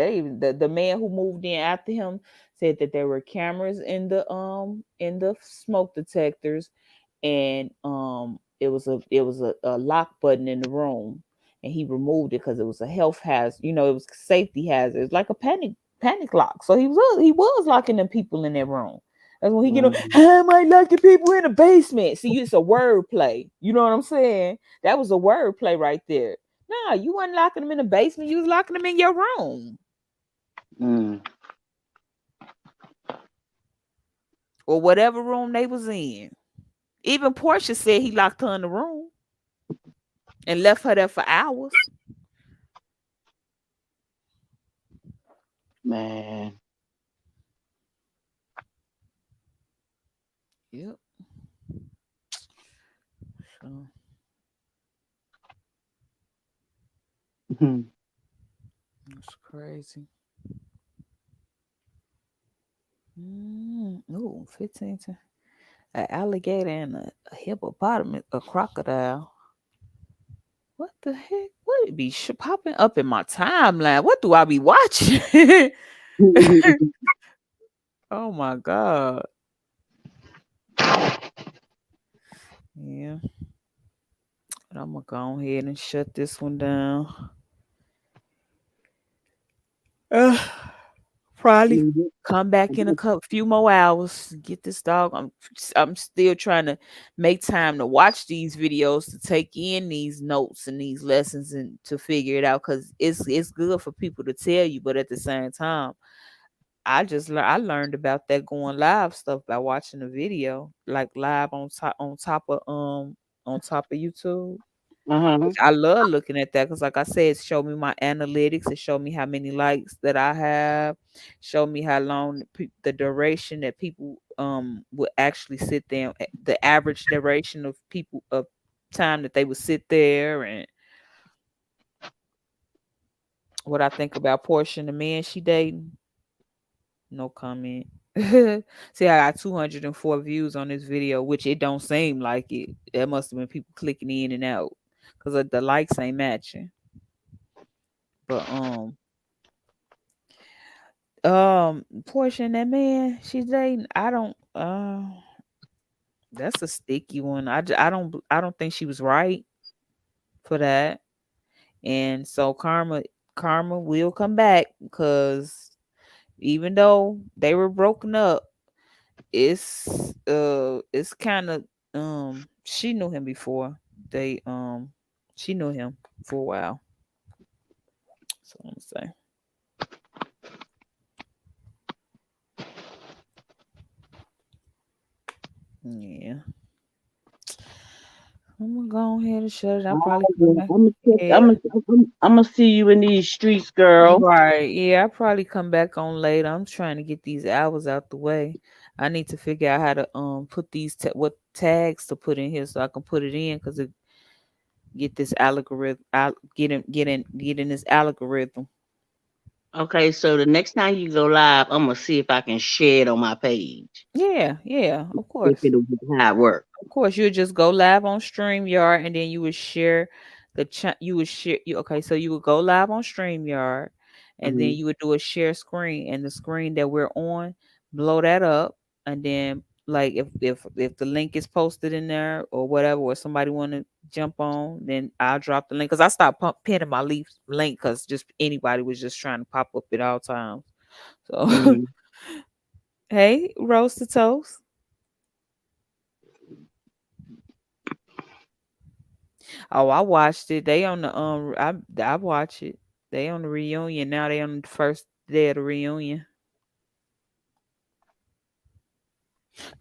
the man who moved in after him said that there were cameras in the smoke detectors, and it was a lock button in the room, and he removed it because it was a health hazard. It was a safety hazard. It's like a panic lock. So he was locking them people in that room. That's when he get on, how am I locking people in the basement? See, it's a word play. You know what I'm saying? That was a word play right there. No, you weren't locking them in the basement. You was locking them in your room. Or whatever room they was in. Even Portia said he locked her in the room and left her there for hours. Man. Yep. So. That's crazy. Oh, 15 to an alligator and a hippopotamus, a crocodile. What the heck? What it be popping up in my timeline? What do I be watching? Oh my God. Yeah. And I'm gonna go ahead and shut this one down. Uh, Probably come back in a couple few more hours. Get this dog. I'm still trying to make time to watch these videos to take in these notes and these lessons and to figure it out because it's good for people to tell you, but at the same time, I learned about that going live stuff by watching the video, like live on top of YouTube. Which I love looking at that because, like I said, it showed me my analytics. It showed me how many likes that I have. Showed me how long the duration that people would actually sit there. The average duration of people of time that they would sit there, and what I think about Portia and the man she dating. No comment. See, I got 204 views on this video, which it don't seem like it. There must have been people clicking in and out because the likes ain't matching. But Portia and that man she's dating, I don't that's a sticky one. I don't think she was right for that. And so karma will come back because even though they were broken up, it's kind of she knew him before. They she knew him for a while. So I'm gonna say. Yeah. I'm gonna go ahead and shut it. I'll probably come back. Yeah. I'm gonna see you in these streets, girl. Right. Yeah, I'll probably come back on later. I'm trying to get these hours out the way. I need to figure out how to put these what tags to put in here so I can put it in because it get this algorithm get in this algorithm. Okay, so the next time you go live, I'm gonna see if I can share it on my page. Yeah, of If course. it'll be how it work. Of course, you would just go live on StreamYard and then you would share you would share you okay, so you would go live on StreamYard and then Mhm. you would do a share screen and the screen that we're on, blow that up and then like if the link is posted in there or whatever or somebody want to jump on, then I'll drop the link because I stopped pinning my link because just anybody was just trying to pop up at all times. So Mhm. hey, roast the toast. Oh, I watched it. They on the I watch it. They on the reunion now. They on the first day of the reunion.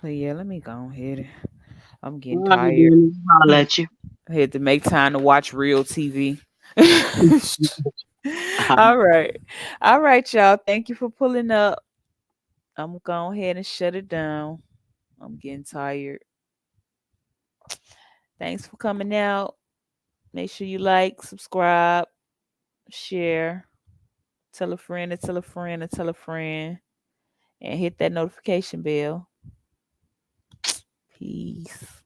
But yeah, let me go ahead. I'm getting All right, tired. then, I'll let you. I had to make time to watch real TV. All right, all right, y'all. Thank you for pulling up. I'm gonna go ahead and shut it down. I'm getting tired. Thanks for coming out. Make sure you like, subscribe, share, tell a friend, and tell a friend, and tell a friend. And hit that notification bell. Peace.